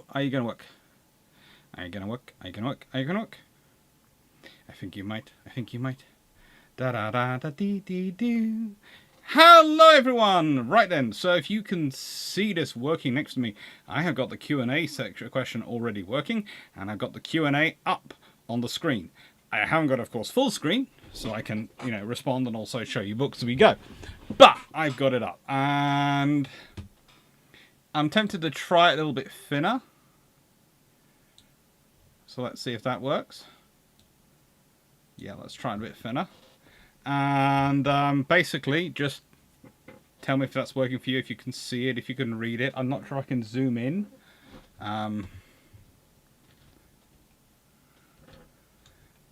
Hello! Are you going to work? Are you going to work? Are you going to work? Are you going to work? I think you might. I think you might. Da da da da dee dee doo. Hello everyone! Right then, so if you can see this working next to me, I have got the Q&A section question already working, and I've got the Q&A up on the screen. I haven't got, of course, full screen, so I can, respond and also show you books as we go. But I've got it up, and I'm tempted to try it a little bit thinner. So let's see if that works. Yeah, let's try it a bit thinner. And basically, just tell me if that's working for you, if you can see it, if you can read it. I'm not sure I can zoom in.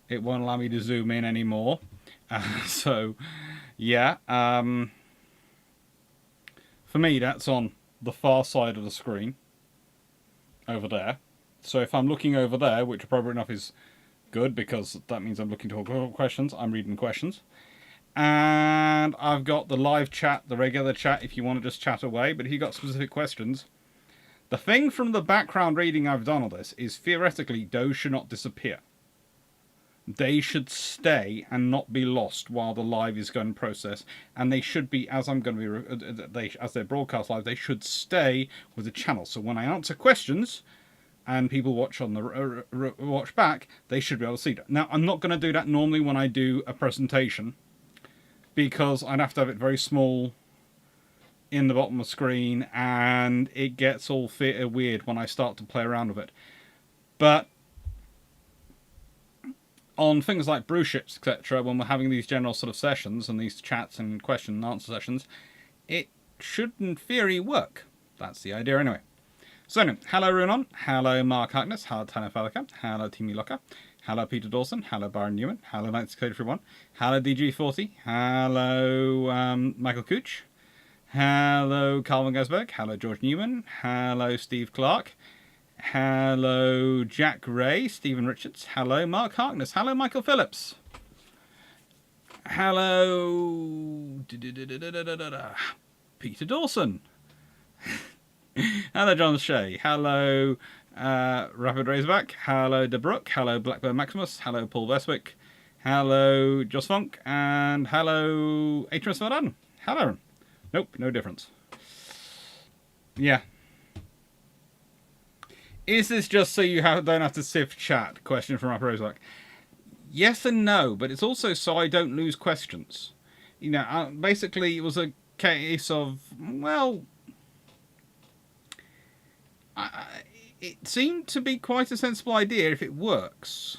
It won't allow me to zoom in anymore. So, yeah. For me, that's on the far side of the screen. Over there. So if I'm looking over there, which appropriate enough is good, because that means I'm looking to questions, I'm reading questions. And I've got the live chat, the regular chat, if you want to just chat away. But if you've got specific questions, the thing from the background reading I've done on this is theoretically those should not disappear. They should stay and not be lost while the live is going to process. And they should be, as I'm going to be, as they're broadcast live, they should stay with the channel. So when I answer questions and people watch on the watch back, they should be able to see that. Now, I'm not going to do that normally when I do a presentation, because I'd have to have it very small in the bottom of the screen, and it gets all weird when I start to play around with it. But on things like Bruships, etc., when we're having these general sort of sessions and these chats and question and answer sessions, it should, in theory, work. That's the idea anyway. So anyway, hello Renown, hello Mark Harkness, hello Tanya Malacca, hello Team Malacca, hello Peter Dawson, hello Byron Newman, hello Knights Code 31, hello DG40, hello Michael Cooch, hello Calvin Gasberg, hello George Newman, hello Steve Clarke, hello Jack Ray, Stephen Richards, hello Mark Harkness, hello Michael Phillips, hello Peter Dawson, hello John Shea, hello Rapid Razorback, hello De Brook, hello Blackburn Maximus, hello Paul Veswick, hello Joss Funk, and hello HMS Verdan. Hello. Nope, no difference. Yeah. Is this just so you don't have to sift chat? Question from Rapid Razorback. Yes and no, but it's also so I don't lose questions. Basically it was a case of, well, it seemed to be quite a sensible idea if it works.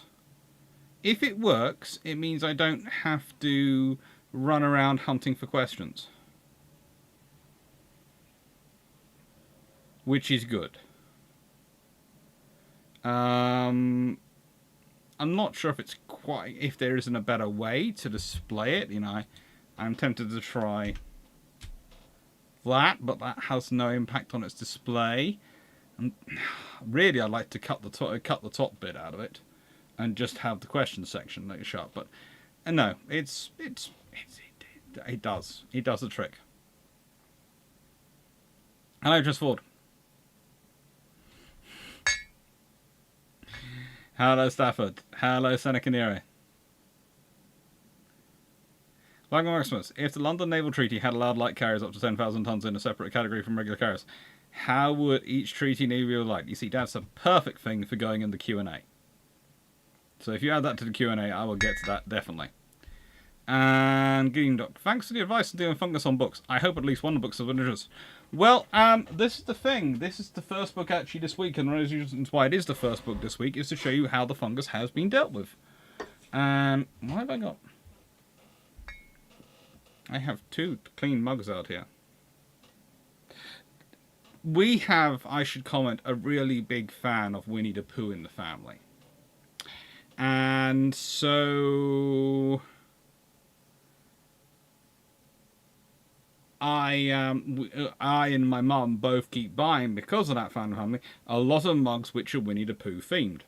If it works, it means I don't have to run around hunting for questions. Which is good. I'm not sure if there isn't a better way to display it. I'm tempted to try that, but that has no impact on its display. And really, I'd like to cut the top bit out of it, and just have the question section that is sharp. But no, it does the trick. Hello, Just Ford. Hello, Stafford. Hello, Seneca Nero. Welcome, Maximus. If the London Naval Treaty had allowed light carriers up to 10,000 tons in a separate category from regular carriers, how would each treaty navy light? You see, that's a perfect thing for going in the Q&A. So if you add that to the Q&A, I will get to that, definitely. And Green Doc, thanks for the advice on doing fungus on books. I hope at least one of the books is of interest. Well, this is the thing. This is the first book actually this week, and one of the reasons why it is the first book this week is to show you how the fungus has been dealt with. What have I got? I have 2 clean mugs out here. We have, I should comment, a really big fan of Winnie the Pooh in the family. And so I and my mum both keep buying, because of that fan family, a lot of mugs which are Winnie the Pooh themed.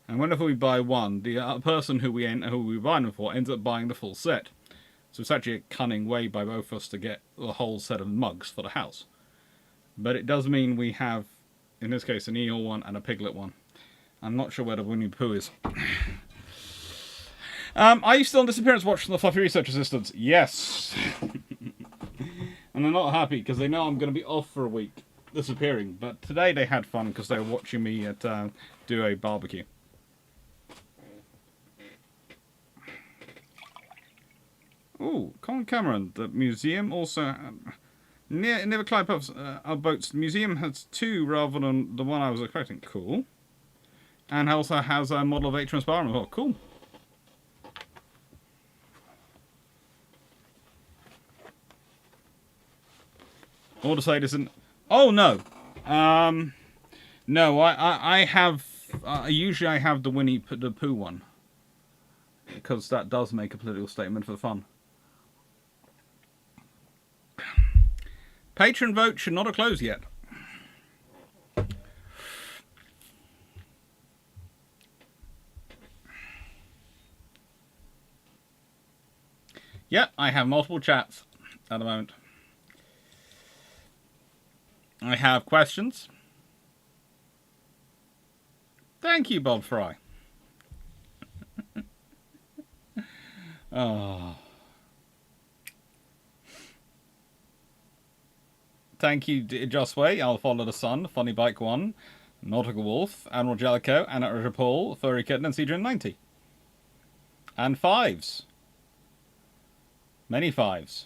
And whenever we buy one, the person who we buy them for ends up buying the full set. So it's actually a cunning way by both of us to get the whole set of mugs for the house. But it does mean we have In this case, an Eeyore one and a Piglet one. I'm not sure where the Winnie the Pooh is. Are you still on disappearance watch from the Fluffy Research Assistants? Yes. And they're not happy because they know I'm going to be off for a week disappearing. But today they had fun because they were watching me do a barbecue. Ooh, Colin Cameron. The museum also... near Clyde Pubs, our boats. The museum has 2 rather than the one I was expecting. Cool. And also has a model of HMS Barham as well. Cool. All to say, isn't. Oh no, no. I have. Usually I have the Winnie the Pooh one because that does make a political statement for fun. Patron vote should not have closed yet. Yeah, I have multiple chats at the moment. I have questions. Thank you, Bob Fry. Oh. Thank you, Josway. I'll follow the sun. Funny Bike 1. Nautical Wolf. Admiral Jellicoe. Anna Roger Paul. Furry Kitten. And Cedric 90. And 5s. Many 5s.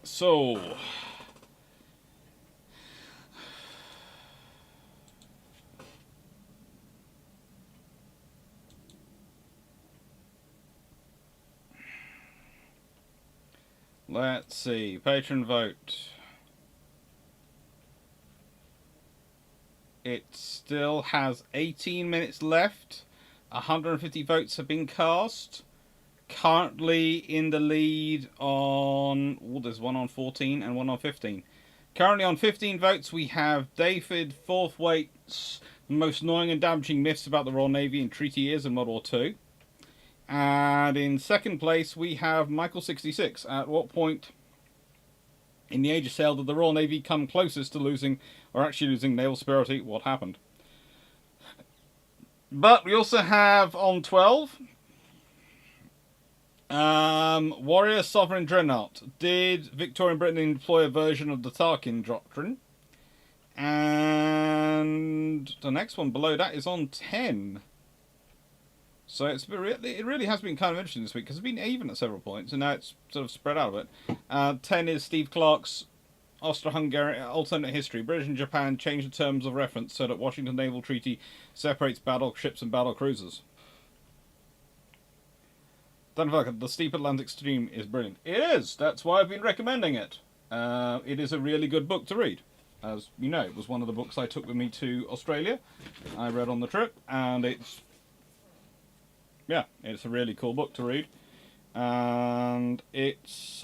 So, let's see, patron vote. It still has 18 minutes left. 150 votes have been cast. Currently in the lead on... Oh, there's one on 14 and one on 15. Currently on 15 votes, we have David Forthwaite's most annoying and damaging myths about the Royal Navy in treaty years in World War II. And in second place, we have Michael 66. At what point in the age of sail did the Royal Navy come closest to losing, or actually losing, naval superiority? What happened? But we also have on 12... Warrior Sovereign Dreadnought. Did Victorian Britain employ a version of the Tarkin Doctrine? And the next one below that is on 10. So it really has been kind of interesting this week because it's been even at several points and now it's sort of spread out a bit. 10 is Steve Clarke's Austro-Hungarian alternate history. British and Japan change the terms of reference so that Washington Naval Treaty separates battleships and battle cruisers. The Steep Atlantic Stream is brilliant. It is! That's why I've been recommending it. It is a really good book to read. As you know, it was one of the books I took with me to Australia. I read on the trip, and it's... Yeah, it's a really cool book to read. And it's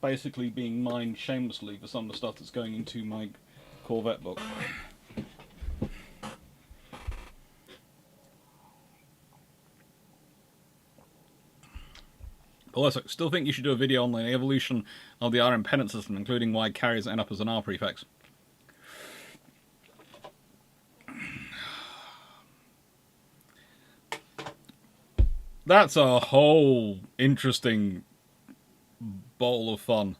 basically being mined shamelessly for some of the stuff that's going into my Corvette book. Also, still think you should do a video on the evolution of the RM pennant system, including why carriers end up as an R prefix. That's a whole interesting bowl of fun.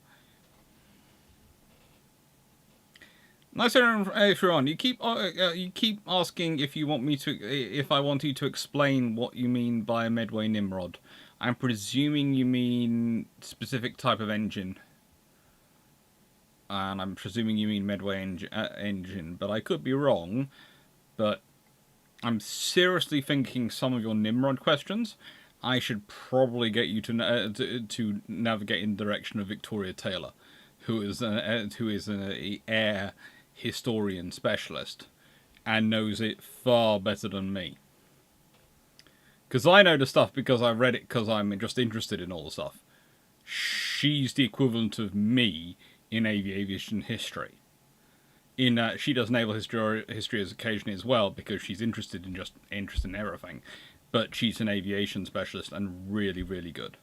Nice everyone. You keep asking if I want you to explain what you mean by a Medway Nimrod. I'm presuming you mean specific type of engine. And I'm presuming you mean Medway engine, but I could be wrong. But I'm seriously thinking some of your Nimrod questions, I should probably get you to navigate in the direction of Victoria Taylor, who is an air historian specialist and knows it far better than me. Because I know the stuff because I read it because I'm just interested in all the stuff. She's the equivalent of me in aviation history. She does naval history as occasionally as well because she's interested in everything, but she's an aviation specialist and really, really good.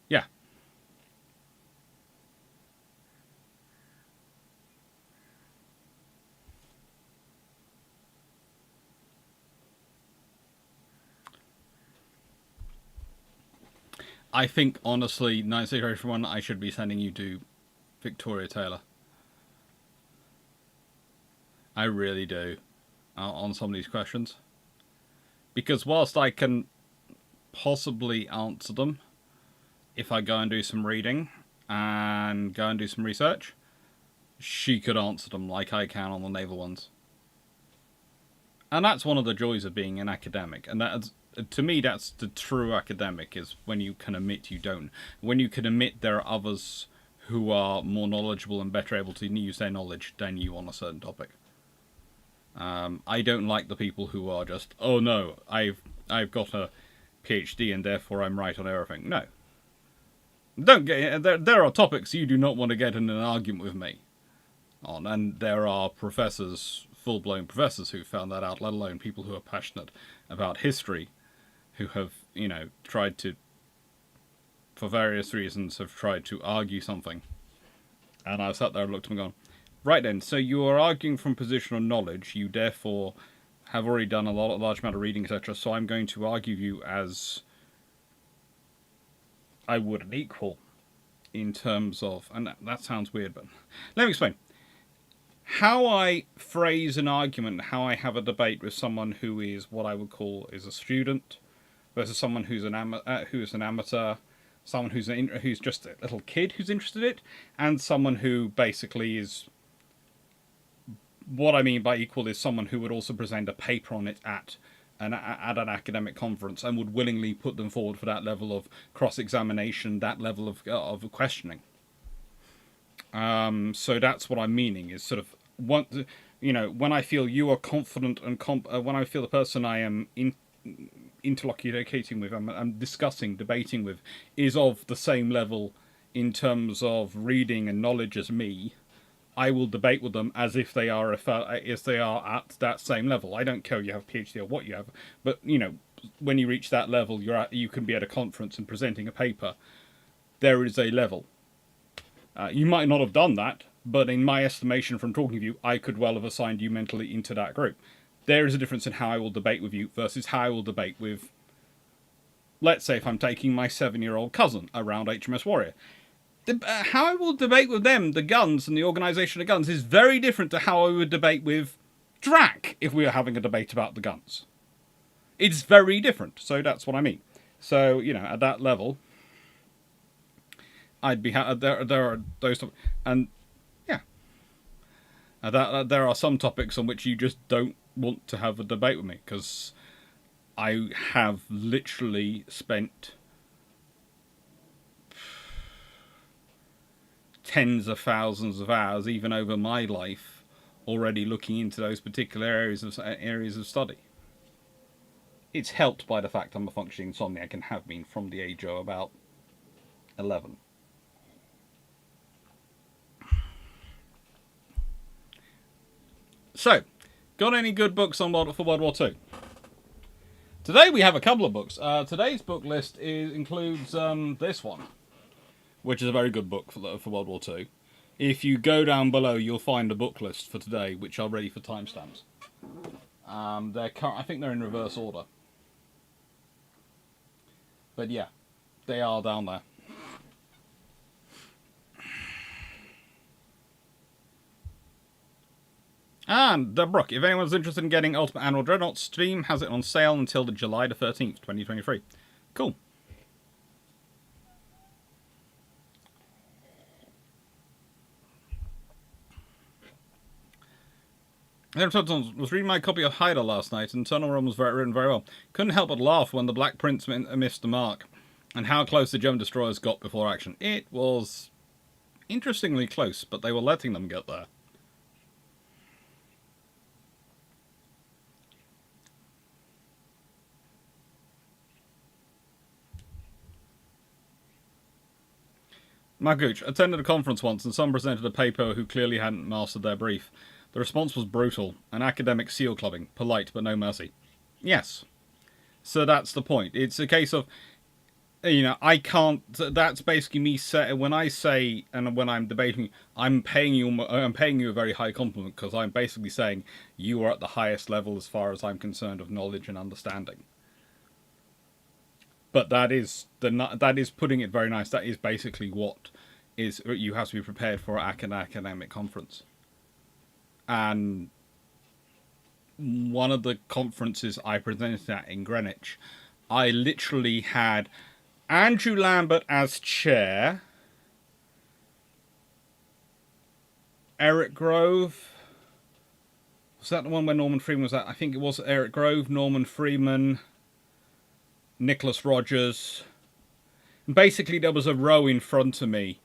Yeah. I think, honestly, 961, I should be sending you to Victoria Taylor. I really do. On some of these questions. Because whilst I can possibly answer them if I go and do some reading and go and do some research, she could answer them like I can on the naval ones. And that's one of the joys of being an academic. And that's, to me, that's the true academic, is when you can admit you don't. When you can admit there are others who are more knowledgeable and better able to use their knowledge than you on a certain topic. I don't like the people who are just, oh no, I've got a PhD and therefore I'm right on everything. No. Don't get there are topics you do not want to get in an argument with me on, and there are professors, full-blown professors, who found that out, let alone people who are passionate about history, who have, tried to, for various reasons, have tried to argue something. And I sat there and looked at them and gone, right then, so you are arguing from position of knowledge, you therefore have already done a large amount of reading, etc., so I'm going to argue you as I would an equal in terms of, and that sounds weird, but let me explain. How I phrase an argument, how I have a debate with someone who is what I would call is a student, versus someone who's an amateur, someone who's just a little kid who's interested in it, and someone who basically is, what I mean by equal is someone who would also present a paper on it at an academic conference and would willingly put them forward for that level of cross-examination, that level of questioning. So that's what I'm meaning, is sort of, when I feel you are confident and when I feel the person I am interlocuting with, I'm discussing, debating with, is of the same level in terms of reading and knowledge as me, I will debate with them as if they are at that same level. I don't care if you have a PhD or what you have, but when you reach that level, you can be at a conference and presenting a paper. There is a level. You might not have done that, but in my estimation from talking to you, I could well have assigned you mentally into that group. There is a difference in how I will debate with you versus how I will debate with, let's say, if I'm taking my 7-year-old cousin around HMS Warrior. How I will debate with them, the guns and the organisation of guns, is very different to how I would debate with Drac if we were having a debate about the guns. It's very different, so that's what I mean. So, at that level, I'd be there are those, and yeah, there are some topics on which you just don't want to have a debate with me, because I have literally spent tens of thousands of hours, even over my life, already looking into those particular areas of study. It's helped by the fact I'm a functioning insomniac and have been from the age of about 11. So, got any good books on for World War II? Today we have a couple of books. Today's book list includes this one, which is a very good book for World War II. If you go down below, you'll find a book list for today, which are ready for timestamps. I think they're in reverse order. But yeah, they are down there. And Brooke, if anyone's interested in getting Ultimate Annual Dreadnought, Steam has it on sale until the July the 13th, 2023. Cool. I was reading my copy of Hyder last night, and Tunnel Run was written very well. Couldn't help but laugh when the Black Prince missed the mark, and how close the German destroyers got before action. It was interestingly close, but they were letting them get there. Magooch attended a conference once and someone presented a paper who clearly hadn't mastered their brief. The response was brutal, an academic seal clubbing, polite but no mercy. Yes. So that's the point. It's a case of, I can't. That's basically me saying when I say and when I'm debating, I'm paying you a very high compliment because I'm basically saying you are at the highest level as far as I'm concerned of knowledge and understanding. But that is putting it very nice. That is basically what you have to be prepared for at an academic conference. And one of the conferences I presented at in Greenwich, I literally had Andrew Lambert as chair, Eric Grove. Was that the one where Norman Freeman was at? I think it was Eric Grove, Norman Freeman, Nicholas Rogers. And basically, there was a row in front of me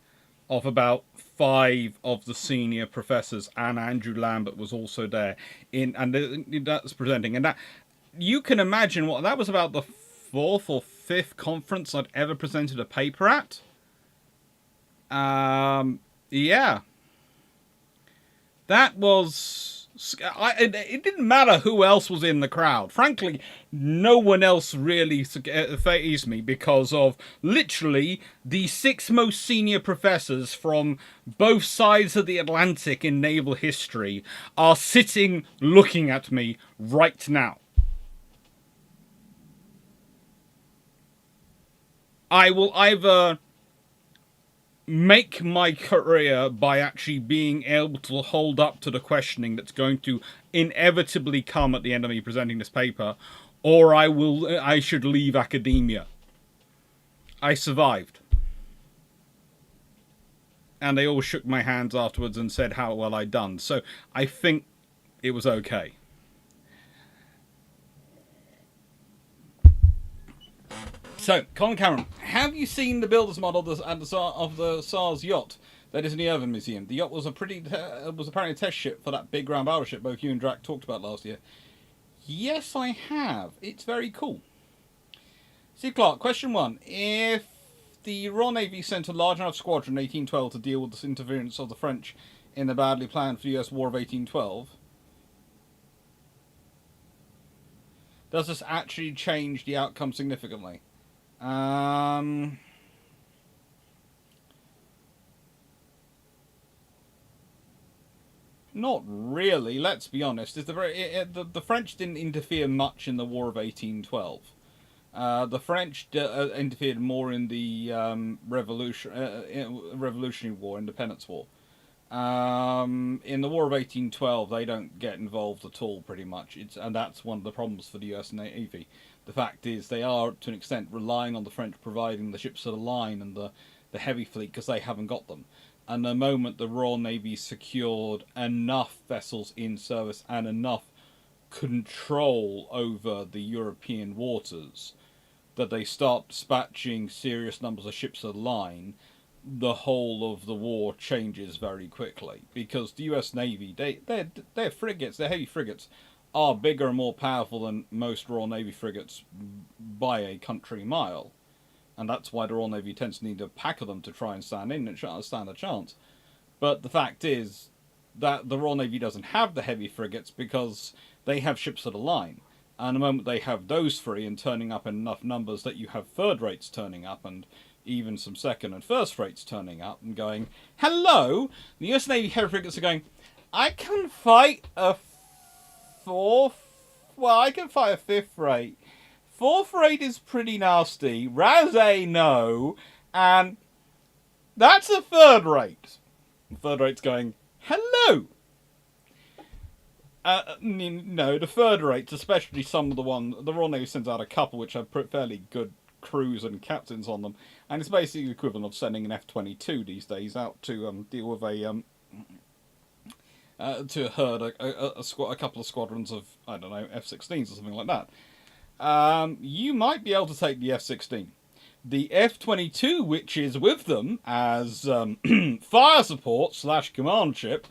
of about 5 of the senior professors, and Andrew Lambert was also there. That's presenting, and that you can imagine what that was about the 4th or 5th conference I'd ever presented a paper at. Yeah, that was. It didn't matter who else was in the crowd. Frankly, no one else really fazed me because of literally the 6 most senior professors from both sides of the Atlantic in naval history are sitting looking at me right now. I will either make my career by actually being able to hold up to the questioning that's going to inevitably come at the end of me presenting this paper, or I should leave academia. I survived. And they all shook my hands afterwards and said how well I'd done. So I think it was okay. So, Colin Cameron, have you seen the builder's model of the SARS yacht that is in the Irvine Museum? The yacht was apparently a test ship for that big ground battleship both you and Drac talked about last year. Yes, I have. It's very cool. Steve Clarke, question 1. If the Royal Navy sent a large enough squadron in 1812 to deal with the interference of the French in the badly planned for the US War of 1812, does this actually change the outcome significantly? Not really. Let's be honest. The French didn't interfere much in the War of 1812. The French interfered more in the Revolutionary War, Independence War. In the War of 1812, they don't get involved at all, pretty much. And that's one of the problems for the US Navy. The fact is, they are, to an extent, relying on the French providing the ships of the line and the heavy fleet because they haven't got them. And the moment the Royal Navy secured enough vessels in service and enough control over the European waters that they start dispatching serious numbers of ships of the line, the whole of the war changes very quickly. Because the US Navy, their frigates, their heavy frigates, are bigger and more powerful than most Royal Navy frigates by a country mile. And that's why the Royal Navy tends to need a pack of them to try and stand a chance. But the fact is that the Royal Navy doesn't have the heavy frigates because they have ships of the line. And the moment they have those free and turning up in enough numbers that you have third rates turning up and even some second and first rates turning up and going, hello! The US Navy heavy frigates are going, I can fight a I can fight a 5th rate. 4th rate is pretty nasty. Razé, no. And that's a 3rd rate. The 3rd rate's going, hello! No, the 3rd rates, especially some of the ones, the Royal Navy sends out a couple which have fairly good crews and captains on them. And it's basically the equivalent of sending an F-22 these days out to deal with to herd a couple of squadrons of, I don't know, F-16s or something like that. You might be able to take the F-16. The F-22, which is with them as fire support / command ship,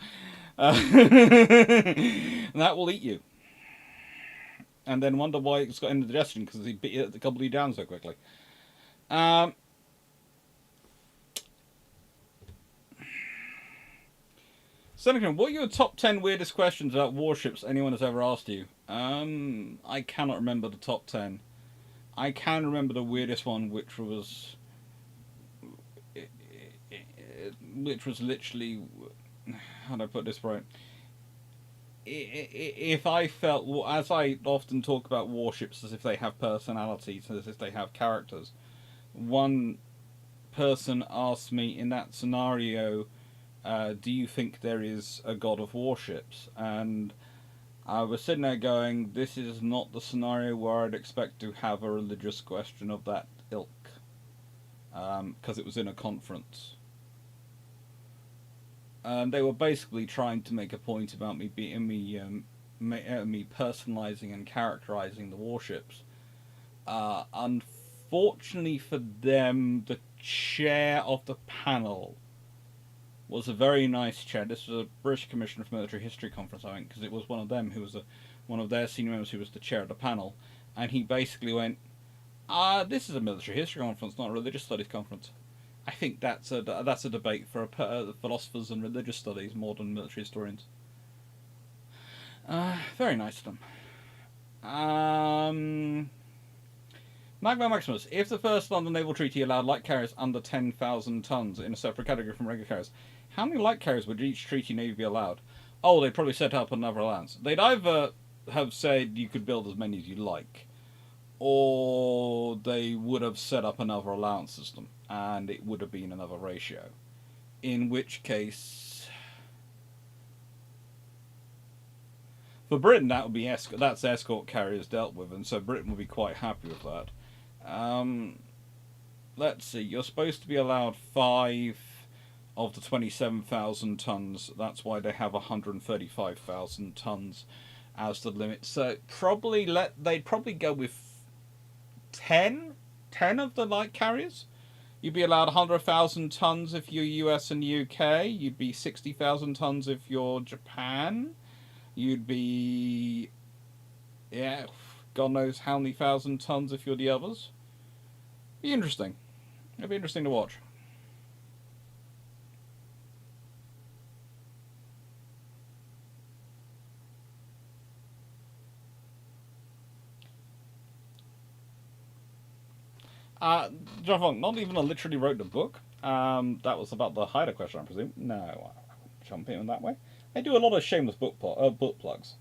that will eat you. And then wonder why it's got indigestion, because he gobbled you down so quickly. Seneca, what are your top 10 weirdest questions about warships anyone has ever asked you? I cannot remember the top 10. I can remember the weirdest one, which was literally, how do I put this right? If I felt, as I often talk about warships as if they have personalities, as if they have characters, one person asked me in that scenario, do you think there is a god of warships? And I was sitting there going, this is not the scenario where I'd expect to have a religious question of that ilk, because it was in a conference. They were basically trying to make a point about me me personalizing and characterizing the warships. Unfortunately for them, the chair of the panel was a very nice chair. This was a British Commission for Military History conference, I think, because it was one of them who was one of their senior members who was the chair of the panel, and he basically went, this is a military history conference, not a religious studies conference. I think that's a debate for philosophers and religious studies more than military historians. Very nice of them. Magma Maximus, if the first London Naval Treaty allowed light carriers under 10,000 tons in a separate category from regular carriers, how many light carriers would each treaty navy be allowed? Oh, they'd probably set up another allowance. They'd either have said you could build as many as you like, or they would have set up another allowance system, and it would have been another ratio. In which case, for Britain, that would be that's escort carriers dealt with, and so Britain would be quite happy with that. Let's see, you're supposed to be allowed 5 of the 27,000 tons. That's why they have 135,000 tons as the limit. So they'd probably go with 10 of the light carriers. You'd be allowed 100,000 tons if you're US and UK. You'd be 60,000 tons if you're Japan. You'd be, God knows how many thousand tons if you're the others. Be interesting. It'd be interesting to watch. John Fong, not even literally wrote the book. That was about the Hyder question, I presume. No, I won't jump in that way. I do a lot of shameless book plugs.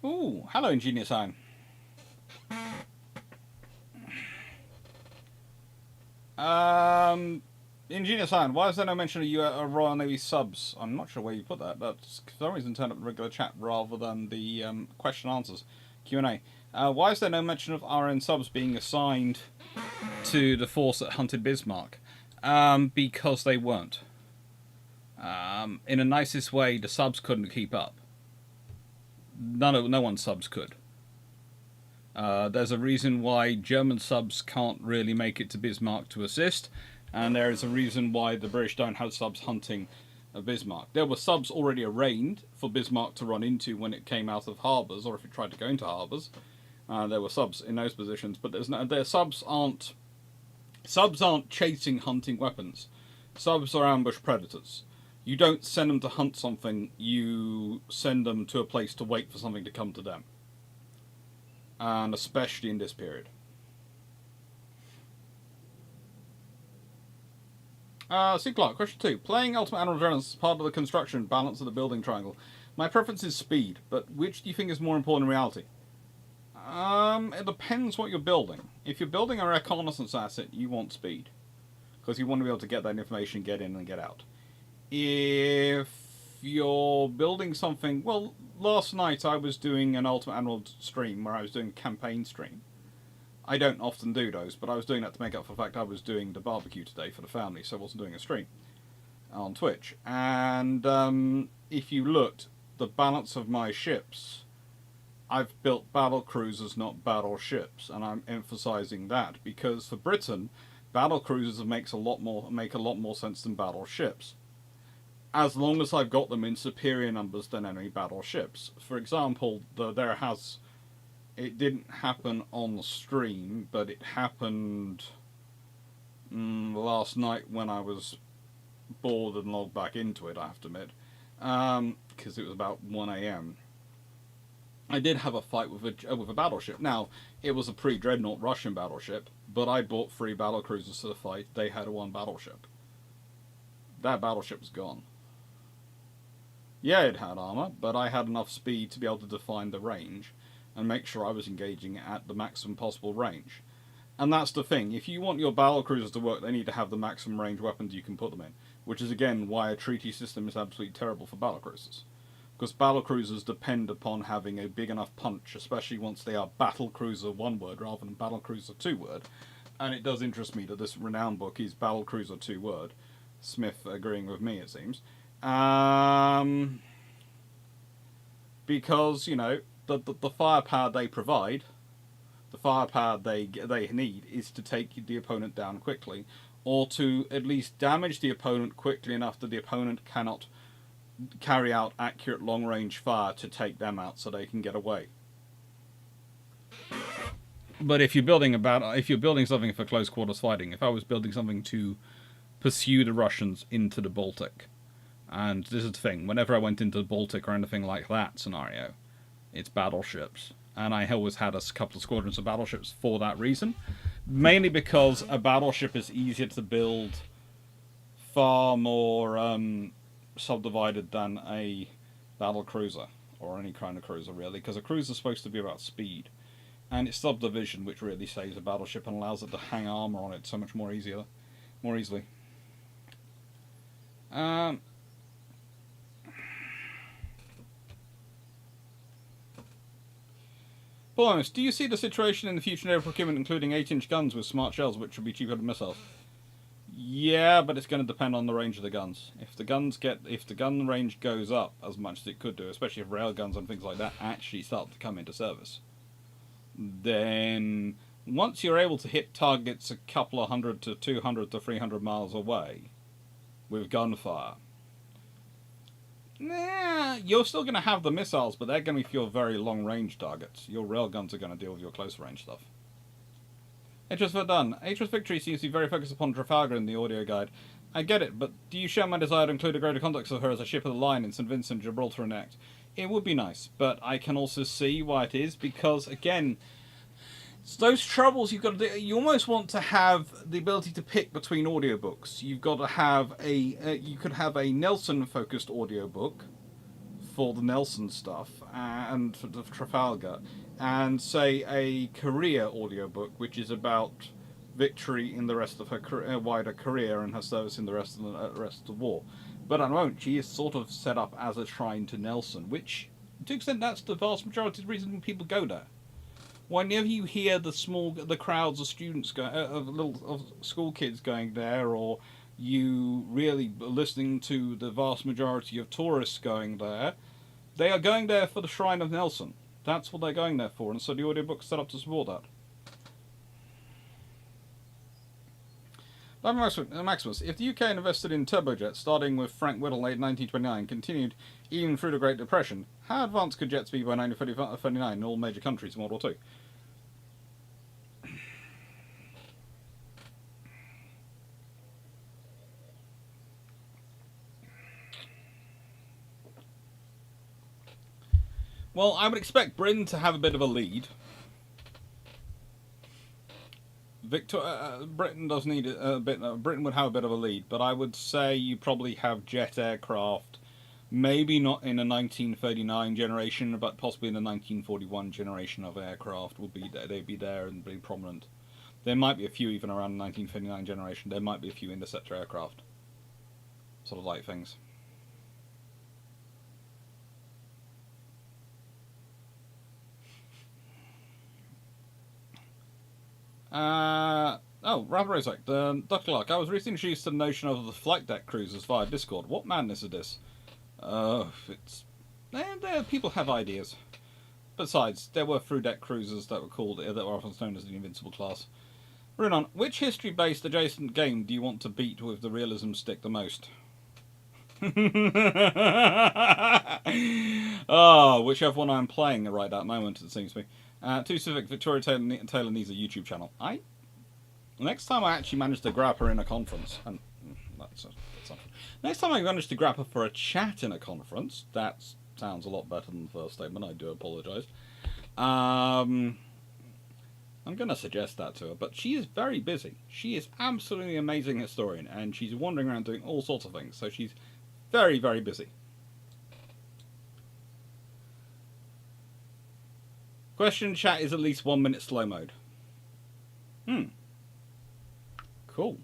Ooh, hello, Ingenious Iron. Ingenious Iron, why is there no mention of Royal Navy subs? I'm not sure where you put that. That's for some reason turned up the regular chat rather than the question answers Q&A. Why is there no mention of RN subs being assigned to the force that hunted Bismarck? Because they weren't. In the nicest way, the subs couldn't keep up. No one's subs could. There's a reason why German subs can't really make it to Bismarck to assist, and there is a reason why the British don't have subs hunting Bismarck. There were subs already arranged for Bismarck to run into when it came out of harbours, or if it tried to go into harbours. There were subs in those positions, but their subs aren't chasing hunting weapons. Subs are ambush predators. You don't send them to hunt something, you send them to a place to wait for something to come to them. And especially in this period. See Clarke, question 2. Playing Ultimate Animal Journals is part of the construction balance of the building triangle. My preference is speed, but which do you think is more important in reality? It depends what you're building. If you're building a reconnaissance asset, you want speed. Because you want to be able to get that information, get in and get out. If you're building something... Well, last night I was doing an Ultimate Animal stream where I was doing a campaign stream. I don't often do those, but I was doing that to make up for the fact I was doing the barbecue today for the family, so I wasn't doing a stream on Twitch. And if you looked, the balance of my ships, I've built battle cruisers, not battleships, and I'm emphasizing that because for Britain, battle cruisers make a lot more sense than battleships. as long as I've got them in superior numbers than enemy battleships. For example, it didn't happen on the stream, but it happened last night when I was bored and logged back into it, I have to admit, because it was about 1 a.m. I did have a fight with a battleship. Now, it was a pre-dreadnought Russian battleship, but I bought 3 battlecruisers to the fight. They had 1 battleship. That battleship was gone. Yeah, it had armor, but I had enough speed to be able to define the range and make sure I was engaging at the maximum possible range. And that's the thing. If you want your battlecruisers to work, they need to have the maximum range weapons you can put them in. Which is, again, why a treaty system is absolutely terrible for battlecruisers. Because battlecruisers depend upon having a big enough punch, especially once they are battlecruiser 1 word rather than battlecruiser 2 word. And it does interest me that this Renown book is battlecruiser 2 word. Smith agreeing with me, it seems. Because, you know, the firepower they provide, the firepower they need is to take the opponent down quickly, or to at least damage the opponent quickly enough that the opponent cannot carry out accurate long-range fire to take them out so they can get away. But if you're building something for close quarters fighting, if I was building something to pursue the Russians into the Baltic, and this is the thing, whenever I went into the Baltic or anything like that scenario, it's battleships. And I always had a couple of squadrons of battleships for that reason. Mainly because a battleship is easier to build, far more subdivided than a battle cruiser, or any kind of cruiser really, because a cruiser is supposed to be about speed. And it's subdivision which really saves a battleship and allows it to hang armor on it so much more easily. Bonus, do you see the situation in the future naval procurement including 8-inch guns with smart shells which would be cheaper than missiles? Yeah, but it's going to depend on the range of the guns. If the gun range goes up as much as it could do, especially if rail guns and things like that actually start to come into service, then once you're able to hit targets a couple of 100 to 200 to 300 miles away with gunfire, you're still going to have the missiles, but they're going to be for your very long-range targets. Your railguns are going to deal with your close-range stuff. HS Verdun. HS Victory seems to be very focused upon Trafalgar in the audio guide. I get it, but do you share my desire to include a greater context of her as a ship of the line in St. Vincent, Gibraltar and Act? It would be nice, but I can also see why it is, because, again, it's those troubles you've got to do. You almost want to have the ability to pick between audiobooks. You've got to have you could have a Nelson-focused audiobook for the Nelson stuff and for the Trafalgar, and say a Korea audiobook which is about Victory in the rest of her wider career and her service in the rest of the war. But at the moment, she is sort of set up as a shrine to Nelson, which, to an extent, that's the vast majority of the reason people go there. Whenever you hear the crowds of students of school kids going there, or you really listening to the vast majority of tourists going there, they are going there for the Shrine of Nelson. That's what they're going there for, and so the audiobook's set up to support that. Maximus, if the UK invested in turbojets, starting with Frank Whittle late 1929, continued even through the Great Depression, how advanced could jets be by 1939 in all major countries in World War II? Well, I would expect Britain to have a bit of a lead. Britain does need a bit. Britain would have a bit of a lead, but I would say you probably have jet aircraft, maybe not in a 1939 generation, but possibly in the 1941 generation of aircraft would be there. They'd be there and be prominent. There might be a few even around the 1939 generation. There might be a few interceptor aircraft, sort of light things. Rather Razak, Dr. Clarke, I was recently introduced to the notion of the flight deck cruisers via Discord. What madness is this? People have ideas. Besides, there were through deck cruisers that were often known as the Invincible class. Renown, which history-based adjacent game do you want to beat with the realism stick the most? Oh, whichever one I'm playing right at the moment, it seems to be. Too specific, Victoria Taylor needs a YouTube channel. Next time I actually managed to grab her in a conference, and that's not true. Next time I managed to grab her for a chat in a conference, that sounds a lot better than the first statement, I do apologise. I'm going to suggest that to her, but she is very busy. She is absolutely amazing historian, and she's wandering around doing all sorts of things, so she's very, very busy. Question chat is at least 1 minute slow mode. Cool.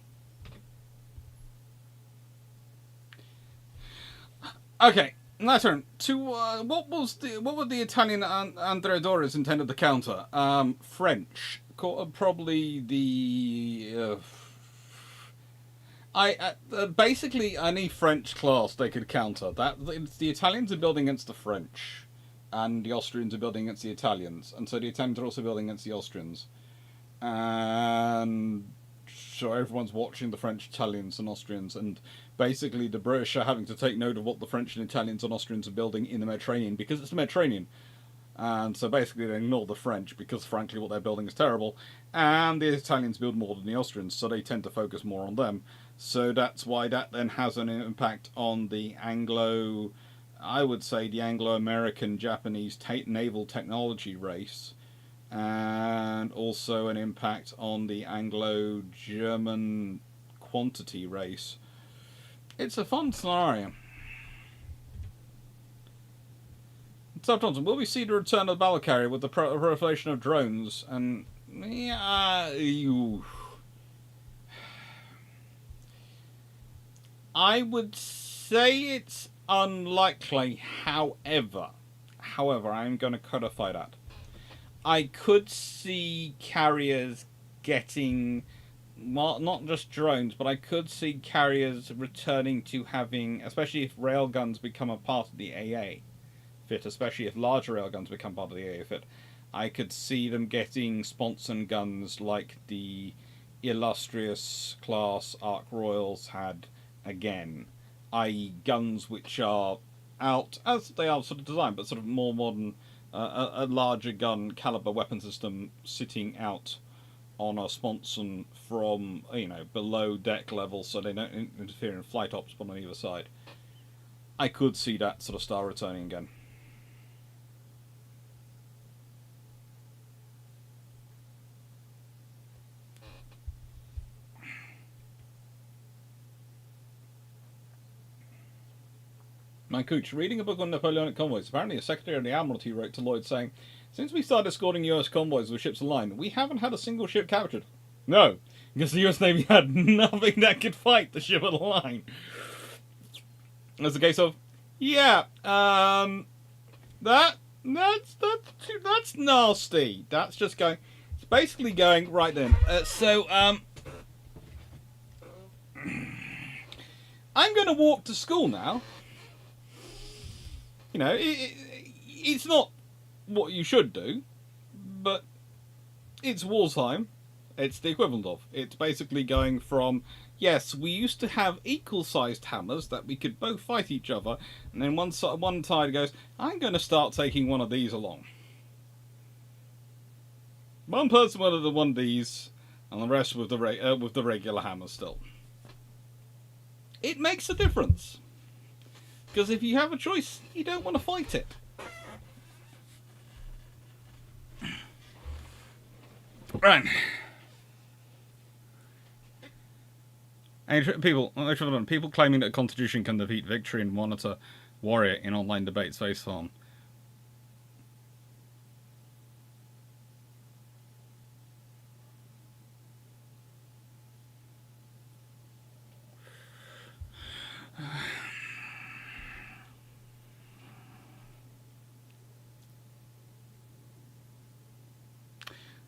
Okay, my turn. What were the Italian Andreadores intended to counter? French. Probably the. Basically any French class they could counter. The Italians are building against the French, and the Austrians are building against the Italians, and so the Italians are also building against the Austrians, and so everyone's watching the French, Italians, and Austrians, and basically the British are having to take note of what the French and Italians and Austrians are building in the Mediterranean, because it's the Mediterranean. And so basically they ignore the French, because frankly what they're building is terrible, and the Italians build more than the Austrians, so they tend to focus more on them. So that's why that then has an impact on the I would say the Anglo-American Japanese naval technology race, and also an impact on the Anglo-German quantity race. It's a fun scenario. Sub Thompson, will we see the return of the battle carrier with the proliferation of drones? And I would say it's unlikely. However, I'm going to codify that. I could see carriers getting, well, not just drones, but I could see carriers returning to having, especially if railguns become a part of the AA fit, especially if larger railguns become part of the AA fit, I could see them getting sponson guns like the illustrious class Ark Royals had again, i.e. guns which are out, as they are sort of designed, but sort of more modern, a larger gun caliber weapon system sitting out on a sponson from, below deck level, so they don't interfere in flight ops on either side. I could see that sort of style returning again. My coach, reading a book on Napoleonic convoys, apparently a Secretary of the Admiralty wrote to Lloyd saying, "Since we started escorting US convoys with ships aligned, we haven't had a single ship captured." No, because the US Navy had nothing that could fight the ship of the line. As a case of, that's nasty. That's just going, it's basically going, right then, I'm going to walk to school now. It's not what you should do, but it's wartime. It's the equivalent of. It's basically going from, yes, we used to have equal-sized hammers that we could both fight each other, and then one side goes, I'm going to start taking one of these along. One person with one of these, and the rest with the regular hammer still. It makes a difference. Because if you have a choice, you don't want to fight it. Right. People claiming that Constitution can defeat Victory and Monitor Warrior in online debates face on.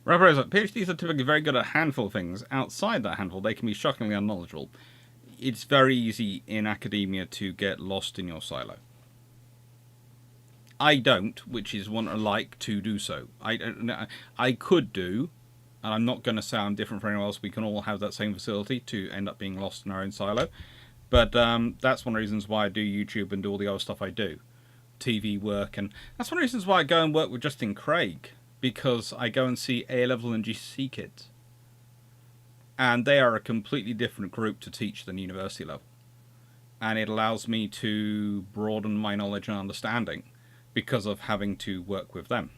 Represent PhDs are typically very good at a handful of things. Outside that handful, they can be shockingly unknowledgeable. It's very easy in academia to get lost in your silo. I don't, which is one I like to do so. I could do, and I'm not going to say I'm different from anyone else. We can all have that same facility to end up being lost in our own silo. But that's one of the reasons why I do YouTube and do all the other stuff I do. TV work, and that's one of the reasons why I go and work with Justin Craig, because I go and see A-level and GCSE kids. And they are a completely different group to teach than university level. And it allows me to broaden my knowledge and understanding because of having to work with them.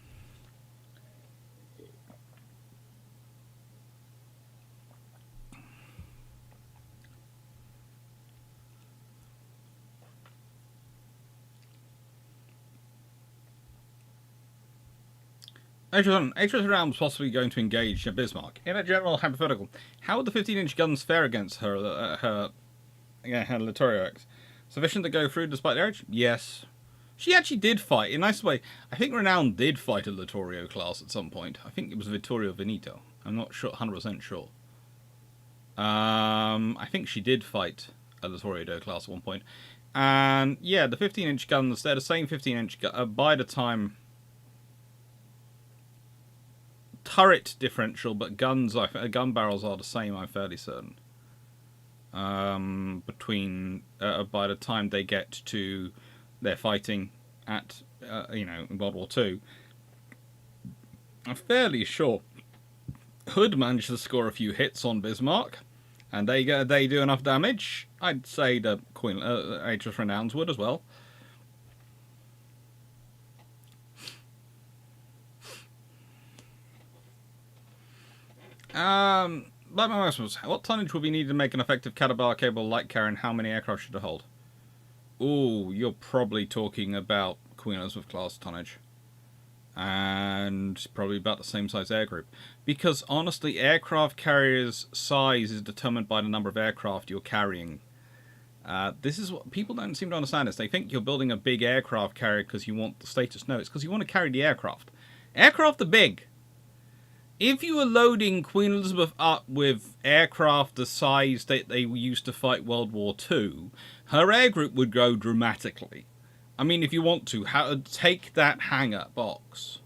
HMS Renown was possibly going to engage Bismarck. In a general hypothetical, how would the 15-inch guns fare against her Littorio X? Sufficient to go through despite their age? Yes. She actually did fight, in a nice way. I think Renown did fight a Littorio class at some point. I think it was Vittorio Veneto. I'm not sure, 100% sure. I think she did fight a Littorio class at one point. And yeah, the 15-inch guns, they're the same 15-inch by the time... turret differential, but gun barrels are the same, I'm fairly certain. Between by the time they get to their fighting at in World War II, I'm fairly sure Hood managed to score a few hits on Bismarck, and they do enough damage. I'd say the Queen HMS Renowns would as well. What tonnage will be needed to make an effective Caterpillar capable light carrier, and how many aircraft should it hold? Ooh, you're probably talking about Queen Elizabeth class tonnage. And probably about the same size air group. Because honestly, aircraft carriers' size is determined by the number of aircraft you're carrying. This is what people don't seem to understand. Is they think you're building a big aircraft carrier because you want the status. No, it's because you want to carry the aircraft. Aircraft are big. If you were loading Queen Elizabeth up with aircraft the size that they used to fight World War II, her air group would grow dramatically. I mean, if you want to, take that hangar box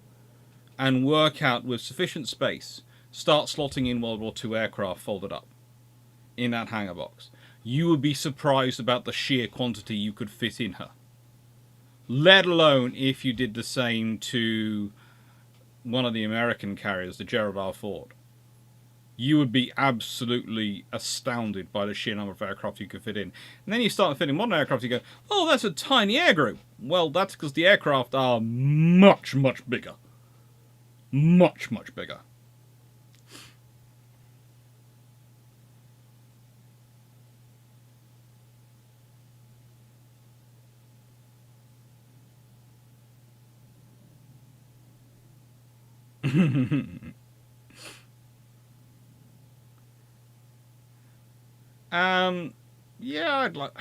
and work out with sufficient space, start slotting in World War II aircraft folded up in that hangar box. You would be surprised about the sheer quantity you could fit in her. Let alone if you did the same to one of the American carriers, the Gerald R. Ford. You would be absolutely astounded by the sheer number of aircraft you could fit in. And then you start fitting modern aircraft, you go, oh, that's a tiny air group. Well, that's because the aircraft are much, much bigger. Much, much bigger. Yeah, I'd like...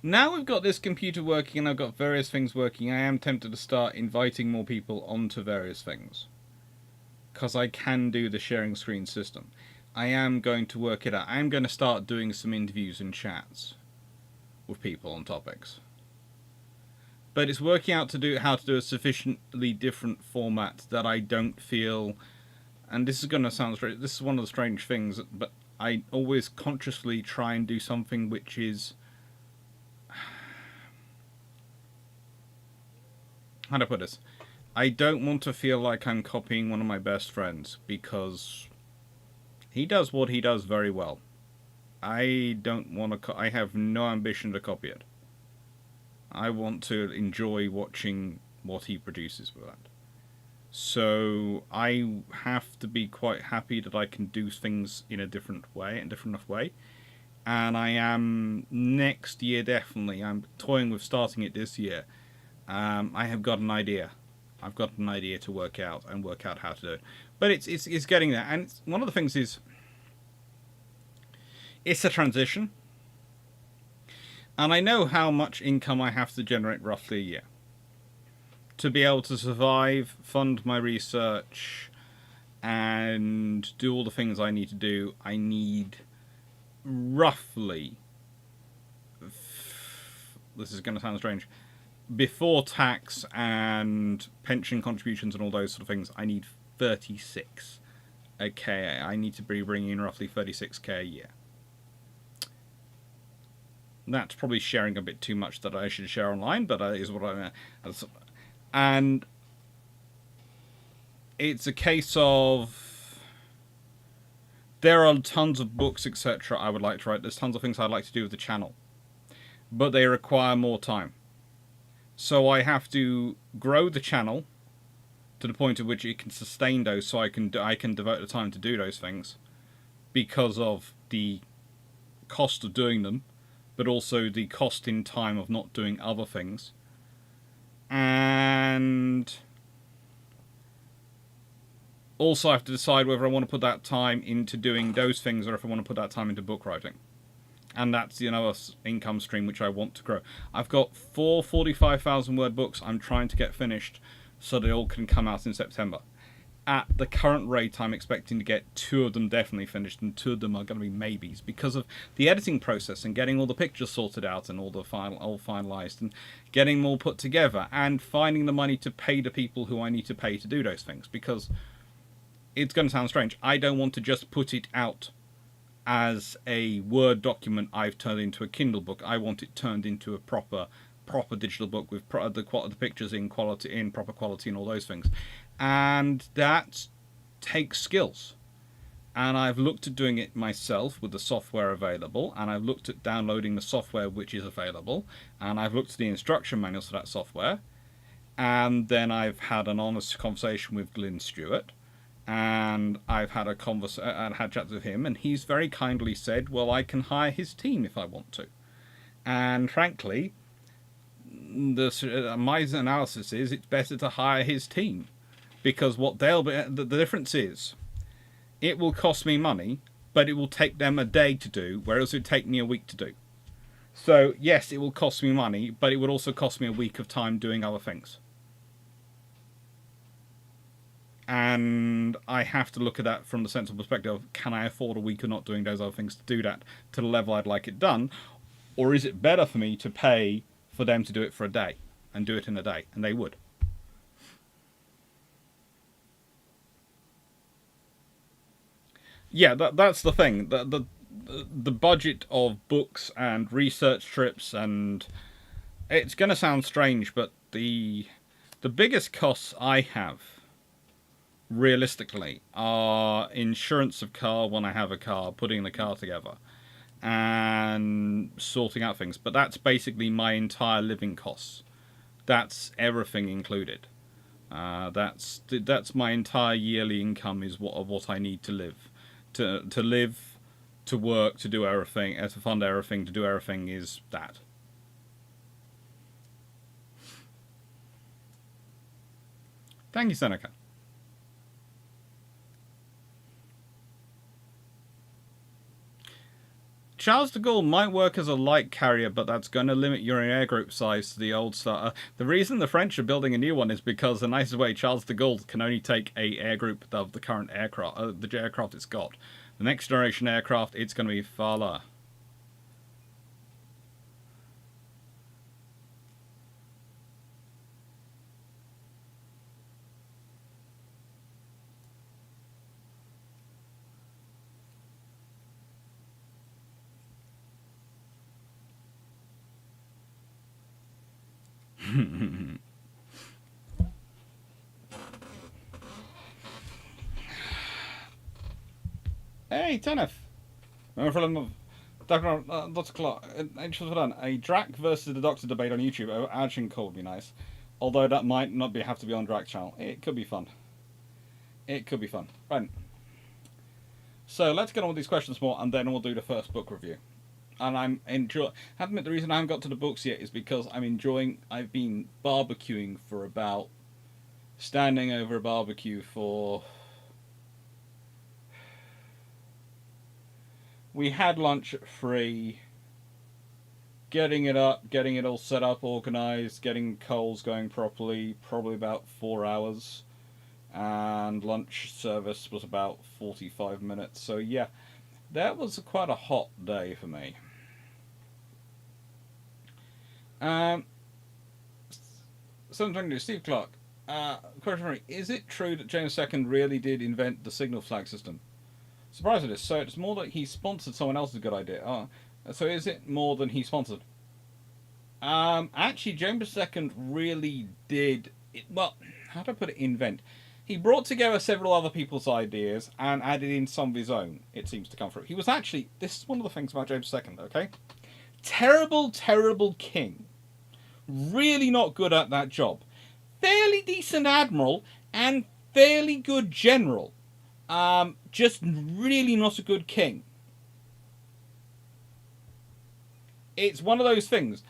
Now we've got this computer working and I've got various things working, I am tempted to start inviting more people onto various things. Because I can do the sharing screen system. I am going to work it out. I am going to start doing some interviews and chats with people on topics. But it's working out how to do a sufficiently different format that I don't feel... And this is going to sound strange. This is one of the strange things, but I always consciously try and do something which is... How do I put this? I don't want to feel like I'm copying one of my best friends, because he does what he does very well. I don't want to... I have no ambition to copy it. I want to enjoy watching what he produces with that. So I have to be quite happy that I can do things in a different way, And I am next year definitely. I'm toying with starting it this year. I have got an idea. I've got an idea to work out how to do it. But it's getting there. And one of the things is, it's a transition. And I know how much income I have to generate roughly a year. To be able to survive, fund my research, and do all the things I need to do, I need roughly... This is going to sound strange. Before tax and pension contributions and all those sort of things, I need 36k. I need to be bringing in roughly 36k a year. That's probably sharing a bit too much that I should share online, but is what I mean. And it's a case of there are tons of books, etc. I would like to write. There's tons of things I'd like to do with the channel, but they require more time. So I have to grow the channel to the point at which it can sustain those, so I can devote the time to do those things, because of the cost of doing them, but also the cost in time of not doing other things. And also I have to decide whether I want to put that time into doing those things or if I want to put that time into book writing. And that's another income stream which I want to grow. I've got 4 45,000 word books I'm trying to get finished so they all can come out in September. At the current rate, I'm expecting to get 2 of them definitely finished, and 2 of them are going to be maybes because of the editing process and getting all the pictures sorted out and all finalized and getting them all put together and finding the money to pay the people who I need to pay to do those things. Because it's going to sound strange, I don't want to just put it out as a Word document I've turned into a Kindle book. I want it turned into a proper digital book with the pictures in proper quality and all those things. And that takes skills. And I've looked at doing it myself with the software available, and I've looked at downloading the software which is available, and I've looked at the instruction manuals for that software, and then I've had an honest conversation with Glyn Stewart, and I've had had chats with him, and he's very kindly said, well, I can hire his team if I want to. And frankly, my analysis is it's better to hire his team, because what they'll be, the difference is, it will cost me money, but it will take them a day to do, whereas it would take me a week to do. So yes, it will cost me money, but it would also cost me a week of time doing other things. And I have to look at that from the sensible perspective of, can I afford a week of not doing those other things to do that to the level I'd like it done? Or is it better for me to pay for them to do it for a day and do it in a day? And they would. Yeah, that's the thing. The budget of books and research trips, and it's going to sound strange, but the biggest costs I have realistically are insurance of car when I have a car, putting the car together, and sorting out things. But that's basically my entire living costs. That's everything included. That's my entire yearly income is what I need to live. To live, to work, to do everything, to fund everything, to do everything is that. Thank you, Seneca. Charles de Gaulle might work as a light carrier, but that's going to limit your air group size to the old style. The reason the French are building a new one is because the nicest way Charles de Gaulle can only take a air group of the current aircraft, the aircraft it's got. The next generation aircraft, it's going to be far lower. Hey, Tenef! Dr. Clarke, a Drac versus the Doctor debate on YouTube over Action Call would be nice. Although that might not have to be on Drac's channel. It could be fun. It could be fun. Right. So let's get on with these questions more, and then we'll do the first book review. And I'm enjoying. Have to admit, the reason I haven't got to the books yet is because I'm enjoying. I've been barbecuing for about, standing over a barbecue for. We had lunch at 3. Getting it up, getting it all set up, organised, getting coals going properly, probably about 4 hours. And lunch service was about 45 minutes. So yeah, that was quite a hot day for me. Something Steve Clarke. Question for me. Is it true that James II really did invent the signal flag system? Surprised at this. So it's more that he sponsored someone else's good idea. So is it more than he sponsored? Actually, James II really did. Well, how do I put it? Invent. He brought together several other people's ideas and added in some of his own. It seems to come through. He was actually. This is one of the things about James II. Okay, terrible, terrible king. Really not good at that job. Fairly decent admiral and fairly good general. Just really not a good king. It's one of those things.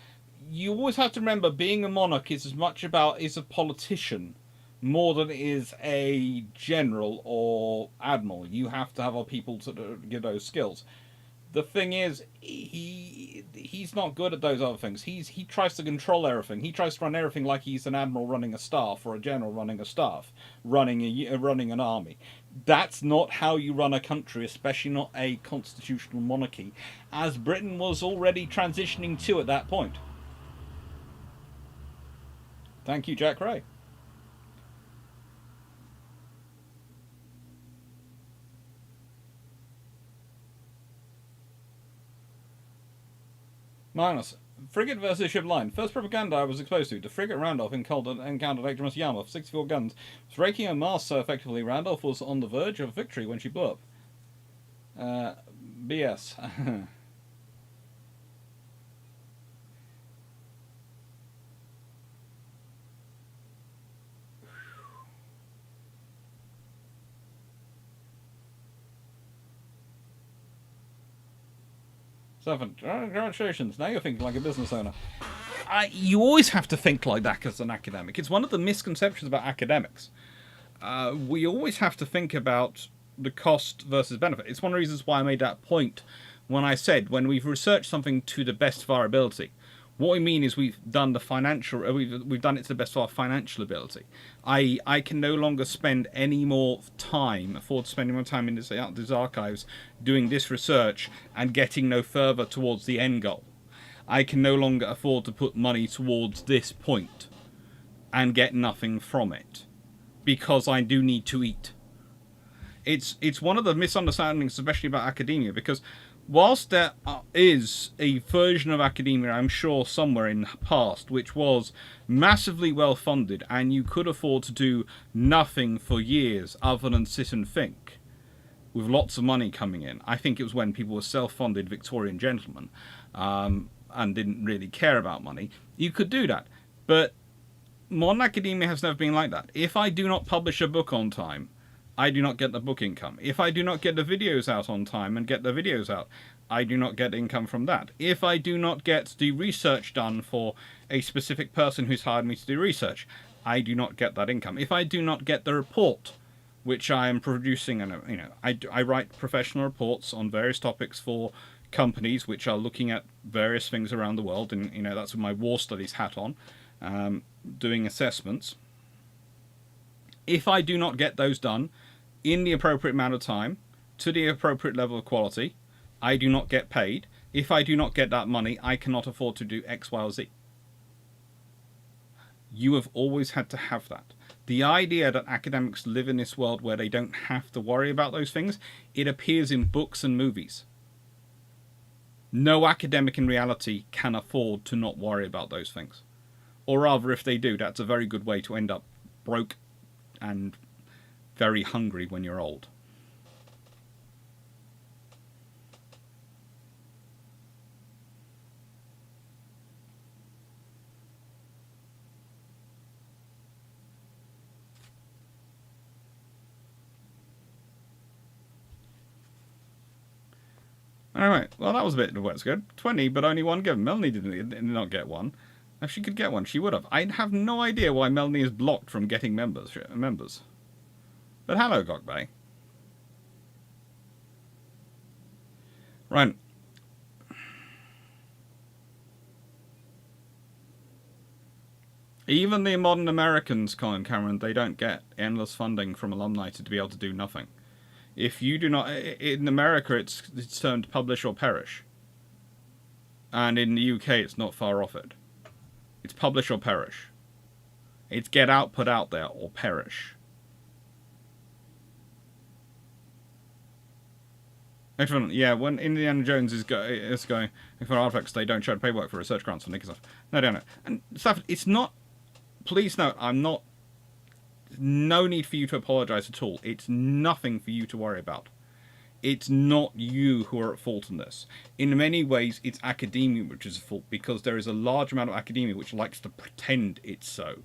You always have to remember being a monarch is as much about is a politician more than it is a general or admiral. You have to have a people to give those skills. The thing is, he's not good at those other things. He tries to control everything. He tries to run everything like he's an admiral running a staff or a general running a staff, running an army. That's not how you run a country, especially not a constitutional monarchy, as Britain was already transitioning to at that point. Thank you, Jack Ray. Minus. Frigate versus ship line. First propaganda I was exposed to. The frigate Randolph encountered HMS Yarmouth, 64 guns. Was raking her mast so effectively, Randolph was on the verge of victory when she blew up. BS. Seven. Congratulations. Now you're thinking like a business owner. You always have to think like that as an academic. It's one of the misconceptions about academics. We always have to think about the cost versus benefit. It's one of the reasons why I made that point when I said when we've researched something to the best of our ability. What we mean is we've done the financial. We've done it to the best of our financial ability. I can no longer spend any more time, afford spending more time in these archives, doing this research and getting no further towards the end goal. I can no longer afford to put money towards this point and get nothing from it because I do need to eat. It's one of the misunderstandings, especially about academia, because whilst there is a version of academia, I'm sure, somewhere in the past, which was massively well funded and you could afford to do nothing for years other than sit and think, with lots of money coming in. I think it was when people were self-funded Victorian gentlemen and didn't really care about money. You could do that. But modern academia has never been like that. If I do not publish a book on time, I do not get the book income. If I do not get the videos out on time and get the videos out, I do not get income from that. If I do not get the research done for a specific person who's hired me to do research, I do not get that income. If I do not get the report, which I am producing, and I write professional reports on various topics for companies which are looking at various things around the world, and that's with my war studies hat on, doing assessments. If I do not get those done in the appropriate amount of time, to the appropriate level of quality, I do not get paid. If I do not get that money, I cannot afford to do X, Y, or Z. You have always had to have that. The idea that academics live in this world where they don't have to worry about those things, it appears in books and movies. No academic in reality can afford to not worry about those things. Or rather, if they do, that's a very good way to end up broke and very hungry when you're old. Alright, well that was a bit of what's good. 20, but only one given. Melanie did not get one. If she could get one, she would have. I have no idea why Melanie is blocked from getting members. But hello, Gogbay. Right. Even the modern Americans, Colin Cameron, they don't get endless funding from alumni to be able to do nothing. If you do not... In America, it's termed publish or perish. And in the UK, it's not far off it. It's publish or perish. It's get output out there or perish. Yeah, when Indiana Jones is going for artifacts, they don't show paperwork for research grants and stuff. No, they don't. And stuff. It's not. Please note, I'm not. No need for you to apologise at all. It's nothing for you to worry about. It's not you who are at fault in this. In many ways, it's academia which is at fault, because there is a large amount of academia which likes to pretend it's so.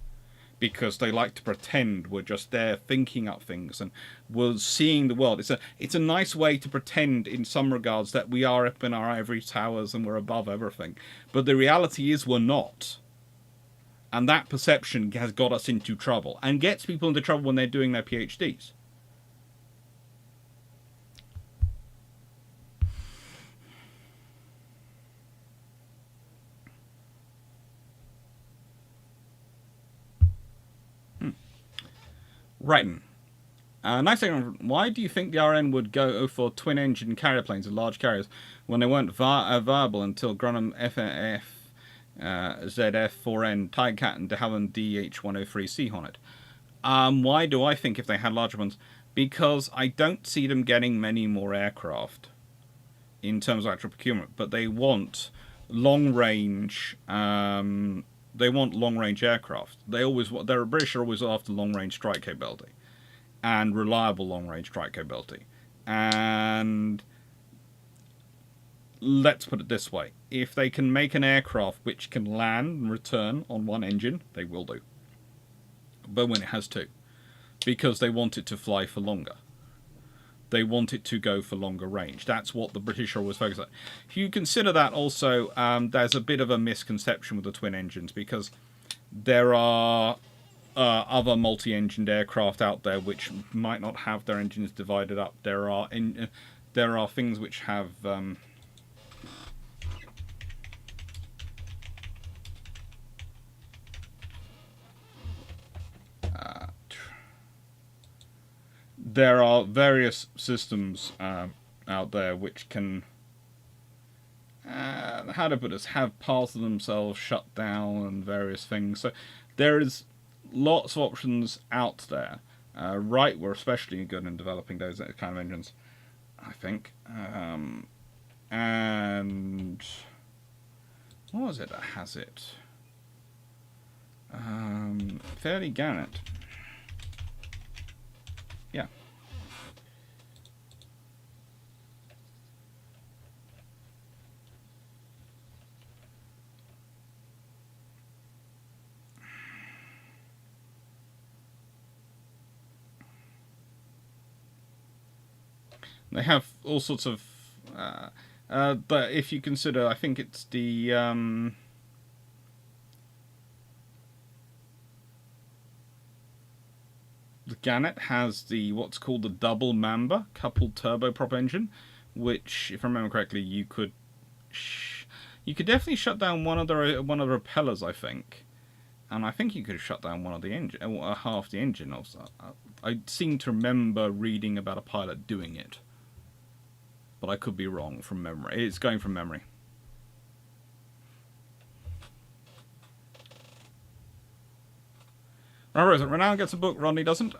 Because they like to pretend we're just there thinking up things and we're seeing the world. It's a nice way to pretend in some regards that we are up in our ivory towers and we're above everything. But the reality is we're not. And that perception has got us into trouble, and gets people into trouble when they're doing their PhDs. Right. Nice thing. Why do you think the RN would go for twin-engine carrier planes and large carriers when they weren't viable until Grunham FF, ZF4N, Tigercat, and de Havilland DH103C Hornet? Why do I think if they had larger ones? Because I don't see them getting many more aircraft in terms of actual procurement, but they want long range. They want long-range aircraft. The British are always after long-range strike capability and reliable long-range strike capability. And let's put it this way: if they can make an aircraft which can land and return on one engine, they will do. But when it has two, because they want it to fly for longer. They want it to go for longer range. That's what the British are always focused on. If you consider that also, there's a bit of a misconception with the twin engines, because there are other multi-engined aircraft out there which might not have their engines divided up. There are things which have there are various systems out there which can, how to put this, have parts of themselves shut down and various things. So there is lots of options out there. Wright were especially good in developing those kind of engines, I think. And what was it that has it? Fairly Gannet. Yeah. They have all sorts of, but if you consider, I think it's the Gannet has the what's called the double Mamba coupled turboprop engine, which, if I remember correctly, you could definitely shut down one of the propellers, I think, and I think you could shut down one of the engine, half the engine. Also, I seem to remember reading about a pilot doing it, but I could be wrong from memory. It's going from memory. Renown gets a book, Rodney doesn't.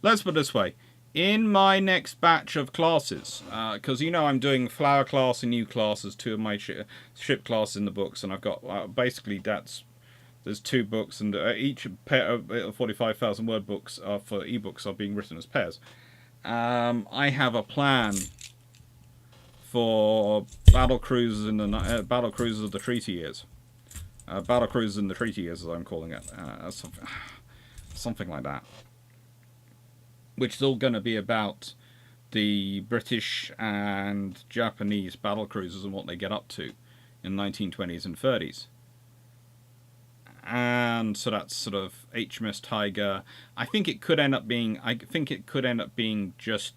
Let's put it this way. In my next batch of classes, because I'm doing Flower class and New class as two of my ship classes in the books, and I've got, basically there's two books, and each pair of 45,000 word books for ebooks are being written as pairs. I have a plan for battle cruisers in the battle cruisers of the treaty years. Battle cruisers in the treaty years, as I'm calling it, something like that, which is all going to be about the British and Japanese battle cruisers and what they get up to in 1920s and 30s. And so that's sort of HMS Tiger. I think it could end up being just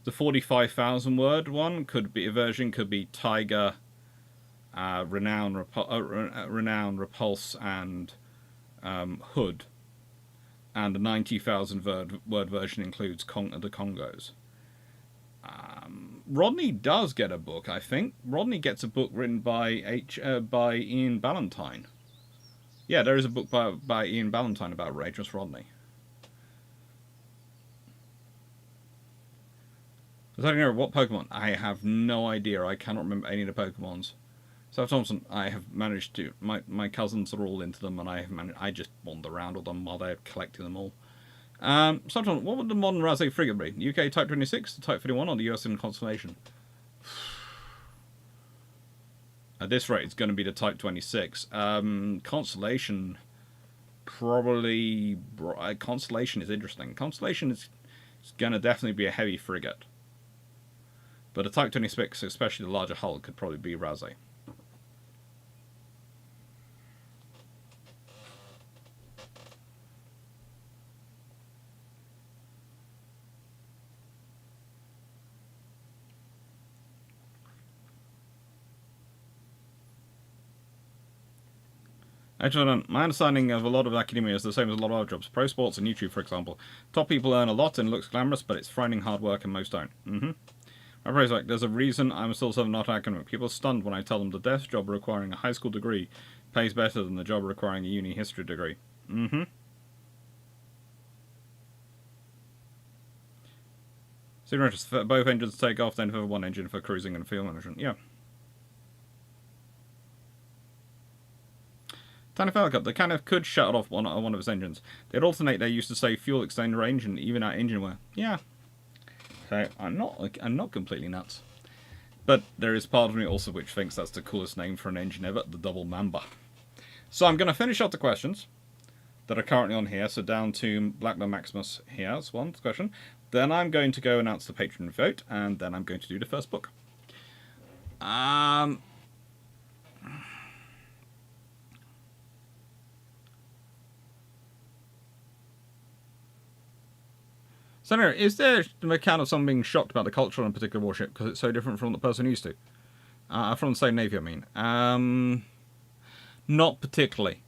the 45,000 word one. Could be a version. Could be Tiger, Renown, Repulse, and Hood. And the 90,000 word version includes the Congos. Rodney does get a book, I think. Rodney gets a book written by Ian Ballantyne. Yeah, there is a book by Ian Ballantyne about HMS Rodney. I don't know what Pokemon. I have no idea. I cannot remember any of the Pokemons. So Thompson, I have managed to. My cousins are all into them, and I have managed. I just wander around with them while they're collecting them all. Sometimes, what would the modern Razzie frigate be? UK Type 26, the Type 31, or the US in Constellation? At this rate, it's going to be the Type 26. Constellation, probably. Constellation is interesting. Constellation is going to definitely be a heavy frigate. But a Type 26, especially the larger hull, could probably be Razzie. Actually, my understanding of a lot of academia is the same as a lot of other jobs. Pro sports and YouTube, for example. Top people earn a lot and it looks glamorous, but it's frightening hard work and most don't. My friend's like, there's a reason I'm still not academic. People are stunned when I tell them the desk job requiring a high school degree pays better than the job requiring a uni history degree. Super interesting. Both engines take off, then for one engine for cruising and fuel management. Yeah. Tiny Falcon, the Canif could shut off one of its engines. They'd alternate their use to save fuel, extend range, and even out engine wear. Yeah. So I'm not completely nuts. But there is part of me also which thinks that's the coolest name for an engine ever, the Double Mamba. So I'm going to finish up the questions that are currently on here. So down to Blackman Maximus here. That's one question. Then I'm going to go announce the patron vote, and then I'm going to do the first book. So anyway, is there an account of someone being shocked about the culture on a particular warship because it's so different from what the person used to? From the same navy, I mean. Not particularly.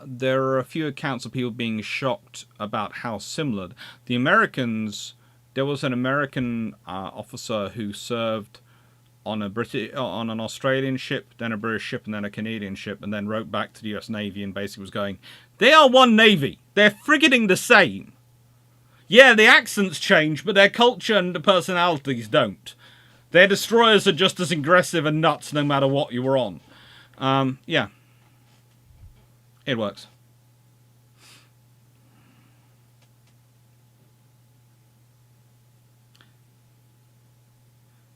There are a few accounts of people being shocked about how similar. The Americans, there was an American officer who served on an Australian ship, then a British ship, and then a Canadian ship, and then wrote back to the US Navy and basically was going, "They are one navy. They're frigating the same. Yeah, the accents change, but their culture and the personalities don't. Their destroyers are just as aggressive and nuts no matter what you were on." Yeah. It works.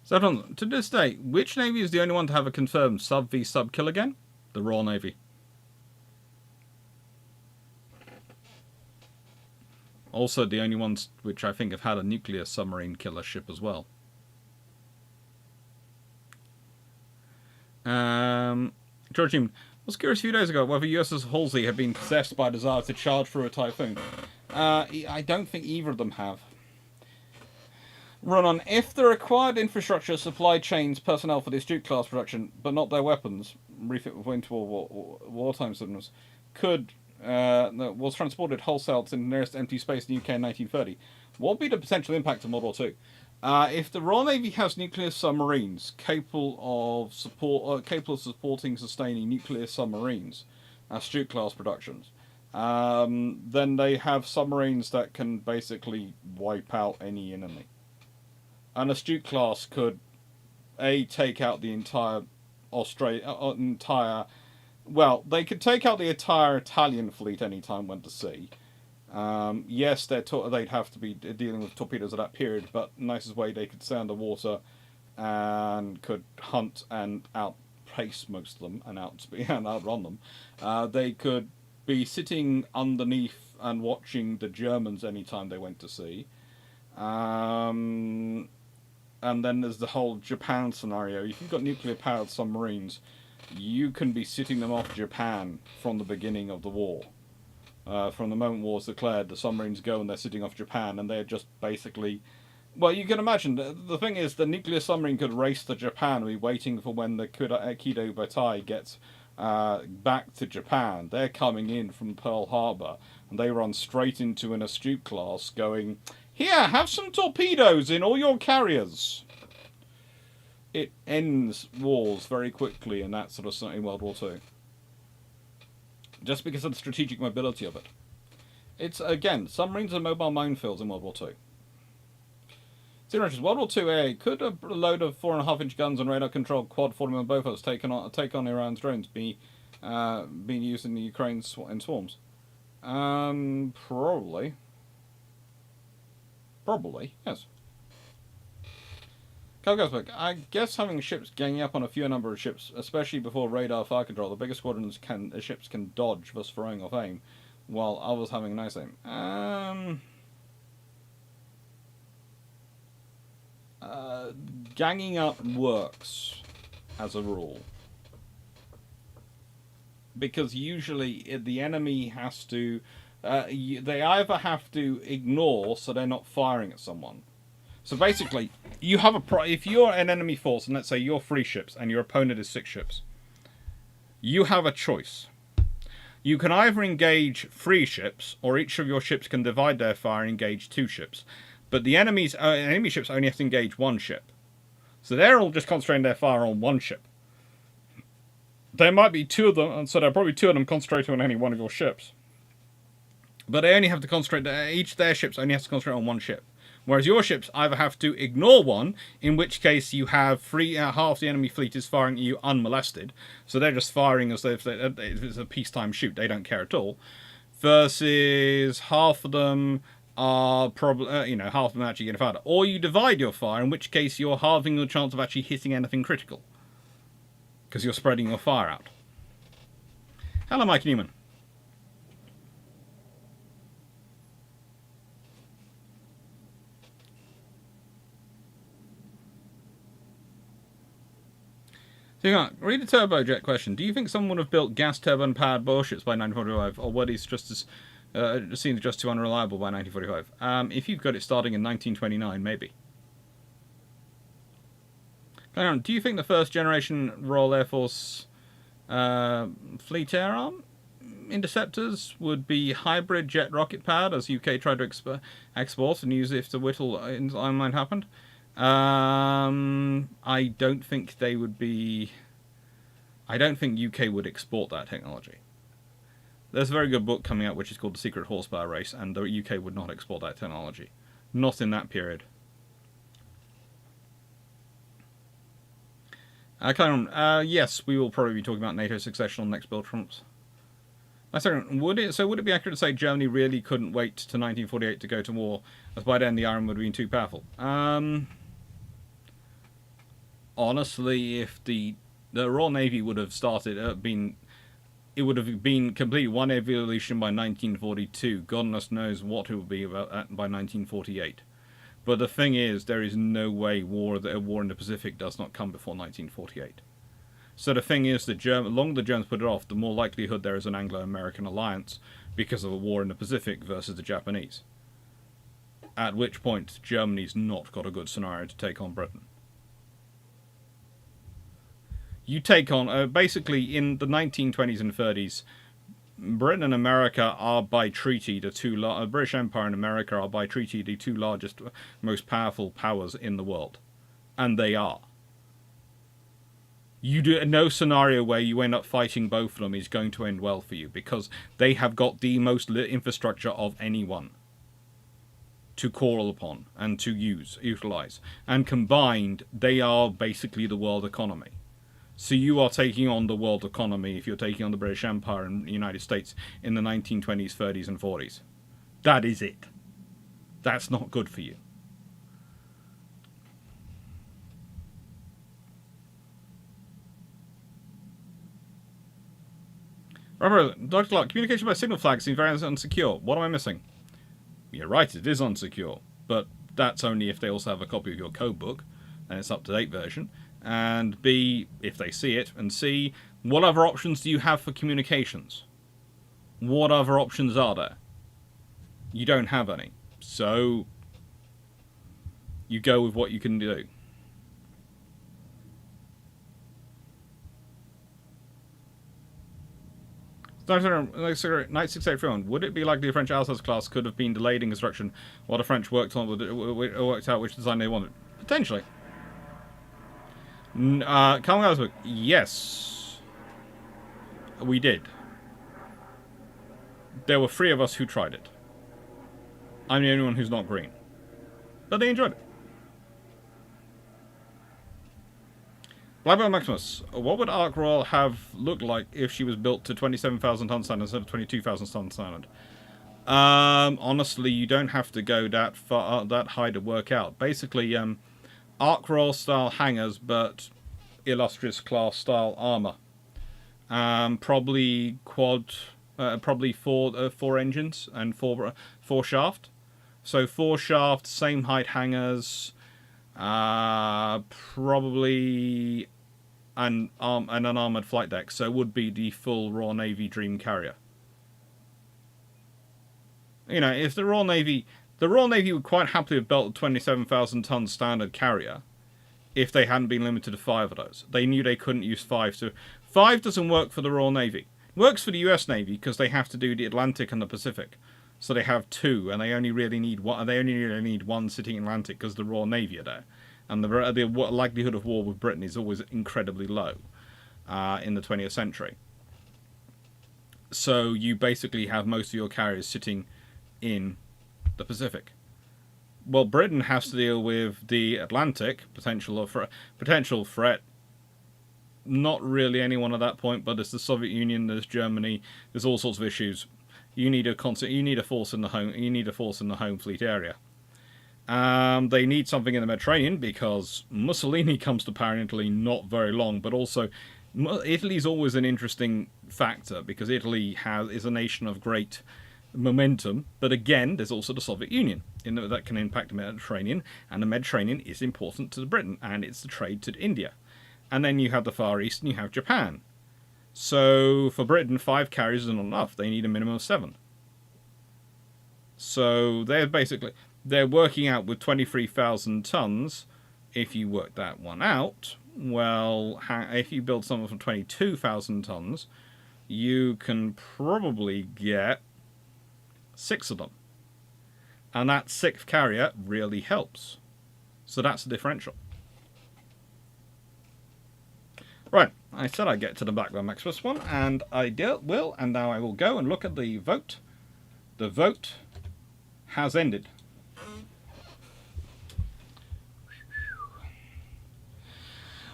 So, to this day, which navy is the only one to have a confirmed sub v sub kill again? The Royal Navy. Also, the only ones which I think have had a nuclear submarine killer ship as well. Georgine was curious a few days ago whether USS Halsey had been possessed by a desire to charge through a typhoon. I don't think either of them have. Run on. If the required infrastructure, supply chains, personnel for the Astute class production, but not their weapons, refit with winter wartime systems, was transported wholesale to the nearest empty space in the UK in 1930, what would be the potential impact of World War II? If the Royal Navy has nuclear submarines capable of supporting, sustaining nuclear submarines, Astute class productions, then they have submarines that can basically wipe out any enemy. An Astute class could take out the entire they could take out the entire Italian fleet anytime went to sea. Yes, they'd have to be dealing with torpedoes at that period, but nicest way they could stay underwater and could hunt and outpace most of them and outrun them. They could be sitting underneath and watching the Germans anytime they went to sea. And then there's the whole Japan scenario. If you've got nuclear-powered submarines, you can be sitting them off Japan from the beginning of the war. From the moment war is declared, the submarines go and they're sitting off Japan, and they're just basically... Well, you can imagine, the thing is, the nuclear submarine could race to Japan and be waiting for when the Kido Butai gets back to Japan. They're coming in from Pearl Harbor, and they run straight into an Astute class going, "Here, have some torpedoes in all your carriers." It ends wars very quickly and that sort of stuff in World War II. Just because of the strategic mobility of it. It's, again, submarines are mobile minefields in World War II. Zero inches. World War II A. Could a load of 4.5-inch guns and radar-controlled quad 40mm Bofors take on Iran's drones be being used in the Ukraine in swarms? Probably. Probably, yes. Calgasbeck, I guess having ships ganging up on a fewer number of ships, especially before radar fire control, the bigger squadrons ships can dodge, thus throwing off aim, while others having nice aim. Ganging up works as a rule, because usually the enemy has to. They either have to ignore so they're not firing at someone. So basically, you have if you're an enemy force, and let's say you're 3 ships and your opponent is 6 ships, you have a choice. You can either engage 3 ships, or each of your ships can divide their fire and engage 2 ships. But the enemy ships only have to engage 1 ship. So they're all just concentrating their fire on 1 ship. There might be 2 of them, and so there are probably 2 of them concentrating on any one of your ships. But they only have to concentrate, each of their ships only has to concentrate on 1 ship. Whereas your ships either have to ignore 1, in which case you have half the enemy fleet is firing at you unmolested, so they're just firing as if it's a peacetime shoot, they don't care at all, versus half of them are probably, half of them actually get fired. Or you divide your fire, in which case you're halving the chance of actually hitting anything critical, because you're spreading your fire out. Hello, Mike Newman. Read a turbojet question. Do you think someone would have built gas turbine-powered warships by 1945, or were these just as seen just too unreliable by 1945? If you've got it starting in 1929, maybe. Do you think the first generation Royal Air Force fleet air arm interceptors would be hybrid jet rocket powered, as UK tried to export and use if the Whittle Ironmine happened? I don't think they would be. I don't think UK would export that technology. There's a very good book coming out which is called The Secret Horsepower Race, and the UK would not export that technology. Not in that period. Yes, we will probably be talking about NATO succession on next Bill Trumps. Would it be accurate to say Germany really couldn't wait to 1948 to go to war, as by then the Iron would have been too powerful? Honestly, if the Royal Navy would have it would have been completely one evolution by 1942. Goodness knows what it would be about by 1948. But the thing is, there is no way a war in the Pacific does not come before 1948. So the thing is, the longer the Germans put it off, the more likelihood there is an Anglo-American alliance because of a war in the Pacific versus the Japanese. At which point, Germany's not got a good scenario to take on Britain. You take on, basically in the 1920s and 30s, Britain and America are by treaty the British Empire and America are by treaty the 2 largest, most powerful powers in the world. And they are. You do no scenario where you end up fighting both of them is going to end well for you, because they have got the most infrastructure of anyone to call upon and to utilize. And combined, they are basically the world economy. So you are taking on the world economy if you're taking on the British Empire and the United States in the 1920s, 30s, and 40s. That is it. That's not good for you. Robert, Dr. Clarke, communication by signal flag seems very unsecure. What am I missing? You're right, it is unsecure. But that's only if they also have a copy of your code book, and it's up-to-date version. And B, if they see it, and C, what other options do you have for communications? What other options are there? You don't have any. So, you go with what you can do. Knight 681, would it be likely the French Alsace class could have been delayed in construction while the French worked out which design they wanted? Potentially. Yes. We did. There were 3 of us who tried it. I'm the only one who's not green. But they enjoyed it. Blackburn Maximus. What would Ark Royal have looked like if she was built to 27,000 ton standard instead of 22,000 ton standard? Honestly, you don't have to go that far, that high to work out. Basically, Ark Royal style hangars, but illustrious class style armor. Probably probably four engines and four shaft. So 4 shaft, same height hangars. Probably an unarmored flight deck. So it would be the full Royal Navy Dream Carrier. You know, if the Royal Navy would quite happily have built a 27,000 ton standard carrier if they hadn't been limited to 5 of those. They knew they couldn't use 5, so 5 doesn't work for the Royal Navy. It works for the US Navy because they have to do the Atlantic and the Pacific. So they have 2, and they only really need one. They only really need 1 sitting in Atlantic because the Royal Navy are there, and the likelihood of war with Britain is always incredibly low in the 20th century. So you basically have most of your carriers sitting in the Pacific. Well, Britain has to deal with the Atlantic potential threat. Not really anyone at that point, but there's the Soviet Union, there's Germany, there's all sorts of issues. You need a force in the home fleet area. They need something in the Mediterranean because Mussolini comes to power in Italy not very long, but also Italy's always an interesting factor because Italy is a nation of great momentum, but again, there's also the Soviet Union that can impact the Mediterranean, and the Mediterranean is important to Britain, and it's the trade to India. And then you have the Far East, and you have Japan. So for Britain, 5 carriers is not enough. They need a minimum of 7. So they're working out with 23,000 tons. If you work that one out, well, if you build something from 22,000 tons, you can probably get 6 of them. And that 6th carrier really helps. So that's the differential. Right, I said I'd get to the Blackburn Maximus one, and I will, and now I will go and look at the vote. The vote has ended.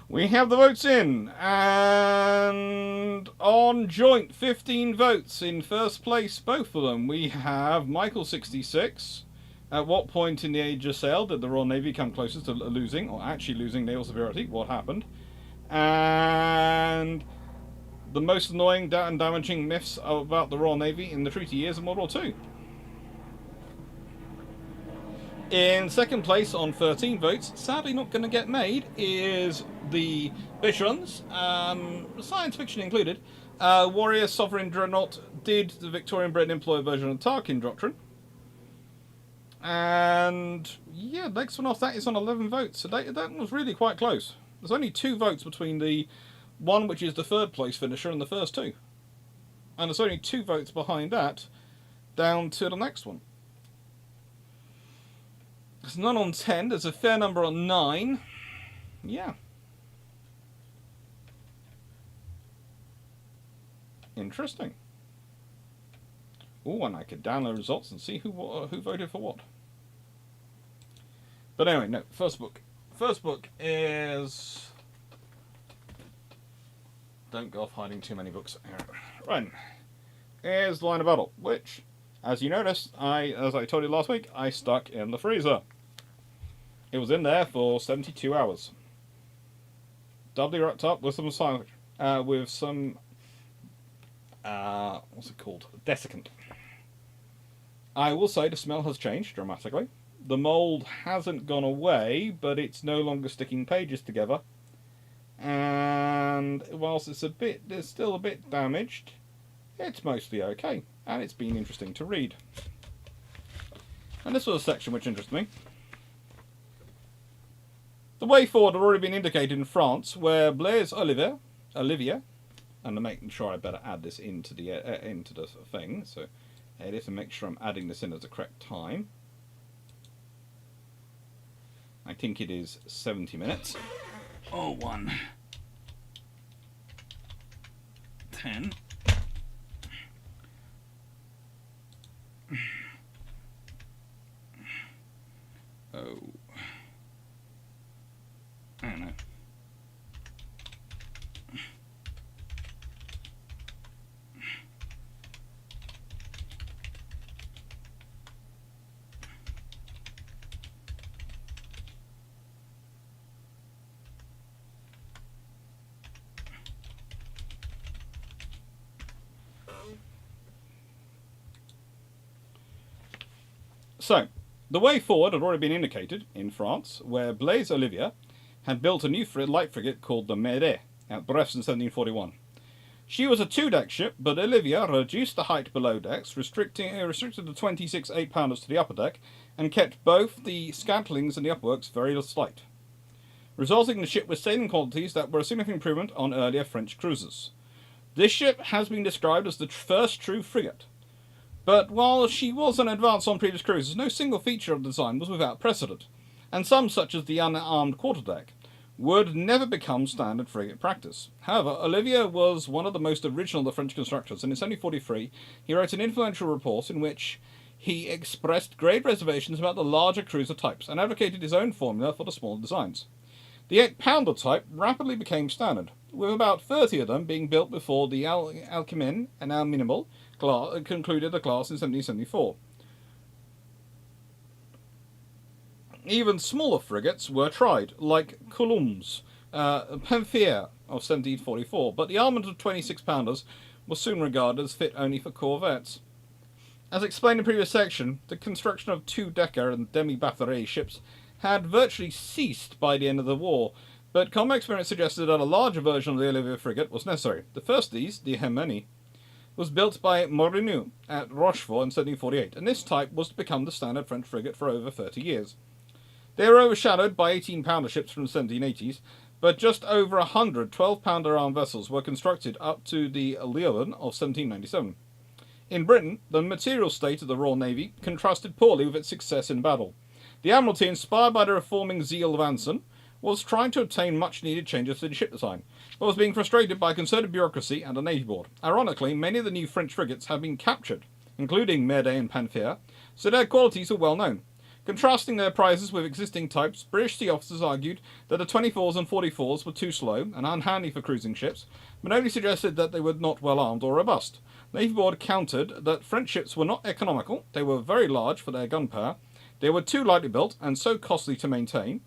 We have the votes in, and on joint 15 votes in first place, both of them. We have Michael 66. At what point in the age of sail did the Royal Navy come closest to losing, or actually losing, naval severity? What happened? And the most annoying and damaging myths about the Royal Navy in the treaty years of World War II. In second place on 13 votes, sadly not going to get made, is the Bishrons, science fiction included. Warrior Sovereign Dreadnought. Did the Victorian Britain employ a version of the Tarkin Doctrine? And yeah, next one off that is on 11 votes. So that was really quite close. There's only 2 votes between the one which is the third place finisher and the first 2. And there's only 2 votes behind that down to the next one. There's none on 10. There's a fair number on 9. Yeah. Interesting. Oh, and I could download results and see who voted for what. But anyway, no. First book. First book is... Don't go off hiding too many books. Right. Is The Line of Battle, which, as you noticed, as I told you last week, I stuck in the freezer. It was in there for 72 hours. Doubly wrapped up with some what's it called? Desiccant. I will say the smell has changed dramatically. The mould hasn't gone away, but it's no longer sticking pages together. And whilst it's still a bit damaged, it's mostly okay. And it's been interesting to read. And this was a section which interested me. The way forward had already been indicated in France, where Blaise Olivier, and I'm making sure I better add this into the thing, so edit and make sure I'm adding this in at the correct time. I think it is 70 minutes. Oh, 1. 10. Oh. I don't know. So, the way forward had already been indicated in France, where Blaise Olivier had built a new light frigate called the Mede at Brest in 1741. She was a 2-deck ship, but Olivier reduced the height below decks, restricted the 26 8-pounders to the upper deck, and kept both the scantlings and the upperworks very slight, resulting in the ship with sailing qualities that were a significant improvement on earlier French cruisers. This ship has been described as the first true frigate, but while she was an advance on previous cruisers, no single feature of the design was without precedent, and some, such as the unarmed quarterdeck, would never become standard frigate practice. However, Olivier was one of the most original of the French constructors, and in 1743 he wrote an influential report in which he expressed grave reservations about the larger cruiser types and advocated his own formula for the smaller designs. The 8-pounder type rapidly became standard, with about 30 of them being built before the Alcuin and Alminimal concluded the class in 1774. Even smaller frigates were tried, like Coulom's Penfier of 1744, but the armament of 26-pounders was soon regarded as fit only for corvettes. As explained in the previous section, the construction of 2-decker and demi-batterie ships had virtually ceased by the end of the war, but combat experience suggested that a larger version of the Olivier frigate was necessary. The first of these, the Hermione, was built by Maru at Rochefort in 1748, and this type was to become the standard French frigate for over 30 years. They were overshadowed by 18-pounder ships from the 1780s, but just over 100 12-pounder armed vessels were constructed up to the Lyon of 1797. In Britain, the material state of the Royal Navy contrasted poorly with its success in battle. The Admiralty, inspired by the reforming zeal of Anson, was trying to obtain much-needed changes to the ship design, but was being frustrated by concerted bureaucracy and a Navy board. Ironically, many of the new French frigates had been captured, including Mede and Penfier, so their qualities were well known. Contrasting their prizes with existing types, British sea officers argued that the 24s and 44s were too slow and unhandy for cruising ships, but only suggested that they were not well armed or robust. The Navy board countered that French ships were not economical, they were very large for their gunpowder, they were too lightly built and so costly to maintain,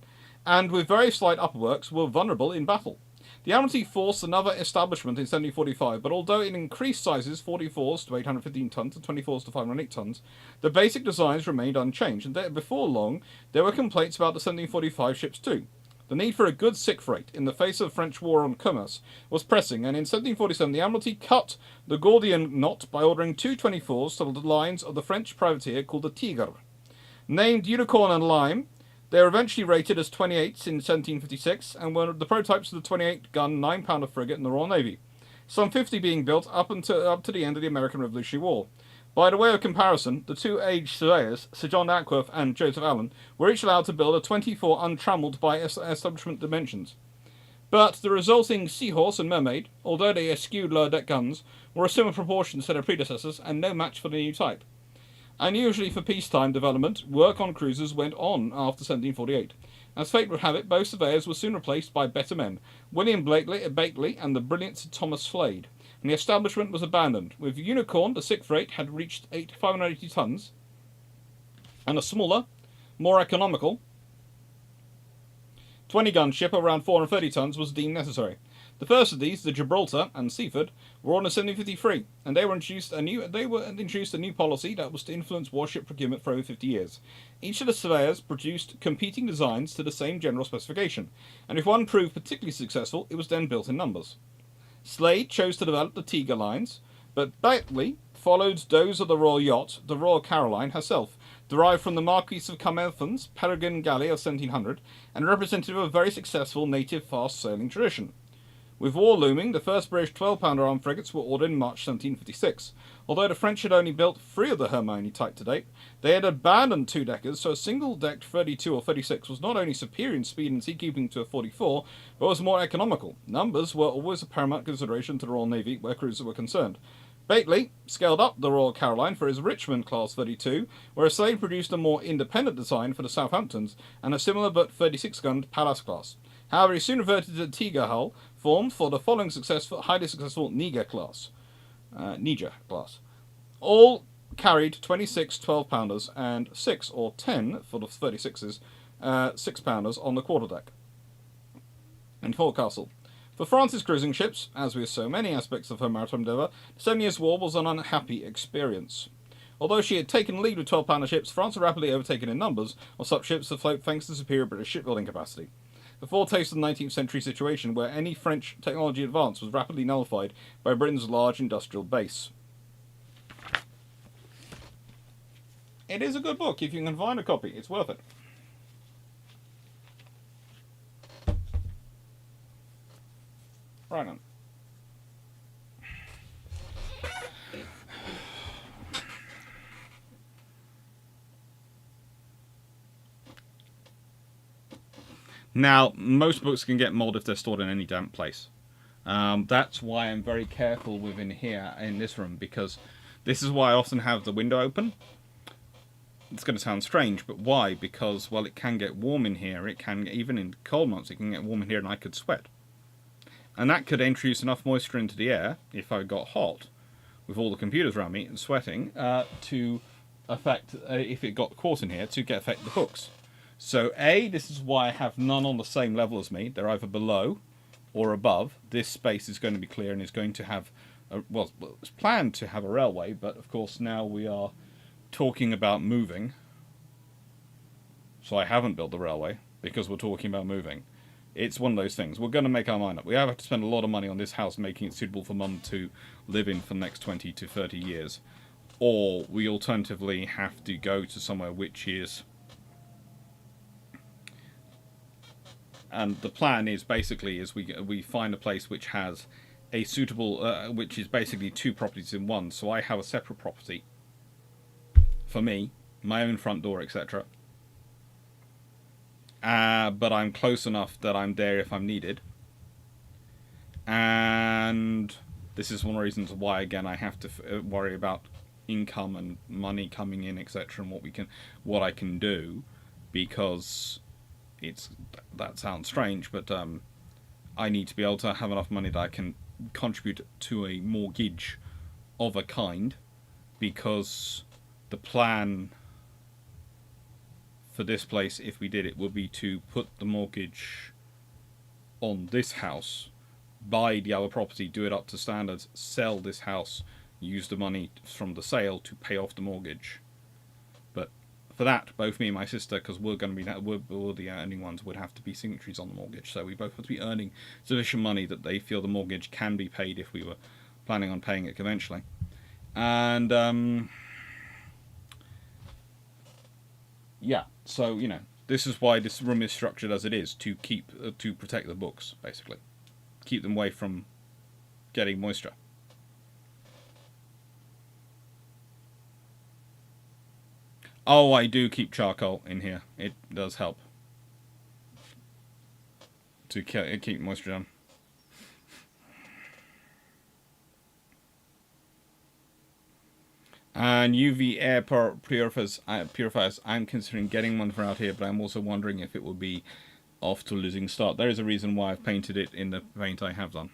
and with very slight upperworks were vulnerable in battle. The Admiralty forced another establishment in 1745, but although it increased sizes 44s to 815 tons and 24s to 508 tons, the basic designs remained unchanged, and before long there were complaints about the 1745 ships too. The need for a good sick freight in the face of French war on commerce was pressing, and in 1747 the Admiralty cut the Gordian knot by ordering two 24s to the lines of the French privateer called the Tigre. Named Unicorn and Lime, they were eventually rated as 28s in 1756 and were the prototypes of the 28-gun 9-pounder frigate in the Royal Navy, some 50 being built up to the end of the American Revolutionary War. By the way of comparison, the two aged surveyors, Sir John Ackworth and Joseph Allen, were each allowed to build a 24 untrammeled by establishment dimensions. But the resulting Seahorse and Mermaid, although they eschewed lower-deck guns, were a similar proportion to their predecessors and no match for the new type. Unusually for peacetime development, work on cruisers went on after 1748. As fate would have it, both surveyors were soon replaced by better men, William Bakeley and the brilliant Sir Thomas Slade, and the establishment was abandoned. With Unicorn, the sick freight had reached 580 tons, and a smaller, more economical 20-gun ship around 430 tons was deemed necessary. The first of these, the Gibraltar and Seaford, were on in 1753, and they introduced a new policy that was to influence warship procurement for over 50 years. Each of the surveyors produced competing designs to the same general specification, and if one proved particularly successful, it was then built in numbers. Slade chose to develop the Tiger lines, but Batley followed those of the Royal Yacht, the Royal Caroline herself, derived from the Marquis of Carmarthen's Peregrine Galley of 1700, and representative of a very successful native fast-sailing tradition. With war looming, the first British 12-pounder armed frigates were ordered in March 1756. Although the French had only built 3 of the Hermione type to date, they had abandoned 2-deckers, so a single-decked 32 or 36 was not only superior in speed and seakeeping to a 44, but was more economical. Numbers were always a paramount consideration to the Royal Navy where cruisers were concerned. Batley scaled up the Royal Caroline for his Richmond Class 32, whereas Slade produced a more independent design for the Southamptons and a similar but 36-gun Pallas class. However, he soon reverted to the Tiger hull, formed for the following highly successful Niger class. All carried 26 12-pounders and 6 or 10 for the 36s, 6-pounders on the quarterdeck and forecastle. For France's cruising ships, as with so many aspects of her maritime endeavour, the 7 Years' War was an unhappy experience. Although she had taken lead with 12-pounder ships, France had rapidly overtaken in numbers of such ships afloat thanks to superior British shipbuilding capacity. The foretaste of the 19th century situation where any French technology advance was rapidly nullified by Britain's large industrial base. It is a good book. If you can find a copy, it's worth it. Right on. Now, most books can get mold if they're stored in any damp place. That's why I'm very careful within here, in this room, because this is why I often have the window open. It's going to sound strange, but why? Because, well, it can get warm in here. It can, even in cold months, it can get warm in here and I could sweat. And that could introduce enough moisture into the air, if I got hot, with all the computers around me and sweating, to affect, if it got caught in here, to affect the books. So this is why I have none on the same level as me. They're either below or above. This space is going to be clear and is going to have, well, it's planned to have a railway, but of course now we are talking about moving. So I haven't built the railway because we're talking about moving. It's one of those things. We're going to make our mind up. We have to spend a lot of money on this house making it suitable for Mum to live in for the next 20 to 30 years. Or we alternatively have to go to somewhere which is... And the plan is basically we find a place which has a suitable, which is basically two properties in one. So I have a separate property for me, my own front door, etc. But I'm close enough that I'm there if I'm needed. And this is one of the reasons why, again, I have to worry about income and money coming in, etc. And what I can do, because... that sounds strange, but I need to be able to have enough money that I can contribute to a mortgage of a kind, because the plan for this place, if we did it, would be to put the mortgage on this house, buy the other property, do it up to standards, sell this house, use the money from the sale to pay off the mortgage. But for that, both me and my sister, because we're going to be we're the earning ones, would have to be signatories on the mortgage. So we both have to be earning sufficient money that they feel the mortgage can be paid if we were planning on paying it conventionally. And yeah, so this is why this room is structured as it is, to keep to protect the books, basically, keep them away from getting moisture. Oh, I do keep charcoal in here. It does help to keep moisture down. And UV air purifiers, I'm considering getting one for out here, but I'm also wondering if it will be off to a losing start. There is a reason why I've painted it in the paint I have done.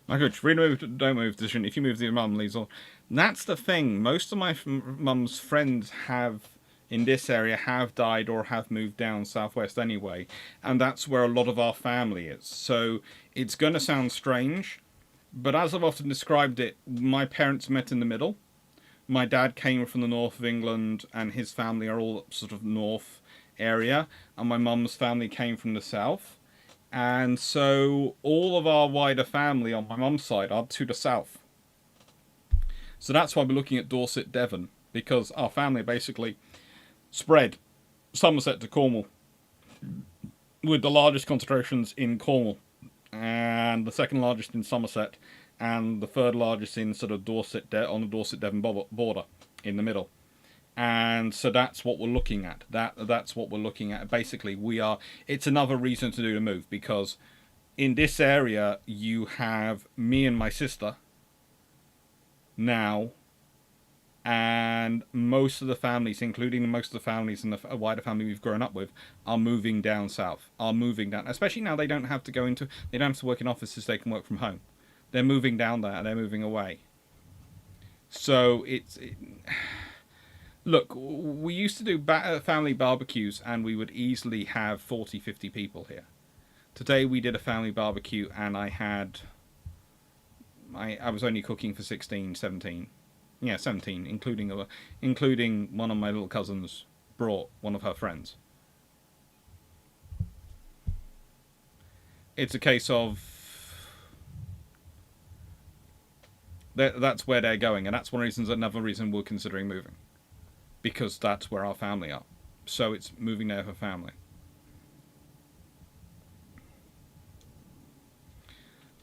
My coach, really move, don't move decision. If you move, the mum leaves on. That's the thing. Most of my mum's friends in this area have died or have moved down southwest anyway, and that's where a lot of our family is. So it's going to sound strange, but as I've often described it, my parents met in the middle. My dad came from the north of England, and his family are all sort of north area, and my mum's family came from the south. And so all of our wider family on my mum's side are to the south. So that's why we're looking at Dorset, Devon, because our family basically spread Somerset to Cornwall, with the largest concentrations in Cornwall, and the second largest in Somerset, and the third largest in sort of Dorset, on the Dorset-Devon border in the middle. And so that's what we're looking at. That's what we're looking at. Basically, it's another reason to do the move, because in this area you have me and my sister now, and most of the families, including most of the families in the wider family we've grown up with, are moving down south. Especially now they don't have to work in offices. They can work from home. They're moving down there and they're moving away. So look, we used to do family barbecues, and we would easily have 40, 50 people here. Today we did a family barbecue, and I was only cooking for 16, 17. Yeah, 17, including one of my little cousins brought one of her friends. It's a case of that's where they're going, and that's one reason. Another reason we're considering moving, because that's where our family are. So it's moving there for family.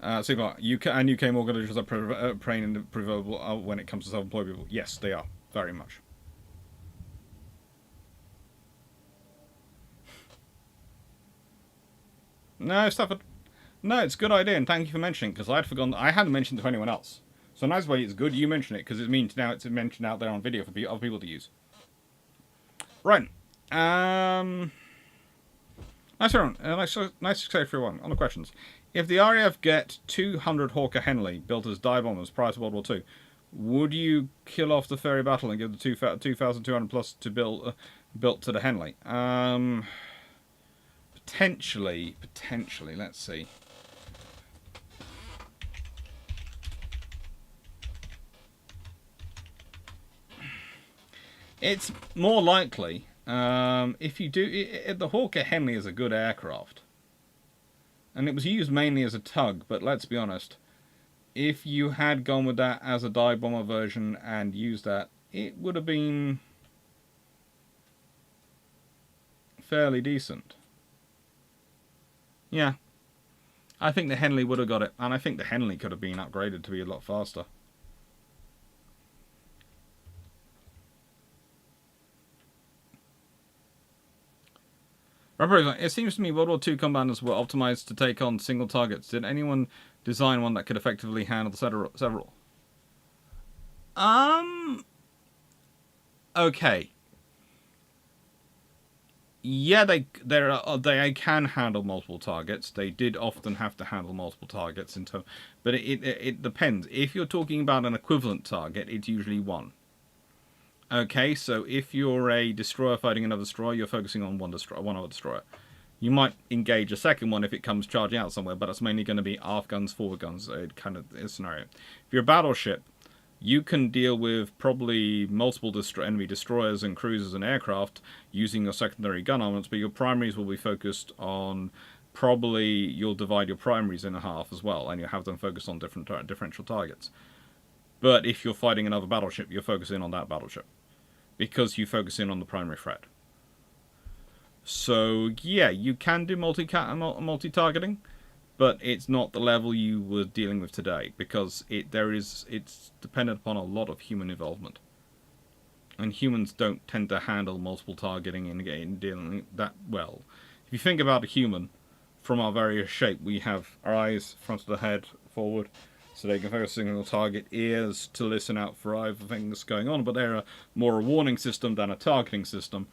So UK mortgages are praying and preferable when it comes to self-employed people. Yes, they are very much. No, Stafford. No, it's a good idea, and thank you for mentioning, because I'd forgotten. I hadn't mentioned it to anyone else. So nice way, it's good you mention it, because it means now it's mentioned out there on video for other people to use. Right. Nice one. Nice to say for everyone. On the questions. If the RAF get 200 Hawker Henley built as dive bombers prior to World War II, would you kill off the ferry battle and give the 2,200 plus to built to the Henley? Potentially. Let's see. It's more likely if you do. The Hawker Henley is a good aircraft, and it was used mainly as a tug. But let's be honest, if you had gone with that as a dive bomber version and used that, it would have been fairly decent. Yeah, I think the Henley would have got it, and I think the Henley could have been upgraded to be a lot faster. It seems to me World War II combiners were optimized to take on single targets. Did anyone design one that could effectively handle several? Okay. Yeah, they can handle multiple targets. They did often have to handle multiple targets but it depends. If you're talking about an equivalent target, it's usually one. Okay, so if you're a destroyer fighting another destroyer, you're focusing on one other destroyer. You might engage a second one if it comes charging out somewhere, but it's mainly going to be aft guns, forward guns, kind of a scenario. If you're a battleship, you can deal with probably multiple enemy destroyers and cruisers and aircraft using your secondary gun armaments, but your primaries will be focused on you'll divide your primaries in half as well, and you'll have them focused on differential targets. But if you're fighting another battleship, you're focusing on that battleship, because you focus in on the primary threat. So yeah, you can do multi-targeting, but it's not the level you were dealing with today, because it's dependent upon a lot of human involvement, and humans don't tend to handle multiple targeting in dealing that well. If you think about a human, from our various shape, we have our eyes, front of the head, forward, so they can focus on a single target, ears to listen out for other things going on, but they're more a warning system than a targeting system.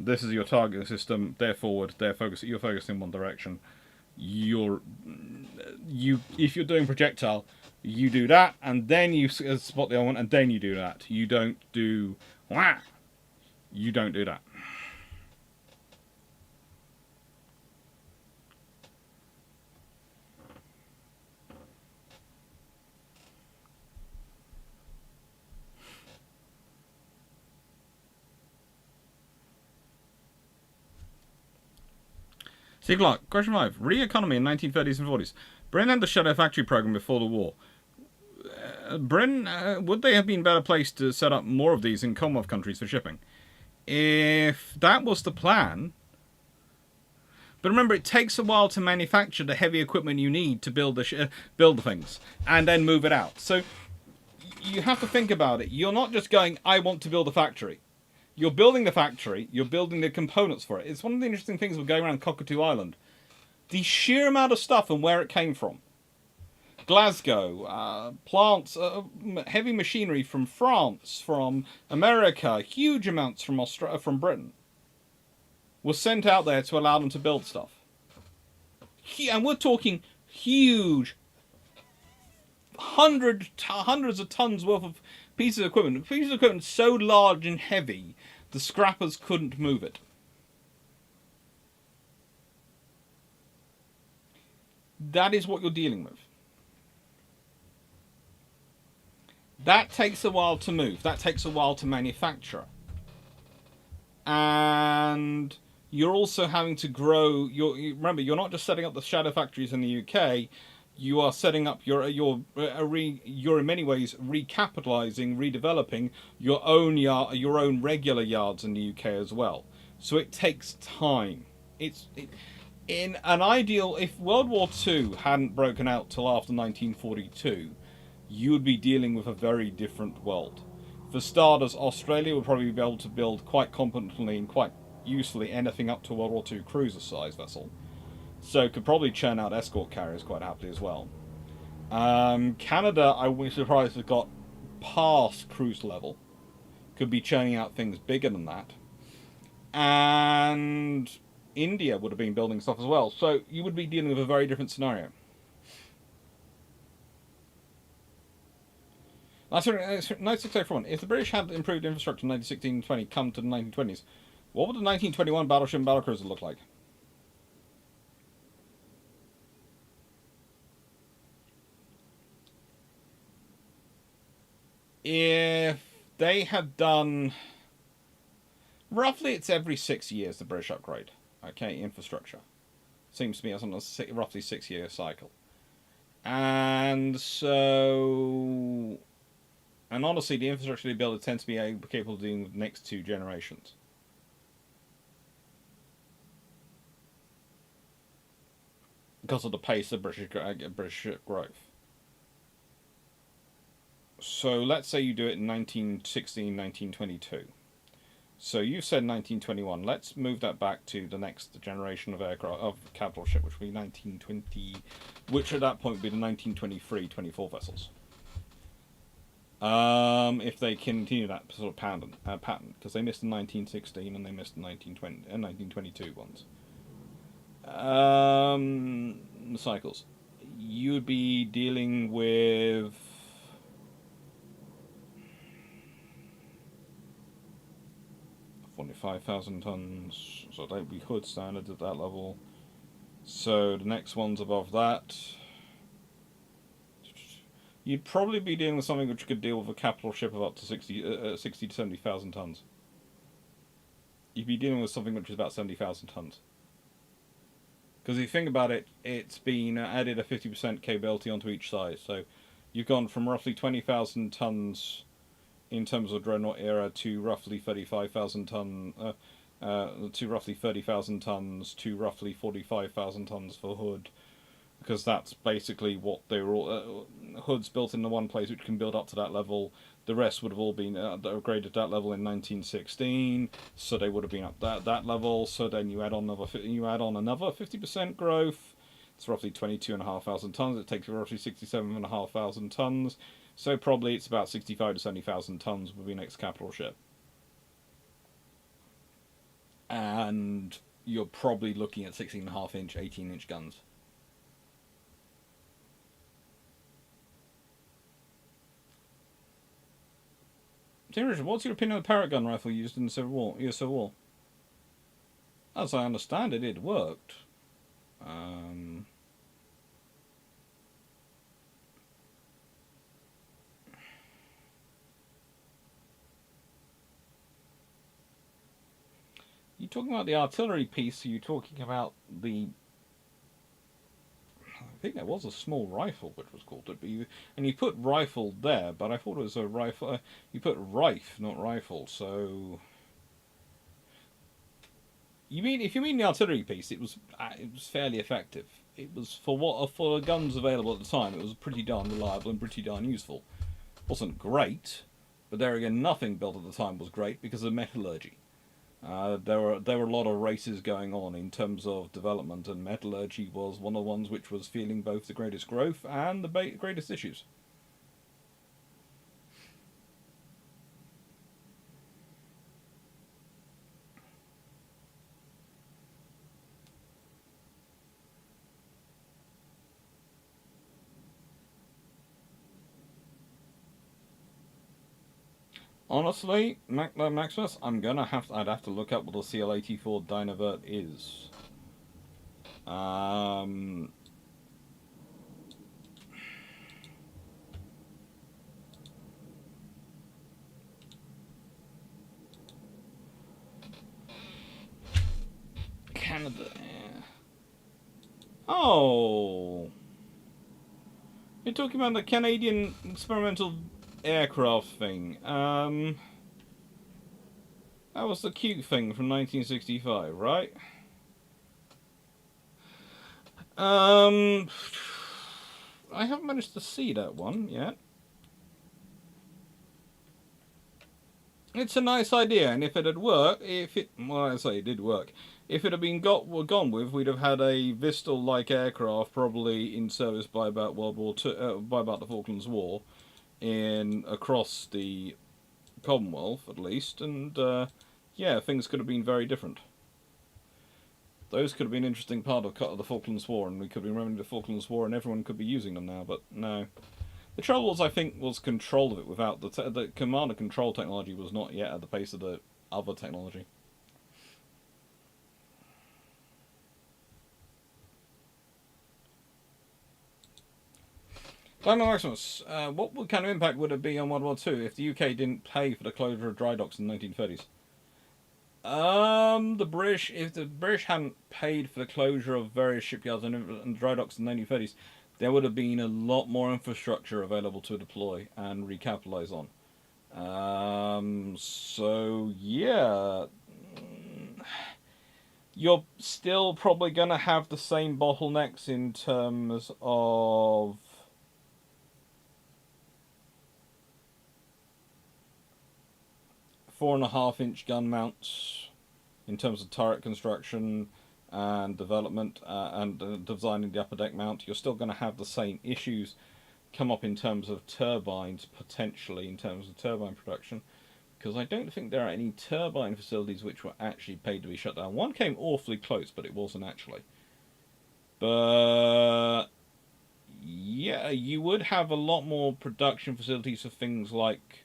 This is your targeting system. They're forward. You're focused in one direction. If you're doing projectile, you do that, and then you spot the other one, and then you do that. You don't do that. See, Clarke, question 5. Re-economy in 1930s and 40s. Britain had the Shadow Factory program before the war. Britain, would they have been better placed to set up more of these in Commonwealth countries for shipping? If that was the plan... But remember, it takes a while to manufacture the heavy equipment you need to build the things, and then move it out. So you have to think about it. You're not just going, I want to build a factory. You're building the factory, you're building the components for it. It's one of the interesting things with going around Cockatoo Island. The sheer amount of stuff and where it came from. Glasgow, plants, heavy machinery from France, from America, huge amounts from Britain, was sent out there to allow them to build stuff. And we're talking huge, hundreds of tons worth of pieces of equipment so large and heavy, the scrappers couldn't move it. That is what you're dealing with. That takes a while to move. That takes a while to manufacture. And you're also having to grow. Remember, you're not just setting up the shadow factories in the UK. You are setting up you're in many ways recapitalizing, redeveloping your own regular yards in the UK as well. So it takes time. In an ideal, if World War II hadn't broken out till after 1942, you would be dealing with a very different world. For starters, Australia would probably be able to build quite competently and quite usefully anything up to a World War II cruiser-size vessel. So could probably churn out escort carriers quite happily as well. Canada, I would be surprised if it got past cruise level. Could be churning out things bigger than that. And India would have been building stuff as well. So you would be dealing with a very different scenario. Nice to from one. If the British had improved infrastructure in 1916 and 20 come to the 1920s, what would the 1921 battleship and battlecruiser look like? If they had done... Roughly, it's every 6 years the British upgrade. Okay, infrastructure. Seems to be on a roughly 6-year cycle. And so... And honestly, the infrastructure they build tends to be capable of dealing with the next 2 generations. Because of the pace of British growth. So let's say you do it in 1916, 1922. So you said 1921. Let's move that back to the next generation of aircraft, of capital ship, which would be 1920, which at that point would be the 1923-24 vessels. If they continue that sort of pattern, because they missed the 1916 and they missed the 1920 and 1922 ones. The cycles. You would be dealing with 45,000 tons, so that would be hood standards at that level. So the next one's above that. You'd probably be dealing with something which could deal with a capital ship of up to 60 to 70,000 tons. You'd be dealing with something which is about 70,000 tons. Because if you think about it, it's been added a 50% capability onto each side. So you've gone from roughly 20,000 tons in terms of Dreadnought era to roughly 35,000 tons, to roughly 30,000 tons, to roughly 45,000 tons for hood. Because that's basically what they were all... hoods built in the one place which can build up to that level. The rest would have all been upgraded to that level in 1916, so they would have been up that level. So then you add on another 50% growth. It's roughly 22,500 tons. It takes you roughly 67,500 tons. So probably it's about 65 to 70,000 tons would be next capital ship. And you're probably looking at 16.5-inch, 18-inch guns. Richard, what's your opinion of the Parrot gun rifle used in the Civil War? As I understand it, it worked. You talking about the artillery piece? Are you talking about the... I think there was a small rifle which was called it, and you put rifle there, but I thought it was a rifle. You put rife, not rifle. So you mean if you mean the artillery piece, it was fairly effective. It was for the guns available at the time. It was pretty darn reliable and pretty darn useful. Wasn't great, but there again, nothing built at the time was great because of metallurgy. There were a lot of races going on in terms of development, and metallurgy was one of the ones which was feeling both the greatest growth and the greatest issues. Honestly, Maximus, I'd have to look up what the CL-84 Dynavert is. Canada. Oh, you're talking about the Canadian experimental aircraft thing. That was the cute thing from 1965, right? I haven't managed to see that one yet. It's a nice idea, and if it had worked, well, I say it did work. If it had been gone with, we'd have had a Vistal-like aircraft, probably in service by about World War II, by about the Falklands War, across the Commonwealth at least, and yeah, things could have been very different. Those could have been an interesting part of the Falklands War, and we could be remembering the Falklands War, and everyone could be using them now. But no, the trouble was, I think, was control of it. Without the command and control technology was not yet at the pace of the other technology. Climate Maximus, what kind of impact would it be on World War II if the UK didn't pay for the closure of dry docks in the 1930s? If the British hadn't paid for the closure of various shipyards and dry docks in the 1930s, there would have been a lot more infrastructure available to deploy and recapitalize on. So yeah, you're still probably going to have the same bottlenecks in terms of 4.5-inch gun mounts, in terms of turret construction and development and designing the upper deck mount. You're still going to have the same issues come up in terms of turbines, potentially in terms of turbine production, because I don't think there are any turbine facilities which were actually paid to be shut down. One came awfully close, but it wasn't actually. But yeah, you would have a lot more production facilities for things like,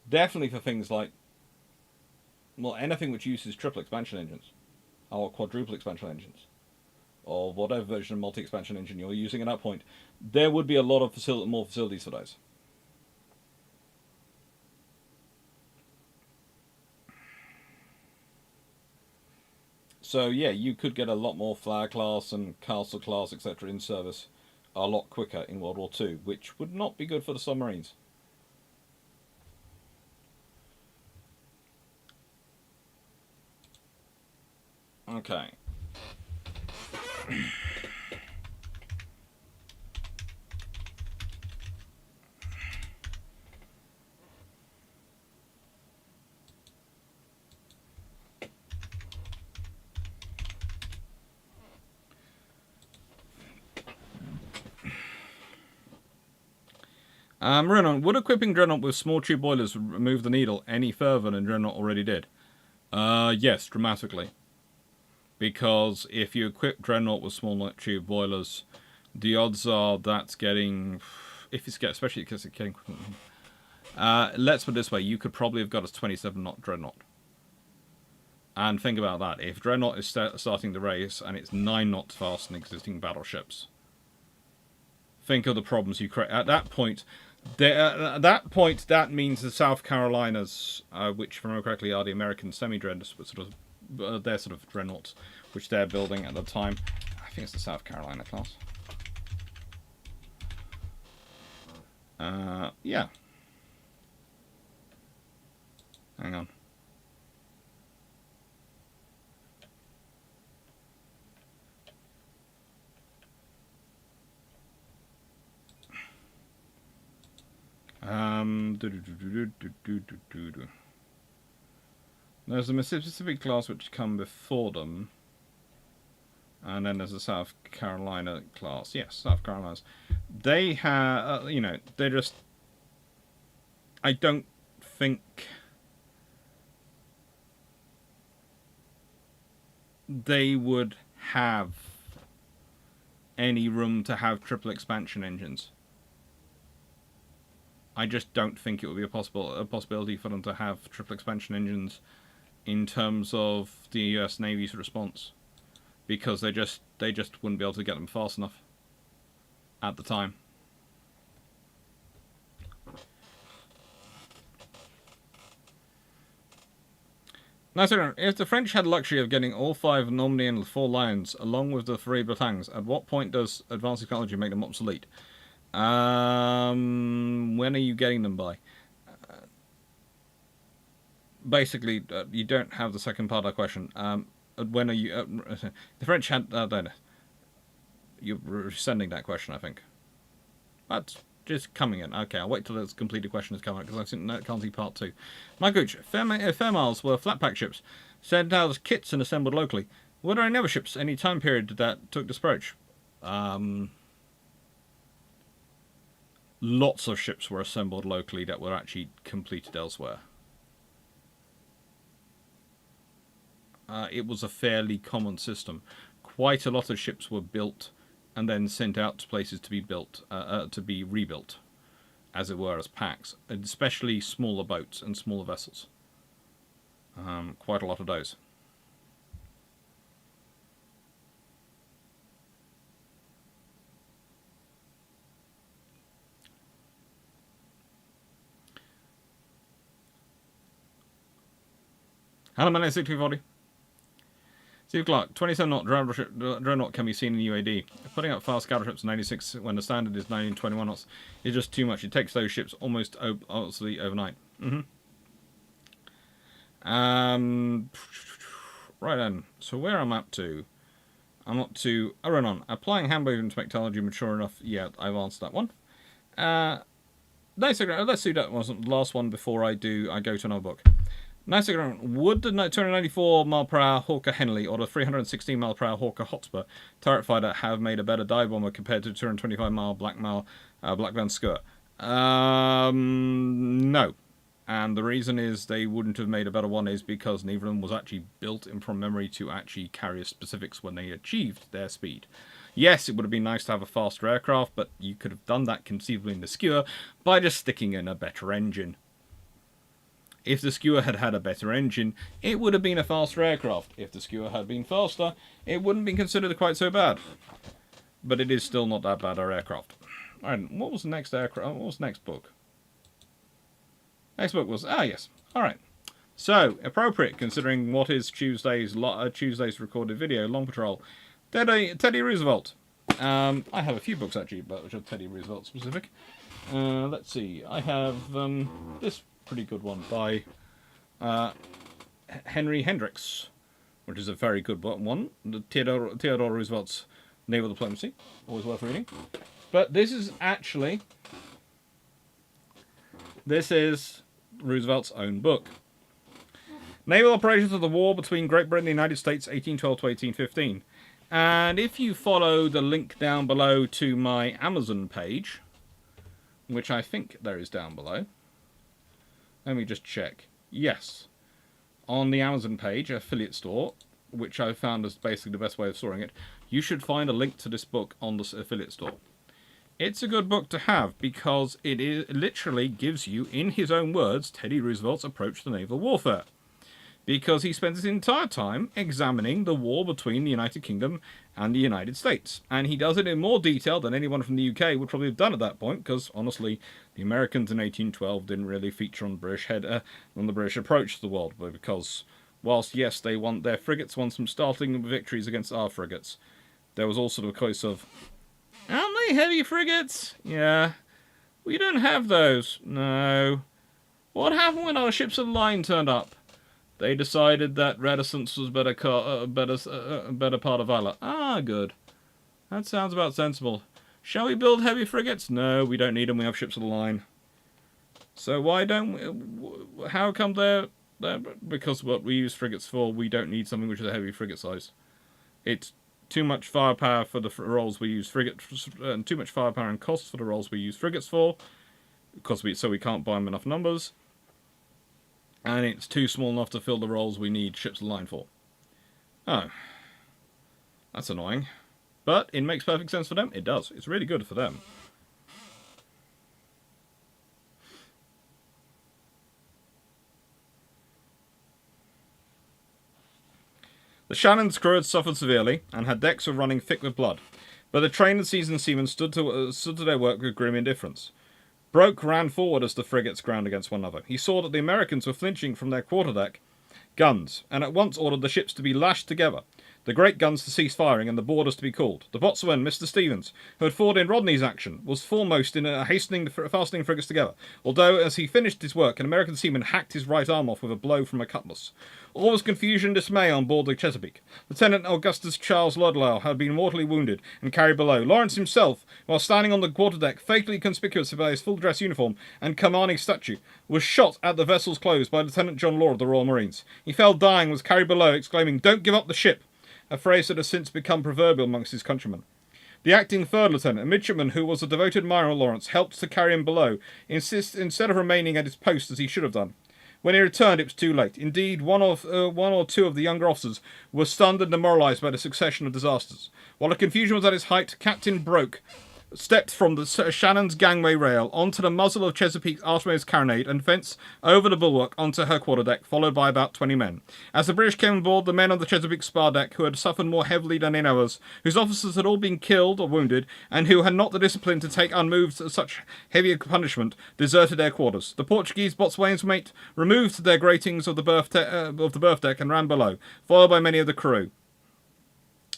definitely for things like, well, anything which uses triple expansion engines, or quadruple expansion engines, or whatever version of multi-expansion engine you're using at that point. There would be a lot of more facilities for those. So yeah, you could get a lot more Flower class and Castle class, etc. in service a lot quicker in World War II, which would not be good for the submarines. Okay. Renown, would equipping Dreadnought with small tube boilers move the needle any further than Dreadnought already did? Yes, dramatically. Because if you equip Dreadnought with small tube boilers, the odds are that's getting, especially because it's getting, let's put it this way, you could probably have got a 27-knot Dreadnought. And think about that. If Dreadnought is starting the race and it's 9 knots faster than existing battleships, think of the problems you create. At that point, that means the South Carolinas, which, if I remember correctly, are the American semi-dreadnoughts, but sort of their sort of dreadnoughts, which they're building at the time. I think it's the South Carolina class. Yeah. Hang on. There's the Mississippi class which come before them, and then there's the South Carolina class. Yes, South Carolinas. They have, they're just. I don't think they would have any room to have triple expansion engines. I just don't think it would be a possibility for them to have triple expansion engines in terms of the US Navy's response, because they just wouldn't be able to get them fast enough at the time. Now, so if the French had the luxury of getting all 5 Normandy and 4 Lions, along with the 3 Bretagnes, at what point does advanced technology make them obsolete? When are you getting them by? Basically, you don't have the second part of that question. When are you... the French had... you're sending that question, I think. That's just coming in. Okay, I'll wait till the completed question has come out, because I can't see part 2. My gooch, Fairmiles were flat-pack ships, sent out as kits and assembled locally. Were there any other ships, any time period that took this approach? Lots of ships were assembled locally that were actually completed elsewhere. It was a fairly common system. Quite a lot of ships were built and then sent out to places to be built, to be rebuilt, as it were, as packs, especially smaller boats and smaller vessels. Quite a lot of those. Hello, my name is 6240. Steve Clarke, 27-knot dreadnought can be seen in UAD. Putting up fast scatter ships in 96 when the standard is 1921 knots is just too much. It takes those ships almost obviously overnight. Right then, so where I'm up to? I'm up to Renown. Applying handbook technology mature enough. Yeah, I've answered that one. Let's do that wasn't the last one before I go to another book. Nice. Would the 294 mile/hour Hawker Henley or the 316 mile/hour Hawker Hotspur turret fighter have made a better dive bomber compared to the 225 mile Blackburn Skua? No. And the reason is they wouldn't have made a better one is because neither of them was actually built in from memory to actually carry specifics when they achieved their speed. Yes, it would have been nice to have a faster aircraft, but you could have done that conceivably in the Skua by just sticking in a better engine. If the Skua had had a better engine, it would have been a faster aircraft. If the Skua had been faster, it wouldn't be considered quite so bad. But it is still not that bad an aircraft. Alright, what was the next aircraft? What was the next book? Next book was... yes. Alright. So, appropriate considering what is Tuesday's recorded video, Long Patrol. Teddy Roosevelt. I have a few books actually, but which are Teddy Roosevelt specific. Let's see. I have this pretty good one by Henry Hendricks, which is a very good one. The Theodore Roosevelt's Naval Diplomacy, always worth reading. But this is Roosevelt's own book. Naval Operations of the War between Great Britain and the United States, 1812 to 1815. And if you follow the link down below to my Amazon page, which I think there is down below. Let me just check. Yes. On the Amazon page, affiliate store, which I found is basically the best way of storing it, you should find a link to this book on the affiliate store. It's a good book to have because it literally gives you, in his own words, Teddy Roosevelt's approach to naval warfare. Because he spends his entire time examining the war between the United Kingdom and the United States. And he does it in more detail than anyone from the UK would probably have done at that point, because, honestly, the Americans in 1812 didn't really feature on the British approach to the world, but because, whilst, yes, their frigates won some startling victories against our frigates, there was also the case of, aren't they heavy frigates? Yeah. We don't have those. No. What happened when our ships of the line turned up? They decided that reticence was better part of valor. Ah, good. That sounds about sensible. Shall we build heavy frigates? No, we don't need them. We have ships of the line. So why don't we... How come they're because what we use frigates for, we don't need something which is a heavy frigate size. It's too much firepower for the roles we use frigates, and too much firepower and costs for the roles we use frigates for, so we can't buy them enough numbers. And it's too small enough to fill the roles we need ships of the line for. Oh. That's annoying. But it makes perfect sense for them. It does. It's really good for them. The Shannon's crew had suffered severely, and her decks were running thick with blood. But the trained and seasoned seamen stood to their work with grim indifference. Broke ran forward as the frigates ground against one another. He saw that the Americans were flinching from their quarterdeck guns, and at once ordered the ships to be lashed together, the great guns to cease firing, and the boarders to be called. The boatswain, Mr. Stevens, who had fought in Rodney's action, was foremost in fastening the frigates together, although as he finished his work, an American seaman hacked his right arm off with a blow from a cutlass. All was confusion and dismay on board the Chesapeake. Lieutenant Augustus Charles Ludlow had been mortally wounded and carried below. Lawrence himself, while standing on the quarterdeck, fatally conspicuous by his full-dress uniform and commanding stature, was shot at the vessel's close by Lieutenant John Law of the Royal Marines. He fell dying, was carried below, exclaiming, "Don't give up the ship," a phrase that has since become proverbial amongst his countrymen. The acting third lieutenant, a midshipman who was a devoted admirer of Lawrence, helped to carry him below, instead of remaining at his post as he should have done. When he returned, it was too late. Indeed, one or two of the younger officers were stunned and demoralised by the succession of disasters. While the confusion was at its height, Captain Broke stepped from the Shannon's gangway rail onto the muzzle of Chesapeake's Artemis carronade and thence over the bulwark onto her quarterdeck, followed by about 20 men. As the British came aboard, the men on the Chesapeake's spar deck, who had suffered more heavily than any others, whose officers had all been killed or wounded, and who had not the discipline to take unmoved such heavy punishment, deserted their quarters. The Portuguese boatswain's mate removed their gratings of the berth deck and ran below, followed by many of the crew.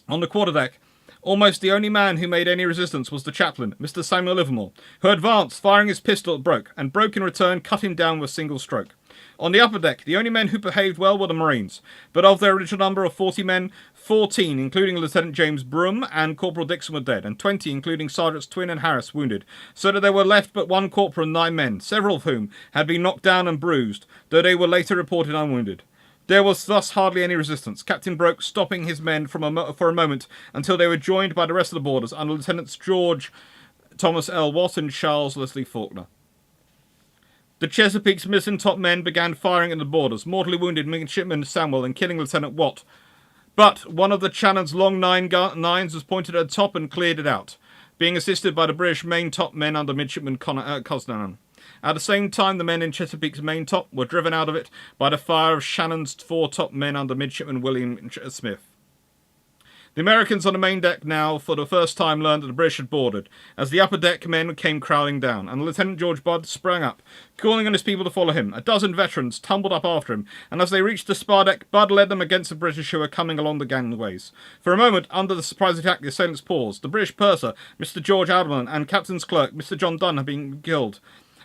On the quarterdeck, almost the only man who made any resistance was the chaplain, Mr. Samuel Livermore, who advanced, firing his pistol at Broke, and Broke in return cut him down with a single stroke. On the upper deck, the only men who behaved well were the Marines, but of their original number of 40 men, 14, including Lieutenant James Broom and Corporal Dixon, were dead, and 20, including Sergeants Twin and Harris, wounded, so that there were left but one corporal and 9 men, several of whom had been knocked down and bruised, though they were later reported unwounded. There was thus hardly any resistance, Captain Broke stopping his men for a moment until they were joined by the rest of the boarders under Lieutenants George Thomas L. Watt and Charles Leslie Faulkner. The Chesapeake's mizzen-top men began firing at the boarders, mortally wounded midshipman Samuel and killing Lieutenant Watt. But one of the Shannon's long nines was pointed at the top and cleared it out, being assisted by the British main-top men under midshipman Cosnahan. At the same time, the men in Chesapeake's main top were driven out of it by the fire of Shannon's foretop men under midshipman William Smith. The Americans on the main deck now, for the first time, learned that the British had boarded, as the upper deck men came crowding down, and Lieutenant George Budd sprang up, calling on his people to follow him. A dozen veterans tumbled up after him, and as they reached the spar deck, Budd led them against the British who were coming along the gangways. For a moment, under the surprise attack, the assailants paused. The British purser, Mr. George Adlerman, and Captain's clerk, Mr. John Dunn, had been killed.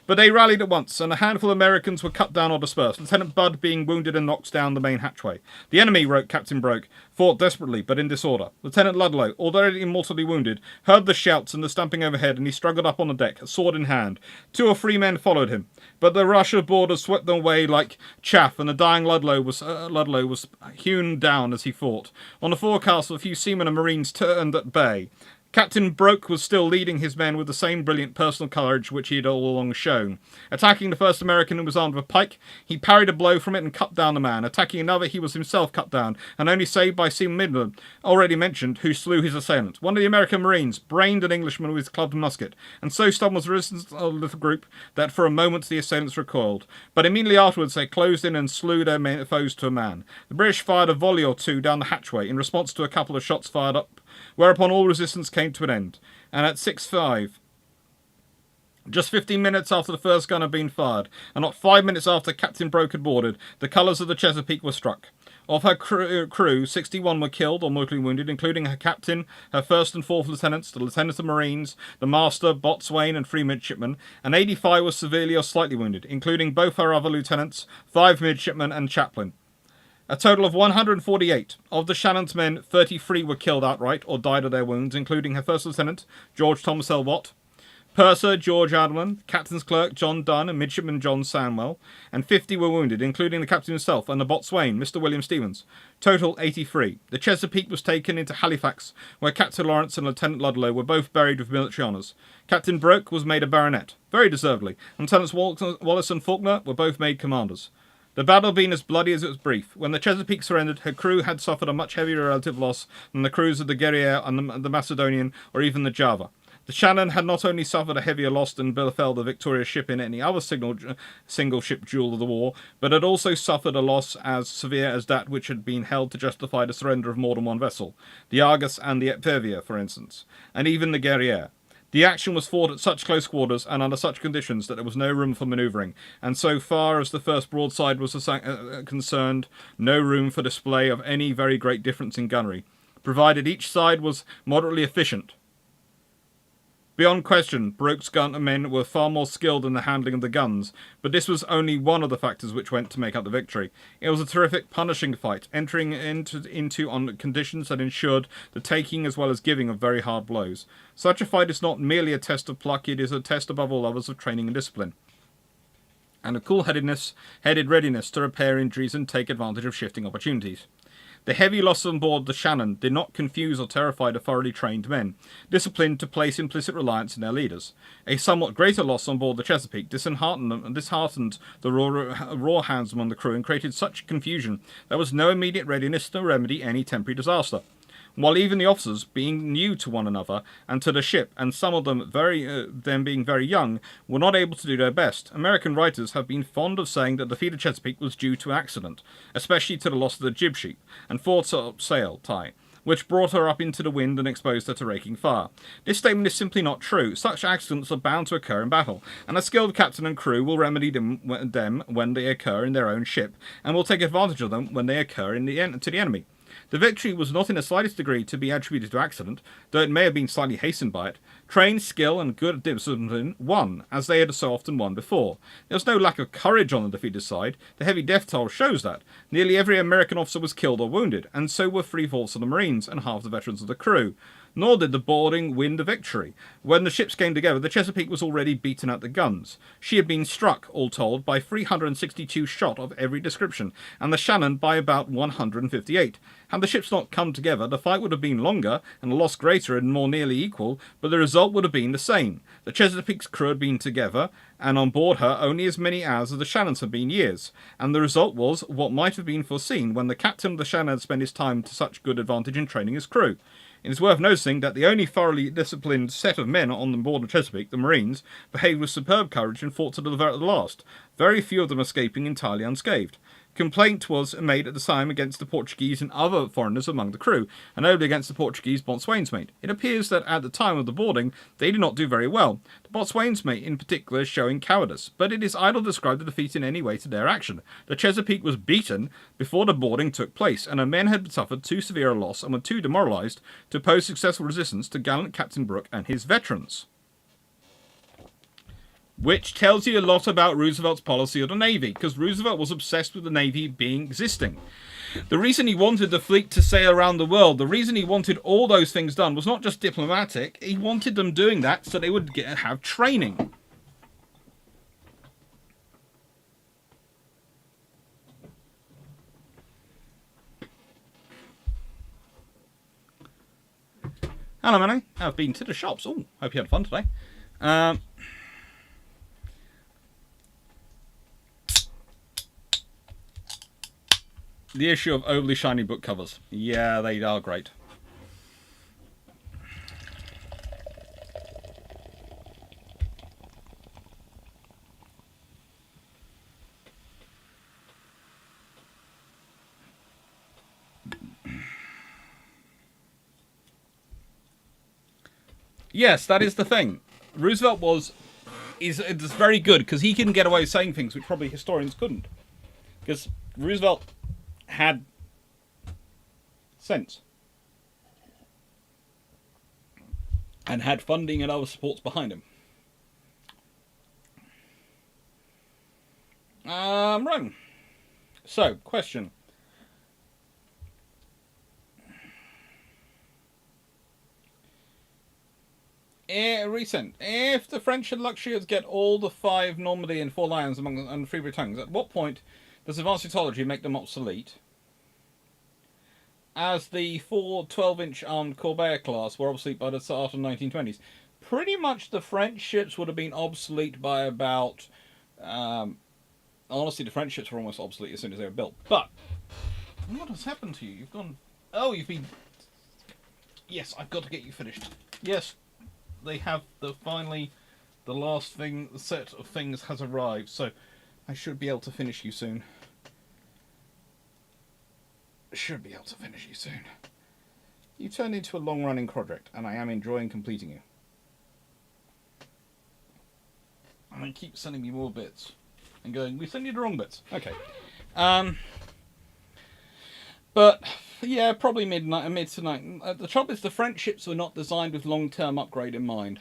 But they rallied at once, and a handful of Americans were cut down or dispersed, Lieutenant Budd being wounded and knocked down the main hatchway. The enemy, wrote Captain Broke, fought desperately, but in disorder. Lieutenant Ludlow, already mortally wounded, heard the shouts and the stamping overhead, and he struggled up on the deck, sword in hand. 2 or 3 men followed him, but the rush of boarders swept them away like chaff, and the dying Ludlow was hewn down as he fought. On the forecastle, a few seamen and marines turned at bay. Captain Broke was still leading his men with the same brilliant personal courage which he had all along shown. Attacking the first American who was armed with a pike, he parried a blow from it and cut down the man. Attacking another, he was himself cut down, and only saved by Seaman Midland, already mentioned, who slew his assailant. One of the American Marines brained an Englishman with his clubbed musket, and so stubborn was the resistance of the little group that for a moment the assailants recoiled. But immediately afterwards they closed in and slew their foes to a man. The British fired a volley or 2 down the hatchway in response to a couple of shots fired up, whereupon all resistance came to an end, and at 6:05, just 15 minutes after the first gun had been fired, and not 5 minutes after Captain Broke had boarded, the colours of the Chesapeake were struck. Of her crew, 61 were killed or mortally wounded, including her captain, her first and fourth lieutenants, the lieutenant of marines, the master, boatswain, and 3 midshipmen, and 85 were severely or slightly wounded, including both her other lieutenants, 5 midshipmen, and chaplain. A total of 148. Of the Shannon's men, 33 were killed outright or died of their wounds, including her first lieutenant, George Thomas L. Watt, purser George Adlerman, captain's clerk John Dunn, and midshipman John Sandwell, and 50 were wounded, including the captain himself and the boatswain, Mr. William Stevens. Total 83. The Chesapeake was taken into Halifax, where Captain Lawrence and Lieutenant Ludlow were both buried with military honours. Captain Broke was made a baronet, very deservedly, and Lieutenants Wallace and Faulkner were both made commanders. The battle being as bloody as it was brief. When the Chesapeake surrendered, her crew had suffered a much heavier relative loss than the crews of the Guerriere and the Macedonian, or even the Java. The Shannon had not only suffered a heavier loss than befell the victorious ship in any other single ship duel of the war, but had also suffered a loss as severe as that which had been held to justify the surrender of more than one vessel, the Argus and the Epervier, for instance, and even the Guerriere. The action was fought at such close quarters and under such conditions that there was no room for manoeuvring, and so far as the first broadside was concerned, no room for display of any very great difference in gunnery, provided each side was moderately efficient. Beyond question, Broke's gunmen were far more skilled in the handling of the guns, but this was only one of the factors which went to make up the victory. It was a terrific, punishing fight, entering into on conditions that ensured the taking as well as giving of very hard blows. Such a fight is not merely a test of pluck, it is a test above all others of training and discipline, and of cool-headed readiness to repair injuries and take advantage of shifting opportunities. The heavy loss on board the Shannon did not confuse or terrify the thoroughly trained men, disciplined to place implicit reliance in their leaders. A somewhat greater loss on board the Chesapeake disheartened the raw hands among the crew and created such confusion there was no immediate readiness to remedy any temporary disaster. While even the officers, being new to one another and to the ship, and some of them being very young, were not able to do their best. American writers have been fond of saying that the defeat of Chesapeake was due to accident, especially to the loss of the jib sheet and foresail tie, which brought her up into the wind and exposed her to raking fire. This statement is simply not true. Such accidents are bound to occur in battle, and a skilled captain and crew will remedy them when they occur in their own ship, and will take advantage of them when they occur to the enemy. The victory was not in the slightest degree to be attributed to accident, though it may have been slightly hastened by it. Trained skill and good discipline won, as they had so often won before. There was no lack of courage on the defeated side. The heavy death toll shows that. Nearly every American officer was killed or wounded, and so were 3/4 of the Marines and half the veterans of the crew. Nor did the boarding win the victory. When the ships came together, the Chesapeake was already beaten at the guns. She had been struck, all told, by 362 shot of every description, and the Shannon by about 158. Had the ships not come together, the fight would have been longer, and the loss greater and more nearly equal, but the result would have been the same. The Chesapeake's crew had been together, and on board her only as many hours as the Shannon's had been years, and the result was what might have been foreseen when the captain of the Shannon had spent his time to such good advantage in training his crew. It is worth noticing that the only thoroughly disciplined set of men on board the Chesapeake, the Marines, behaved with superb courage and fought to the very last, very few of them escaping entirely unscathed. Complaint was made at the time against the Portuguese and other foreigners among the crew, and only against the Portuguese boatswain's mate. It appears that at the time of the boarding they did not do very well, the boatswain's mate in particular showing cowardice, but it is idle to describe the defeat in any way to their action. The Chesapeake was beaten before the boarding took place, and her men had suffered too severe a loss and were too demoralised to oppose successful resistance to gallant Captain Brooke and his veterans. Which tells you a lot about Roosevelt's policy of the Navy, because Roosevelt was obsessed with the Navy existing. The reason he wanted the fleet to sail around the world, the reason he wanted all those things done was not just diplomatic, he wanted them doing that so they would have training. Hello, Manny. I've been to the shops. Oh, hope you had fun today. The issue of overly shiny book covers. Yeah, they are great. Yes, that is the thing. Roosevelt is very good because he can get away with saying things which probably historians couldn't. Because Roosevelt had sense and had funding and other supports behind him. Right. So, question. Recent. If the French and Luxembourg get all the 5 Normandy and 4 Lions and 3 Bretons, at what point does advanced technology make them obsolete? As the 4 12-inch armed Corvair class were obsolete by the start of the 1920s. Pretty much the French ships would have been obsolete by about... honestly, the French ships were almost obsolete as soon as they were built. But, what has happened to you? You've gone... Oh, you've been... Yes, I've got to get you finished. Yes. they have finally the last thing, the set of things has arrived. So I should be able to finish you soon. Should be able to finish you soon. You turned into a long-running project, and I am enjoying completing you. And they keep sending me more bits, and going, "We send you the wrong bits." Okay. But yeah, probably mid tonight. The trouble is, the French ships were not designed with long-term upgrade in mind.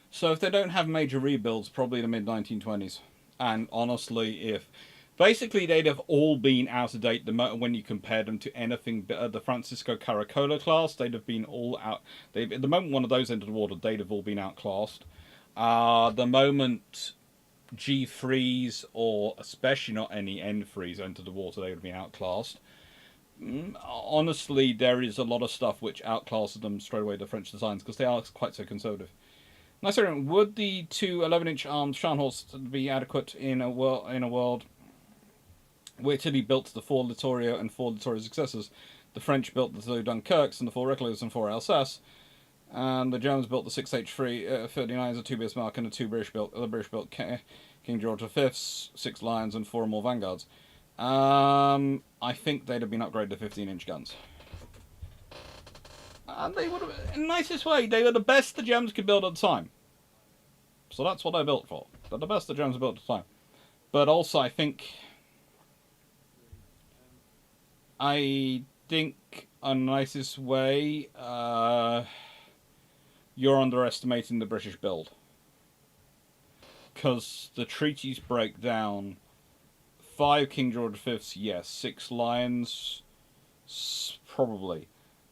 So if they don't have major rebuilds, probably the mid-1920s. And honestly, if basically they'd have all been out of date when you compared them to anything the Francisco Caracola class, they'd have been all out. At the moment one of those entered the water, they'd have all been outclassed. The moment G3s, or especially not any N3s, entered the water, they would have been outclassed. Honestly, there is a lot of stuff which outclasses them straight away, the French designs, because they are quite so conservative. Nice. Would the two 11-inch armed Scharnhorst be adequate in a world where Italy built the 4 Littorio and 4 Littorio successors? The French built the 2 Dunkirks and the 4 Recolets and 4 Alsace, and the Germans built the 6 H39s, the 2 Bismarck, and the 2 British built King George V's 6 Lions and 4 more Vanguards. I think they'd have been upgraded to 15-inch guns. And they would have, in the nicest way, they were the best the Germans could build at the time. So that's what they're built for. They're the best the Germans built at the time. But also, I think in the nicest way, you're underestimating the British build. Because the treaties break down 5 King George V's, yes. 6 Lions, probably.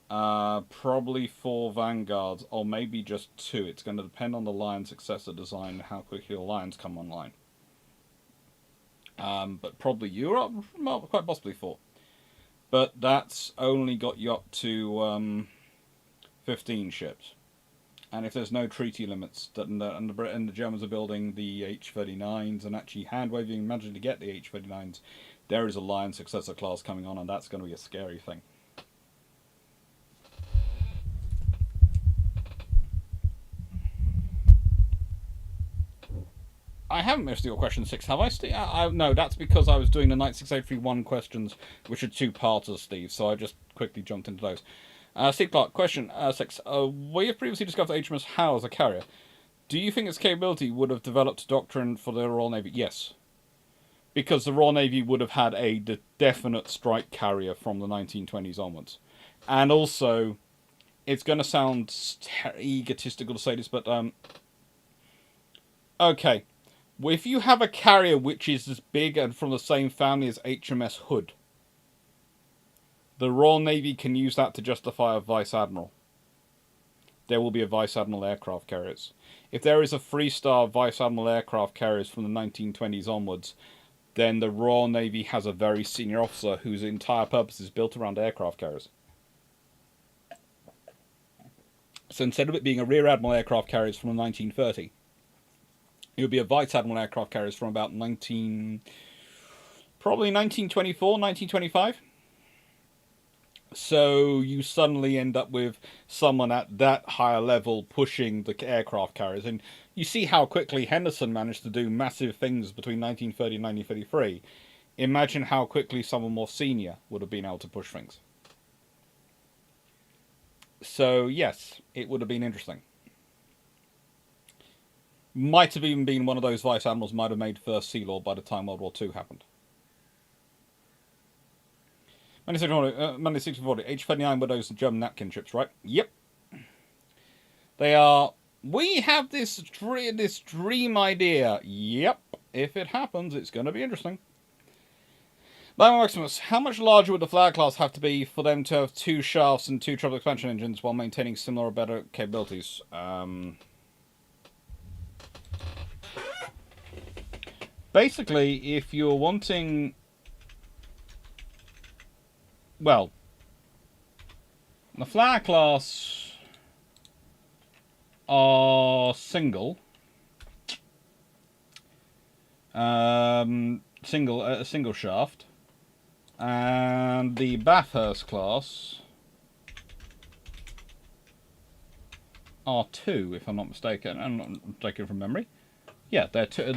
Probably 4 Vanguards, or maybe just 2. It's going to depend on the Lion successor design, how quickly the Lions come online. But probably Europe, well, quite possibly 4. But that's only got you up to 15 ships. And if there's no treaty limits, and the Germans are building the H-39s and actually hand-waving, managing to get the H-39s, there is a Lion successor class coming on, and that's going to be a scary thing. I haven't missed your question 6, have I, no, that's because I was doing the Knight 6831 questions, which are 2-parters, Steve, so I just quickly jumped into those. Steve Clarke, question 6. We have previously discovered HMS Howe as a carrier. Do you think its capability would have developed doctrine for the Royal Navy? Yes. Because the Royal Navy would have had a definite strike carrier from the 1920s onwards. And also, it's going to sound egotistical to say this, but, okay. If you have a carrier which is as big and from the same family as HMS Hood, the Royal Navy can use that to justify a Vice Admiral. There will be a Vice Admiral aircraft carriers. If there is a 3-star Vice Admiral aircraft carriers from the 1920s onwards, then the Royal Navy has a very senior officer whose entire purpose is built around aircraft carriers. So instead of it being a Rear Admiral aircraft carriers from 1930, it would be a Vice Admiral aircraft carriers from about probably 1924, 1925. So you suddenly end up with someone at that higher level pushing the aircraft carriers. And you see how quickly Henderson managed to do massive things between 1930 and 1933. Imagine how quickly someone more senior would have been able to push things. So yes, it would have been interesting. Might have even been one of those Vice Admirals might have made First Sea Lord by the time World War II happened. Monday 1640, H-39 were those German napkin ships, right? Yep. They are... We have this dream idea. Yep. If it happens, it's going to be interesting. Lionel Maximus, how much larger would the Flag class have to be for them to have 2 shafts and 2 triple expansion engines while maintaining similar or better capabilities? Basically, if you're wanting... Well, the Flag class are single. Single shaft. And the Bathurst class are two, if I'm not mistaken. I'm not mistaken from memory. Yeah, they're two.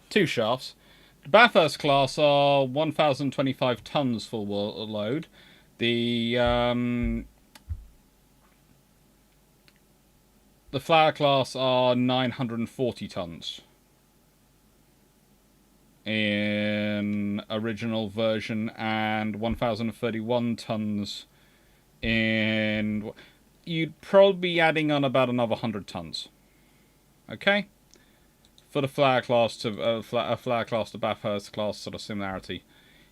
Two shafts. The Bathurst class are 1,025 tons full load. The Flower class are 940 tons in original version, and 1,031 tons in. You'd probably be adding on about another 100 tons. Okay, for the Flower class to Flower class to Bathurst class sort of similarity.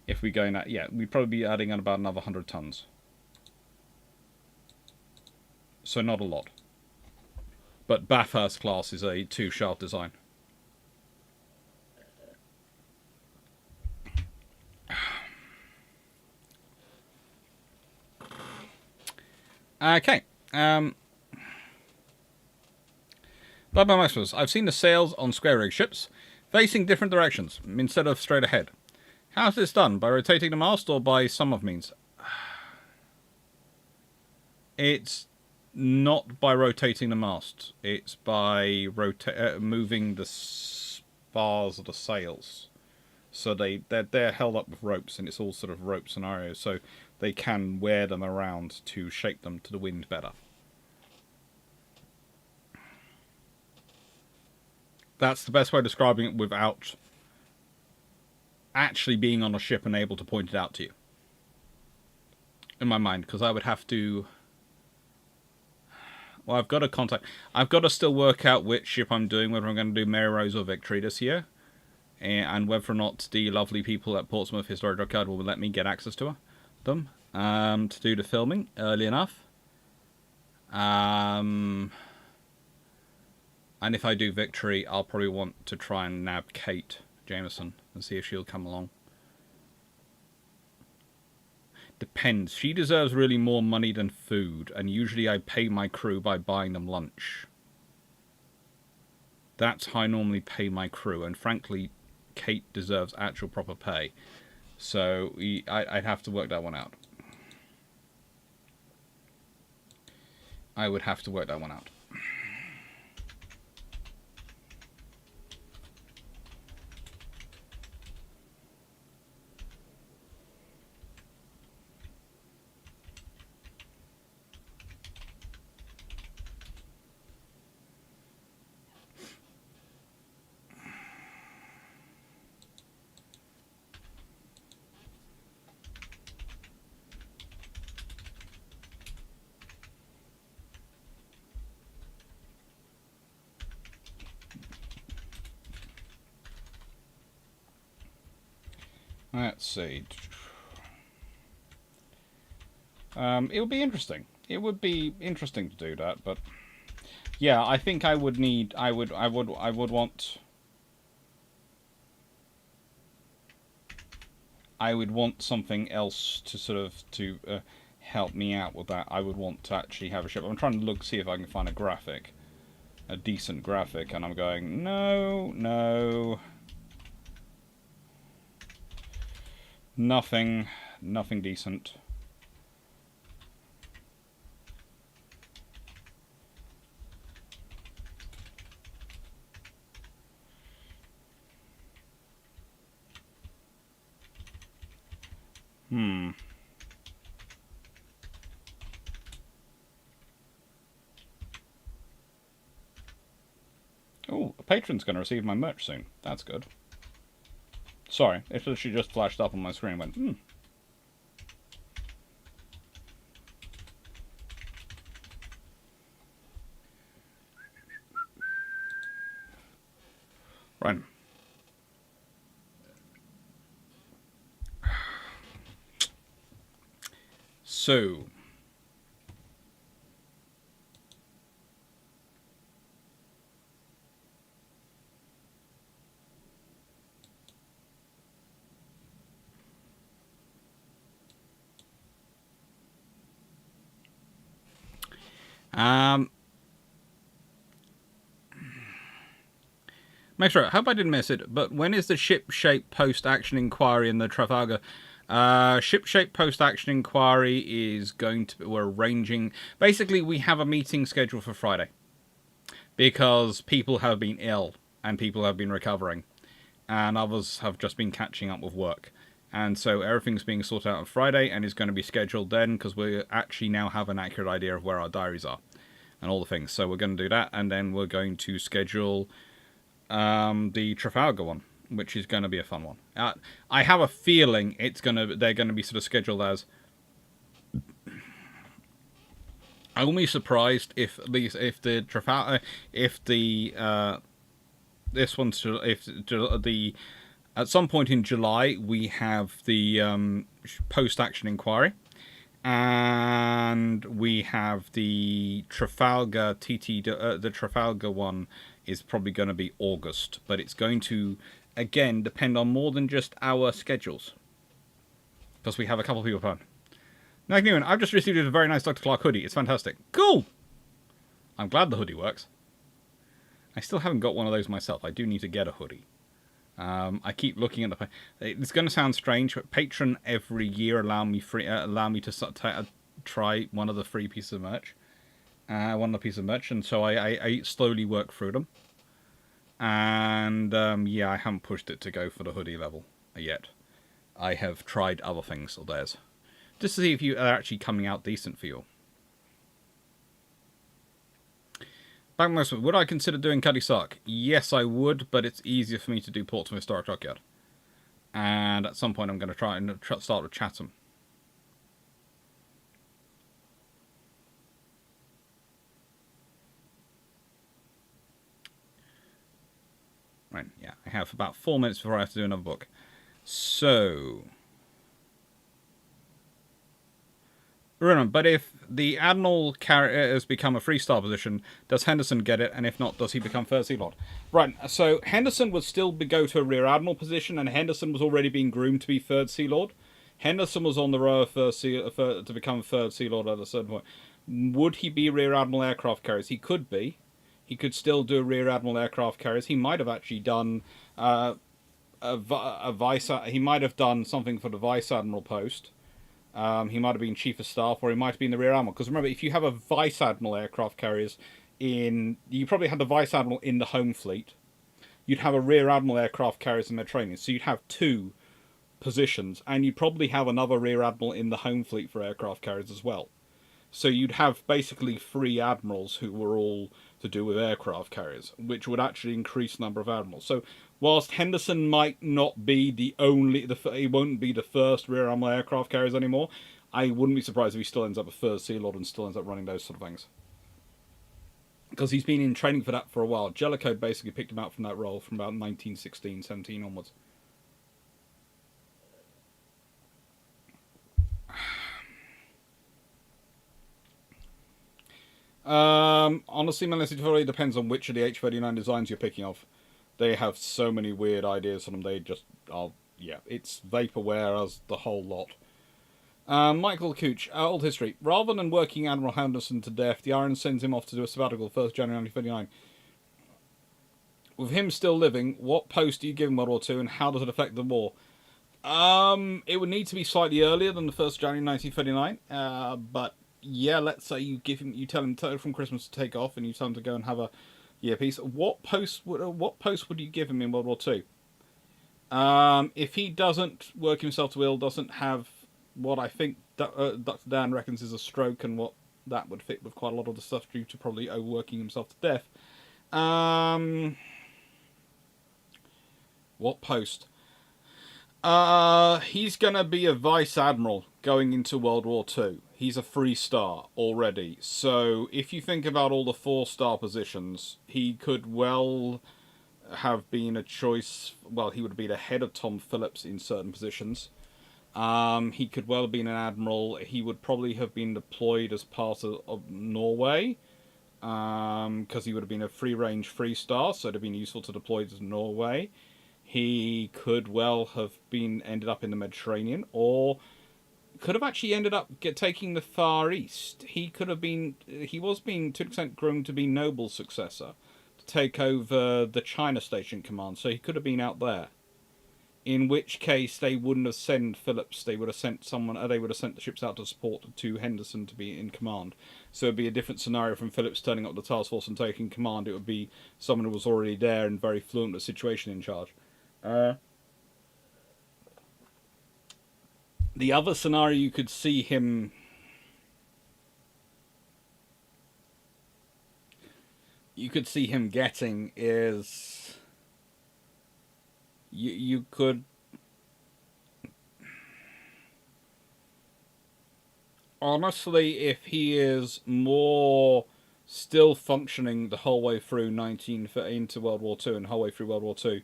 If we go in that, yeah, we'd probably be adding on about another 100 tons. So not a lot. But Bathurst class is a two-shaft design. Okay. Bye bye Maximus. I've seen the sails on square rig ships facing different directions instead of straight ahead. How is this done? By rotating the mast or by some of means? It's not by rotating the mast. It's by moving the spars of the sails. So they're held up with ropes, and it's all sort of rope scenarios. So they can wear them around to shape them to the wind better. That's the best way of describing it without actually being on a ship and able to point it out to you. In my mind, because I would have to... Well, I've got to contact... I've got to still work out which ship I'm doing, whether I'm going to do Mary Rose or Victory this year. And whether or not the lovely people at Portsmouth Historic Card will let me get access to them to do the filming early enough. And if I do Victory, I'll probably want to try and nab Kate Jameson and see if she'll come along. Depends. She deserves really more money than food, and usually I pay my crew by buying them lunch. That's how I normally pay my crew, and frankly, Kate deserves actual proper pay. So I'd have to work that one out. I would have to work that one out. Let's see. It would be interesting. It would be interesting to do that, but yeah, I think I would need. I would want. I would want something else to sort of help me out with that. I would want to actually have a ship. I'm trying to see if I can find a graphic, a decent graphic, and I'm going no. Nothing decent. Oh, a patron's going to receive my merch soon. That's good. Sorry, it literally just flashed up on my screen and went, Right. So... Make sure, I hope I didn't miss it, but when is the ship shape post-action inquiry in the Trafalgar? Ship shape post action inquiry is going to. We're arranging. Basically, we have a meeting scheduled for Friday because people have been ill and people have been recovering, and others have just been catching up with work. And so everything's being sorted out on Friday and is going to be scheduled then because we actually now have an accurate idea of where our diaries are and all the things. So we're going to do that, and then we're going to schedule the Trafalgar one, which is going to be a fun one. I have a feeling they're going to be sort of scheduled as. I won't be surprised if the Trafalgar, if the this one's if the at some point in July we have the post-action inquiry, and we have the Trafalgar the Trafalgar one is probably going to be August, but it's going to again depend on more than just our schedules because we have a couple of people planned. Now, I've just received a very nice Dr. Clarke hoodie. It's fantastic. Cool! I'm glad the hoodie works. I still haven't got one of those myself. I do need to get a hoodie. I keep looking at the. It's going to sound strange, but Patreon every year allow me to try one of the free pieces of merch, and so I slowly work through them. And yeah, I haven't pushed it to go for the hoodie level yet. I have tried other things of theirs, just to see if you are actually coming out decent for you. Backmost, would I consider doing Cuddy Sark? Yes, I would, but it's easier for me to do Portsmouth Historic Dockyard. And at some point I'm going to try and start with Chatham. Right, yeah, I have about 4 minutes before I have to do another book. So... Renown, but if the Admiral has become a 3-star position, does Henderson get it? And if not, does he become Third Sea Lord? Right, so Henderson would still go to a Rear Admiral position, and Henderson was already being groomed to be Third Sea Lord. Henderson was on the row of to become Third Sea Lord at a certain point. Would he be Rear Admiral aircraft carriers? He could be. He could still do Rear Admiral aircraft carriers. He might have actually done he might have done something for the Vice Admiral post. He might have been Chief of Staff, or he might have been the Rear Admiral. Because remember, if you have a Vice Admiral aircraft carriers you probably had the Vice Admiral in the Home Fleet. You'd have a Rear Admiral aircraft carriers in Mediterranean. So you'd have 2 positions, and you'd probably have another Rear Admiral in the Home Fleet for aircraft carriers as well. So you'd have basically 3 admirals who were all to do with aircraft carriers, which would actually increase the number of admirals. So whilst Henderson might not be he won't be the first Rear Admiral aircraft carriers anymore, I wouldn't be surprised if he still ends up a Third Sea Lord and still ends up running those sort of things. Because he's been in training for that for a while. Jellicoe basically picked him out from that role from about 1916-17 onwards. Honestly, Melissa, it really depends on which of the H39 designs you're picking off. They have so many weird ideas on them. They just are, yeah, it's vaporware as the whole lot. Michael Cooch, old history. Rather than working Admiral Henderson to death, the Iron sends him off to do a sabbatical 1st January 1939. With him still living, what post do you give him World War II, and how does it affect the war? It would need to be slightly earlier than the 1st January 1939, but yeah, let's say you tell him from Christmas to take off, and you tell him to go and have a year piece. What post would you give him in World War II? If he doesn't work himself to ill, doesn't have what I think Dr. Dan reckons is a stroke, and what that would fit with quite a lot of the stuff due to probably overworking himself to death. What post? He's gonna be a Vice Admiral going into World War II. He's a 3-star already. So if you think about all the 4-star positions, he could well have been a choice. Well, he would have been ahead of Tom Phillips in certain positions. He could well have been an admiral. He would probably have been deployed as part of Norway, because he would have been a free-range 3-star, so it would have been useful to deploy to Norway. He could well have ended up in the Mediterranean, or could have actually ended up taking the Far East. He was being to an extent groomed to be Noble's successor, to take over the China Station Command, so he could have been out there. In which case, they wouldn't have sent Phillips. They would have sent someone. They would have sent the ships out to support to Henderson to be in command. So it'd be a different scenario from Phillips turning up the task force and taking command. It would be someone who was already there and very fluent with the situation in charge. The other scenario you could see him. You could see him getting is. You could honestly, if he is more still functioning the whole way through into World War II and the whole way through World War II,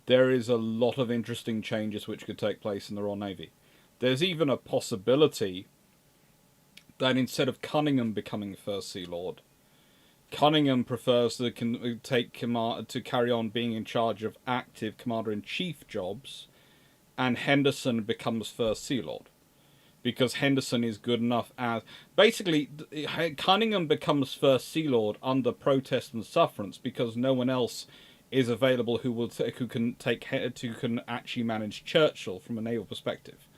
there is a lot of interesting changes which could take place in the Royal Navy. There's even a possibility that instead of Cunningham becoming First Sea Lord, Cunningham prefers to take command to carry on being in charge of active Commander-in-Chief jobs, and Henderson becomes First Sea Lord. Because Henderson is good enough as... Basically, Cunningham becomes First Sea Lord under protest and sufferance because no one else is available who can actually manage Churchill from a naval perspective.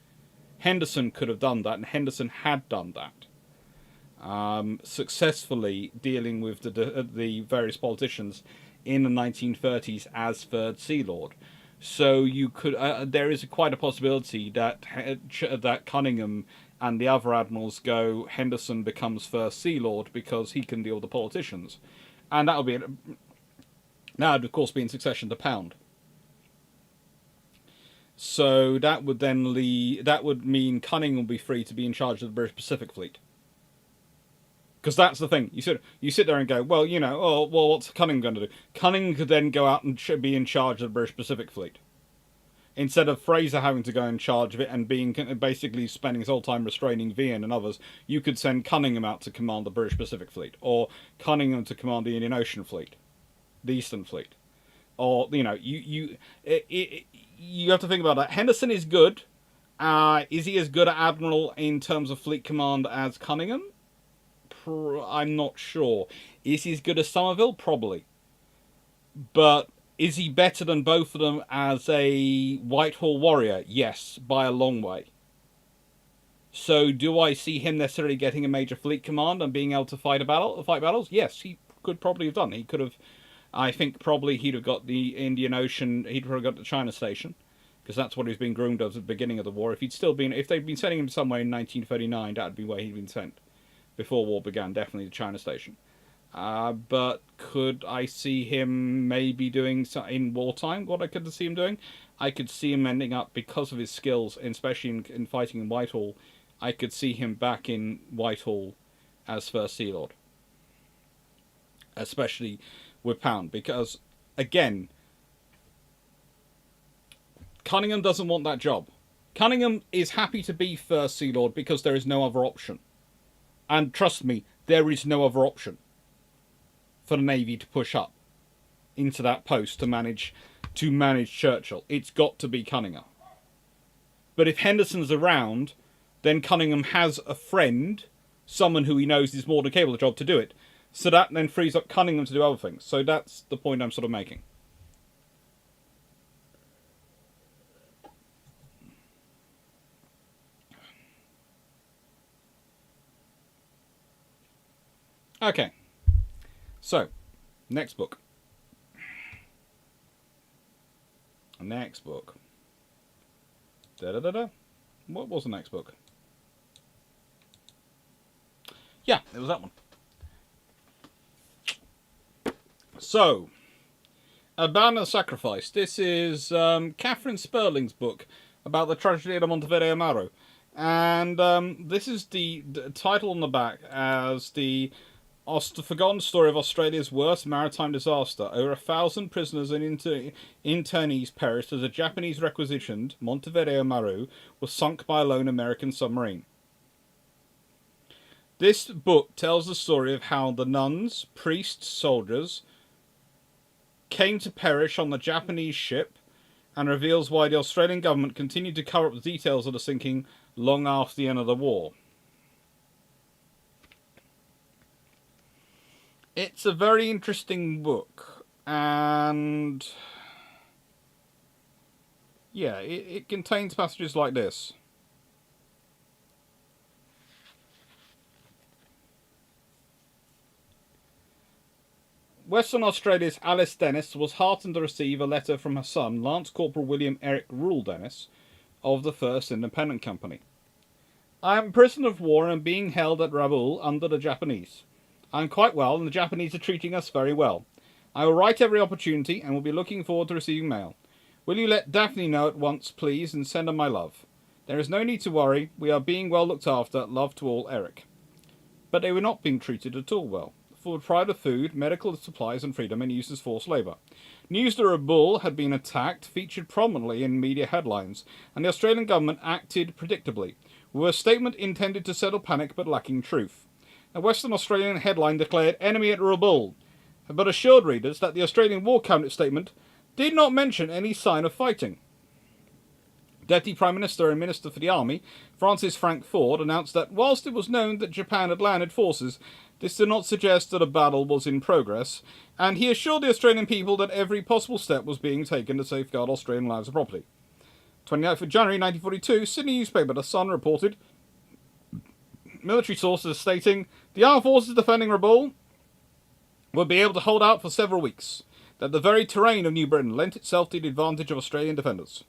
Henderson could have done that, and Henderson had done that. Successfully dealing with the various politicians in the 1930s as Third Sea Lord. So you could there is quite a possibility that Cunningham and the other admirals go, Henderson becomes First Sea Lord because he can deal with the politicians, and that would of course be in succession to Pound. So that would mean Cunningham will be free to be in charge of the British Pacific Fleet. Because that's the thing. You sit there and go, well, what's Cunningham going to do? Cunningham could then go out and be in charge of the British Pacific Fleet. Instead of Fraser having to go in charge of it and basically spending his whole time restraining Vian and others, you could send Cunningham out to command the British Pacific Fleet. Or Cunningham to command the Indian Ocean Fleet. The Eastern Fleet. Or, you have to think about that. Henderson is good. Is he as good at Admiral in terms of fleet command as Cunningham? I'm not sure. Is he as good as Somerville? Probably. But is he better than both of them as a Whitehall warrior? Yes, by a long way. So do I see him necessarily getting a major fleet command and being able to fight battles? Yes, he could probably have done. He could have. I think probably he'd have got the Indian Ocean. He'd probably got the China Station, because that's what he's been groomed as at the beginning of the war. If they'd been sending him somewhere in 1939, that'd be where he'd been sent. Before war began, definitely the China Station. But could I see him maybe doing in wartime what I could see him doing? I could see him ending up, because of his skills, especially in fighting in Whitehall, I could see him back in Whitehall as First Sea Lord. Especially with Pound. Because, again, Cunningham doesn't want that job. Cunningham is happy to be First Sea Lord because there is no other option. And trust me, there is no other option for the Navy to push up into that post to manage Churchill. It's got to be Cunningham. But if Henderson's around, then Cunningham has a friend, someone who he knows is more than capable of the job to do it. So that then frees up Cunningham to do other things. So that's the point I'm sort of making. Okay, so, next book. Next book. What was the next book? Yeah, it was that one. So, Abandoned Sacrifice. This is Catherine Sperling's book about the tragedy of Montevideo Maru. And this is the title on the back as the forgotten story of Australia's worst maritime disaster. Over 1,000 prisoners and internees perished as a Japanese requisitioned Montevideo Maru was sunk by a lone American submarine. This book tells the story of how the nuns, priests, soldiers came to perish on the Japanese ship, and reveals why the Australian government continued to cover up the details of the sinking long after the end of the war. It's a very interesting book, and Yeah, it contains passages like this. Western Australia's Alice Dennis was heartened to receive a letter from her son, Lance Corporal William Eric Rule Dennis, of the 1st Independent Company. I am a prisoner of war and being held at Revoultion under the Japanese. I am quite well and the Japanese are treating us very well. I will write every opportunity and will be looking forward to receiving mail. Will you let Daphne know at once, please, and send her my love. There is no need to worry. We are being well looked after. Love to all, Eric. But they were not being treated at all well. For pride of food, medical supplies and freedom, and used as forced labour. News that Rabaul had been attacked featured prominently in media headlines, and the Australian government acted predictably, with a statement intended to settle panic but lacking truth. A Western Australian headline declared enemy at Rabaul, but assured readers that the Australian War Cabinet statement did not mention any sign of fighting. Deputy Prime Minister and Minister for the Army, Francis Frank Ford, announced that whilst it was known that Japan had landed forces, this did not suggest that a battle was in progress, and he assured the Australian people that every possible step was being taken to safeguard Australian lives and property. 29th of January 1942, Sydney newspaper The Sun reported military sources stating the armed forces defending Rabaul would be able to hold out for several weeks, that the very terrain of New Britain lent itself to the advantage of Australian defenders.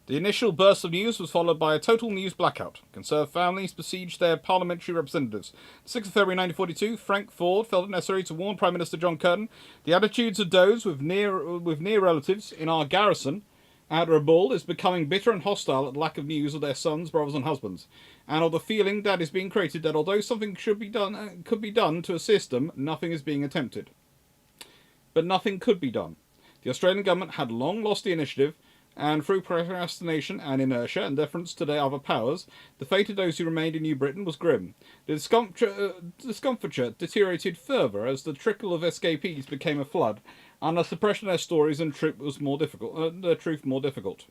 The initial burst of news was followed by a total news blackout. Conservative families besieged their parliamentary representatives. 6th of February 1942, Frank Ford felt it necessary to warn Prime Minister John Curtin the attitudes of those with near relatives in our garrison at Rabaul is becoming bitter and hostile at the lack of news of their sons, brothers and husbands, and of the feeling that is being created that although something could be done to assist them, nothing is being attempted. But nothing could be done. The Australian government had long lost the initiative, and through procrastination and inertia and deference to their other powers, the fate of those who remained in New Britain was grim. The discomfiture deteriorated further as the trickle of escapees became a flood, and the suppression of their stories and truth was more difficult.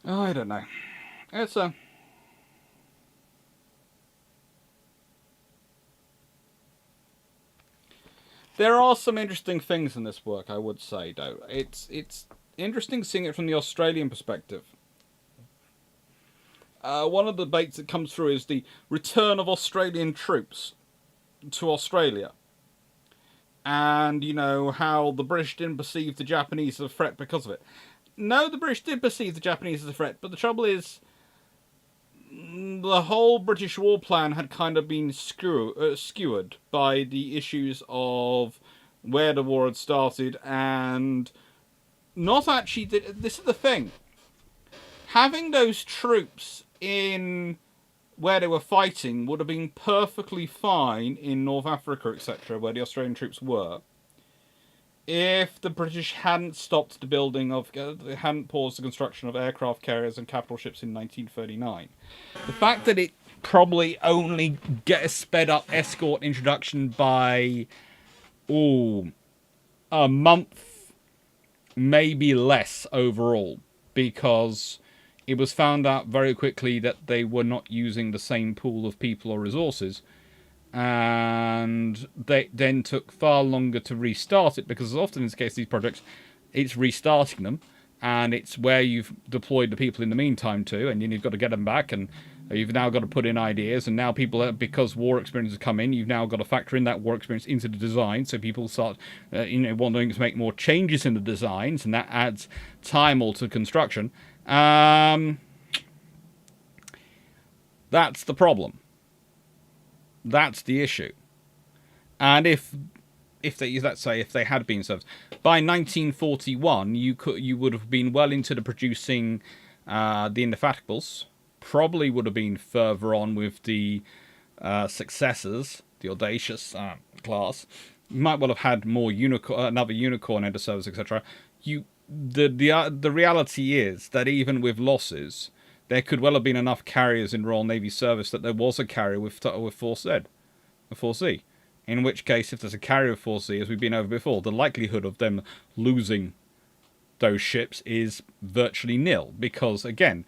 Oh, I don't know. It's a... There are some interesting things in this work, I would say, though. It's interesting seeing it from the Australian perspective. One of the debates that comes through is the return of Australian troops to Australia. And, you know, how the British didn't perceive the Japanese as a threat because of it. No, the British did perceive the Japanese as a threat, but the trouble is, the whole British war plan had kind of been skewered by the issues of where the war had started, and not actually... This is the thing. Having those troops in where they were fighting would have been perfectly fine in North Africa, etc., where the Australian troops were, if the British hadn't stopped the building of... hadn't paused the construction of aircraft carriers and capital ships in 1939. The fact that it probably only get a sped up escort introduction by... a month, maybe less overall, because it was found out very quickly that they were not using the same pool of people or resources, and they then took far longer to restart it, because often in the case of these projects, it's restarting them, and it's where you've deployed the people in the meantime to, and then you've got to get them back, and you've now got to put in ideas, and now people, because war experience has come in, you've now got to factor in that war experience into the design, so people start wanting to make more changes in the designs, and that adds time all to construction. That's the problem. That's the issue. And if they, let's say, if they had been served by 1941, you would have been well into the producing the Indefatigables. Probably would have been further on with the successors, the Audacious class. You might well have had more another Unicorn enter service, etc. The reality is that even with losses, there could well have been enough carriers in Royal Navy service that there was a carrier with Force Z, a 4C. In which case, if there's a carrier of 4C, as we've been over before, the likelihood of them losing those ships is virtually nil because, again,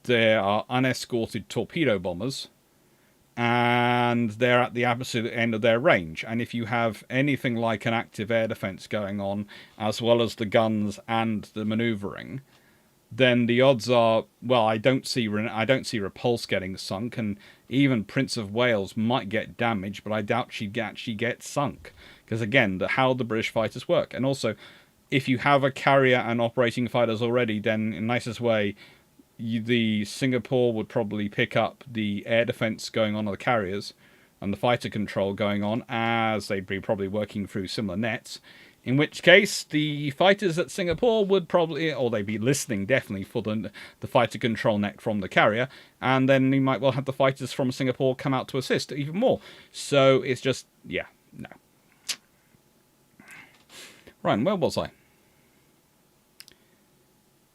they are unescorted torpedo bombers and they're at the absolute end of their range. And if you have anything like an active air defense going on, as well as the guns and the maneuvering, then the odds are, well, I don't see Repulse getting sunk, and even Prince of Wales might get damaged, but I doubt she'd actually get sunk. Because again, how the British fighters work. And also, if you have a carrier and operating fighters already, then in the nicest way, the Singapore would probably pick up the air defense going on the carriers and the fighter control going on, as they'd be probably working through similar nets. In which case, the fighters at Singapore would probably, or they'd be listening definitely for the fighter control net from the carrier, and then you might well have the fighters from Singapore come out to assist even more. So it's just, yeah, no. Right, where was I?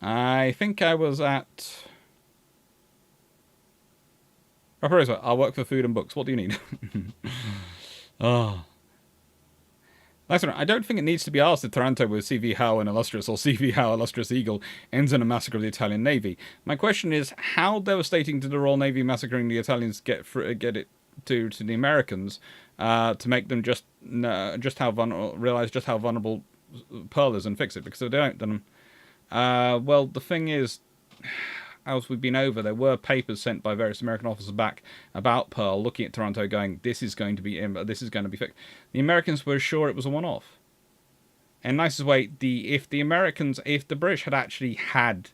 I think I was at... Raposa, I'll work for food and books. What do you need? Oh. Nice one. I don't think it needs to be asked if Taranto with CV Howe and Illustrious, or CV Howe, Illustrious Eagle, ends in a massacre of the Italian Navy. My question is, how devastating did the Royal Navy massacring the Italians get it to the Americans to make them realize just how vulnerable Pearl is and fix it? Because if they don't, then well, the thing is, as we've been over, there were papers sent by various American officers back about Pearl, looking at Taranto, going, "This is going to be fixed." The Americans were sure it was a one-off. And nicest way, if the British had actually had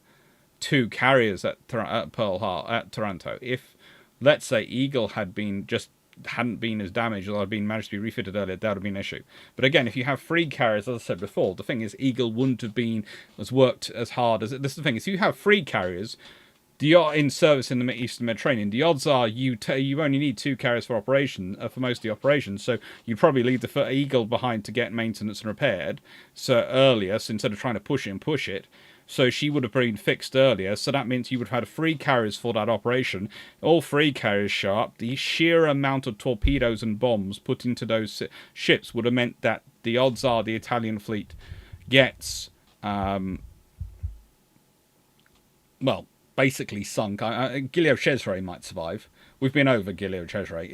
two carriers at Taranto, if let's say Eagle hadn't been as damaged or had been managed to be refitted earlier, that would have been an issue. But again, if you have three carriers, as I said before, the thing is, Eagle wouldn't have been worked as hard as it. This is the thing: is you have three carriers, in service in the Eastern Mediterranean, the odds are you only need two carriers for operation for most of the operations. So you probably leave the Eagle behind to get maintenance and repaired earlier. So instead of trying to push it. So she would have been fixed earlier, so that means you would have had three carriers for that operation. All three carriers show up. The sheer amount of torpedoes and bombs put into those ships would have meant that the odds are the Italian fleet gets, well, basically sunk. Giglio Cesare might survive. We've been over Giglio Cesare.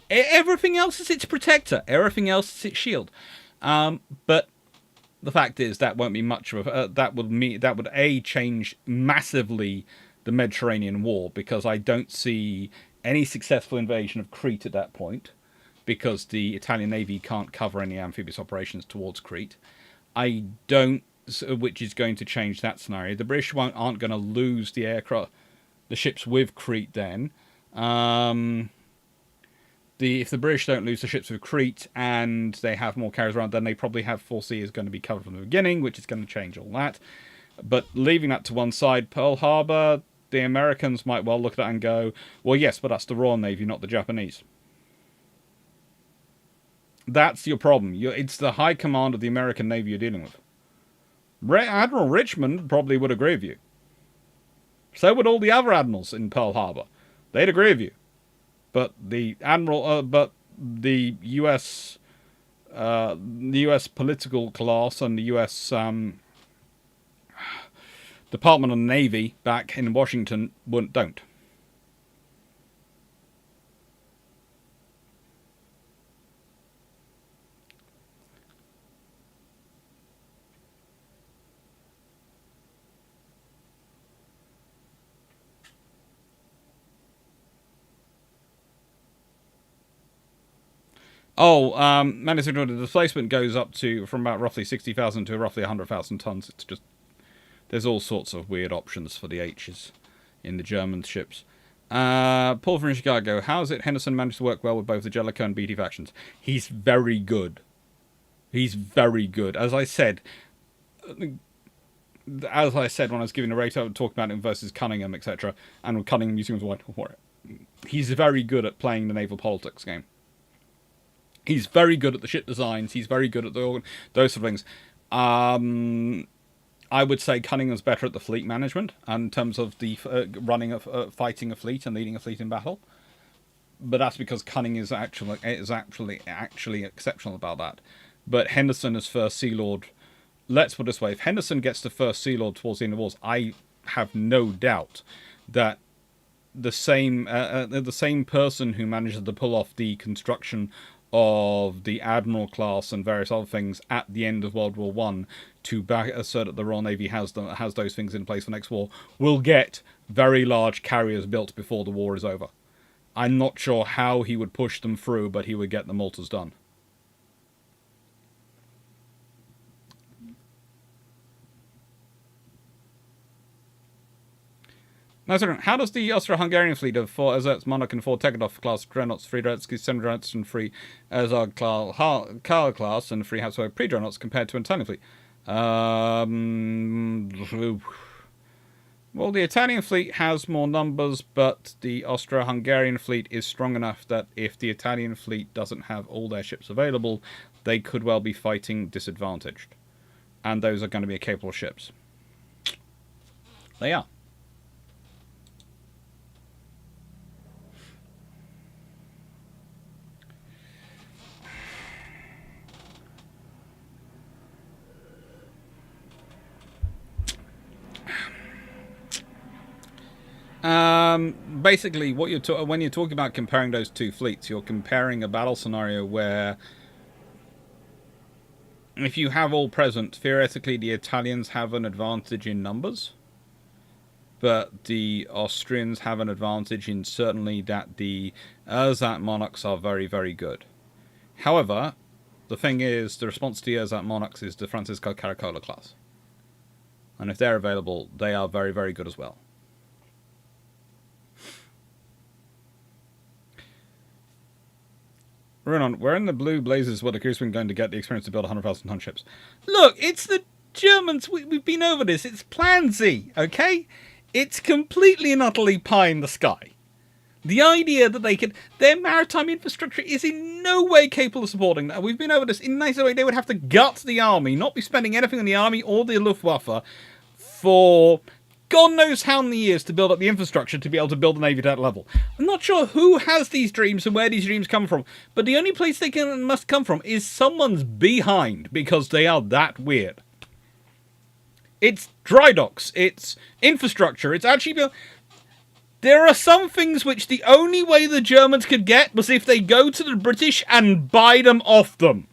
Everything else is its protector. Everything else is its shield. But the fact is, that won't be much of a... that would change massively the Mediterranean War, because I don't see any successful invasion of Crete at that point, because the Italian Navy can't cover any amphibious operations towards Crete. Which is going to change that scenario. The British aren't going to lose the ships with Crete then. If the British don't lose the ships with Crete and they have more carriers around, then they probably have 4C is going to be covered from the beginning, which is going to change all that. But leaving that to one side, Pearl Harbor, the Americans might well look at that and go, well, yes, but that's the Royal Navy, not the Japanese. That's your problem. It's the high command of the American Navy you're dealing with. Admiral Richmond probably would agree with you. So would all the other admirals in Pearl Harbor. They'd agree with you. But the U.S. Political class and the U.S. Department of the Navy back in Washington don't. Management the displacement goes up from about roughly 60,000 to roughly 100,000 tons. It's just, there's all sorts of weird options for the H's in the German ships. Paul from Chicago, how has Henderson managed to work well with both the Jellicoe and BT factions? He's very good. He's very good. As I said when I was giving a rate, I would talk about him versus Cunningham, etc. And with Cunningham using him as one. He's very good at playing the naval politics game. He's very good at the ship designs. He's very good at those sort of things. I would say Cunningham's better at the fleet management in terms of the fighting a fleet and leading a fleet in battle. But that's because Cunningham is actually exceptional about that. But Henderson, as First Sea Lord, let's put it this way: if Henderson gets the first Sea Lord towards the end of wars, I have no doubt that the same person who manages to pull off the construction of the Admiral class and various other things at the end of World War One to assert that the Royal Navy has those things in place for next war will get very large carriers built before the war is over. I'm not sure how he would push them through, but he would get the Maltas done. Now, how does the Austro-Hungarian fleet of 4 Azets, Monarch and 4 Tegetthoff class dreadnoughts, 3 Dreadnoughts, 7 Dreadnoughts and 3 Azog Karl class and 3 Habsburg pre-dreadnoughts compared to an Italian fleet? Well, the Italian fleet has more numbers, but the Austro-Hungarian fleet is strong enough that if the Italian fleet doesn't have all their ships available, they could well be fighting disadvantaged. And those are going to be capable ships. They are. Basically, what when you're talking about comparing those two fleets, you're comparing a battle scenario where if you have all present, theoretically the Italians have an advantage in numbers, but the Austrians have an advantage in certainly that the Erzat monarchs are very, very good. However, the thing is, the response to the Erzat monarchs is the Francisco Caracola class. And if they're available, they are very, very good as well. Renown, where in the blue blazes were the Crews going to get the experience to build 100,000 ton ships? Look, it's the Germans. We've been over this. It's Plan Z, okay? It's completely and utterly pie in the sky. The idea that their maritime infrastructure is in no way capable of supporting that. We've been over this. In a nice way, they would have to gut the army, not be spending anything on the army or the Luftwaffe for God knows how many years to build up the infrastructure to be able to build a navy at that level. I'm not sure who has these dreams and where these dreams come from, but the only place they must come from is someone's behind, because they are that weird. It's dry docks, it's infrastructure, it's actually... There are some things which the only way the Germans could get was if they go to the British and buy them off them.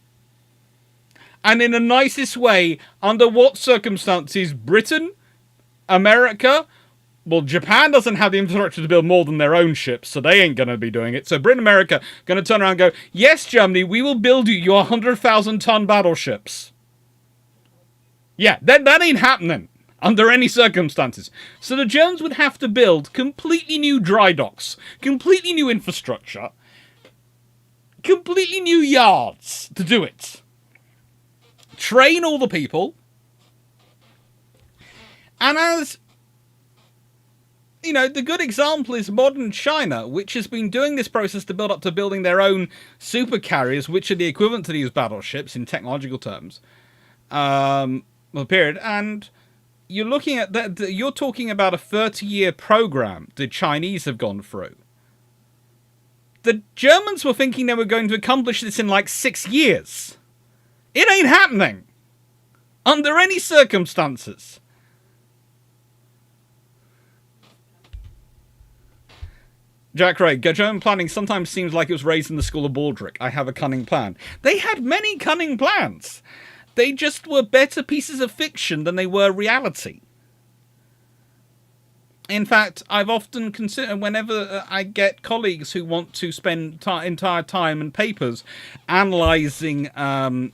And in the nicest way, under what circumstances Britain, America, well, Japan doesn't have the infrastructure to build more than their own ships, so they ain't going to be doing it. So Britain and America are going to turn around and go, yes, Germany, we will build you your 100,000-ton battleships. Yeah, that ain't happening under any circumstances. So the Germans would have to build completely new dry docks, completely new infrastructure, completely new yards to do it. Train all the people. And as, you know, the good example is modern China, which has been doing this process to build up to building their own super carriers, which are the equivalent to these battleships in technological terms. Period. And you're looking at that. You're talking about a 30-year program the Chinese have gone through. The Germans were thinking they were going to accomplish this in like 6 years. It ain't happening under any circumstances. Jack Ray, German planning sometimes seems like it was raised in the school of Baldric. I have a cunning plan. They had many cunning plans. They just were better pieces of fiction than they were reality. In fact, I've often considered, whenever I get colleagues who want to spend entire time and papers analysing the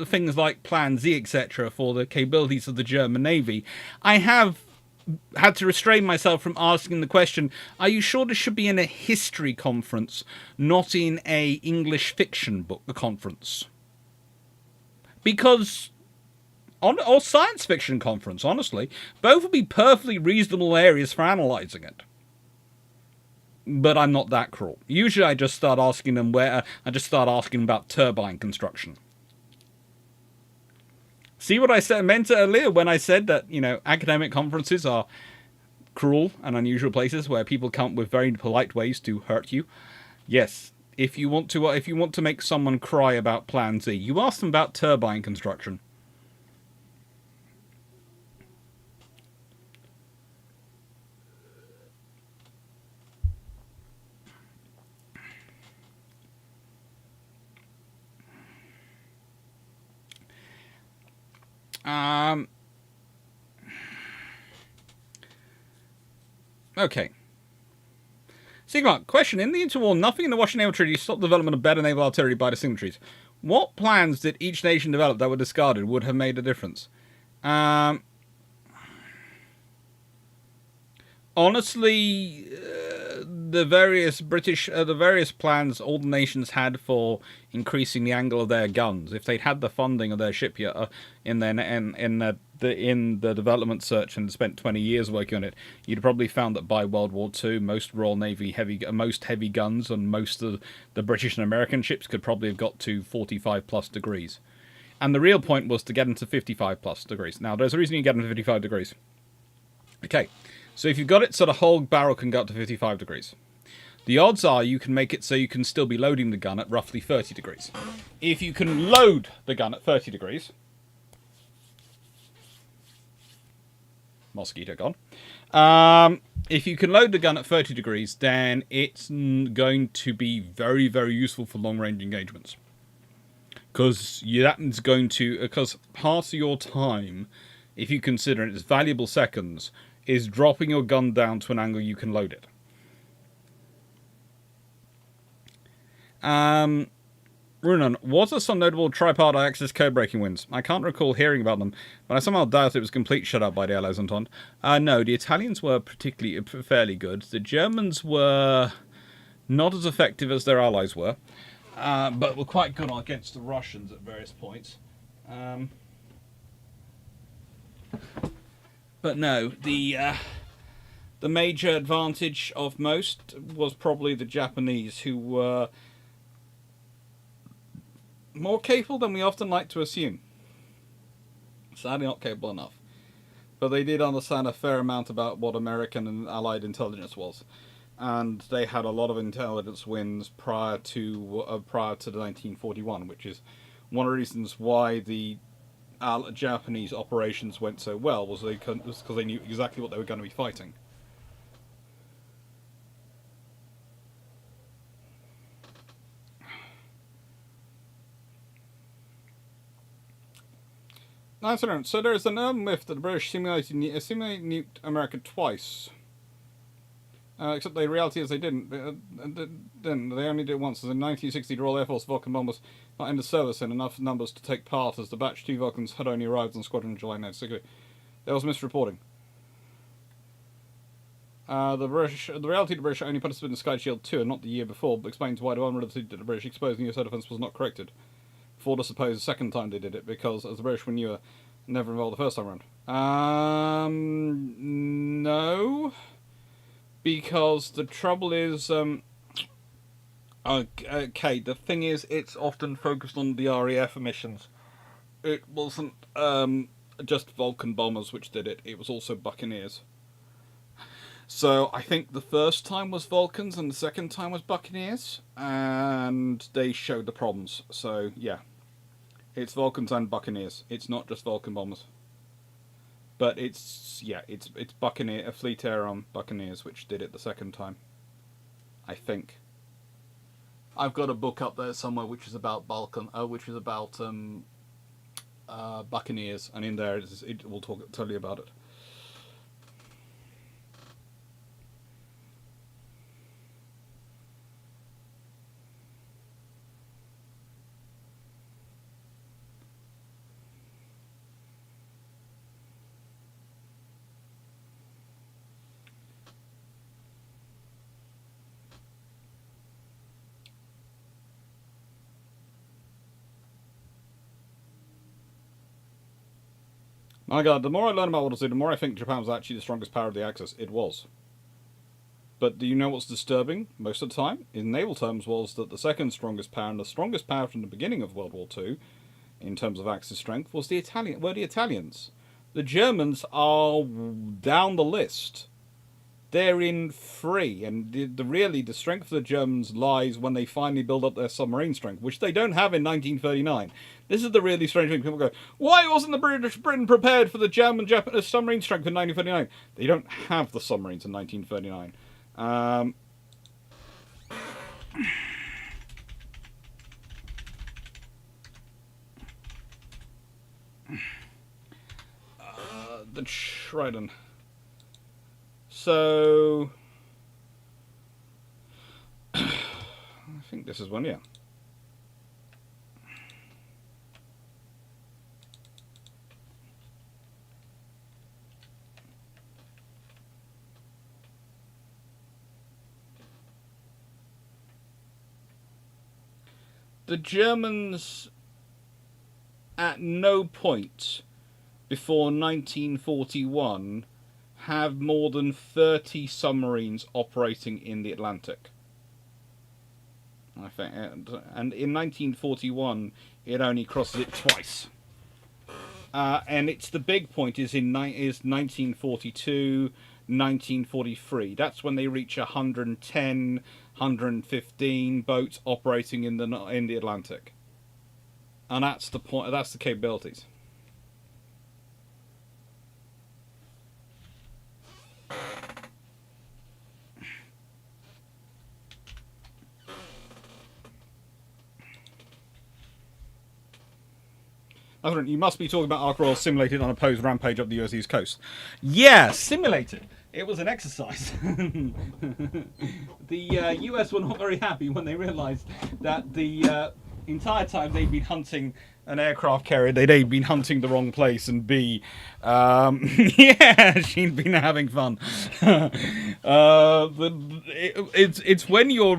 things like Plan Z, etc., for the capabilities of the German Navy, I have had to restrain myself from asking the question, are you sure this should be in a history conference, not in a English fiction book conference? Because, or science fiction conference, honestly, both would be perfectly reasonable areas for analysing it. But I'm not that cruel. Usually I just start asking them about turbine construction. See what I meant earlier when I said that, you know, academic conferences are cruel and unusual places where people come up with very polite ways to hurt you. Yes, if you want to make someone cry about Plan Z, you ask them about turbine construction. Okay. Sigmar, question. In the interwar, nothing in the Washington Naval Treaty stopped the development of better naval artillery by the signatories. What plans did each nation develop that were discarded would have made a difference? Honestly, the various plans all the nations had for increasing the angle of their guns. If they'd had the funding of their shipyard in the development search and spent 20 years working on it, you'd probably found that by World War II, most Royal Navy most heavy guns and most of the British and American ships could probably have got to 45 plus degrees. And the real point was to get them to 55 plus degrees. Now, there's a reason you get them to 55 degrees. Okay. So if you've got it so the whole barrel can go up to 55 degrees. The odds are you can make it so you can still be loading the gun at roughly 30 degrees. If you can load the gun at 30 degrees... Mosquito gone. If you can load the gun at 30 degrees, then it's going to be very, very useful for long-range engagements. Because part of your time, if you consider it as valuable seconds, is dropping your gun down to an angle you can load it. Renown, was there some notable tripartite Axis code-breaking wins? I can't recall hearing about them, but I somehow doubt it was complete shutout by the Allies Entente. No, the Italians were fairly good. The Germans were not as effective as their allies were, but were quite good against the Russians at various points. But no, the major advantage of most was probably the Japanese, who were more capable than we often like to assume. Sadly not capable enough. But they did understand a fair amount about what American and Allied intelligence was. And they had a lot of intelligence wins prior to the 1941, which is one of the reasons why the Japanese operations went so well, was because they knew exactly what they were going to be fighting. So there is an urban myth that the British simulated nuked America twice. Except the reality is they didn't. They only did it once. In 1960, the Royal Air Force Vulcan bombers not entered service in enough numbers to take part, as the Batch 2 Vulcans had only arrived on squadron in July 1960. There was misreporting. The reality the British only participated in Sky Shield 2 and not the year before, but explains why the vulnerability that the British exposed in US air defence was not corrected. For the supposed second time they did it, because as the British were newer, never involved the first time around. No. Because the trouble is, okay, the thing is, it's often focused on the RAF emissions. It wasn't just Vulcan bombers which did it, it was also Buccaneers. So I think the first time was Vulcans and the second time was Buccaneers, and they showed the problems. So yeah, it's Vulcans and Buccaneers. It's not just Vulcan bombers. But it's Buccaneer, Fleet Air Buccaneers, which did it the second time. I think. I've got a book up there somewhere which is about Buccaneers, and in there it will tell you about it. My god, the more I learn about World War II, the more I think Japan was actually the strongest power of the Axis. It was. But do you know what's disturbing? Most of the time, in naval terms, was that the second strongest power and the strongest power from the beginning of World War II, in terms of Axis strength, were the Italians. The Germans are down the list. They're in 3, and the strength of the Germans lies when they finally build up their submarine strength, which they don't have in 1939. This is the really strange thing. People go, why wasn't Britain prepared for the German submarine strength in 1939? They don't have the submarines in 1939. The Trident. So I think this is one, yeah. The Germans at no point before 1941 have more than 30 submarines operating in the Atlantic. I think, and in 1941 it only crosses it twice. And it's the big point is 1942, 1943. That's when they reach 110, 115 boats operating in the Atlantic. And that's the point. That's the capabilities. You must be talking about Ark Royal simulated on a posed rampage up the US East Coast. Yeah, simulated. It was an exercise. The US were not very happy when they realised that the entire time they'd been hunting an aircraft carrier, they'd been hunting the wrong place, and B, yeah, she'd been having fun. It's when your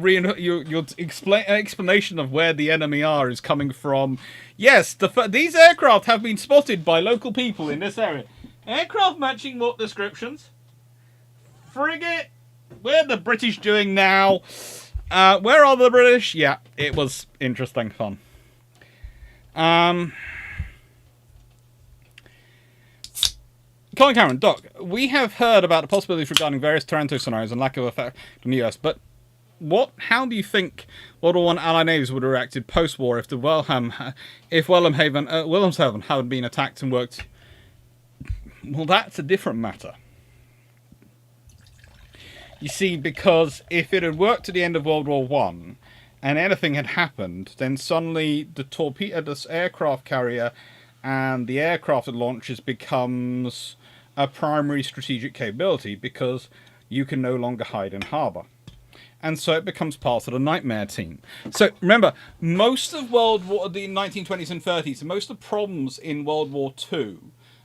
explanation of where the enemy are is coming from. Yes, these aircraft have been spotted by local people in this area. Aircraft matching what descriptions? Frigate? Where are the British doing now? Where are the British? Yeah, it was interesting fun. Colin Cameron, Doc, we have heard about the possibilities regarding various Taranto scenarios and lack of effect on the US, but how do you think World War I Allied navies would have reacted post-war if Wilhelmshaven had been attacked and worked? Well, that's a different matter. You see, because if it had worked to the end of World War I, and anything had happened, then suddenly the aircraft carrier and the aircraft it launches becomes a primary strategic capability because you can no longer hide in harbour. And so it becomes part of the nightmare team. So remember, most of World War, the 1920s and 30s, most of the problems in World War II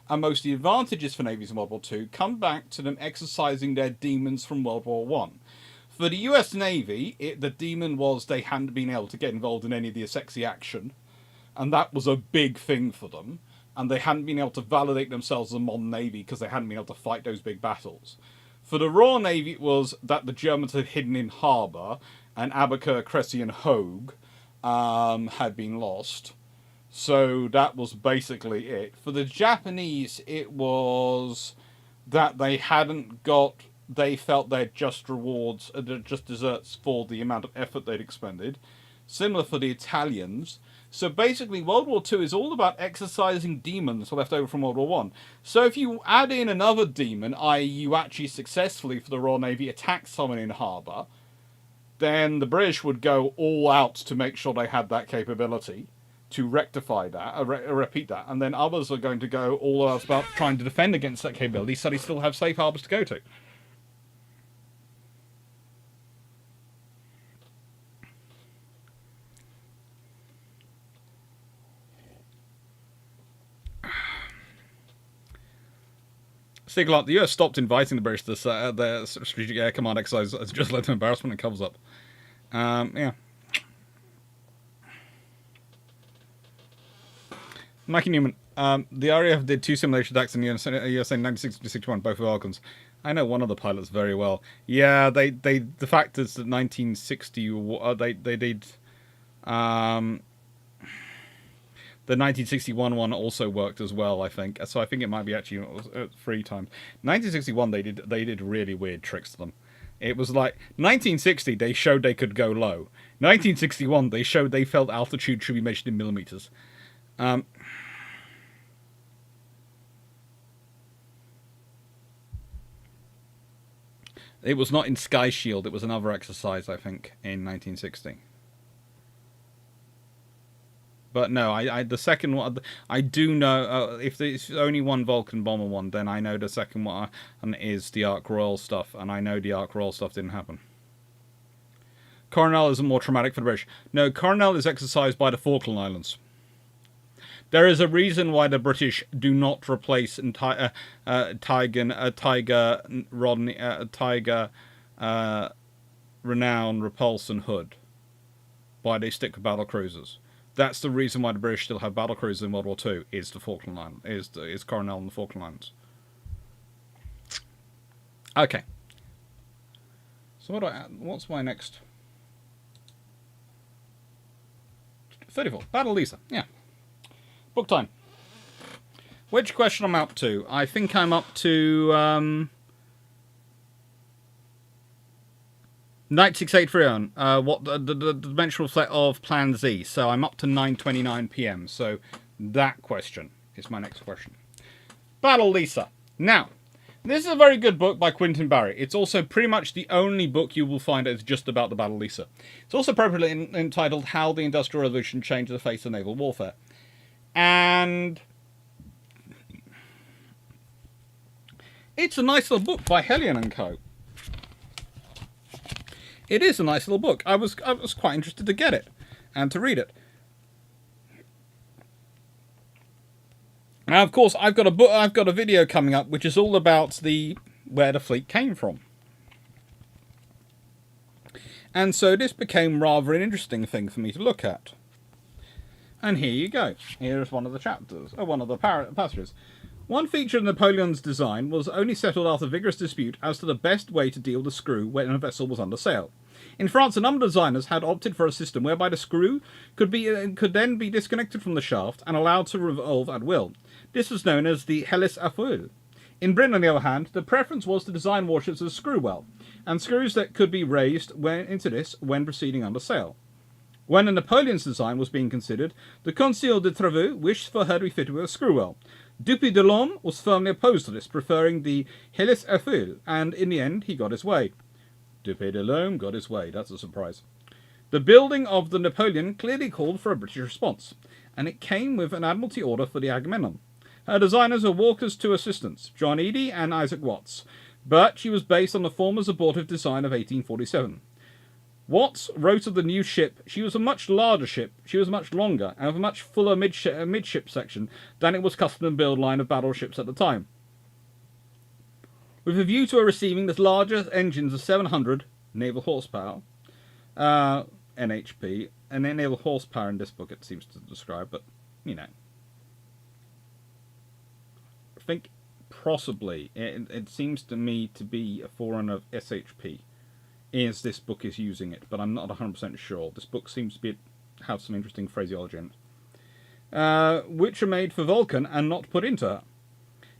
and most of the advantages for navies in World War II come back to them exercising their demons from World War I. For the US Navy, the demon was they hadn't been able to get involved in any of the sexy action, and that was a big thing for them, and they hadn't been able to validate themselves as a modern navy because they hadn't been able to fight those big battles. For the Royal Navy, it was that the Germans had hidden in harbour, and Abaca, Cressy and Hogue had been lost. So that was basically it. For the Japanese, it was that they hadn't got... They felt they'd just rewards, just desserts for the amount of effort they'd expended. Similar for the Italians. So basically, World War II is all about exercising demons left over from World War I. So if you add in another demon, i.e. you actually successfully, for the Royal Navy, attack someone in harbour, then the British would go all out to make sure they had that capability to rectify that, repeat that, and then others are going to go all out about trying to defend against that capability so they still have safe harbours to go to. Siglot, the US stopped inviting the British to their Strategic Air Command exercise. It's just led to embarrassment and covers up. Yeah. Mikey Newman, the RAF did 2 simulation attacks in the USA in 1960-61, both with Falcons. I know one of the pilots very well. Yeah, the fact is that 1960, they did... The 1961 one also worked as well, I think. So I think it might be actually 3 times. 1961, they did really weird tricks to them. It was like 1960, they showed they could go low. 1961, they showed they felt altitude should be measured in millimeters. It was not in Sky Shield. It was another exercise, I think, in 1960. But no, the second one, I do know, if there's only one Vulcan bomber one, then I know the second one is the Ark Royal stuff, and I know the Ark Royal stuff didn't happen. Coronel isn't more traumatic for the British. No, Coronel is exercised by the Falkland Islands. There is a reason why the British do not replace Tiger, Rodney, Tiger, Renown, Repulse, and Hood. Why they stick with battle cruisers. That's the reason why the British still have battle cruisers in World War II. Is the Falkland Islands, is Coronel and the Falkland Islands. Okay. So what's my next? 34. Battle Lissa. Yeah. Book time. Which question I'm up to? I think I'm up to 9683 on what the dimensional set of Plan Z. So I'm up to 9:29 p.m. So that question is my next question. Battle Lissa. Now, this is a very good book by Quentin Barry. It's also pretty much the only book you will find that is just about the Battle Lissa. It's also appropriately entitled How the Industrial Revolution Changed the Face of Naval Warfare. And it's a nice little book by Hellion and Co. It is a nice little book. I was quite interested to get it and to read it. Now, of course, I've got a video coming up which is all about where the fleet came from. And so this became rather an interesting thing for me to look at. And here you go. Here's one of the chapters, or one of the passages. One feature of Napoleon's design was only settled after vigorous dispute as to the best way to deal the screw when a vessel was under sail. In France, a number of designers had opted for a system whereby the screw could then be disconnected from the shaft and allowed to revolve at will. This was known as the hélice à feu. In Britain, on the other hand, the preference was to design warships with a screw well, and screws that could be raised into this when proceeding under sail. When a Napoleon's design was being considered, the Conseil de Travaux wished for her to be fitted with a screw well. Dupuy de Lorme was firmly opposed to this, preferring the hélice à feu, and in the end he got his way. Dupuy de Lorme got his way, that's a surprise. The building of the Napoleon clearly called for a British response, and it came with an Admiralty order for the Agamemnon. Her designers were Walker's two assistants, John Eadie and Isaac Watts, but she was based on the former's abortive design of 1847. Watts wrote of the new ship, she was a much larger ship, she was much longer, and with a much fuller midship section than it was custom in build line of battleships at the time. With a view to her receiving the larger engines of 700 naval horsepower, NHP, and then naval horsepower in this book it seems to describe, but, you know. I think possibly, it seems to me to be a forerunner of SHP. As this book is using it, but I'm not 100% sure. This book seems to have some interesting phraseology in it. Which are made for Vulcan and not put into her.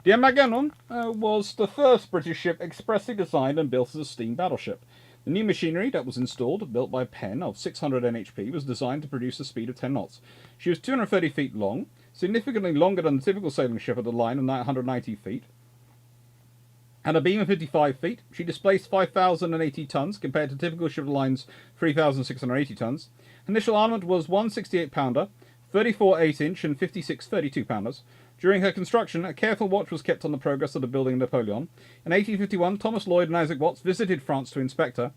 The Agamemnon was the first British ship expressly designed and built as a steam battleship. The new machinery that was installed, built by Penn of 600 NHP, was designed to produce a speed of 10 knots. She was 230 feet long, significantly longer than the typical sailing ship of the line of 190 feet. Had a beam of 55 feet, she displaced 5,080 tons compared to typical ship of the line's 3,680 tons. Initial armament was one 68-pounder, 34 8-inch and 56 32-pounders. During her construction, a careful watch was kept on the progress of the building of Napoleon. In 1851, Thomas Lloyd and Isaac Watts visited France to inspect her,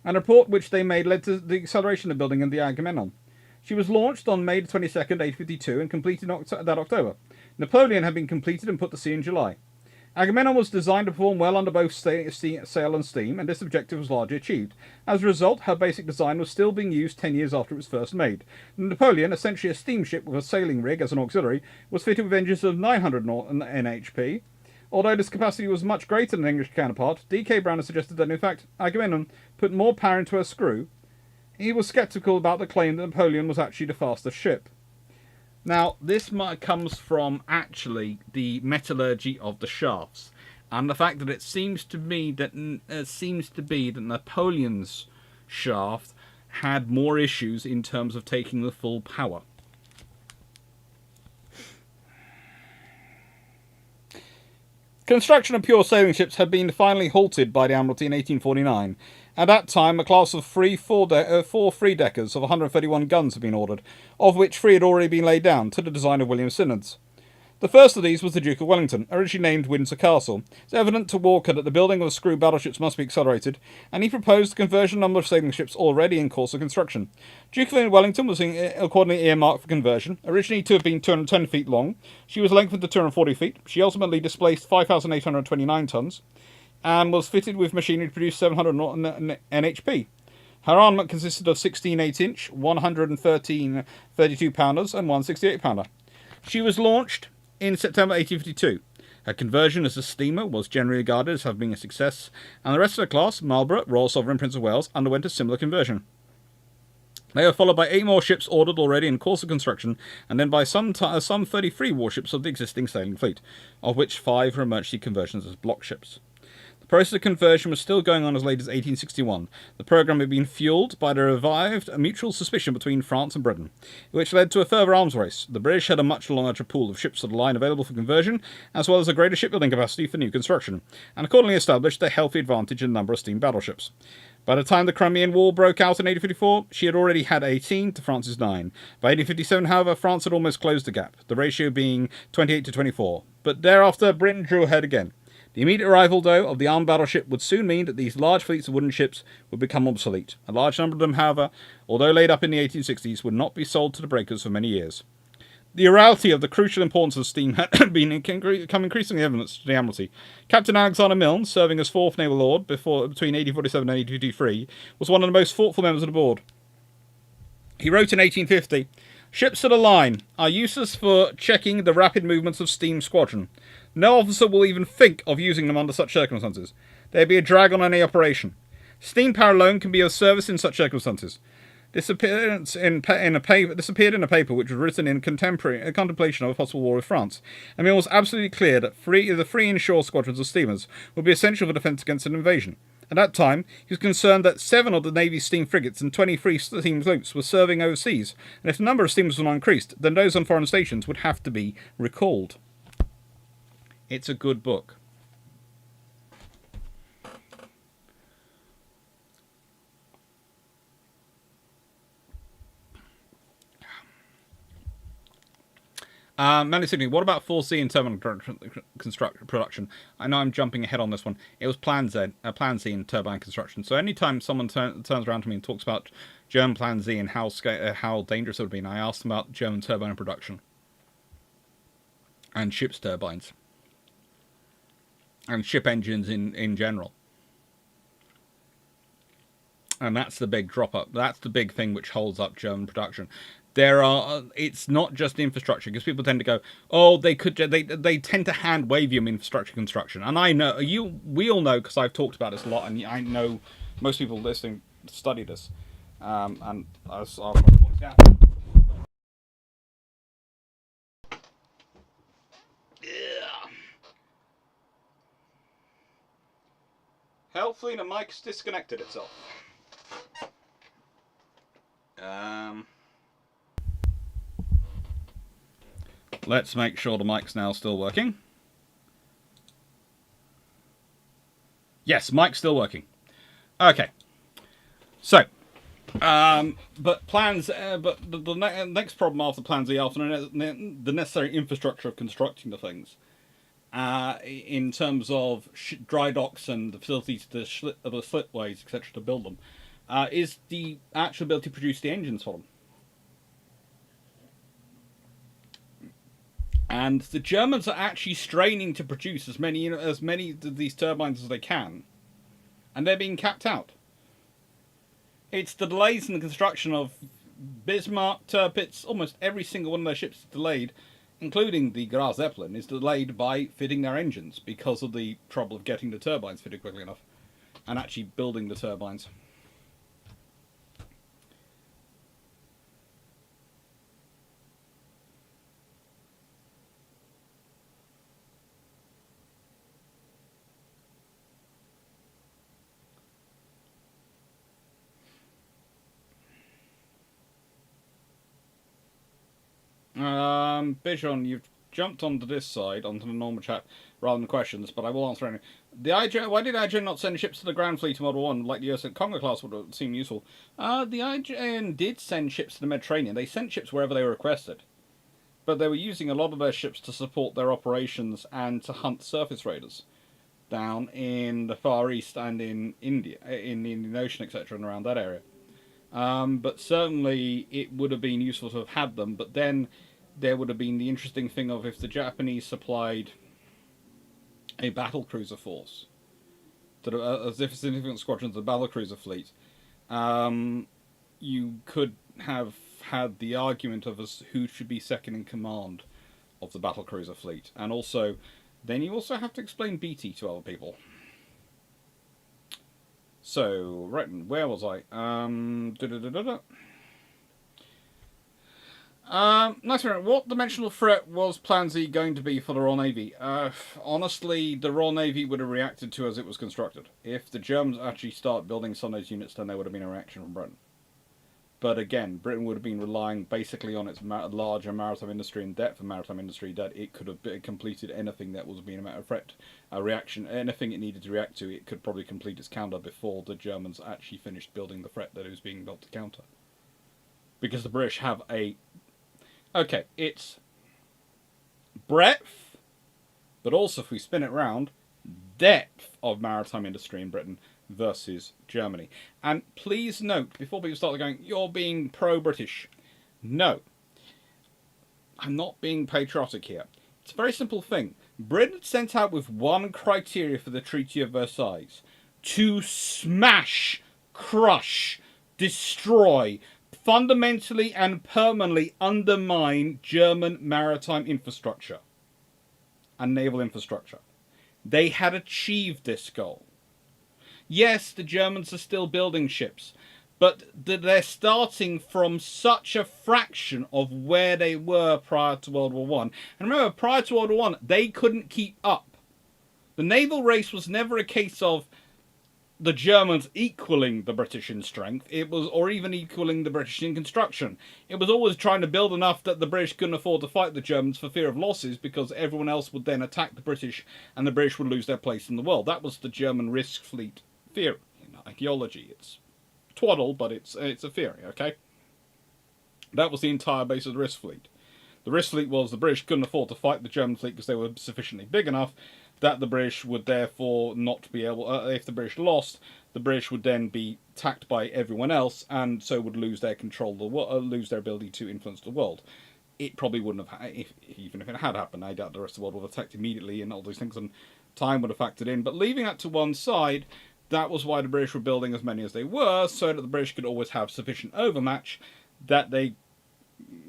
and a report which they made led to the acceleration of the building of the Agamemnon. She was launched on May 22nd, 1852, and completed that October. Napoleon had been completed and put to sea in July. Agamemnon was designed to perform well under both sail and steam, and this objective was largely achieved. As a result, her basic design was still being used 10 years after it was first made. Napoleon, essentially a steamship with a sailing rig as an auxiliary, was fitted with engines of 900 NHP. Although this capacity was much greater than an English counterpart, D.K. Browner suggested that, in fact, Agamemnon put more power into her screw. He was sceptical about the claim that Napoleon was actually the fastest ship. Now, this comes from, actually, the metallurgy of the shafts, and the fact that it seems to be that Napoleon's shaft had more issues in terms of taking the full power. Construction of pure sailing ships had been finally halted by the Admiralty in 1849. At that time, a class of four three-deckers of 131 guns had been ordered, of which 3 had already been laid down, to the design of William Symonds. The first of these was the Duke of Wellington, originally named Windsor Castle. It's evident to Walker that the building of screw battleships must be accelerated, and he proposed the conversion number of sailing ships already in course of construction. Duke of Wellington was accordingly earmarked for conversion, originally to have been 210 feet long. She was lengthened to 240 feet. She ultimately displaced 5,829 tons, and was fitted with machinery to produce 700 NHP. Her armament consisted of 16 8-inch, 113 32-pounders, and one 68-pounder. She was launched in September 1852. Her conversion as a steamer was generally regarded as having been a success, and the rest of the class, Marlborough, Royal Sovereign, Prince of Wales, underwent a similar conversion. They were followed by 8 more ships ordered already in course of construction, and then by some 33 warships of the existing sailing fleet, of which 5 were emergency conversions as block ships. The process of conversion was still going on as late as 1861. The programme had been fuelled by the revived mutual suspicion between France and Britain, which led to a further arms race. The British had a much larger pool of ships of the line available for conversion, as well as a greater shipbuilding capacity for new construction, and accordingly established a healthy advantage in the number of steam battleships. By the time the Crimean War broke out in 1854, she had already had 18 to France's 9. By 1857, however, France had almost closed the gap, the ratio being 28 to 24. But thereafter, Britain drew ahead again. The immediate arrival, though, of the armed battleship would soon mean that these large fleets of wooden ships would become obsolete. A large number of them, however, although laid up in the 1860s, would not be sold to the breakers for many years. The reality of the crucial importance of steam had become increasingly evident to the Admiralty. Captain Alexander Milne, serving as 4th Naval Lord between 1847 and 1853, was one of the most thoughtful members of the board. He wrote in 1850, "Ships of the line are useless for checking the rapid movements of steam squadron. No officer will even think of using them under such circumstances. They'd be a drag on any operation. Steam power alone can be of service in such circumstances." This appeared in a paper which was written in contemplation of a possible war with France, and it was absolutely clear that the free inshore squadrons of steamers would be essential for defence against an invasion. At that time, he was concerned that 7 of the Navy's steam frigates and 23 steam sloops were serving overseas, and if the number of steamers was not increased, then those on foreign stations would have to be recalled. It's a good book. Manly Sydney, what about 4C and turbine production? I know I'm jumping ahead on this one. It was Plan Z, Plan Z in turbine construction. So anytime someone turns around to me and talks about German Plan Z and how dangerous it would be, I ask them about German turbine production and ships turbines and ship engines in general. And that's the big drop up. That's the big thing which holds up German production. It's not just infrastructure, because people tend to go, oh, they tend to hand wave you infrastructure construction. And I know, we all know, because I've talked about this a lot, and I know most people listening study this. And as I'll point out. Helpfully, the mic's disconnected itself. Let's make sure the mic's now still working. Yes, mic's still working. Okay. So, but the next problem after Plan Z, after the necessary infrastructure of constructing the things, in terms of dry docks and the facilities, the slipways, etc., to build them, is the actual ability to produce the engines for them. And the Germans are actually straining to produce as many of these turbines as they can, and they're being capped out. It's the delays in the construction of Bismarck, Tirpitz, almost every single one of their ships is delayed, including the Graf Zeppelin, is delayed by fitting their engines because of the trouble of getting the turbines fitted quickly enough and actually building the turbines. Bijon, you've jumped onto this side, onto the normal chat, rather than questions, but I will answer any. Why did IJN not send ships to the Grand Fleet in World War One like the US Congo class would seem useful? The IJN did send ships to the Mediterranean. They sent ships wherever they were requested. But they were using a lot of their ships to support their operations and to hunt surface raiders down in the Far East and in India, in the Indian Ocean, etc., and around that area. But certainly it would have been useful to have had them, but then there would have been the interesting thing of if the Japanese supplied a battlecruiser force, a significant squadron of the battlecruiser fleet, you could have had the argument of us who should be second in command of the battlecruiser fleet, and also then you also have to explain BT to other people. So, right, where was I? Nice one. What dimensional threat was Plan Z going to be for the Royal Navy? Honestly, the Royal Navy would have reacted to as it was constructed. If the Germans actually start building some of those units, then there would have been a reaction from Britain. But again, Britain would have been relying basically on its larger maritime industry and depth of maritime industry that it could have completed anything that was being a matter of threat, a reaction, anything it needed to react to, it could probably complete its counter before the Germans actually finished building the threat that it was being built to counter. Because the British have a... Okay, it's breadth, but also if we spin it round, depth of maritime industry in Britain versus Germany. And please note, before people start going, you're being pro-British. No. I'm not being patriotic here. It's a very simple thing. Britain sent out with one criteria for the Treaty of Versailles. To smash, crush, destroy, fundamentally and permanently undermine German maritime infrastructure and naval infrastructure. They had achieved this goal. Yes, the Germans are still building ships, but they're starting from such a fraction of where they were prior to World War One. And remember, prior to World War One, they couldn't keep up. The naval race was never a case of the Germans equaling the British in strength, or even equaling the British in construction. It was always trying to build enough that the British couldn't afford to fight the Germans for fear of losses, because everyone else would then attack the British, and the British would lose their place in the world. That was the German risk fleet theory, ideology. It's twaddle, but it's a theory, okay? That was the entire base of the risk fleet. The risk fleet was the British couldn't afford to fight the German fleet because they were sufficiently big enough that the British would therefore not be able... if the British lost, the British would then be attacked by everyone else, and so would lose their control, lose their ability to influence the world. It probably wouldn't have... even if it had happened, I doubt the rest of the world would have attacked immediately and all these things, and time would have factored in. But leaving that to one side, that was why the British were building as many as they were, so that the British could always have sufficient overmatch that they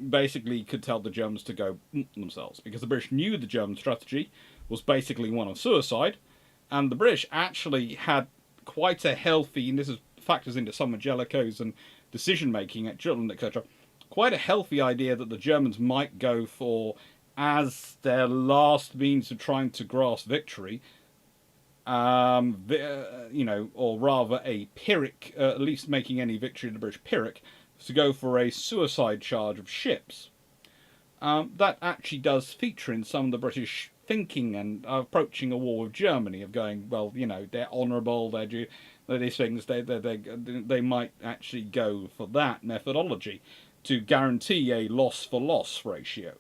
basically could tell the Germans to go themselves. Because the British knew the German strategy was basically one of suicide, and the British actually had quite a healthy, and this is factors into some of Jellicoe's and decision-making at Jutland, etc., quite a healthy idea that the Germans might go for, as their last means of trying to grasp victory, or rather a Pyrrhic, at least making any victory the British Pyrrhic, to go for a suicide charge of ships. That actually does feature in some of the British thinking and approaching a war with Germany, of going, well, they're honourable, they're these things, they might actually go for that methodology to guarantee a loss-for-loss ratio.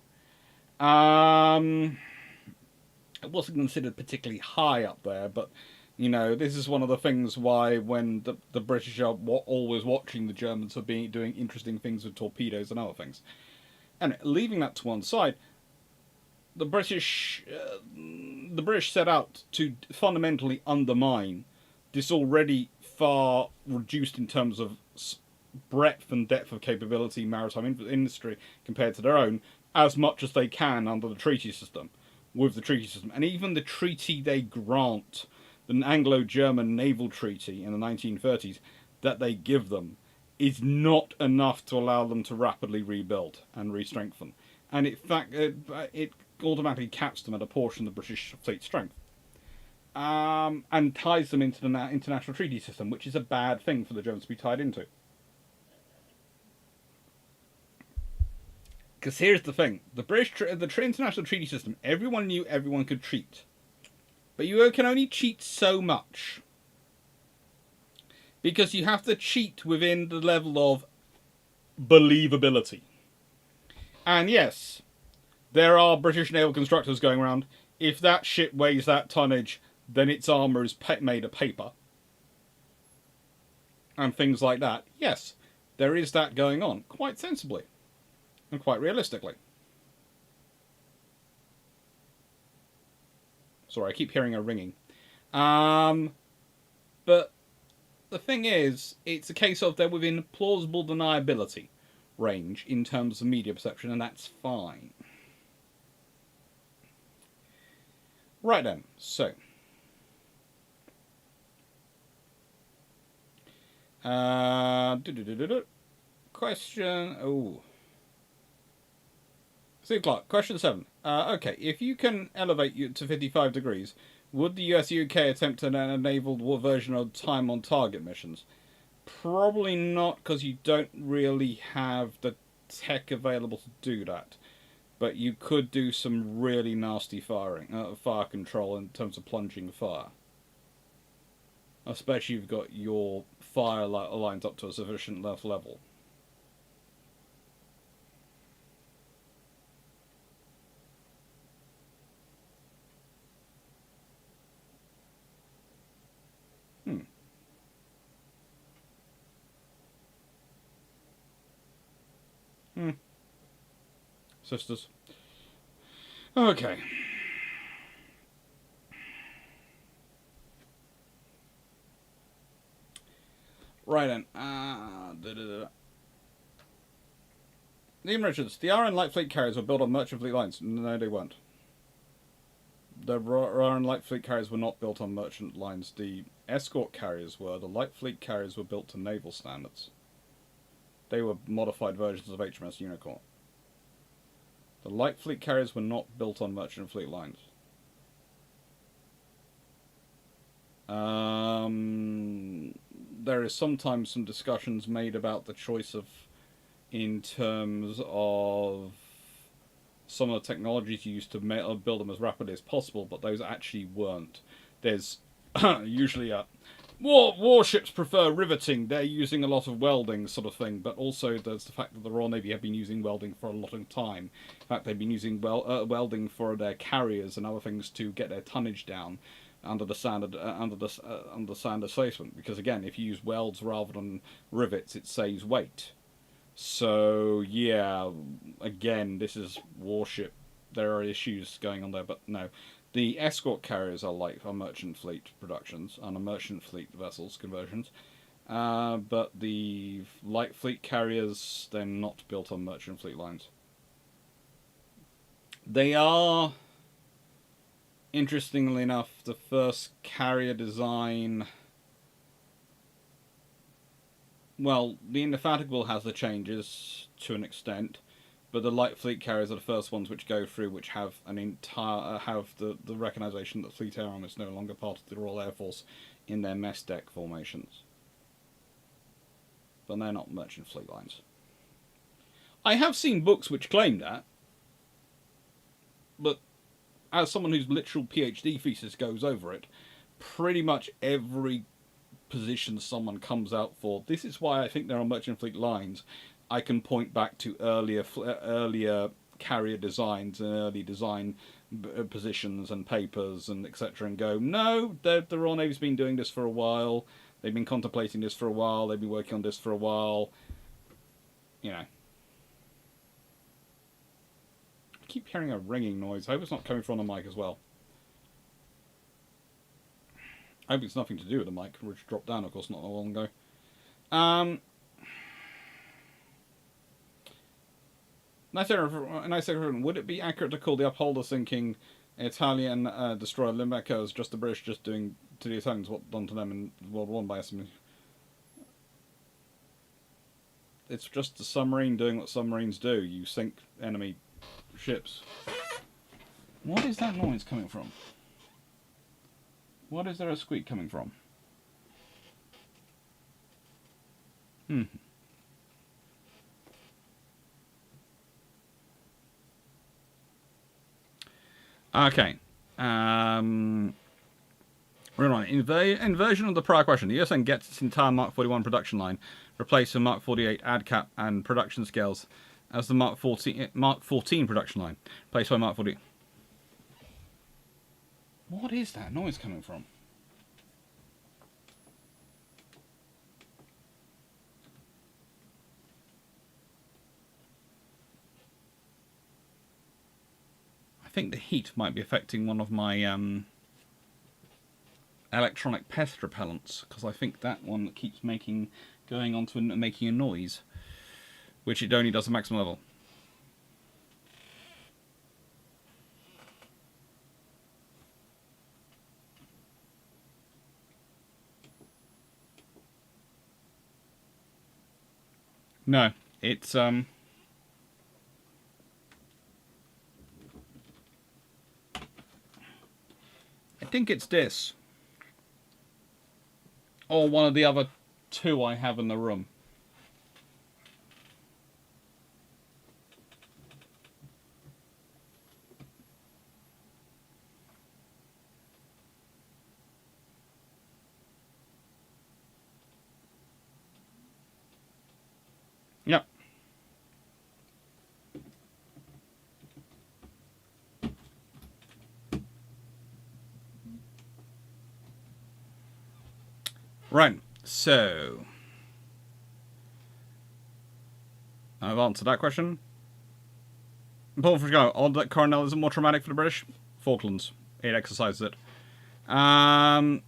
It wasn't considered particularly high up there, but this is one of the things why when the British are always watching the Germans for doing interesting things with torpedoes and other things. And leaving that to one side, the British set out to fundamentally undermine this already far reduced in terms of breadth and depth of capability maritime industry compared to their own, as much as they can under the treaty system, with the treaty system. And even the treaty they grant, the Anglo-German Naval Treaty in the 1930s, that they give them, is not enough to allow them to rapidly rebuild and re-strengthen. And in fact, it automatically caps them at a portion of the British fleet strength. And ties them into the international treaty system, which is a bad thing for the Germans to be tied into. Because here's the thing: the international treaty system, everyone knew everyone could cheat, but you can only cheat so much because you have to cheat within the level of believability. And yes, there are British naval constructors going around. If that ship weighs that tonnage, then its armour is made of paper. And things like that. Yes, there is that going on, quite sensibly. And quite realistically. Sorry, I keep hearing a ringing. But the thing is, it's a case of they're within plausible deniability range in terms of media perception, and that's fine. Right then, so. Question. Oh. Steve Clarke, question 7. Okay, if you can elevate you to 55 degrees, would the US-UK attempt a naval version of time on target missions? Probably not, because you don't really have the tech available to do that. But you could do some really nasty fire control in terms of plunging fire. Especially if you've got your fire lines up to a sufficient level. Sisters. Okay. Right then. Liam Richards. The RN Light Fleet carriers were built on merchant fleet lines. No, they weren't. The RN Light Fleet carriers were not built on merchant lines. The escort carriers were. The Light Fleet carriers were built to naval standards. They were modified versions of HMS Unicorn. The Light Fleet carriers were not built on merchant fleet lines. There is sometimes some discussions made about the choice of, in terms of some of the technologies used to build them as rapidly as possible, but those actually weren't. There's usually a warships prefer riveting. They're using a lot of welding sort of thing, but also there's the fact that the Royal Navy have been using welding for a lot of time. In fact, they've been using welding for their carriers and other things to get their tonnage down under the standard placement. Because again, if you use welds rather than rivets, it saves weight. So yeah, again, this is warship. There are issues going on there, but no. The escort carriers are merchant fleet productions and merchant fleet vessels conversions. But the light fleet carriers, they're not built on merchant fleet lines. They are, interestingly enough, the first carrier design. Well, the Indefatigable has the changes to an extent. But the light fleet carriers are the first ones which go through, which have an entire the recognition that Fleet Air Arm is no longer part of the Royal Air Force in their mess deck formations. But they're not merchant fleet lines. I have seen books which claim that, but as someone whose literal PhD thesis goes over it, pretty much every position someone comes out for, this is why I think there are merchant fleet lines, I can point back to earlier carrier designs and early design positions and papers and etc. and go, no, the Royal Navy's been doing this for a while. They've been contemplating this for a while. They've been working on this for a while. You know. I keep hearing a ringing noise. I hope it's not coming from the mic as well. I hope it's nothing to do with the mic, which dropped down, of course, not that long ago. Nice, would it be accurate to call the upholder sinking Italian destroyer Limbeco as just the British just doing to the Italians what done to them in World War I by some? It's just a submarine doing what submarines do. You sink enemy ships. What is that noise coming from? What is there a squeak coming from? Okay. We're on inversion of the prior question. The USN gets its entire Mark 41 production line replaced with Mark 48 ad cap and production scales as the Mark 14 production line replaced by Mark 40. What is that noise coming from? I think the heat might be affecting one of my electronic pest repellents, because I think that one keeps going on to making a noise, which it only does at maximum level. No, it's I think it's this. Or one of the other two I have in the room. Yep. Right, so I've answered that question. Paul Frisco, odd that Coronel isn't more traumatic for the British. Falklands, it exercises it. Answer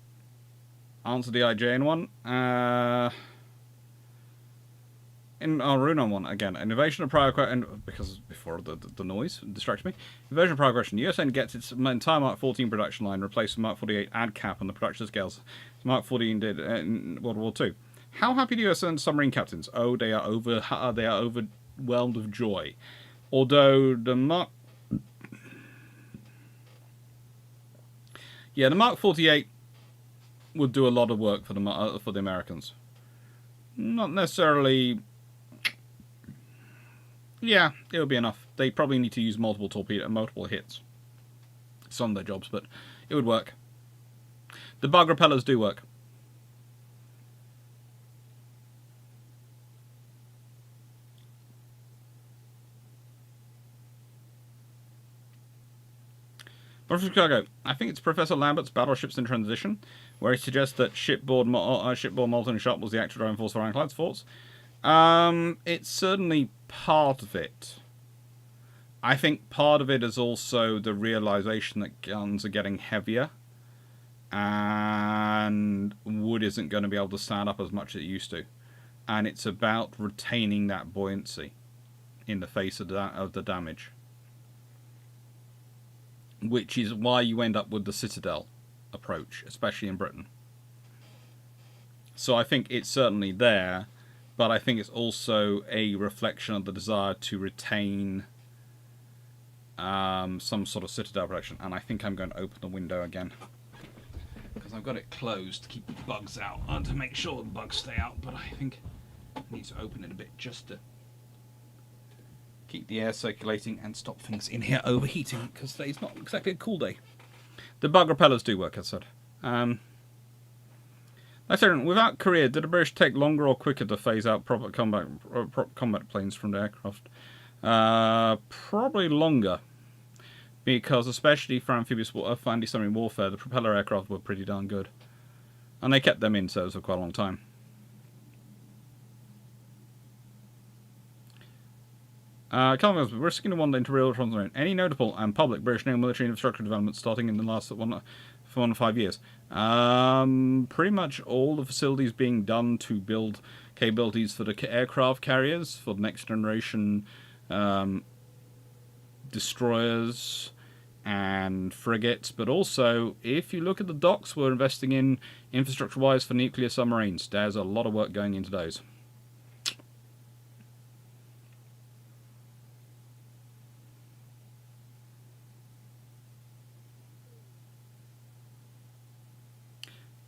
the IJN one. In our Renown one again. Invasion of prior question, because before the noise distracts me. Invasion of prior question. USN gets its entire Mark 14 production line replaced with Mark 48 ad cap on the production scales. Mark 14 did in World War II. How happy do USN submarine captains? Oh, they are overwhelmed with joy. Although the Mark, the Mark 48 would do a lot of work for the Americans. Not necessarily. Yeah, it'll be enough. They probably need to use multiple hits. Some of their jobs, but it would work. The bug repellers do work. But from Chicago, I think it's Professor Lambert's Battleships in Transition, where he suggests that shipboard Molten Shot was the actual driving force for Ironclad's force. It's certainly part of it. I think part of it is also the realization that guns are getting heavier and wood isn't going to be able to stand up as much as it used to. And it's about retaining that buoyancy in the face of the damage. Which is why you end up with the Citadel approach, especially in Britain. So I think it's certainly there, but I think it's also a reflection of the desire to retain some sort of Citadel protection. And I think I'm going to open the window again, because I've got it closed to keep the bugs out and to make sure the bugs stay out, but I think I need to open it a bit just to keep the air circulating and stop things in here overheating, because today's not exactly a cool day. The bug repellers do work, as I said. Without Korea, did the British take longer or quicker to phase out proper combat planes from the aircraft? Probably longer, because especially for anti-submarine warfare, the propeller aircraft were pretty darn good, and they kept them in service for quite a long time. We're sticking to one into real transmission. Any notable and public British naval military infrastructure developments starting in the last 1 to 5 years? Pretty much all the facilities being done to build capabilities for the aircraft carriers, for the next generation destroyers and frigates, but also, if you look at the docks, we're investing in infrastructure-wise for nuclear submarines. There's a lot of work going into those.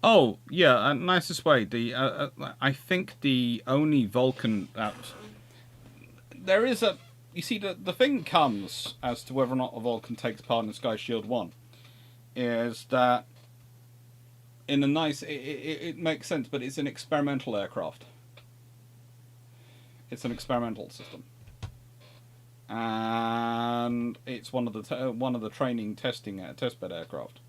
Oh, yeah, nicest way. I think the only Vulcan... there is a you see, the thing comes as to whether or not a Vulcan takes part in Sky Shield 1, is that in a nice... It makes sense, but it's an experimental aircraft. It's an experimental system. And it's one of the training testing testbed aircraft.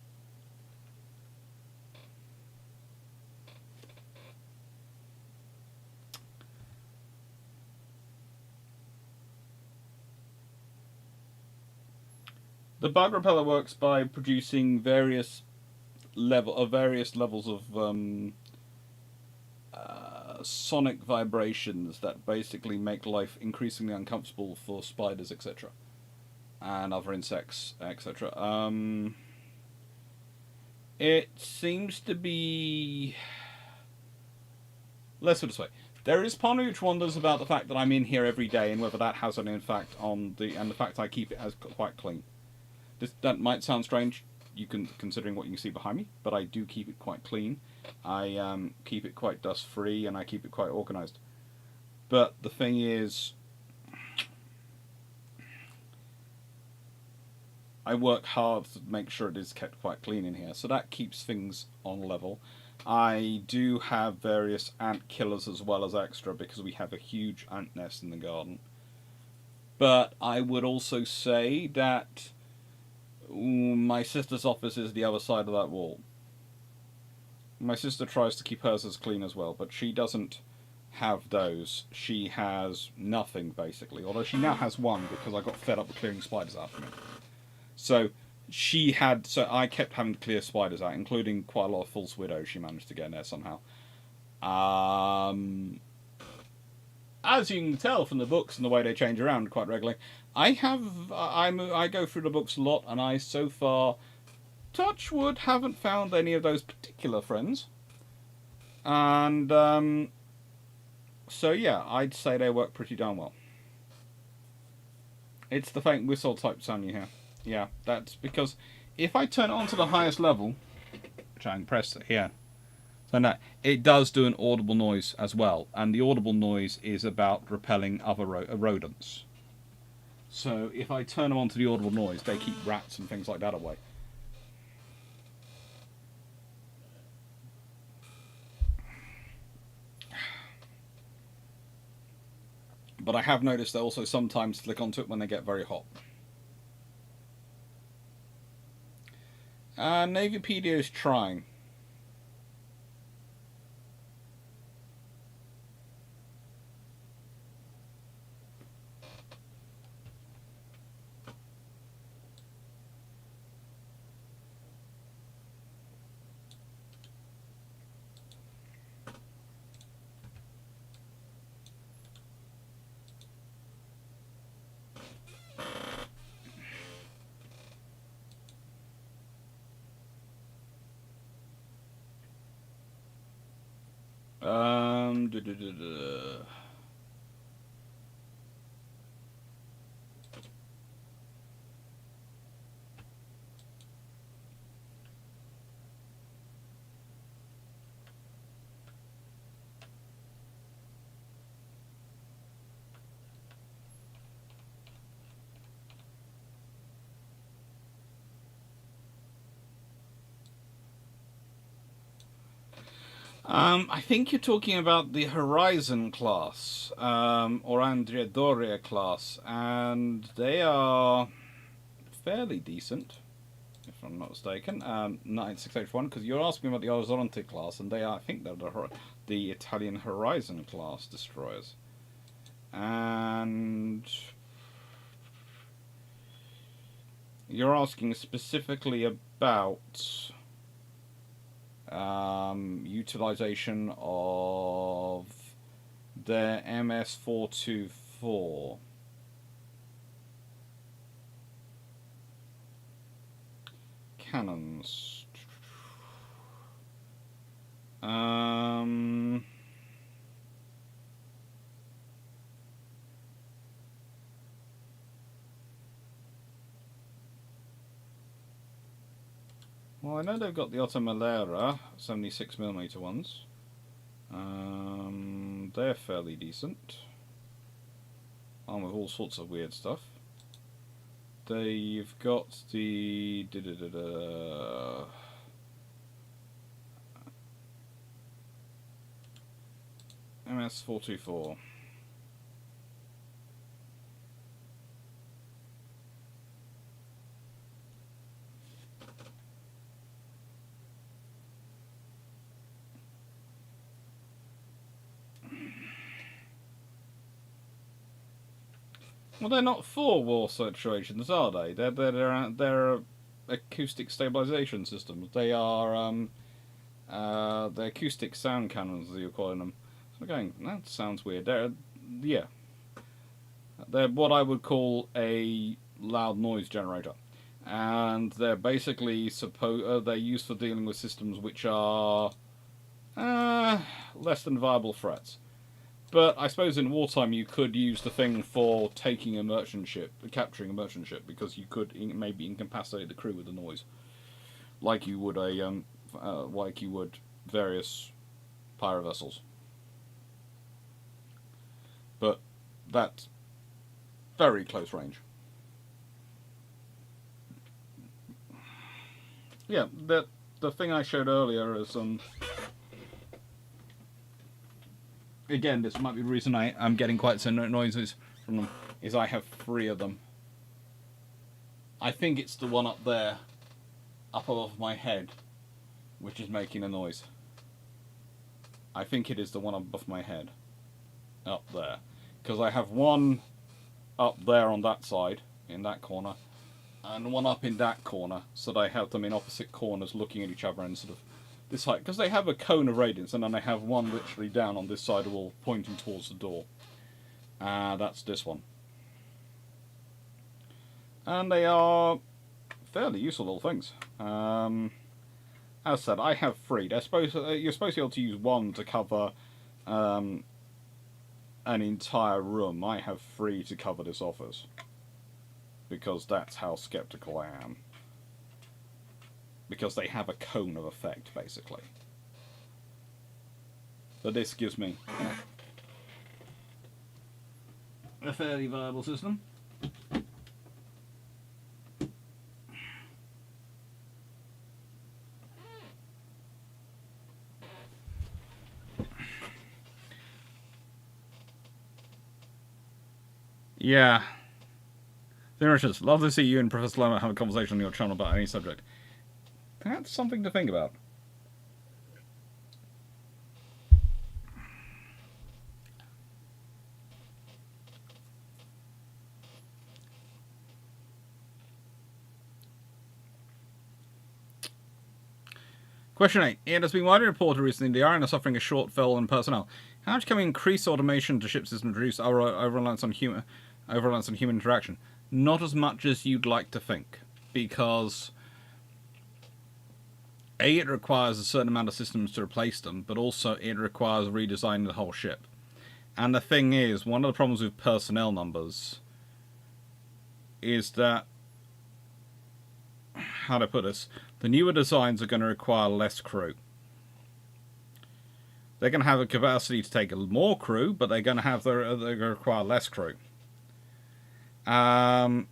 The bug repeller works by producing various levels of sonic vibrations that basically make life increasingly uncomfortable for spiders, etc., and other insects, etc. It seems to be... Let's put it this way. There is part of me which wonders about the fact that I'm in here every day and whether that has an impact on the fact I keep it as quite clean. That might sound strange, considering what you can see behind me, but I do keep it quite clean. I keep it quite dust free, and I keep it quite organised. But the thing is, I work hard to make sure it is kept quite clean in here, so that keeps things on level. I do have various ant killers as well as extra, because we have a huge ant nest in the garden. But I would also say that my sister's office is the other side of that wall. My sister tries to keep hers as clean as well, but she doesn't have those. She has nothing, basically. Although she now has one, because I got fed up with clearing spiders out from it. So I kept having to clear spiders out, including quite a lot of false widows she managed to get in there somehow. As you can tell from the books and the way they change around quite regularly, I go through the books a lot, and I so far, touch wood, haven't found any of those particular friends. And so yeah, I'd say they work pretty darn well. It's the faint whistle type sound you hear. Yeah, that's because if I turn it on to the highest level, which I can press here, so now it does do an audible noise as well, and the audible noise is about repelling other rodents. So if I turn them on to the audible noise, they keep rats and things like that away. But I have noticed they also sometimes flick onto it when they get very hot. Navipedia is trying. I think you're talking about the Horizon class, or Andrea Doria class, and they are fairly decent, if I'm not mistaken. 9681, because you're asking about the Orizzonte class, and they are, I think they're the Italian Horizon class destroyers. And you're asking specifically about utilization of their MS-424 cannons. Well, I know they've got the Ottomalera 76mm ones. They're fairly decent. armed with all sorts of weird stuff. They've got the MS-424. Well, they're not for war situations, are they? They're acoustic stabilization systems. They are they're acoustic sound cannons, as you're calling them. So I'm going, that sounds weird. They're what I would call a loud noise generator, and they're basically they're used for dealing with systems which are less than viable threats. But I suppose in wartime you could use the thing for taking a merchant ship, capturing a merchant ship, because you could maybe incapacitate the crew with the noise, like you would various pirate vessels. But that's very close range. Yeah, the thing I showed earlier is again, this might be the reason I'm getting quite some noises from them, is I have 3 of them. I think it's the one up there, up above my head, which is making a noise. I think it is the one above my head, up there. Because I have one up there on that side, in that corner, and one up in that corner, so that I have them in opposite corners looking at each other and sort of this height, because they have a cone of radiance, and then they have one literally down on this side of the wall, pointing towards the door. That's this one. And they are fairly useful little things. As I said, I have 3. You're supposed to be able to use one to cover an entire room. I have 3 to cover this office, because that's how skeptical I am. Because they have a cone of effect, basically. But this gives me a fairly viable system. Yeah. Richards, love to see you and Professor Lemmer have a conversation on your channel about any subject. That's something to think about. Question 8. It has been widely reported recently the Iron are suffering a shortfall in personnel. How much can we increase automation to ship systems to reduce our over-reliance on human interaction? Not as much as you'd like to think, because A, it requires a certain amount of systems to replace them, but also it requires redesigning the whole ship. And the thing is, one of the problems with personnel numbers is that, how do I put this? The newer designs are going to require less crew. They're going to have a capacity to take more crew, but they're going to require less crew. The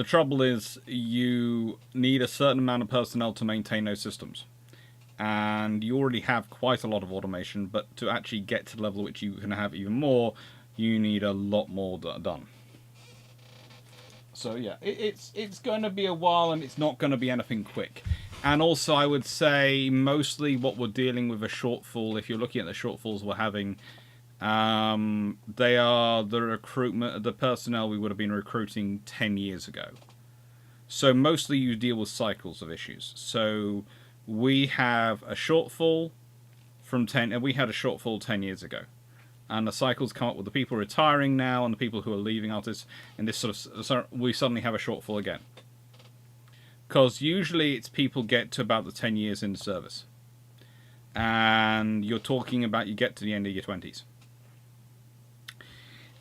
trouble is you need a certain amount of personnel to maintain those systems. And you already have quite a lot of automation, but to actually get to the level at which you can have even more, you need a lot more done. So yeah, it's going to be a while, and it's not going to be anything quick. And also, I would say mostly what we're dealing with a shortfall. If you're looking at the shortfalls we're having, they are the personnel we would have been recruiting 10 years ago. So mostly you deal with cycles of issues. So we have a shortfall and we had a shortfall 10 years ago. And the cycles come up with the people retiring now and the people who are leaving artists, and this we suddenly have a shortfall again. Because usually it's people get to about the 10 years in the service. And you're talking about you get to the end of your 20s.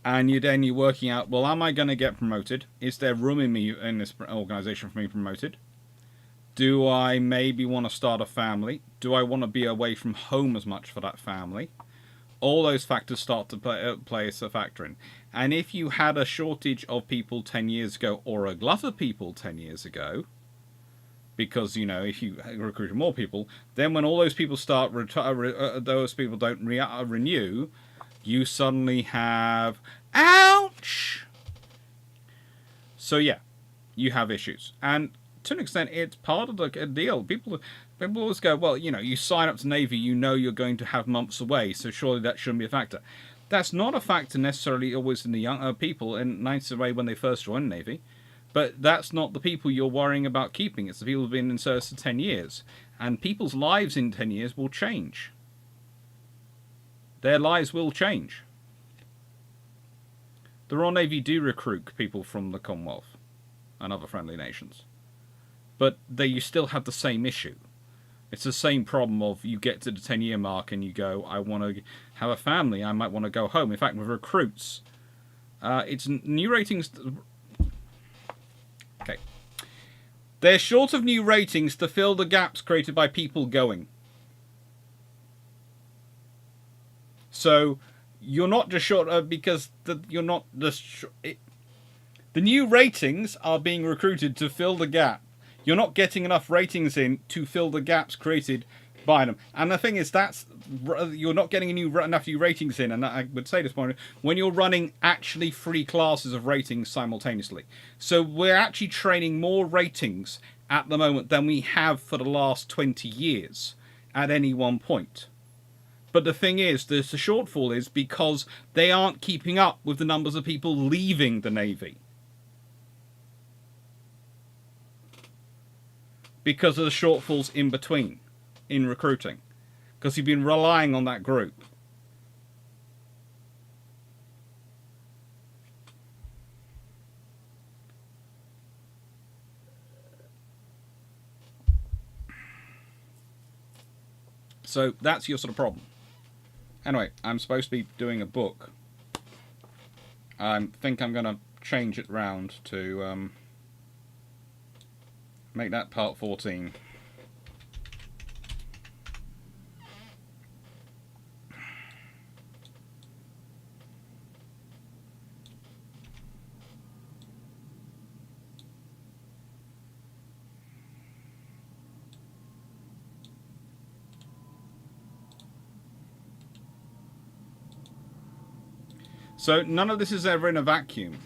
And you're working out, well, am I going to get promoted? Is there room in this organisation for me promoted? Do I maybe want to start a family? Do I want to be away from home as much for that family? All those factors start to play as a factor in. And if you had a shortage of people 10 years ago, or a glut of people 10 years ago, because, you know, if you recruit more people, then when all those people start those people don't renew, you suddenly have ouch. So yeah, you have issues, and to an extent, it's part of the deal. People always go, well, you know, you sign up to Navy, you know you're going to have months away, so surely that shouldn't be a factor. That's not a factor necessarily always in the young people in 90s away when they first join the Navy. But that's not the people you're worrying about keeping. It's the people who've been in service for 10 years. And people's lives in 10 years will change. Their lives will change. The Royal Navy do recruit people from the Commonwealth and other friendly nations. But you still have the same issue. It's the same problem of you get to the 10-year mark and you go, I want to have a family, I might want to go home. In fact, with recruits, it's new ratings. Okay. They're short of new ratings to fill the gaps created by people going. So you're not just short because you're not just. The new ratings are being recruited to fill the gap. You're not getting enough ratings in to fill the gaps created by them. And the thing is, you're not getting enough new ratings in. And I would say this point, when you're running actually 3 classes of ratings simultaneously. So we're actually training more ratings at the moment than we have for the last 20 years at any one point. But the thing is, the shortfall is because they aren't keeping up with the numbers of people leaving the Navy. Because of the shortfalls in between in recruiting. Because you've been relying on that group. So that's your sort of problem. Anyway, I'm supposed to be doing a book. I think I'm going to change it round to make that part 14. So none of this is ever in a vacuum.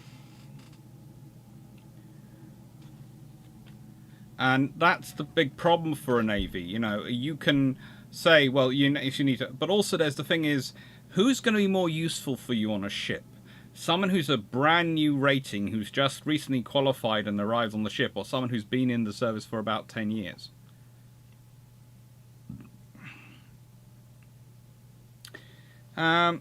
And that's the big problem for a Navy. You know, you can say, well, if you need to... But also there's the thing is, who's going to be more useful for you on a ship? Someone who's a brand new rating, who's just recently qualified and arrived on the ship, or someone who's been in the service for about 10 years? Team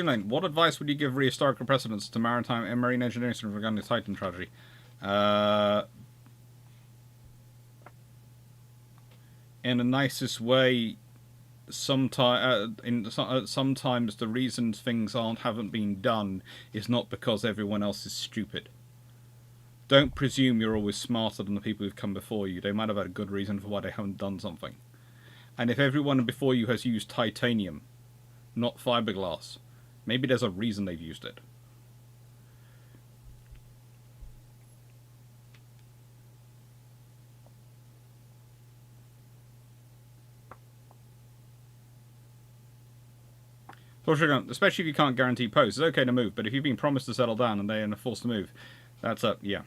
Lane, what advice would you give historical precedents to maritime and marine engineering regarding the Titan tragedy? In the nicest way, sometimes the reason things haven't been done is not because everyone else is stupid. Don't presume you're always smarter than the people who've come before you. They might have had a good reason for why they haven't done something. And if everyone before you has used titanium, not fiberglass, maybe there's a reason they've used it. Especially if you can't guarantee posts. It's okay to move, but if you've been promised to settle down and they are forced to move, that's up, yeah.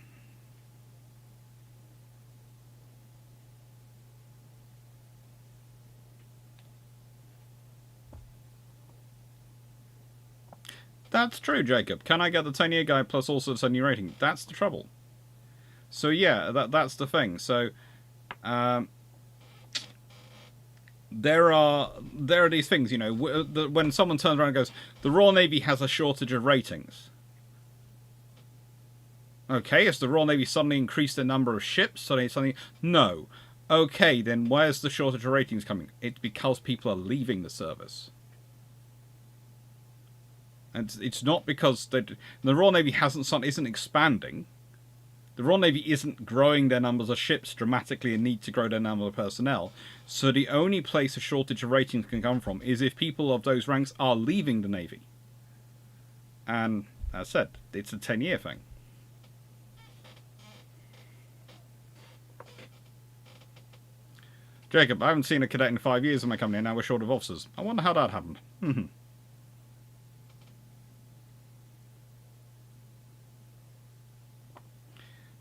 That's true, Jacob. Can I get the 10-year guy plus also the 10-year rating? That's the trouble. So yeah, that's the thing. So there are these things, you know, when someone turns around and goes, the Royal Navy has a shortage of ratings. Okay, has the Royal Navy suddenly increased the number of ships? Suddenly, no. Okay, then where's the shortage of ratings coming? It's because people are leaving the service. And it's not because the Royal Navy isn't expanding. The Royal Navy isn't growing their numbers of ships dramatically and need to grow their number of personnel. So the only place a shortage of ratings can come from is if people of those ranks are leaving the Navy. And, as I said, it's a 10-year thing. Jacob, I haven't seen a cadet in 5 years in my company and now we're short of officers. I wonder how that happened.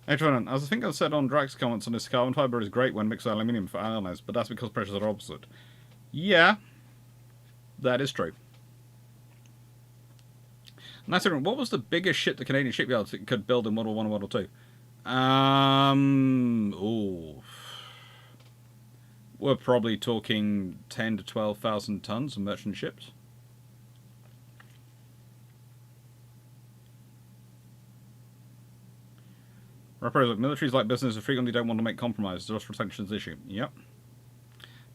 H1, as I think I said on Drax comments on this, carbon fibre is great when mixed with aluminium for alloys, but that's because pressures are opposite. Yeah, that is true. Nice. What was the biggest ship the Canadian shipyards could build in Model 1 and Model 2? We're probably talking 10 to 12,000 tons of merchant ships. Militaries like business frequently don't want to make compromises. Just retention's issue. Yep.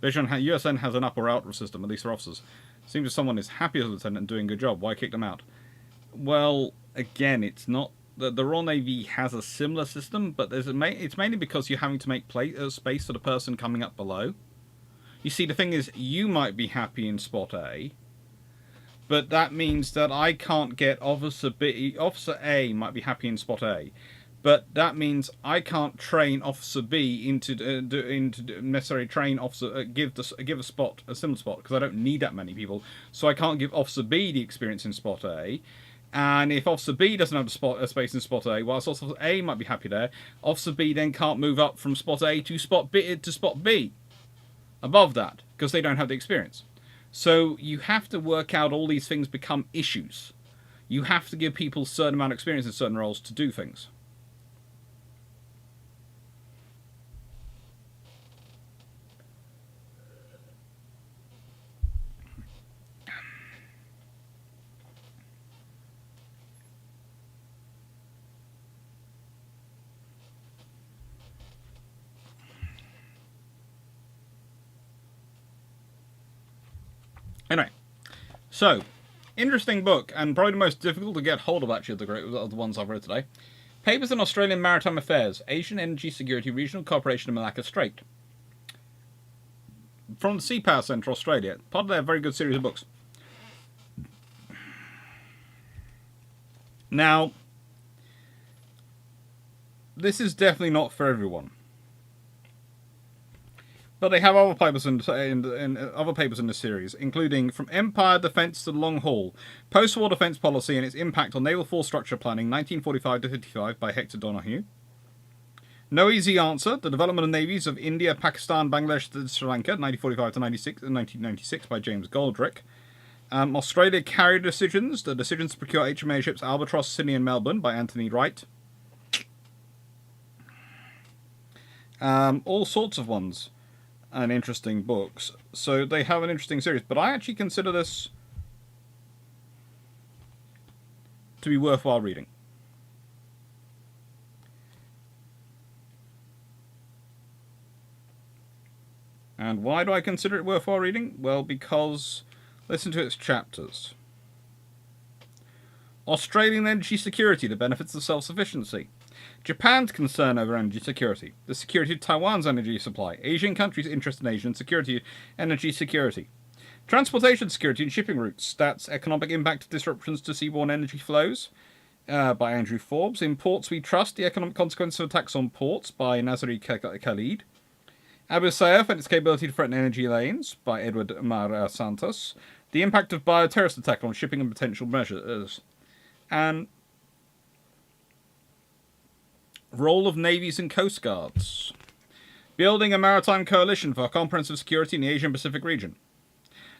Vision, USN has an up or out system, at least for officers. Seems if someone is happy as a lieutenant and doing a good job, why kick them out? Well, again, it's not... The Royal Navy has a similar system, but it's mainly because you're having to make space for the person coming up below. You see, the thing is, you might be happy in spot A, but that means that I can't get Officer B. Officer A might be happy in spot A, but that means I can't train Officer B into necessarily train Officer give a spot, a similar spot, because I don't need that many people. So I can't give Officer B the experience in spot A. And if Officer B doesn't have a space in spot A, whilst Officer A might be happy there, Officer B then can't move up from spot A to spot B above that, because they don't have the experience. So you have to work out all these things become issues. You have to give people a certain amount of experience in certain roles to do things. Anyway, so, interesting book, and probably the most difficult to get hold of, actually, of the ones I've read today. Papers on Australian Maritime Affairs, Asian Energy Security, Regional Cooperation in Malacca Strait. From the Sea Power Centre, Australia. Part of their very good series of books. Now, this is definitely not for everyone. But they have other papers in other papers in the series, including From Empire Defence to the Long Haul, Post-War Defence Policy and its Impact on Naval Force Structure Planning, 1945-55, by Hector Donoghue. No Easy Answer, The Development of Navies of India, Pakistan, Bangladesh and Sri Lanka, 1945-1996, by James Goldrick. Australia Carrier Decisions, The Decisions to Procure HMA Ships Albatross, Sydney and Melbourne, by Anthony Wright. All sorts of ones. And interesting books. So they have an interesting series. But I actually consider this to be worthwhile reading. And why do I consider it worthwhile reading? Well, because listen to its chapters. Australian energy security, the benefits of self-sufficiency. Japan's concern over energy security. The security of Taiwan's energy supply. Asian countries' interest in Asian security. Energy security. Transportation security and shipping routes. Stats, economic impact of disruptions to seaborne energy flows. By Andrew Forbes. In Ports We Trust, the economic consequences of attacks on ports. By Nazari Khalid. Abu Sayyaf and its capability to threaten energy lanes. By Edward Mar Santos. The impact of bioterrorist attack on shipping and potential measures. And role of navies and coast guards. Building a maritime coalition for comprehensive security in the Asian Pacific region.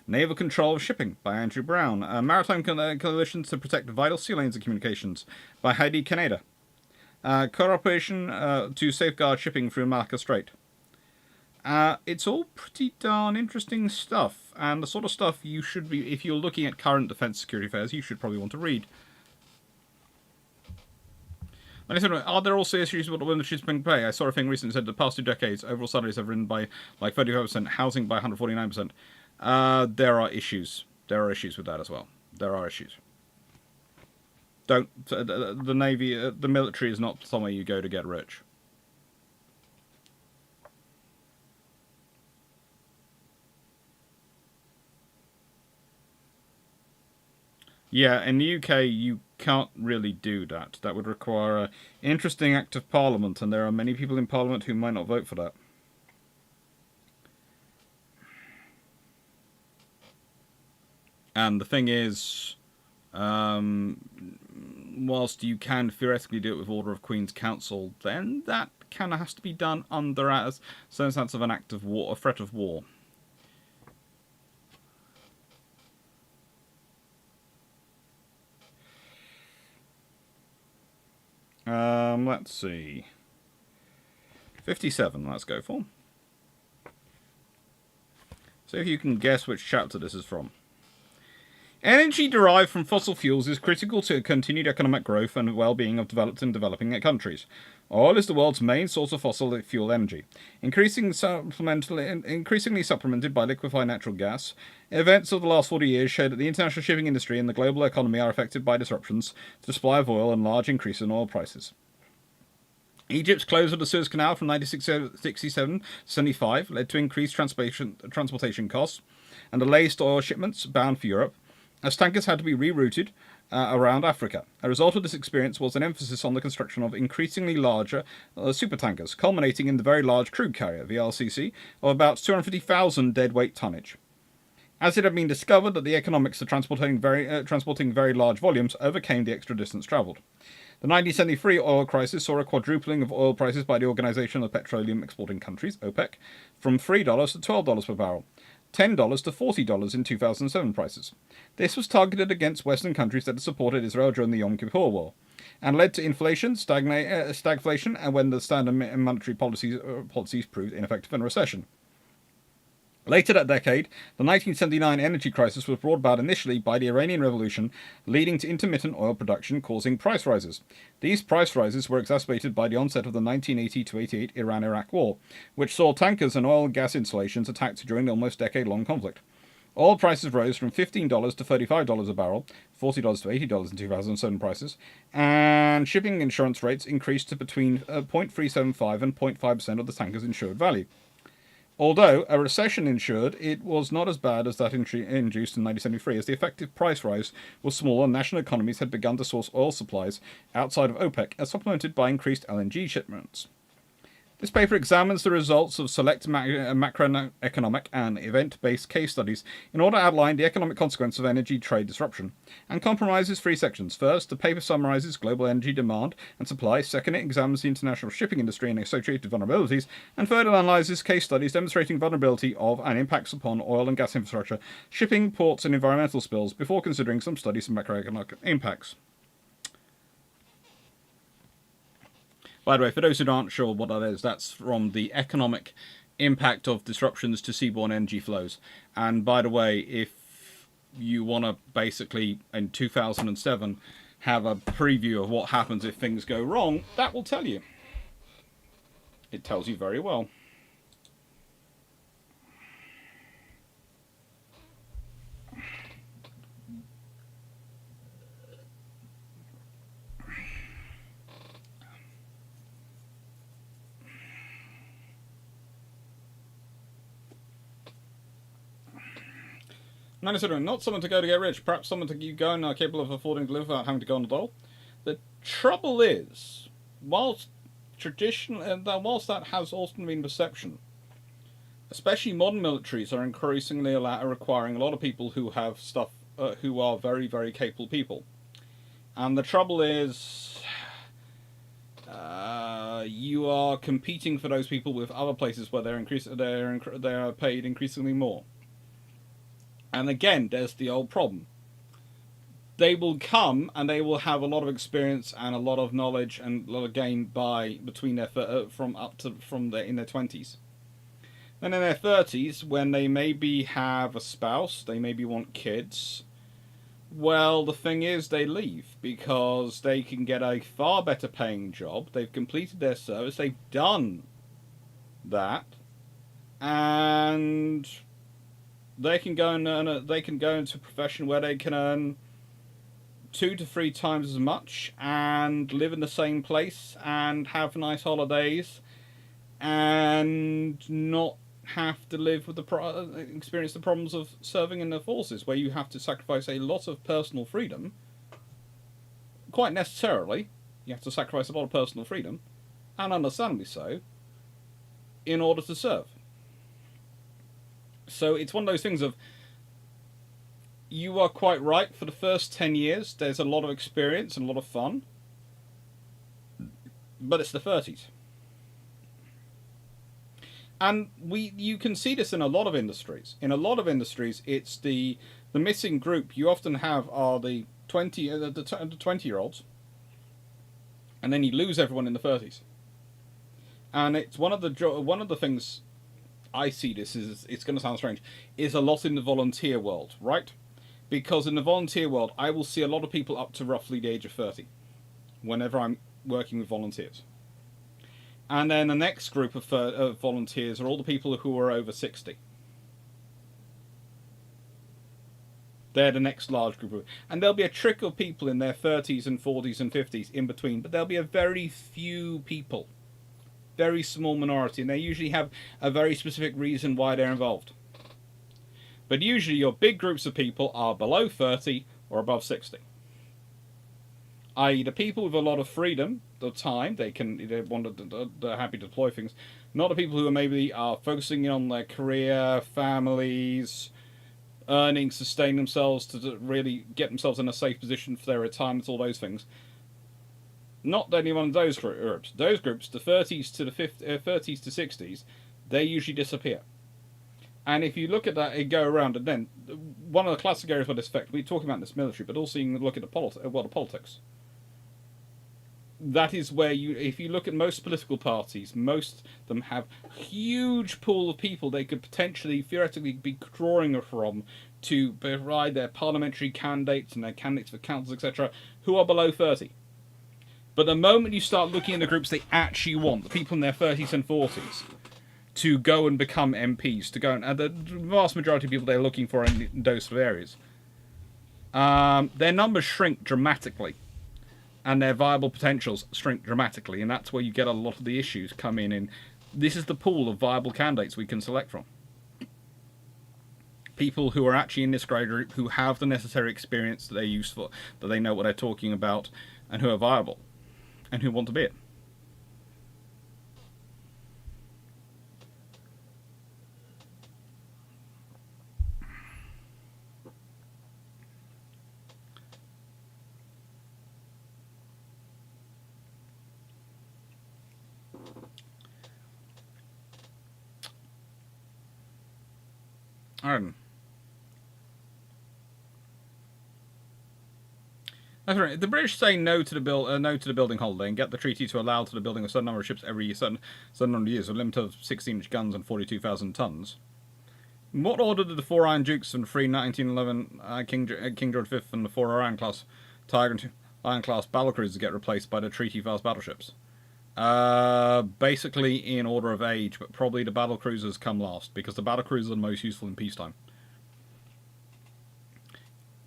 Naval control of shipping by Andrew Brown. Maritime coalitions to protect vital sea lanes and communications by Heidi Kaneda. Cooperation to safeguard shipping through Malacca Strait. It's all pretty darn interesting stuff, and the sort of stuff you should be, if you're looking at current defence security affairs, you should probably want to read. And I said, are there also issues with women she's been pay? I saw a thing recently that said the past 2 decades, overall salaries have risen by like 35%, housing by 149%. There are issues. There are issues with that as well. There are issues. Don't the Navy, the military is not somewhere you go to get rich. Yeah, in the UK you can't really do that. That would require an interesting act of Parliament, and there are many people in Parliament who might not vote for that. And the thing is, whilst you can theoretically do it with order of Queen's Council, then that kind of has to be done under a circumstance of an act of war, a threat of war. Let's see. 57, let's go for. See if you can guess which chapter this is from. Energy derived from fossil fuels is critical to continued economic growth and well-being of developed and developing countries. Oil is the world's main source of fossil fuel energy, increasingly supplemented by liquefied natural gas. Events of the last 40 years show that the international shipping industry and the global economy are affected by disruptions to the supply of oil and large increase in oil prices. Egypt's close of the Suez Canal from 1967 to 75 led to increased transportation costs and delays to oil shipments bound for Europe, as tankers had to be rerouted around Africa. A result of this experience was an emphasis on the construction of increasingly larger supertankers, culminating in the Very Large Crude Carrier, VLCC, of about 250,000 deadweight tonnage. As it had been discovered that the economics of transporting very large volumes overcame the extra distance travelled. The 1973 oil crisis saw a quadrupling of oil prices by the Organization of Petroleum Exporting Countries, OPEC, from $3 to $12 per barrel, $10 to $40 in 2007 prices. This was targeted against Western countries that had supported Israel during the Yom Kippur War, and led to inflation, stagflation, and when the standard monetary policies proved ineffective, and recession. Later that decade, the 1979 energy crisis was brought about initially by the Iranian Revolution, leading to intermittent oil production causing price rises. These price rises were exacerbated by the onset of the 1980-88 Iran-Iraq War, which saw tankers and oil and gas installations attacked during the almost decade-long conflict. Oil prices rose from $15 to $35 a barrel, $40 to $80 in 2007 prices, and shipping insurance rates increased to between 0.375 and 0.5% of the tanker's insured value. Although a recession ensured, it was not as bad as that induced in 1973, as the effective price rise was small and national economies had begun to source oil supplies outside of OPEC, as supplemented by increased LNG shipments. This paper examines the results of select macroeconomic and event-based case studies in order to outline the economic consequences of energy trade disruption, and comprises three sections. First, the paper summarizes global energy demand and supply. Second, it examines the international shipping industry and associated vulnerabilities. And third, it analyzes case studies demonstrating vulnerability of and impacts upon oil and gas infrastructure, shipping, ports, and environmental spills, before considering some studies of macroeconomic impacts. By the way, for those who aren't sure what that is, that's from the economic impact of disruptions to seaborne energy flows. And by the way, if you want to basically, in 2007, have a preview of what happens if things go wrong, that will tell you. It tells you very well. Not someone to go to get rich, perhaps someone to keep going are capable of affording to live without having to go on the dole. The trouble is, whilst that has often been perception, especially modern militaries are increasingly requiring a lot of people who have stuff, who are very, very capable people. And the trouble is, you are competing for those people with other places where they are paid increasingly more. And again, there's the old problem. They will come and they will have a lot of experience and a lot of knowledge and a lot of gain in their 20s. Then in their 30s, when they maybe have a spouse, they maybe want kids. Well, the thing is, they leave because they can get a far better paying job. They've completed their service. They've done that, and they can go and they can go into a profession where they can earn 2 to 3 times as much and live in the same place and have nice holidays and not have to live with experience the problems of serving in the forces, where you have to sacrifice a lot of personal freedom. Quite necessarily, you have to sacrifice a lot of personal freedom, and understandably so, in order to serve. So it's one of those things of, you are quite right, for the first 10 years there's a lot of experience and a lot of fun, but it's the 30s. And you can see this in a lot of industries. In a lot of industries, it's the missing group you often have are the 20-year-olds, and then you lose everyone in the 30s. And it's one of the things I see this is, it's going to sound strange, is a lot in the volunteer world, right? Because in the volunteer world, I will see a lot of people up to roughly the age of 30 whenever I'm working with volunteers. And then the next group of volunteers are all the people who are over 60. They're the next large group. And there'll be a trickle of people in their 30s and 40s and 50s in between. But there'll be a very few people. Very small minority. And they usually have a very specific reason why they're involved. But usually your big groups of people are below 30 or above 60. I.e. the people with a lot of freedom, the time, they're happy to deploy things. Not the people who are focusing on their career, families, earning, sustain themselves to really get themselves in a safe position for their retirement, all those things. Not any one of those groups. Those groups, the 30s to the 30s to 60s, they usually disappear. And if you look at that and go around, and then one of the classic areas where this affects, we're talking about this military, but also you can look at the politics. That is where if you look at most political parties, most of them have a huge pool of people they could potentially, theoretically, be drawing from to provide their parliamentary candidates and their candidates for councils, etc., who are below 30. But the moment you start looking at the groups they actually want, the people in their 30s and 40s, to go and become MPs, to go and the vast majority of people they're looking for in those sort of areas, their numbers shrink dramatically. And their viable potentials shrink dramatically, and that's where you get a lot of the issues come in. And this is the pool of viable candidates we can select from. People who are actually in this grade group, who have the necessary experience that they're useful, that they know what they're talking about, and who are viable, and who want to be it. That's right. The British say no to the building holiday and get the treaty to allow to the building of a certain number of ships every certain number of years, a limit of 16-inch guns and 42,000 tons. In what order did the 4 Iron Dukes and 3 1911 King George V and the 4 Iron Class Tiger and Iron Class battlecruisers get replaced by the treaty-fast battleships? Basically in order of age, but probably the battlecruisers come last, because the battlecruisers are the most useful in peacetime.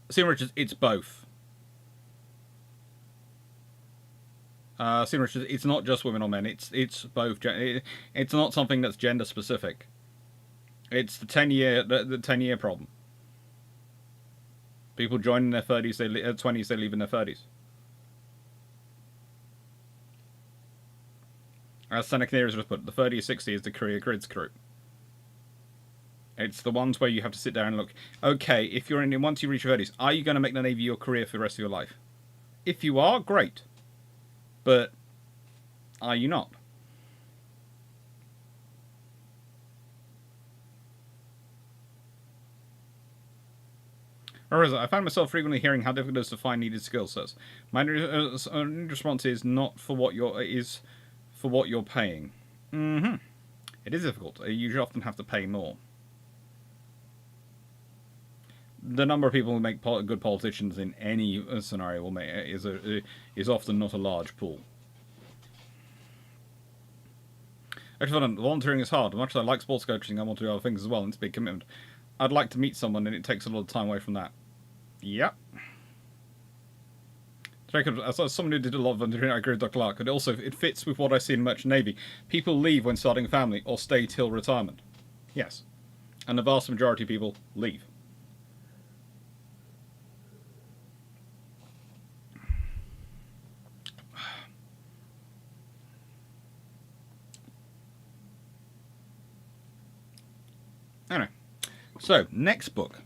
Seaman Richards, it's both. Seaman Richards, it's not just women or men, it's both. It's not something that's gender specific. It's the 10-year problem. People join in their 30s, 20s, they leave in their 30s. As Seneca Nearest was put, the 30 or 60 is the career grids group. It's the ones where you have to sit there and look, okay, if you're in, once you reach your 30s, are you going to make the Navy your career for the rest of your life? If you are, great. But are you not? Or is it? I find myself frequently hearing how difficult it is to find needed skill sets. My response is not for what you're paying. It is difficult. You often have to pay more. The number of people who make good politicians in any scenario is often not a large pool. Actually, volunteering is hard. Much as I like sports coaching, I want to do other things as well, and it's a big commitment. I'd like to meet someone, and it takes a lot of time away from that. Yep. As someone who did a lot of volunteering, I agree with Dr. Clarke, but also it fits with what I see in Merchant Navy. People leave when starting a family or stay till retirement. Yes. And the vast majority of people leave. Anyway, so next book.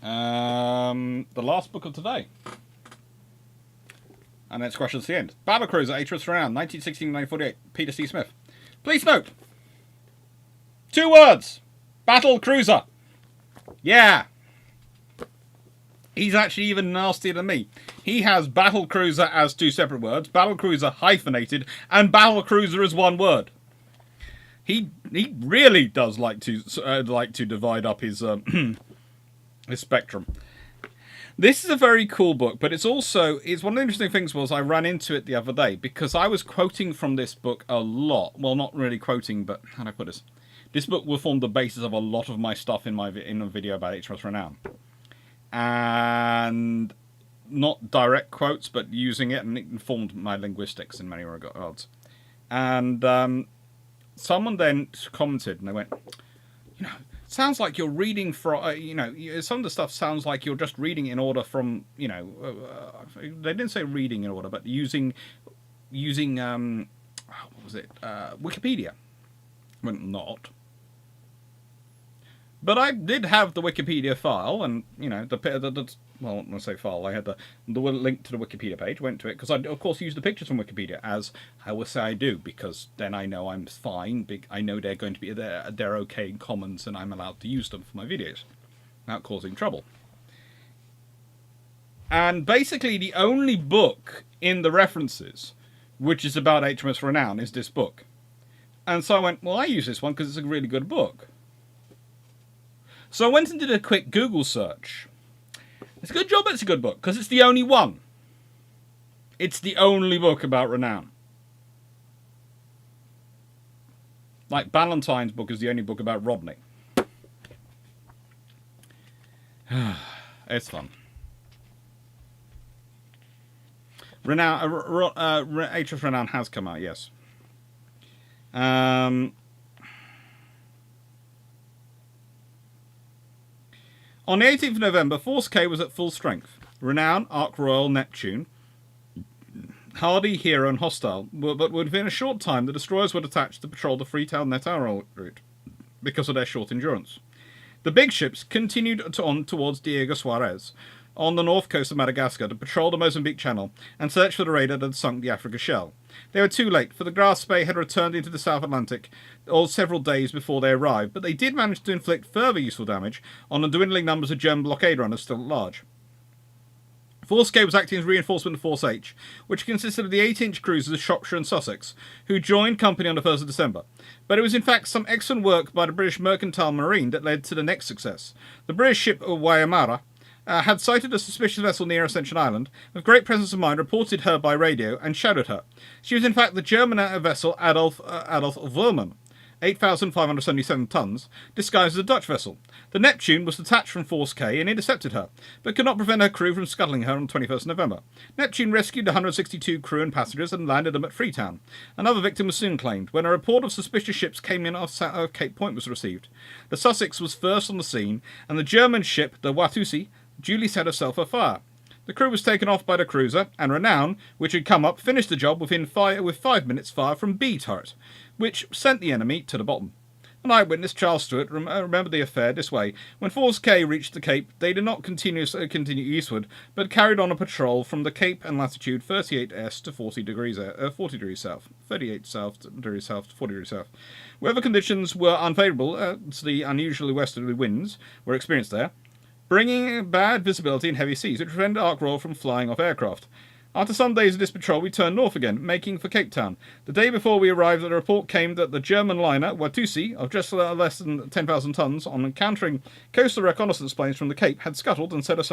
The last book of today. And then questions at the end. Battlecruiser, HMS Renown, 1916-1948, Peter C. Smith. Please note, 2 words. Battle cruiser. Yeah. He's actually even nastier than me. He has battle cruiser as 2 separate words, battle cruiser hyphenated, and battle cruiser as 1 word. He really does like to divide up his his spectrum. This is a very cool book, but it's one of the interesting things was I ran into it the other day because I was quoting from this book a lot. Well, not really quoting, but how do I put this? This book will form the basis of a lot of my stuff in a video about HMS Renown. And not direct quotes, but using it, and it informed my linguistics in many regards. And someone then commented, and they went, sounds like you're reading from, some of the stuff sounds like you're just reading in order from, they didn't say reading in order, but using what was it, Wikipedia. Well, not. But I did have the Wikipedia file, and, well, when I say file, I had the link to the Wikipedia page, went to it, because I, of course, used the pictures from Wikipedia, as I will say I do, because then I know I'm fine, I know they're going to be, they're okay in commons, and I'm allowed to use them for my videos, without causing trouble. And basically, the only book in the references, which is about HMS Renown, is this book. And so I went, well, I use this one because it's a really good book. So I went and did a quick Google search. It's a good job it's a good book, because it's the only one. It's the only book about Renown. Like Ballantyne's book is the only book about Rodney. It's fun. Renown, HMS Renown has come out, yes. On the 18th of November, Force K was at full strength. Renown, Ark Royal, Neptune, Hardy, Hero, and Hostile, but within a short time the destroyers were detached to patrol the Freetown Net Arrow route because of their short endurance. The big ships continued on towards Diego Suarez on the north coast of Madagascar to patrol the Mozambique Channel and search for the raider that had sunk the Africa Shell. They were too late, for the Grass Bay had returned into the South Atlantic several days before they arrived, but they did manage to inflict further useful damage on the dwindling numbers of German blockade runners still at large. Force K was acting as reinforcement of Force H, which consisted of the 8-inch cruisers Shropshire and Sussex, who joined company on the 1st of December. But it was in fact some excellent work by the British Mercantile Marine that led to the next success. The British ship Waimara had sighted a suspicious vessel near Ascension Island, with great presence of mind reported her by radio and shadowed her. She was in fact the German vessel Adolf Wöhrmann, 8,577 tons, disguised as a Dutch vessel. The Neptune was detached from Force K and intercepted her, but could not prevent her crew from scuttling her on the 21st of November. Neptune rescued 162 crew and passengers and landed them at Freetown. Another victim was soon claimed, when a report of suspicious ships came in off Cape Point was received. The Sussex was first on the scene, and the German ship, the Watusi, duly set herself afire. The crew was taken off by the cruiser, and Renown, which had come up, finished the job with 5 minutes fire from B turret, which sent the enemy to the bottom. An eyewitness, Charles Stewart, remembered the affair this way. When Force K reached the Cape, they did not continue eastward, but carried on a patrol from the Cape and latitude 38S to 40 degrees south. 38 degrees south to 40 degrees south. Weather conditions were unfavourable, as the unusually westerly winds were experienced there, bringing bad visibility and heavy seas, which prevented Ark Royal from flying off aircraft. After some days of this patrol, we turned north again, making for Cape Town. The day before we arrived, the report came that the German liner, Watusi, of just less than 10,000 tons, on encountering coastal reconnaissance planes from the Cape, had scuttled and set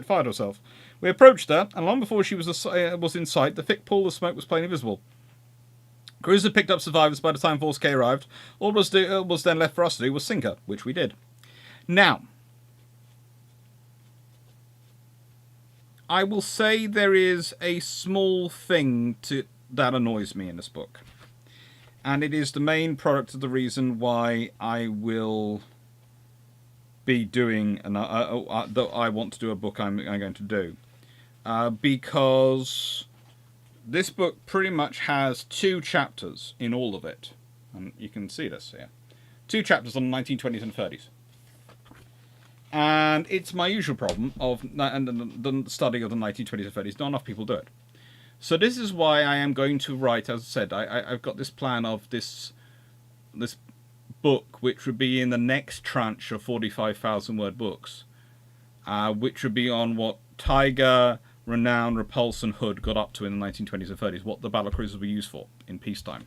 fire to herself. We approached her, and long before she was in sight, the thick pool of smoke was plainly visible. Cruiser picked up survivors by the time Force K arrived. All was then left for us to do was sink her, which we did. Now, I will say there is a small thing that annoys me in this book. And it is the main product of the reason why I will be doing, that I want to do a book I'm going to do. Because this book pretty much has 2 chapters in all of it. And you can see this here. 2 chapters on the 1920s and 30s. And it's my usual problem of the study of the 1920s and 30s. Not enough people do it. So this is why I am going to write, as I said, I've got this plan of this book, which would be in the next tranche of 45,000 word books, which would be on what Tiger, Renown, Repulse, and Hood got up to in the 1920s and 30s, what the battlecruisers were used for in peacetime.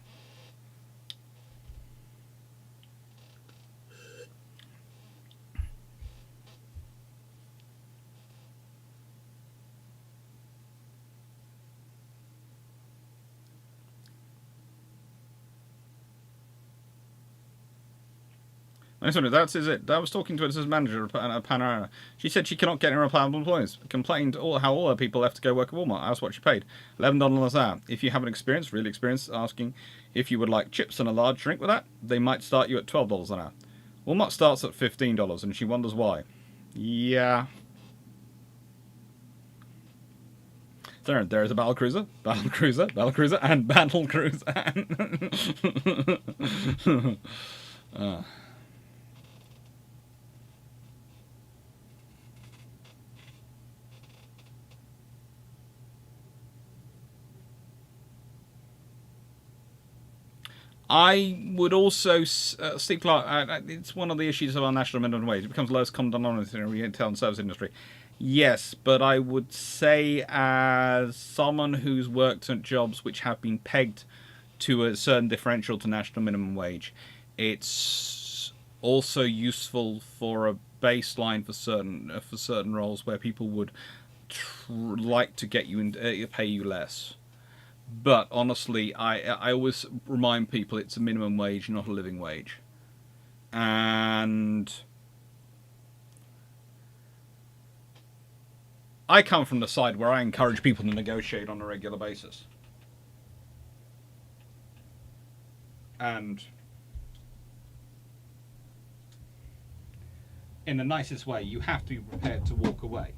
That's it. I was talking to her as manager at Panorama. She said she cannot get any replicable employees. Complained how all her people left to go work at Walmart. I asked what she paid. $11 an hour. If you have an experience, really experienced, asking if you would like chips and a large drink with that, they might start you at $12 an hour. Walmart starts at $15, and she wonders why. Yeah. There is a battlecruiser, and battlecruiser. I would also, Steve Clarke, it's one of the issues of our national minimum wage. It becomes the lowest common denominator in the retail and service industry. Yes, but I would say as someone who's worked at jobs which have been pegged to a certain differential to national minimum wage, it's also useful for a baseline for certain roles where people would like to get you and pay you less. But honestly, I always remind people it's a minimum wage, not a living wage. And I come from the side where I encourage people to negotiate on a regular basis. And in the nicest way, you have to be prepared to walk away.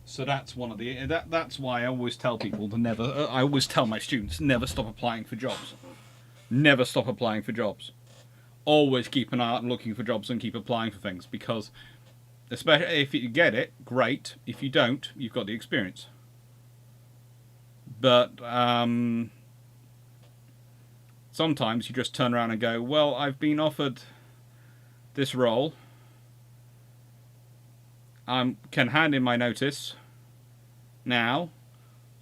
So that's one of the that's why I always tell people to never. I always tell my students never stop applying for jobs. Never stop applying for jobs. Always keep an eye out and looking for jobs and keep applying for things, because especially if you get it, great. If you don't, you've got the experience. But sometimes you just turn around and go, well, I've been offered this role. I can hand in my notice now,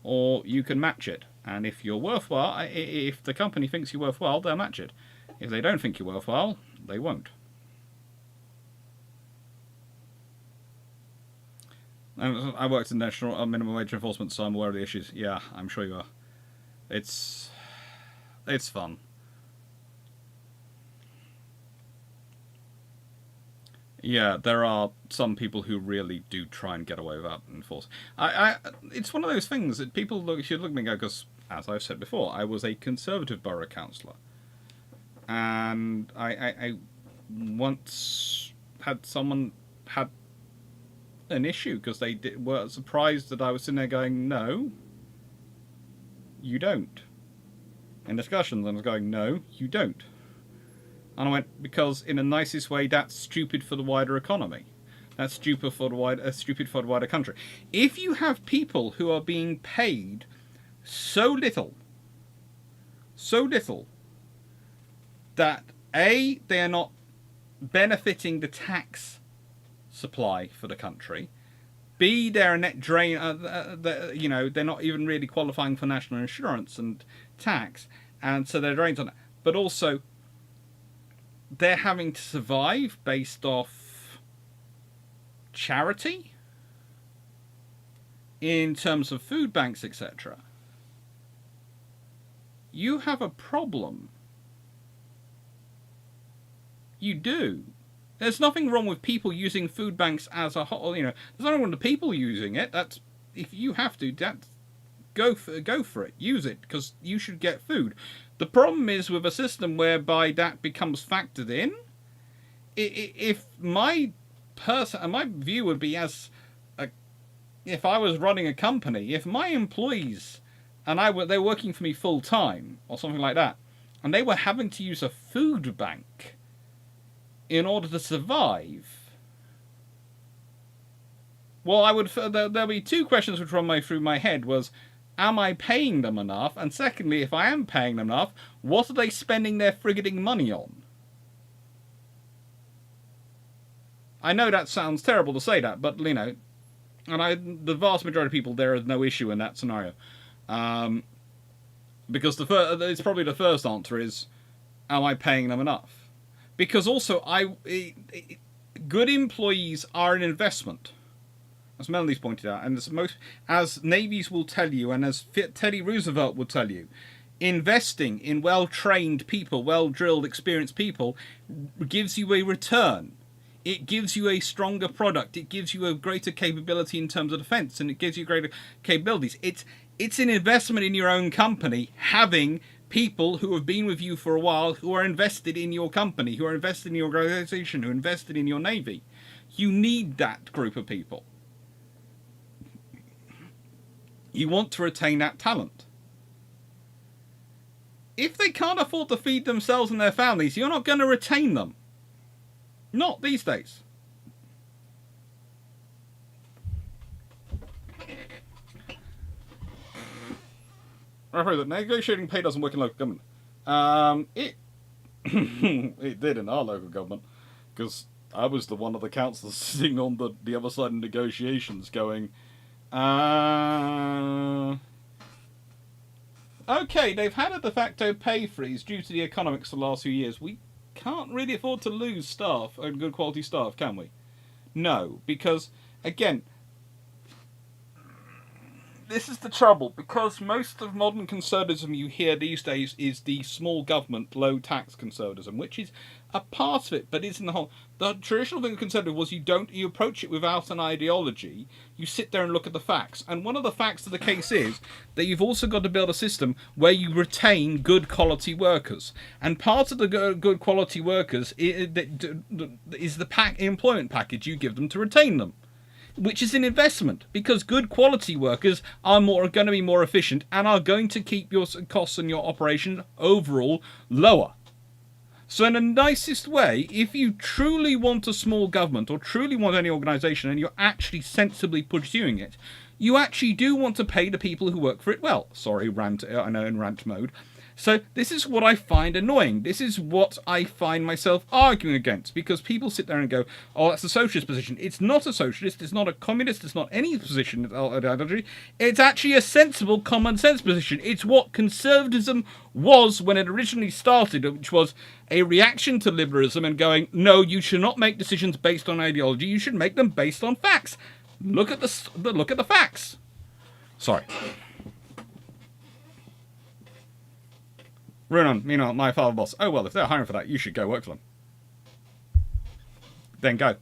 or you can match it. And if you're worthwhile, if the company thinks you're worthwhile, they'll match it. If they don't think you're worthwhile, they won't. I worked in national minimum wage enforcement, so I'm aware of the issues. Yeah, I'm sure you are. It's fun. Yeah, there are some people who really do try and get away without enforce. It's one of those things that people should look at me and go, because, as I've said before, I was a Conservative borough councillor. And I once had someone had an issue because they were surprised that I was sitting there going, no, you don't. In discussions, I was going, no, you don't. And I went, because in the nicest way, that's stupid for the wider economy. That's stupid for the wider country. If you have people who are being paid so little, that A, they are not benefiting the tax supply for the country. B, they're a net drain. They're not even really qualifying for national insurance and tax, and so they're drains on it. But also, they're having to survive based off charity in terms of food banks, etc. You have a problem. You do. There's nothing wrong with people using food banks as a whole. There's nothing wrong with the people using it. That's if you have to, go for it. Use it because you should get food. The problem is with a system whereby that becomes factored in. If my view would be if I was running a company, if my employees and they're working for me full time or something like that, and they were having to use a food bank in order to survive, well, there'll be two questions which run through my head was, am I paying them enough? And secondly, if I am paying them enough, what are they spending their frigating money on? I know that sounds terrible to say that, but, the vast majority of people, there is no issue in that scenario. Because it's probably the first answer is, am I paying them enough? Because also, good employees are an investment, as Melanie's pointed out, and as navies will tell you, and as Teddy Roosevelt will tell you, investing in well-trained people, well-drilled, experienced people, gives you a return. It gives you a stronger product. It gives you a greater capability in terms of defense, and it gives you greater capabilities. It's an investment in your own company, having people who have been with you for a while, who are invested in your company, who are invested in your organization, who are invested in your navy. You need that group of people. You want to retain that talent. If they can't afford to feed themselves and their families, you're not going to retain them. Not these days. That negotiating pay doesn't work in local government. It it did in our local government, because I was the one of the councillors sitting on the other side of negotiations going, okay, they've had a de facto pay freeze due to the economics for the last few years. We can't really afford to lose staff, and good quality staff, can we? No, because, again, this is the trouble, because most of modern conservatism you hear these days is the small government, low tax conservatism, which is a part of it, but isn't the whole. The traditional thing of conservative was you approach it without an ideology, you sit there and look at the facts. And one of the facts of the case is that you've also got to build a system where you retain good quality workers. And part of the good quality workers is the employment package you give them to retain them, which is an investment, because good quality workers are going to be more efficient and are going to keep your costs and your operation overall lower. So in the nicest way, if you truly want a small government or truly want any organisation and you're actually sensibly pursuing it, you actually do want to pay the people who work for it well. Sorry, I know in rant mode. So this is what I find annoying. This is what I find myself arguing against, because people sit there and go, oh, that's a socialist position. It's not a socialist, it's not a communist, it's not any position of ideology. It's actually a sensible common sense position. It's what conservatism was when it originally started, which was a reaction to liberalism and going, no, you should not make decisions based on ideology, you should make them based on facts. Look at the facts. Sorry. Renown, meanwhile, my father boss. Oh, well, if they're hiring for that, you should go work for them. Then go.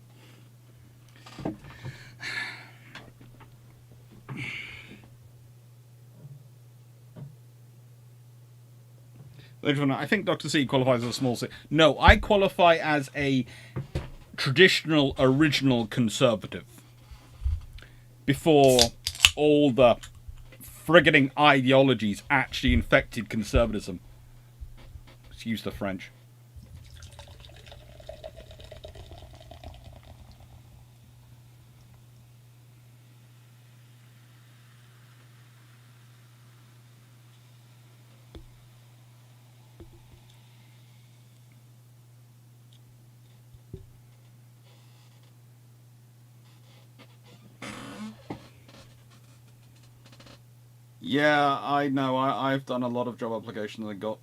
I think Dr. C qualifies as a small C. No, I qualify as a traditional, original conservative. Before all the frigating ideologies actually infected conservatism. Excuse the French. Yeah, I know. I've done a lot of job applications and got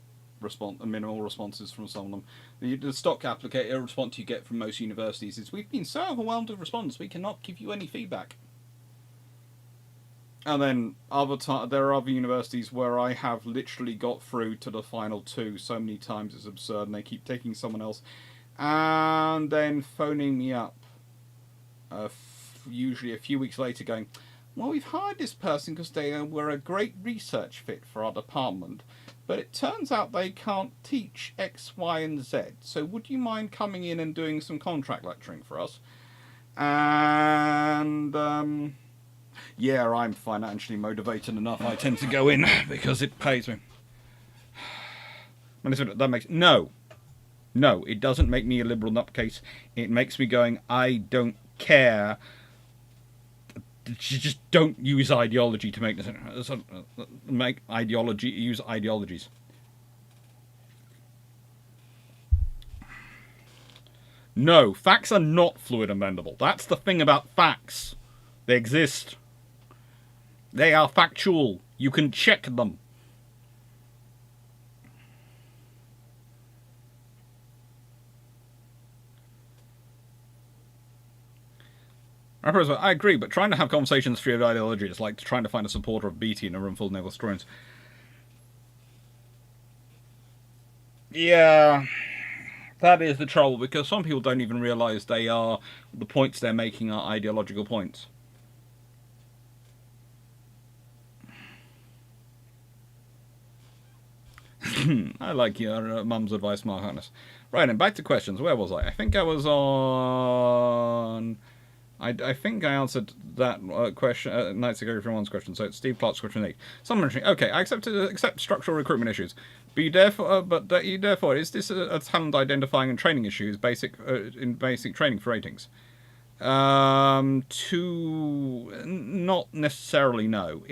minimal responses from some of them. The stock applicator response you get from most universities is, we've been so overwhelmed with response, we cannot give you any feedback. And then there are other universities where I have literally got through to the final two so many times it's absurd, and they keep taking someone else. and then phoning me up, usually a few weeks later, going, well, we've hired this person because they were a great research fit for our department, but it turns out they can't teach X, Y, and Z. So would you mind coming in and doing some contract lecturing for us? And yeah, I'm financially motivated enough. I tend to go in because it pays me. That makes no, it doesn't make me a liberal nutcase. It makes me going, I don't care. Just don't use ideology to make this. Make ideology. Use ideologies. No, facts are not fluid and bendable. That's the thing about facts. They exist. They are factual. You can check them. I agree, but trying to have conversations free of ideology is like trying to find a supporter of BT in a room full of naval historians. Yeah, that is the trouble, because some people don't even realise the points they're making are ideological points. I like your mum's advice, Mark Harness. Right, and back to questions. Where was I? I think I was on... I think I answered that question nights ago from one's question. So it's Steve Clarke's question 8. Someone mentioning, okay, I accept structural recruitment issues, but therefore is this a talent identifying and training issue? In basic training for ratings? Not necessarily. No,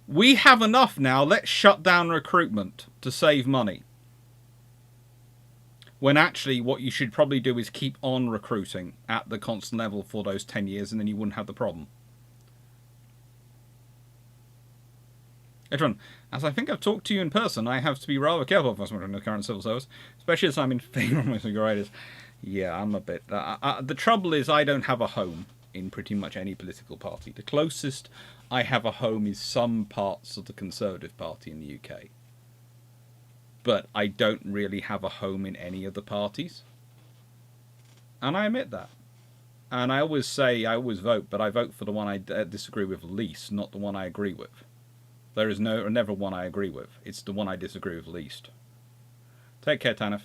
we have enough now. Let's shut down recruitment to save money. When actually what you should probably do is keep on recruiting at the constant level for those 10 years, and then you wouldn't have the problem. Edron, as I think I've talked to you in person, I have to be rather careful of in the current civil service, especially as I'm in favour of my cigarettes. Yeah, I'm a bit... the trouble is I don't have a home in pretty much any political party. The closest I have a home is some parts of the Conservative Party in the UK. But I don't really have a home in any of the parties. And I admit that. And I always say I always vote, but I vote for the one I disagree with least, not the one I agree with. There is never one I agree with. It's the one I disagree with least. Take care, Tanif.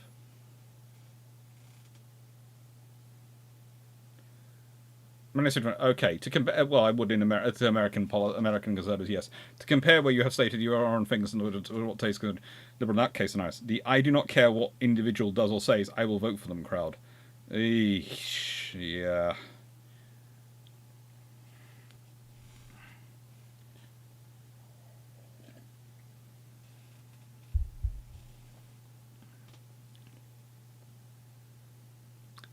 Okay, to compare, well, I would in American conservatives, yes. To compare where you have stated you are on things and what tastes good, liberal in that case, nice. The I do not care what individual does or says, I will vote for them crowd. Eesh, yeah.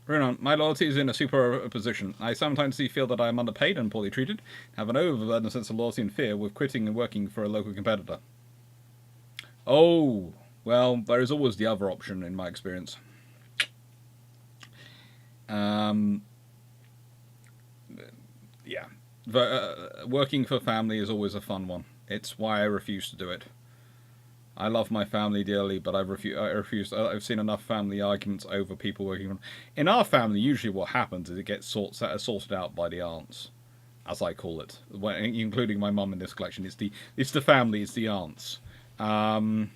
Renown, my loyalty is in a super position. I sometimes feel that I am underpaid and poorly treated, have an overburdened sense of loyalty and fear with quitting and working for a local competitor. Oh, well, there is always the other option in my experience. Yeah. Working for family is always a fun one. It's why I refuse to do it. I love my family dearly, but I refuse. I've seen enough family arguments over people working on. In our family, usually what happens is it gets sorted out by the aunts, as I call it, including my mum in this collection. It's the family, it's the aunts. If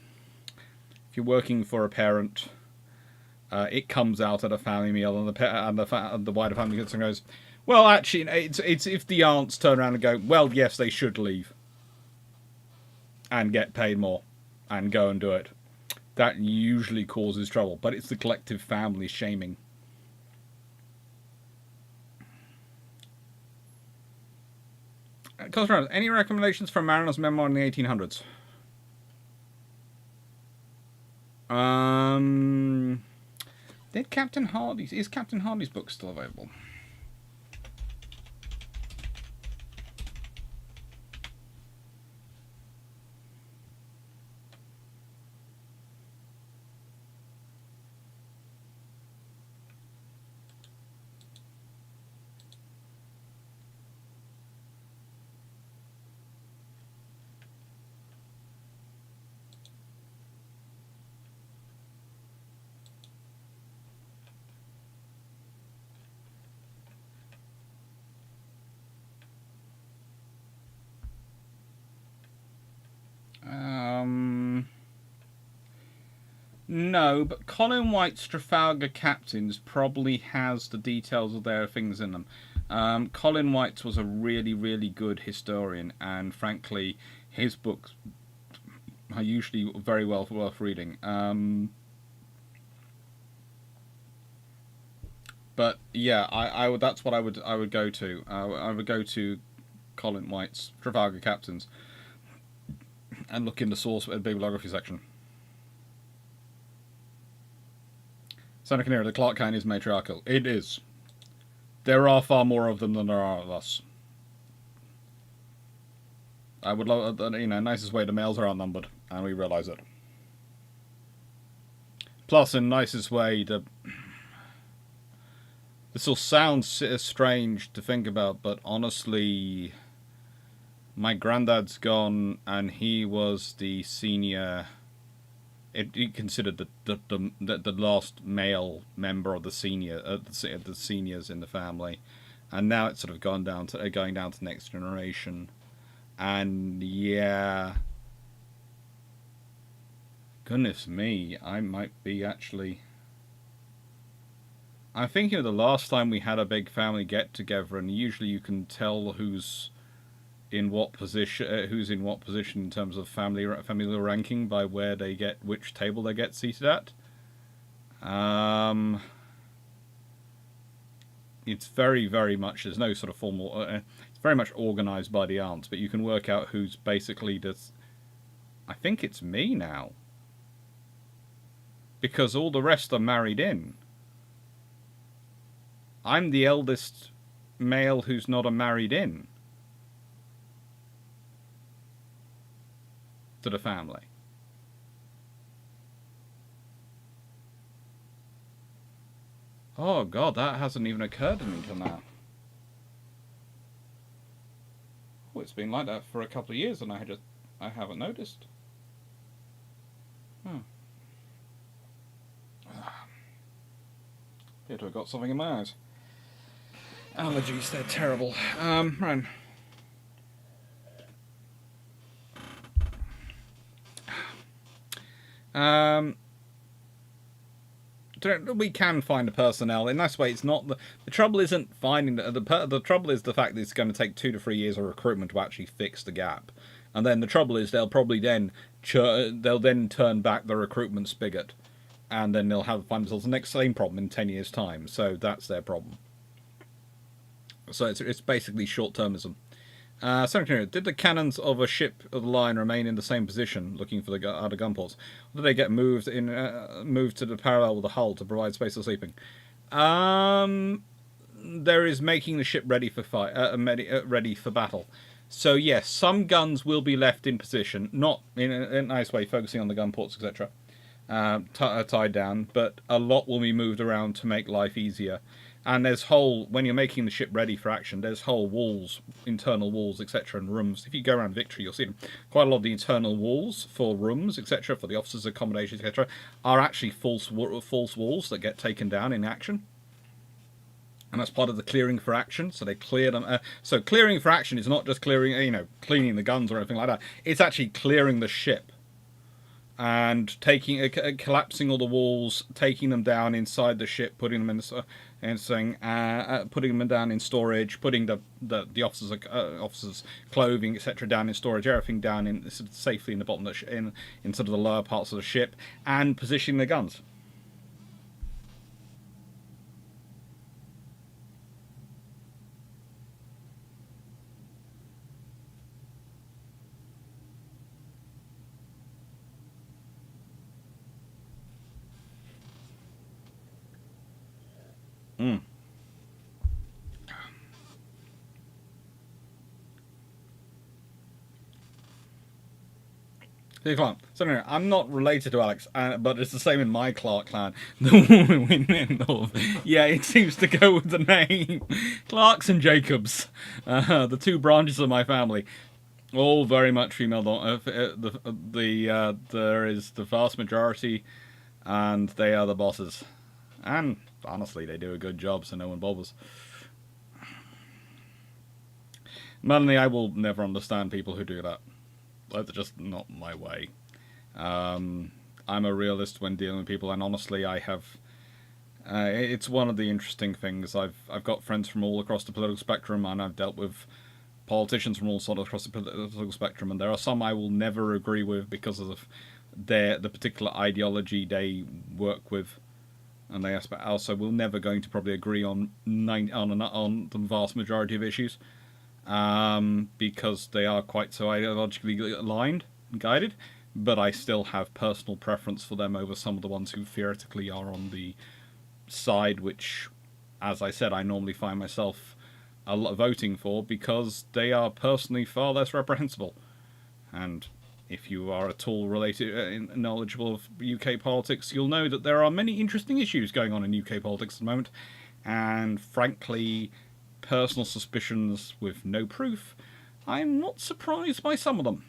you're working for a parent, it comes out at a family meal, and the wider family gets and goes, well, actually, it's if the aunts turn around and go, well, yes, they should leave and get paid more and go and do it. That usually causes trouble, but it's the collective family shaming. Any recommendations from Mariner's memoir in the 1800s? Is Captain Hardy's book still available? No, but Colin White's Trafalgar Captains probably has the details of their things in them. Colin White was a really, really good historian, and frankly, his books are usually very well worth reading. But yeah, I would. That's what I would go to. I would go to Colin White's Trafalgar Captains and look in the source bibliography section. Santa Canera, the Clarke canon is matriarchal. It is. There are far more of them than there are of us. I would love, nicest way the males are outnumbered, and we realise it. Plus, in nicest way, this will sound strange to think about, but honestly, my granddad's gone, and he was the senior. He considered the last male member of the seniors in the family, and now it's sort of going down to the next generation, and yeah, goodness me, I might be actually. I'm thinking of the last time we had a big family get together, and usually you can tell who's in what position in terms of familial ranking by where they get which table they get seated at. It's very, very much, there's no sort of formal. It's very much organised by the aunts, but you can work out who's basically does. I think it's me now, because all the rest are married in. I'm the eldest male who's not a married in to the family. Oh god, that hasn't even occurred to me until now. Oh, it's been like that for a couple of years and I haven't noticed. Oh. Appear to have got something in my eyes. Allergies, they're terrible. Right. We can find a personnel. In this way, it's not the trouble. Isn't finding the trouble is the fact that it's going to take 2 to 3 years of recruitment to actually fix the gap, and then the trouble is they'll then turn back the recruitment spigot, and then they'll find themselves the next same problem in 10 years' time. So that's their problem. So it's basically short-termism. Did the cannons of a ship of the line remain in the same position, looking for the other gun ports? Or did they get moved to the parallel with the hull to provide space for sleeping? There is making the ship ready for ready for battle. So yes, some guns will be left in position, not in a nice way, focusing on the gun ports, etc. Tied down, but a lot will be moved around to make life easier. And when you're making the ship ready for action, there's whole walls, internal walls, etc., and rooms. If you go around Victory, you'll see them. Quite a lot of the internal walls for rooms, etc., for the officers' accommodation, etc., are actually false walls that get taken down in action. And that's part of the clearing for action. So they clear them. So clearing for action is not just clearing, cleaning the guns or anything like that. It's actually clearing the ship and collapsing all the walls, taking them down inside the ship, putting them putting them down in storage, putting the officers' clothing, etc., down in storage, everything down in safely in the bottom in sort of the lower parts of the ship, and positioning the guns. Mm. Clarke. So anyway, I'm not related to Alex, but it's the same in my Clarke clan. Yeah, it seems to go with the name. Clarks and Jacobs, the 2 branches of my family, all very much female. There is the vast majority, and they are the bosses. And honestly, they do a good job, so no one bothers. Melanie, I will never understand people who do that. That's just not my way. I'm a realist when dealing with people, and honestly, I have. It's one of the interesting things. I've got friends from all across the political spectrum, and I've dealt with politicians from all sorts across the political spectrum, and there are some I will never agree with because of the particular ideology they work with, and they also will never going to probably agree on on the vast majority of issues, because they are quite so ideologically aligned and guided. But I still have personal preference for them over some of the ones who theoretically are on the side which, as I said, I normally find myself a lot voting for because they are personally far less reprehensible. And if you are at all related knowledgeable of UK politics, you'll know that there are many interesting issues going on in UK politics at the moment, and frankly, personal suspicions with no proof, I'm not surprised by some of them.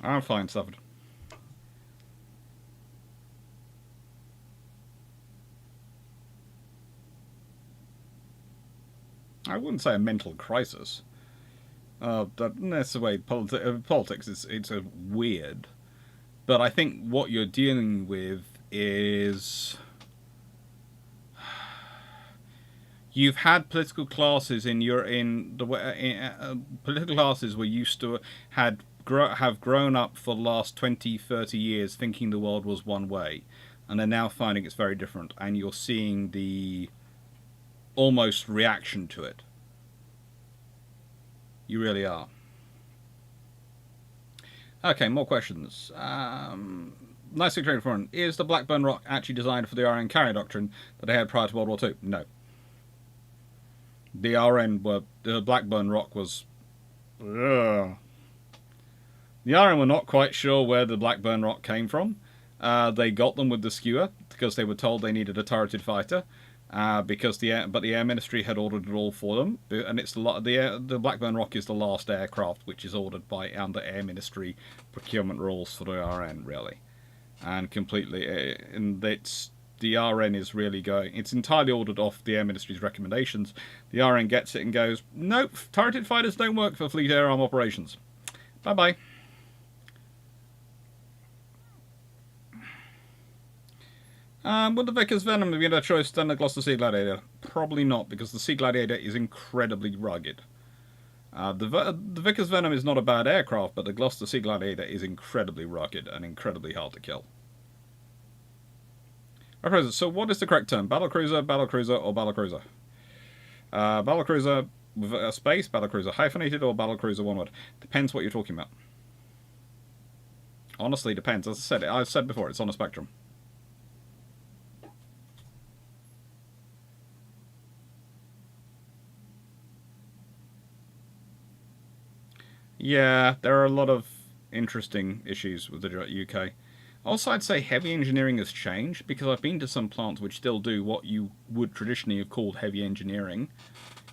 I'm fine, Stafford. I wouldn't say a mental crisis. That's the way politics is. It's a weird, but I think what you're dealing with is you've had political classes political classes were used to have grown up for the last 20, 30 years thinking the world was one way, and they're now finding it's very different, and you're seeing the almost reaction to it. You really are. Okay, more questions. Nice Victorian foreign. Is the Blackburn Rock actually designed for the RN carrier doctrine that they had prior to World War II? No. The Blackburn Rock was. Ugh. The RN were not quite sure where the Blackburn Rock came from. They got them with the skewer because they were told they needed a turreted fighter. But the Air Ministry had ordered it all for them, and it's the Blackburn Rock is the last aircraft which is ordered by under Air Ministry procurement rules for the RN, really, and completely. And the RN is really going. It's entirely ordered off the Air Ministry's recommendations. The RN gets it and goes, nope, turreted fighters don't work for Fleet Air Arm operations. Bye bye. Would the Vickers Venom have been a choice than the Gloucester Sea Gladiator? Probably not, because the Sea Gladiator is incredibly rugged. The Vickers Venom is not a bad aircraft, but the Gloucester Sea Gladiator is incredibly rugged and incredibly hard to kill. So what is the correct term? Battlecruiser, or battlecruiser? Battlecruiser with a space, battlecruiser hyphenated, or battlecruiser one word? Depends what you're talking about. Honestly, depends. As I've said before, it's on a spectrum. Yeah, there are a lot of interesting issues with the UK. Also, I'd say heavy engineering has changed, because I've been to some plants which still do what you would traditionally have called heavy engineering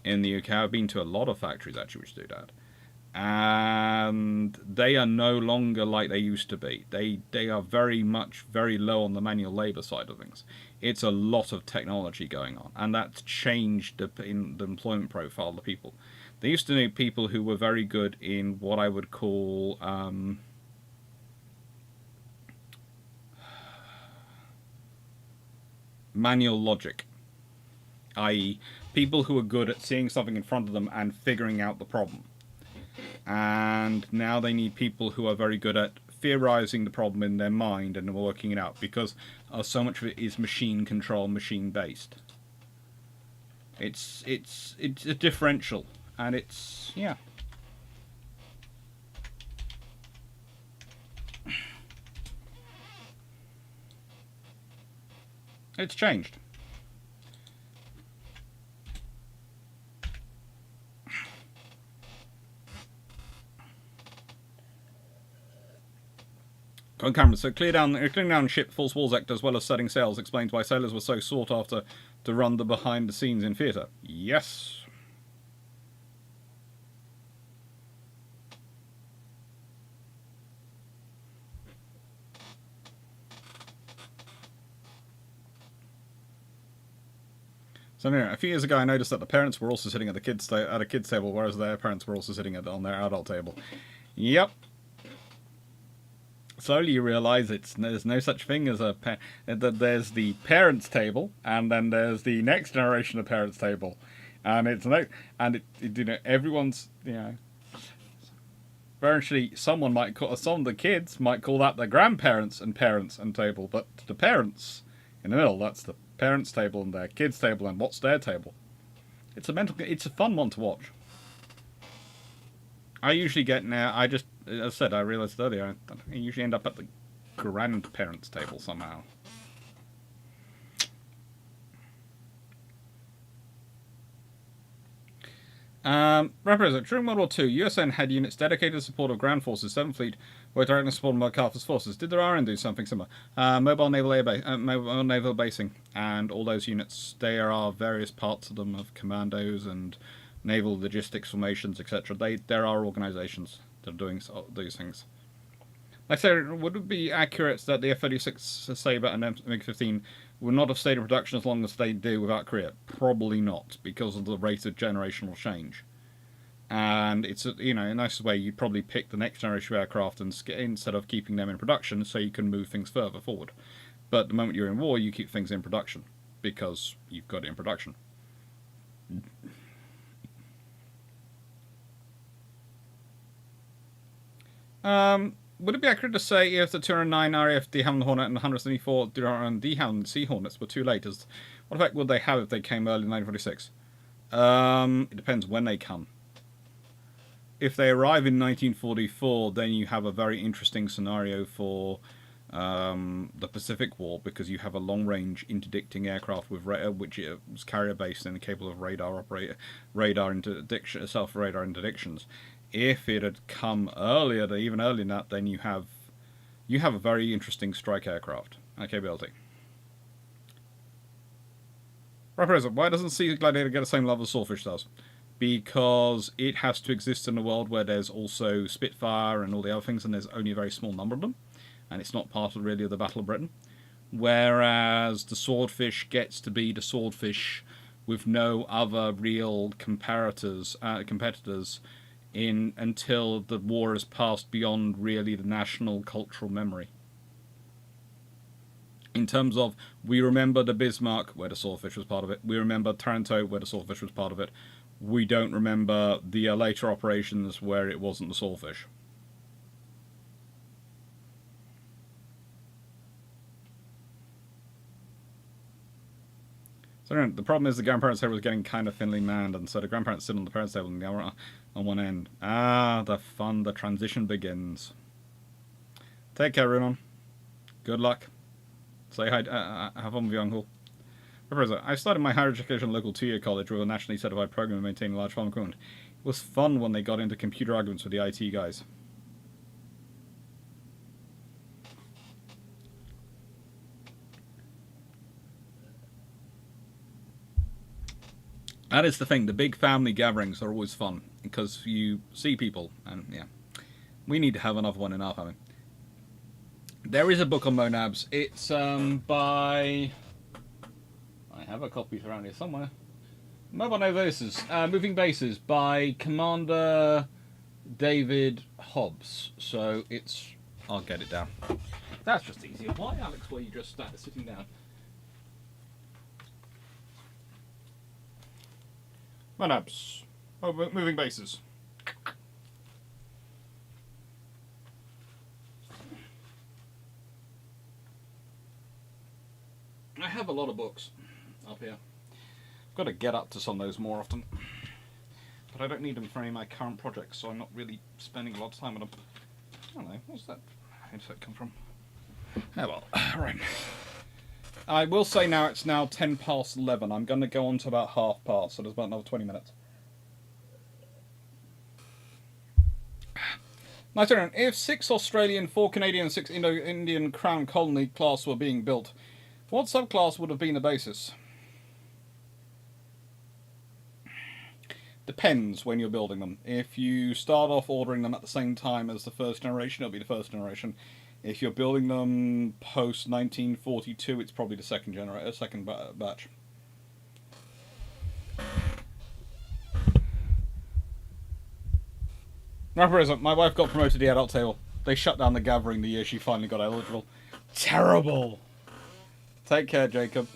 in the UK. I've been to a lot of factories, actually, which do that. And they are no longer like they used to be. They are very low on the manual labour side of things. It's a lot of technology going on, and that's changed in the employment profile of the people. They used to need people who were very good in what I would call manual logic, i.e. people who are good at seeing something in front of them and figuring out the problem. And now they need people who are very good at theorizing the problem in their mind and working it out, because so much of it is machine control, machine based. It's a differential. And it's, yeah. It's changed. On camera, so clearing down ship false walls act as well as setting sails explains why sailors were so sought after to run the behind the scenes in theatre. Yes. So anyway, a few years ago, I noticed that the parents were also sitting at the at a kids table, whereas their parents were also sitting on their adult table. Yep. Slowly you realise there's no such thing as there's the parents' table, and then there's the next generation of parents' table, and everyone's eventually some of the kids might call that the grandparents and parents and table, but the parents in the middle, that's the parents' table and their kids' table, and what's their table? It's a fun one to watch. I usually get now. As I said, I realised earlier, I usually end up at the grandparents' table somehow. Representative, during World War II, USN had units dedicated to support of Ground Forces, 7th Fleet, were directly supported by Carter's forces. Did the RN do something similar? Mobile naval basing, and all those units. There are various parts of them of commandos and naval logistics formations, etc. There are organisations that are doing these things. Like I said, would it be accurate that the F-36 Sabre and MiG-15 would not have stayed in production as long as they do without Korea? Probably not, because of the rate of generational change. And it's a nice way you'd probably pick the next generation of aircraft instead of keeping them in production, so you can move things further forward. But the moment you're in war, you keep things in production because you've got it in production. Would it be accurate to say if the 209 RAF de Havilland Hornet and 174 de Havilland Sea Hornets were too late? What effect would they have if they came early in 1946? It depends when they come. If they arrive in 1944, then you have a very interesting scenario for the Pacific War, because you have a long-range interdicting aircraft with which is carrier-based and capable of self-radar interdictions. If it had come earlier, even earlier than that, then you have a very interesting strike aircraft capability. Right, why doesn't Sea Gladiator get the same level as Swordfish does? Because it has to exist in a world where there's also Spitfire and all the other things, and there's only a very small number of them, and it's not part of really of the Battle of Britain. Whereas the Swordfish gets to be the Swordfish with no other real competitors until the war has passed beyond really the national cultural memory. In terms of, we remember the Bismarck, where the Swordfish was part of it. We remember Taranto, where the Swordfish was part of it. We don't remember the later operations where it wasn't the Swordfish. So the problem is the grandparents' table was getting kind of thinly manned, and so the grandparents sit on the parents' table and the other on one end. The transition begins. Take care, Renown. Good luck. Say hi, have fun with your uncle. Professor, I started my higher education local 2-year college with a nationally certified program and maintaining a large farm equipment. It was fun when they got into computer arguments with the IT guys. That is the thing, the big family gatherings are always fun, because you see people, and yeah. We need to have another one in our family. There is a book on Monabs. It's by... I have a copy around here somewhere. Mobile Bases, Moving Bases by Commander David Hobbs. So it's... I'll get it down. That's just easier. Why, Alex, were you just sitting down? Monabs. Moving Bases. I have a lot of books up here. I've got to get up to some of those more often. But I don't need them for any of my current projects, so I'm not really spending a lot of time on them. I don't know, what's that? Where does that come from? Oh well, right. I will say now it's now 10 past 11. I'm going to go on to about half past, so there's about another 20 minutes. Nice turn. If 6 Australian, 4 Canadian, and 6 Indo-Indian Crown Colony class were being built, what subclass would have been the basis? Depends when you're building them. If you start off ordering them at the same time as the first generation, it'll be the first generation. If you're building them post 1942, it's probably the second batch. My wife got promoted to the adult table. They shut down the gathering the year she finally got eligible. Terrible. Take care, Jacob.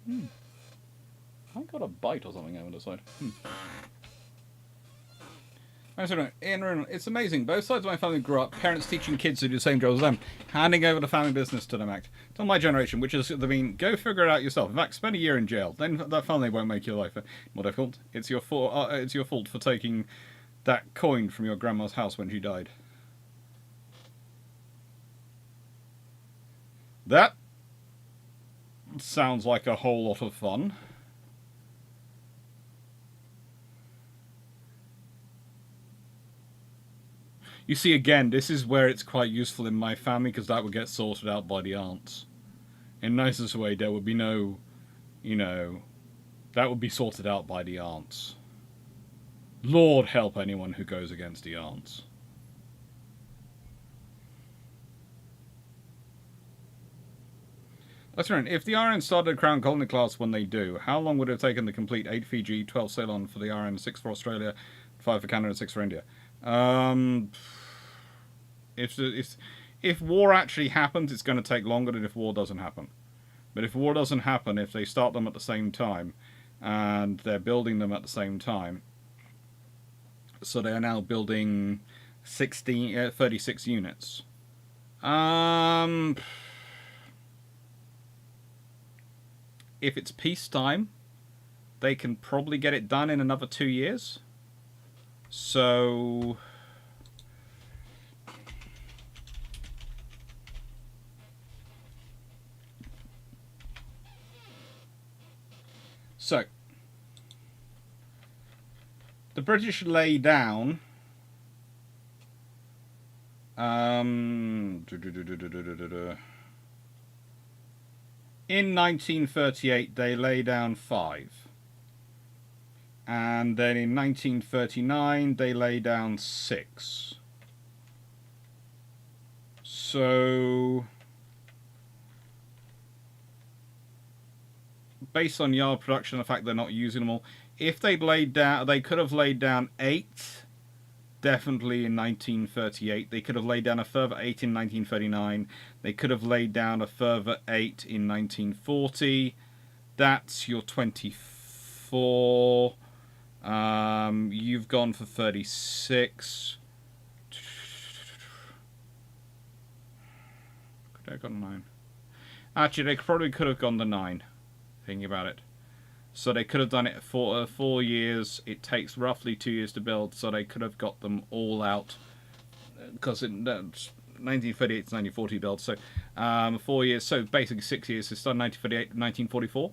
I got a bite or something over the side. It's amazing. Both sides of my family grew up, parents teaching kids to do the same job as them, handing over the family business to them. It's on my generation, which is, go figure it out yourself. In fact, spend a year in jail. Then that family won't make your life more difficult. It's your fault for taking that coin from your grandma's house when she died. That sounds like a whole lot of fun. You see, again, this is where it's quite useful in my family, because that would get sorted out by the aunts. In the nicest way, there would be no, that would be sorted out by the aunts. Lord help anyone who goes against the aunts. That's right. If the RN started Crown Colony class when they do, how long would it have taken to complete 8 Fiji, 12 Ceylon for the RN, 6 for Australia, 5 for Canada, 6 for India? If war actually happens, it's going to take longer than if war doesn't happen. But if war doesn't happen, if they start them at the same time, and they're building them at the same time, so they are now building 36 units. If it's peacetime, they can probably get it done in another 2 years. So the British lay down in 1938 they lay down 5. And then in 1939 they lay down 6. So based on yard production, the fact they're not using them all, if they'd laid down, they could have laid down 8 definitely in 1938. They could have laid down a further 8 in 1939. They could have laid down a further 8 in 1940. That's your 24. You've gone for 36. Could I have gone 9? Actually, they probably could have gone to 9, thinking about it. So they could have done it for 4 years. It takes roughly 2 years to build, so they could have got them all out. Because in 1938 to 1940 build, so 4 years, so basically 6 years. So it's done 1938 to 1944.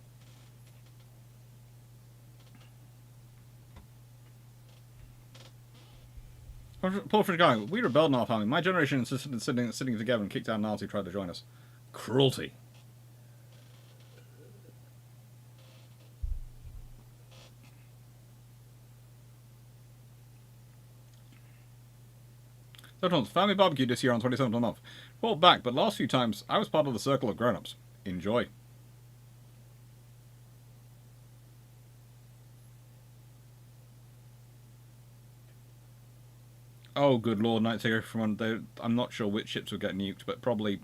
Poor French guy, we rebelled in our family. My generation insisted in sitting together and kicked out Nazi who tried to join us. Cruelty. Sometimes family barbecue this year on 27th of the month. Brought back, but last few times I was part of the circle of grown-ups. Enjoy. Oh, good lord, Night Tiger from I'm not sure which ships would get nuked, but probably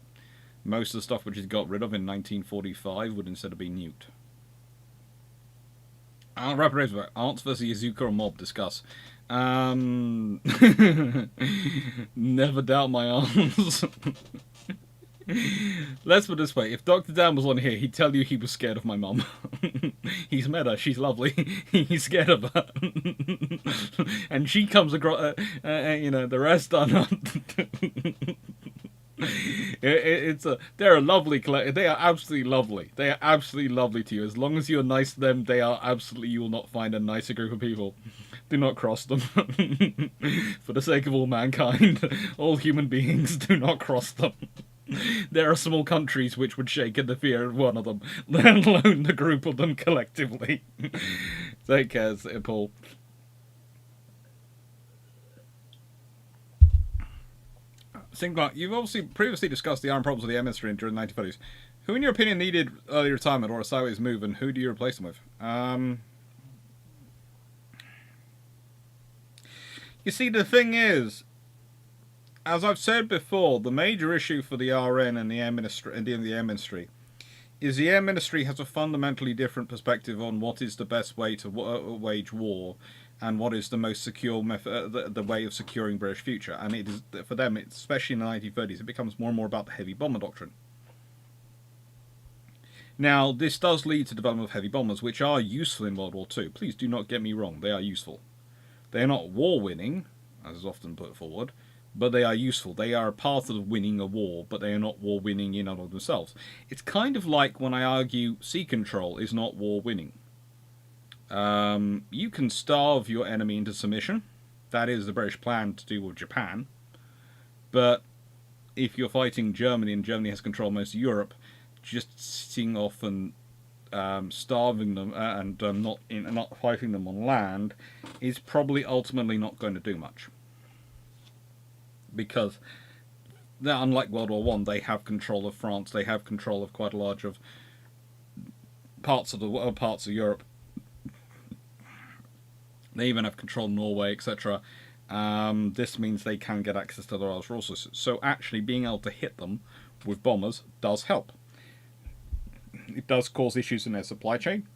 most of the stuff which he got rid of in 1945 would instead have been nuked. Rapid Razor, Ants versus Yazuka or Mob, discuss. Never doubt my aunts. Let's put it this way, if Dr. Dan was on here, he'd tell you he was scared of my mum. He's met her, she's lovely. He's scared of her. And she comes across, the rest are not. They're a lovely collective. They are absolutely lovely. They are absolutely lovely to you. As long as you're nice to them, they are absolutely, you will not find a nicer group of people. Do not cross them. For the sake of all mankind, all human beings, do not cross them. There are small countries which would shake at the fear of one of them, let alone the group of them collectively. Take care, Paul. Sinclair, you've obviously previously discussed the armed problems of the air ministry during the 1930s. Who, in your opinion, needed early retirement or a sideways move, and who do you replace them with? You see, the thing is, as I've said before, the major issue for the RN and the Air Ministry is the Air Ministry has a fundamentally different perspective on what is the best way to wage war, and what is the most secure method, the way of securing British future. And it is for them, especially in the 1930s, it becomes more and more about the heavy bomber doctrine. Now, this does lead to the development of heavy bombers, which are useful in World War II. Please do not get me wrong; they are useful. They are not war-winning, as is often put forward, but they are useful. They are a part of winning a war, but they are not war-winning in and of themselves. It's kind of like when I argue sea control is not war-winning. You can starve your enemy into submission. That is the British plan to do with Japan. But if you're fighting Germany and Germany has control of most of Europe, just sitting off and starving them and not fighting them on land is probably ultimately not going to do much, because they're, unlike World War One, they have control of France. They have control of quite a large of parts of Europe. They even have control of Norway, etc. This means they can get access to the resources. So actually being able to hit them with bombers does help. It does cause issues in their supply chain.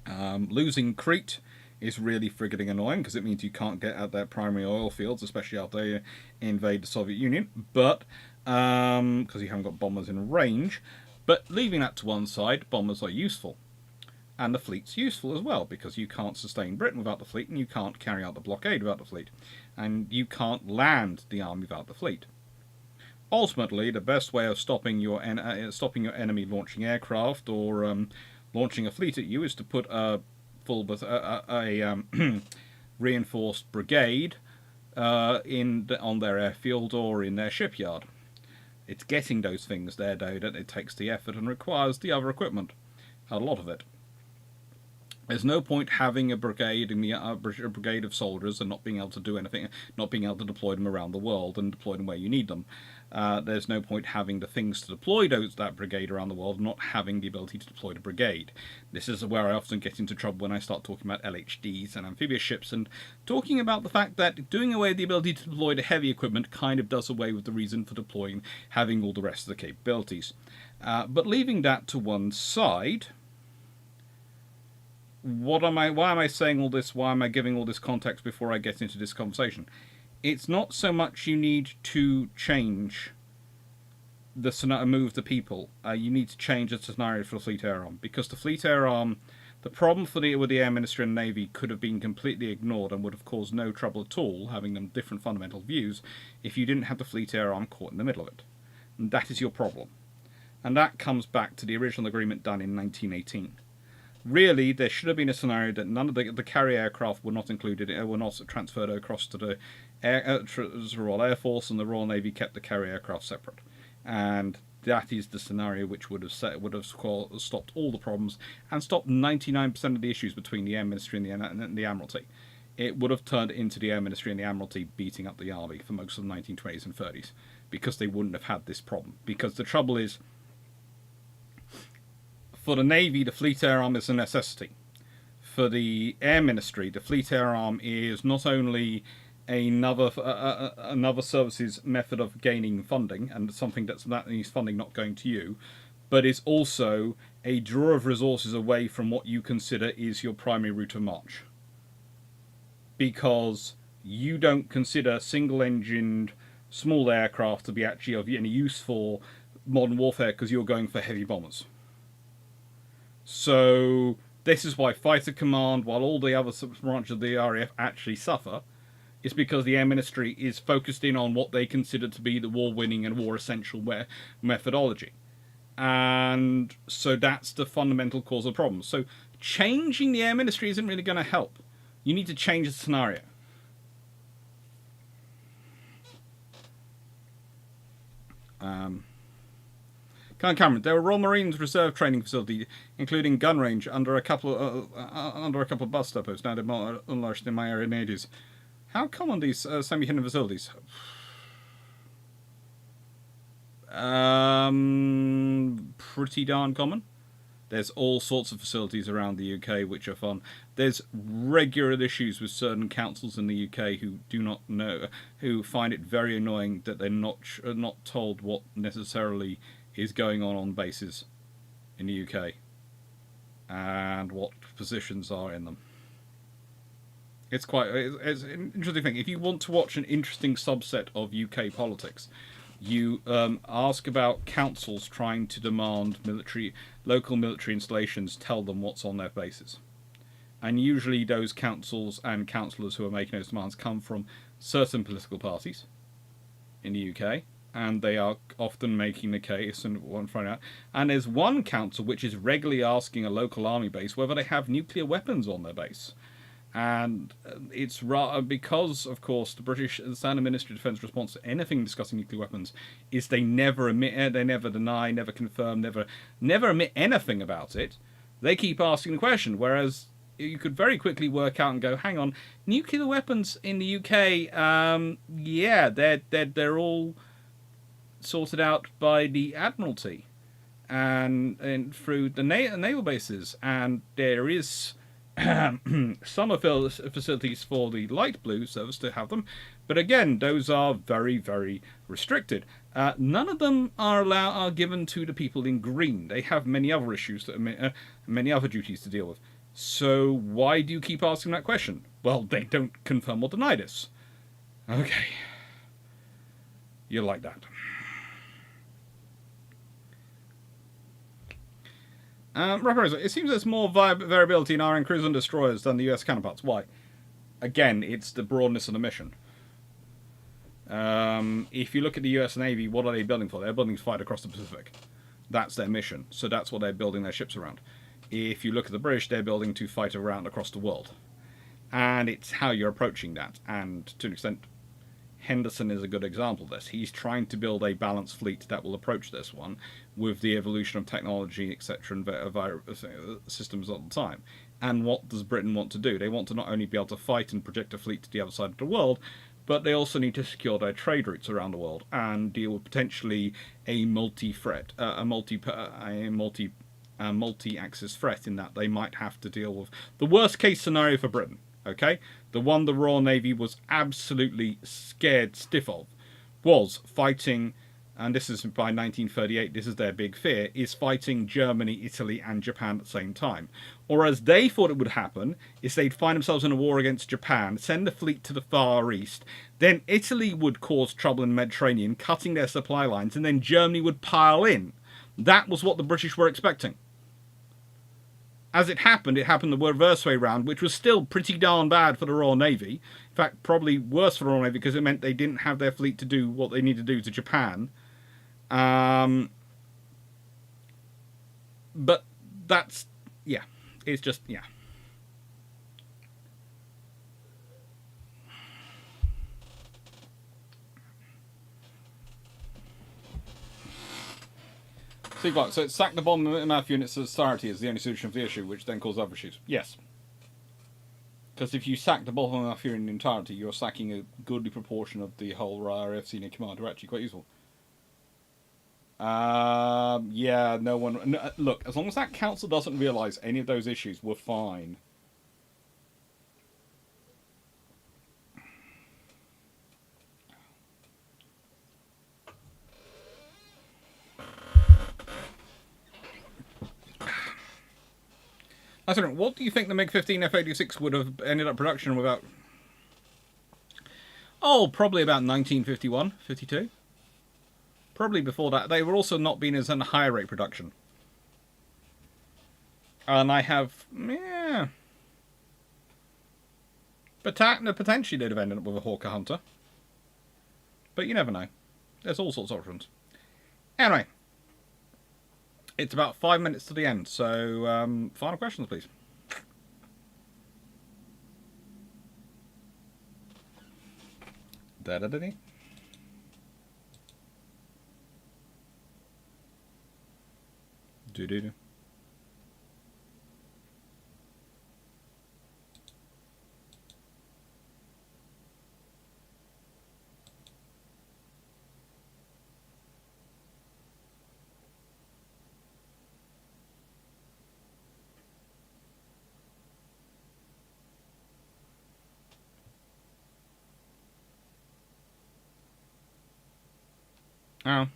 Losing Crete is really frigging annoying, because it means you can't get at their primary oil fields, especially after they invade the Soviet Union, but because you haven't got bombers in range. But leaving that to one side, bombers are useful. And the fleet's useful as well, because you can't sustain Britain without the fleet, and you can't carry out the blockade without the fleet, and you can't land the army without the fleet. Ultimately, the best way of stopping your enemy launching aircraft or launching a fleet at you is to put a reinforced brigade on their airfield or in their shipyard. It's getting those things there, though, that it takes the effort and requires the other equipment, a lot of it. There's no point having a brigade of soldiers and not being able to do anything, not being able to deploy them around the world and deploy them where you need them. There's no point having the things to deploy that brigade around the world, not having the ability to deploy the brigade. This is where I often get into trouble when I start talking about LHDs and amphibious ships, and talking about the fact that doing away with the ability to deploy the heavy equipment kind of does away with the reason for deploying, having all the rest of the capabilities. But leaving that to one side, why am I saying all this? Why am I giving all this context before I get into this conversation? It's not so much you need to change the scenario, move the people. You need to change the scenario for the Fleet Air Arm, because the Fleet Air Arm, the problem with the Air Ministry and Navy could have been completely ignored and would have caused no trouble at all, having them different fundamental views, if you didn't have the Fleet Air Arm caught in the middle of it. And that is your problem. And that comes back to the original agreement done in 1918. Really, there should have been a scenario that none of the carrier aircraft were not included, were not transferred across to the Royal Air Force, and the Royal Navy kept the carrier aircraft separate. And that is the scenario which would have stopped all the problems and stopped 99% of the issues between the Air Ministry and the Admiralty. It would have turned into the Air Ministry and the Admiralty beating up the Army for most of the 1920s and 30s, because they wouldn't have had this problem. Because the trouble is, for the Navy, the Fleet Air Arm is a necessity. For the Air Ministry, the Fleet Air Arm is not only another service's method of gaining funding, and something that needs funding not going to you, but is also a draw of resources away from what you consider is your primary route of march. Because you don't consider single-engined small aircraft to be actually of any use for modern warfare, because you're going for heavy bombers. So this is why Fighter Command, while all the other branches of the RAF actually suffer, is because the Air Ministry is focused in on what they consider to be the war-winning and war-essential methodology. And so that's the fundamental cause of the problem. So changing the Air Ministry isn't really going to help. You need to change the scenario. Cameron, there were Royal Marines Reserve training facility, including gun range, under a couple of bus depots now demolished in my area in the 80s. How come on these semi-hidden facilities? Pretty darn common. There's all sorts of facilities around the UK which are fun. There's regular issues with certain councils in the UK who do not know, who find it very annoying that they're not told what necessarily is going on bases in the UK and what positions are in them. It's an interesting thing. If you want to watch an interesting subset of UK politics, you ask about councils trying to demand local military installations tell them what's on their bases. And usually those councils and councillors who are making those demands come from certain political parties in the UK, and they are often making the case and want to find out. And there's one council which is regularly asking a local army base whether they have nuclear weapons on their base. And it's because, of course, the Standard Ministry of Defence response to anything discussing nuclear weapons is they never admit, they never deny, never confirm, never admit anything about it. They keep asking the question, whereas you could very quickly work out and go, hang on, nuclear weapons in the UK, yeah, they're all sorted out by the Admiralty and through the naval bases, and there is some facilities for the light blue service to have them, but again, those are very, very restricted. None of them are given to the people in green. They have many other issues many other duties to deal with. So why do you keep asking that question? Well, they don't confirm or deny this. Okay, you like that. It seems there's more variability in our cruisers and destroyers than the US counterparts. Why? Again, it's the broadness of the mission. If you look at the US Navy, what are they building for? They're building to fight across the Pacific. That's their mission. So that's what they're building their ships around. If you look at the British, they're building to fight around across the world. And it's how you're approaching that. And to an extent, Henderson is a good example of this. He's trying to build a balanced fleet that will approach this one with the evolution of technology, etc., and systems all the time. And what does Britain want to do? They want to not only be able to fight and project a fleet to the other side of the world, but they also need to secure their trade routes around the world and deal with potentially a multi-axis threat, in that they might have to deal with the worst case scenario for Britain. Okay, the one the Royal Navy was absolutely scared stiff of was fighting, and this is by 1938, this is their big fear, is fighting Germany, Italy and Japan at the same time. Or as they thought it would happen, is they'd find themselves in a war against Japan, send a fleet to the Far East, then Italy would cause trouble in the Mediterranean, cutting their supply lines, and then Germany would pile in. That was what the British were expecting. As it happened the reverse way round, which was still pretty darn bad for the Royal Navy. In fact, probably worse for the Royal Navy because it meant they didn't have their fleet to do what they needed to do to Japan. But that's, yeah, it's just, yeah. See, Clarke, so it's sack the bomb MF units of society is the only solution for the issue, which then causes other issues. Yes. Because if you sack the bomb MF unit in entirety, you're sacking a goodly proportion of the whole RAF senior command, who are actually quite useful. Yeah, no one... No, look, as long as that council doesn't realise any of those issues, we're fine. I don't know, what do you think the MiG-15 F-86 would have ended up production without... Oh, probably about 1951, 52. Probably before that. They were also not being as in higher rate production. And I have... yeah... But potentially they'd have ended up with a Hawker Hunter. But you never know. There's all sorts of options. Anyway. It's about 5 minutes to the end, so final questions, please. Da-da-da-dee. Do-do-do. Oh.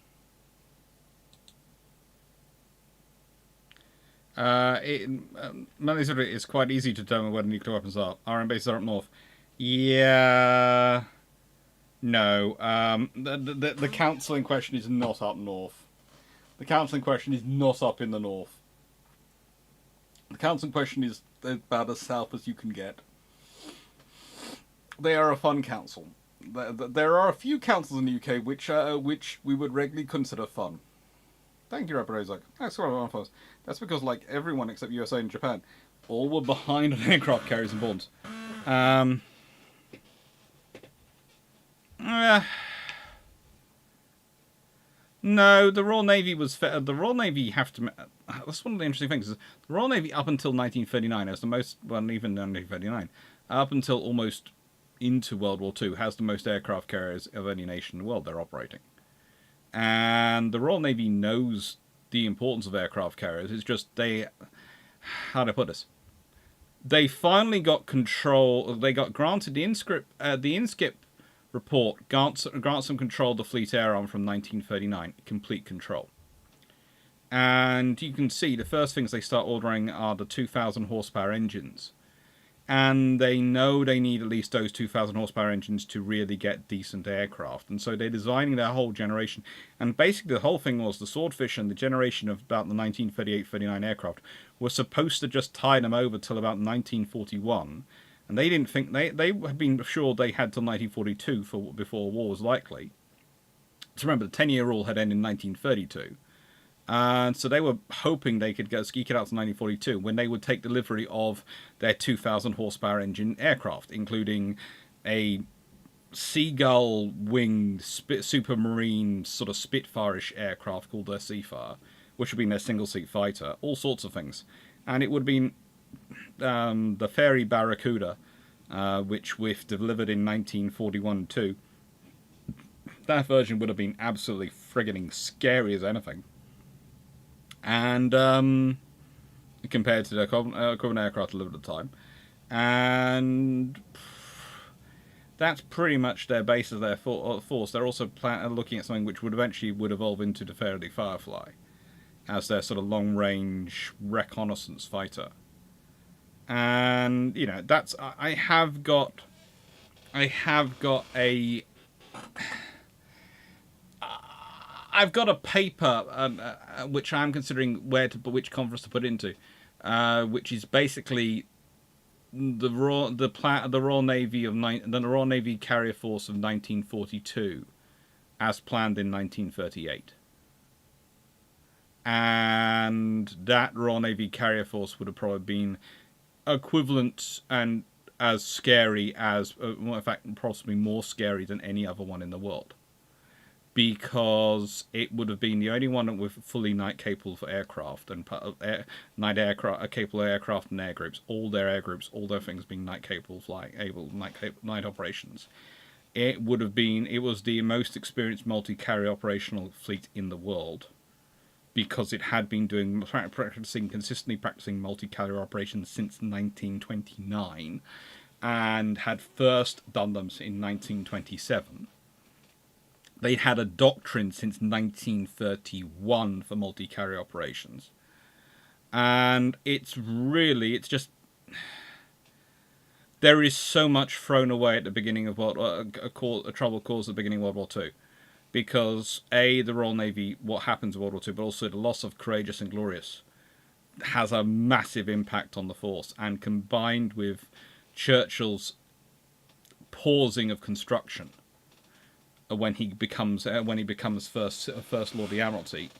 Montevideo is quite easy to determine where the nuclear weapons are. RM bases are up north. Yeah. No. The council in question is not up north. The council in question is not up in the north. The council in question is about as south as you can get. They are a fun council. There are a few councils in the UK which we would regularly consider fun. Thank you, Rapper Isaac. That's what I want. That's because, like, everyone except USA and Japan all were behind on aircraft carriers and bonds. No, the Royal Navy was the Royal Navy have to. That's one of the interesting things. Is the Royal Navy up until 1939 has the most. Well, even 1939, up until almost into World War II, has the most aircraft carriers of any nation in the world they're operating. And the Royal Navy knows the importance of aircraft carriers. It's just they. How do I put this? They finally got control. They got granted the INSCIP report grants them control of the Fleet Air Arm from 1939, complete control. And you can see the first things they start ordering are the 2,000 horsepower engines. And they know they need at least those 2,000 horsepower engines to really get decent aircraft. And so they're designing their whole generation. And basically the whole thing was the Swordfish and the generation of about the 1938-39 aircraft were supposed to just tie them over till about 1941. And they didn't think they had been sure they had till 1942 before war was likely. So remember, the 10-year rule had ended in 1932, and so they were hoping they could skeek it out to 1942 when they would take delivery of their 2,000 horsepower engine aircraft, including a seagull winged supermarine sort of Spitfire-ish aircraft called their Seafire, which would be their single seat fighter, all sorts of things, and it would have been the Fairy Barracuda, which WIF delivered in 1941 too. That version would have been absolutely frigging scary as anything. And compared to the equivalent aircraft delivered at the time. And that's pretty much their base of their force. They're also looking at something which would eventually evolve into the Faraday Firefly as their sort of long-range reconnaissance fighter. And you know, that's I have got a paper which I'm considering which conference to put into, which is basically the Royal Navy Carrier Force of 1942 as planned in 1938. And that Royal Navy Carrier Force would have probably been equivalent and as scary as, in fact, possibly more scary than any other one in the world, because it would have been the only one with fully night capable for aircraft and night aircraft capable aircraft and air groups, all their things being night capable night operations. It was the most experienced multi-carrier operational fleet in the world, because it had been consistently practicing multi-carrier operations since 1929, and had first done them in 1927. They had a doctrine since 1931 for multi-carrier operations, and there is so much thrown away at the beginning of a trouble caused at the beginning of World War II. Because the Royal Navy, what happens in World War II, but also the loss of Courageous and Glorious, has a massive impact on the force. And combined with Churchill's pausing of construction when he becomes first Lord of the Admiralty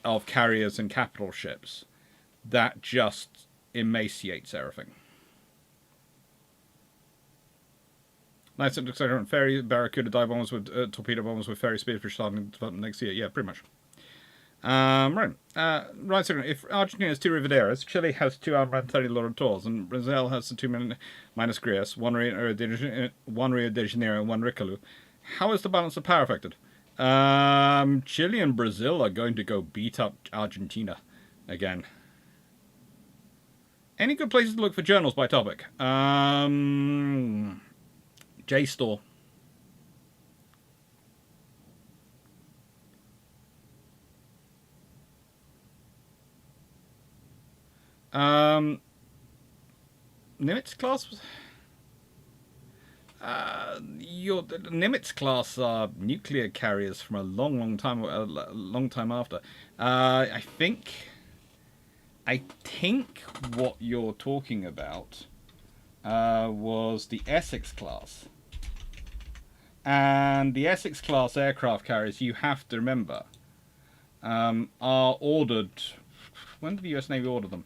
of carriers and capital ships, that just emaciates everything. Nice and ferry Barracuda dive bombers with torpedo bombers with ferry speedfish starting development next year. Yeah, pretty much. Right. Right. So if Argentina has 2 Rivaderas, Chile has 2 Almirante Loretors, and Brazil has 2 Minas Grias, 1 Rio de Janeiro, and 1 Ricalu, how is the balance of power affected? Chile and Brazil are going to go beat up Argentina again. Any good places to look for journals by topic? JSTOR. Um, Nimitz class. The Nimitz class are nuclear carriers from a long time after. I think. I think what you're talking about was the Essex class. And the Essex class aircraft carriers, you have to remember, are ordered. When did the US Navy order them?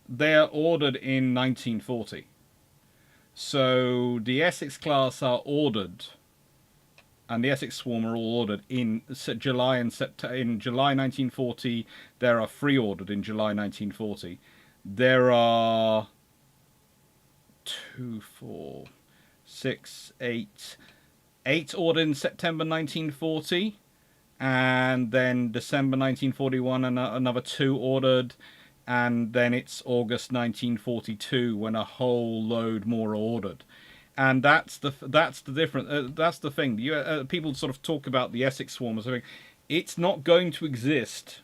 They're ordered in 1940. So the Essex class are ordered, and the Essex Swarm are all ordered in July and September. In July 1940, there are 3 ordered in July 1940. There are 2, 4, 6, 8 ordered in September 1940, and then December 1941, another 2 ordered. And then it's August 1942 when a whole load more are ordered, and that's the difference. That's the thing. People sort of talk about the Essex Swarm as something. It's not going to exist.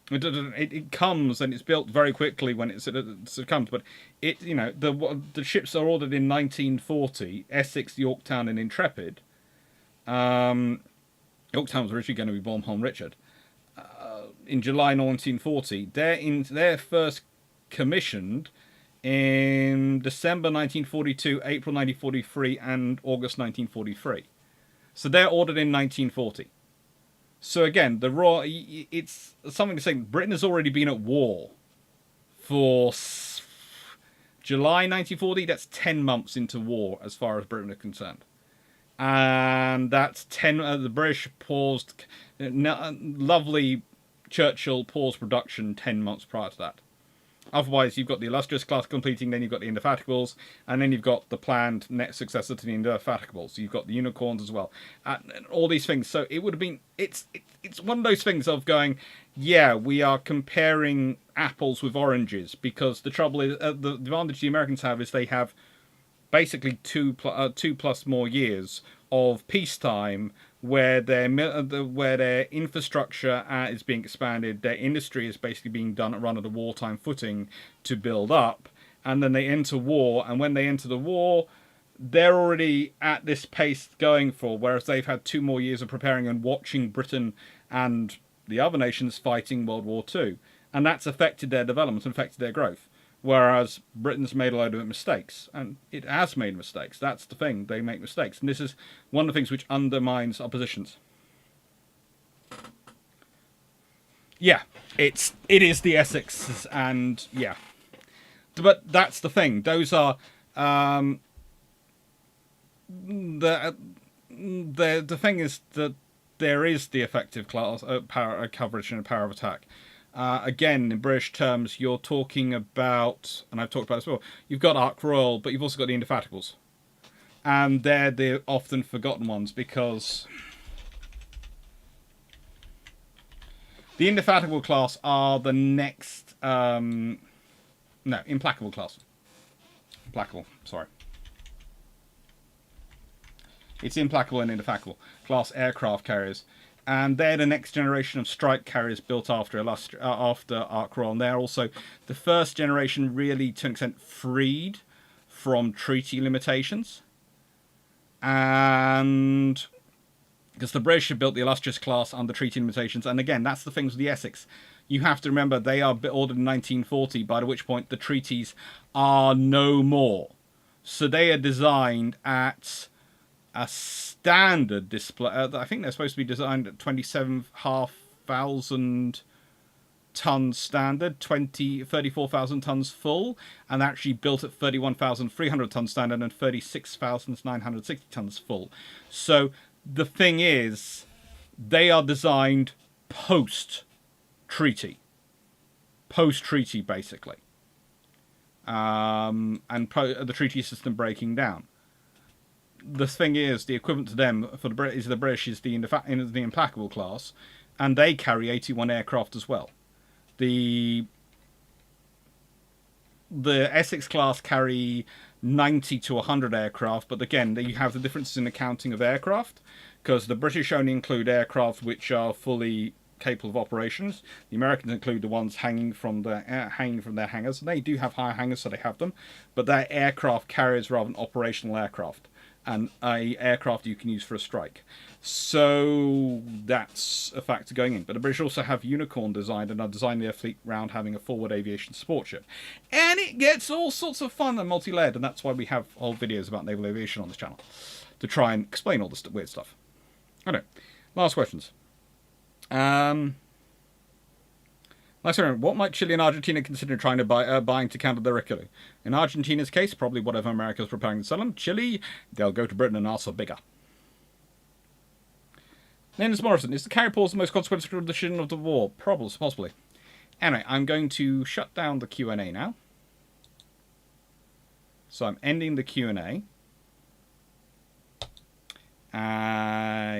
It comes and it's built very quickly when it comes, but the ships are ordered in 1940. Essex, Yorktown, and Intrepid. Yorktown was originally going to be Bornholm Richard. In July 1940, they're first commissioned in December 1942, April 1943, and August 1943. So they're ordered in 1940. So again, it's something to say. Britain has already been at war for July 1940. That's 10 months into war as far as Britain is concerned. And that's 10. The British paused. Lovely Churchill paused production 10 months prior to that. Otherwise, you've got the Illustrious class completing, then you've got the Indefatigables, and then you've got the planned next successor to the Indefatigables. You've got the Unicorns as well, and all these things. So it would have been. It's one of those things of going, yeah, we are comparing apples with oranges, because the trouble is the advantage the Americans have is they have basically 2 plus more years of peacetime, where their infrastructure is being expanded, their industry is basically being run at a wartime footing to build up, and then they enter war, and when they enter the war, they're already at this pace going for, whereas they've had 2 more years of preparing and watching Britain and the other nations fighting World War II, and that's affected their development and affected their growth. Whereas Britain's made a load of mistakes, and it has made mistakes. That's the thing, they make mistakes. And this is one of the things which undermines our positions. Yeah, it is the Essex, and yeah. But that's the thing. Those are the thing is that there is the effective class power coverage and power of attack. Again, in British terms, you're talking about, and I've talked about this before, you've got Ark Royal, but you've also got the Indefatigables. And they're the often forgotten ones, because the Indefatigable class are the next... Implacable class. Implacable, sorry. It's Implacable and Indefatigable class aircraft carriers. And they're the next generation of strike carriers built after Ark Royal. And they're also the first generation really, to an extent, freed from treaty limitations. And because the British have built the Illustrious class under treaty limitations. And again, that's the things with the Essex. You have to remember they are ordered in 1940, by which point the treaties are no more. So they are designed at a standard display. I think they're supposed to be designed at 27,500 tons standard, 34,000 tons full, and actually built at 31,300 tons standard and 36,960 tons full. So the thing is, they are designed post-treaty basically, and the treaty system breaking down. The thing is, the equivalent to them for the British is the Implacable class, and they carry 81 aircraft as well. The Essex class carry 90 to 100 aircraft, but again, you have the differences in the counting of aircraft, because the British only include aircraft which are fully capable of operations. The Americans include the ones hanging from their hangars. They do have higher hangars, so they have them, but they're aircraft carriers rather than operational aircraft, and a aircraft you can use for a strike. So that's a factor going in. But the British also have Unicorn designed, and are designing their fleet around having a forward aviation support ship. And it gets all sorts of fun and multi-layered, and that's why we have whole videos about naval aviation on this channel, to try and explain all this weird stuff. Okay, last questions. Last one. What might Chile and Argentina consider trying to buying to counter their Ricardo? In Argentina's case, probably whatever America's preparing to sell them. Chile, they'll go to Britain and ask for bigger. Linus Morrison, is the carrier pause the most consequential decision of the war? Probably, possibly. Anyway, I'm going to shut down the Q&A now. So I'm ending the Q&A.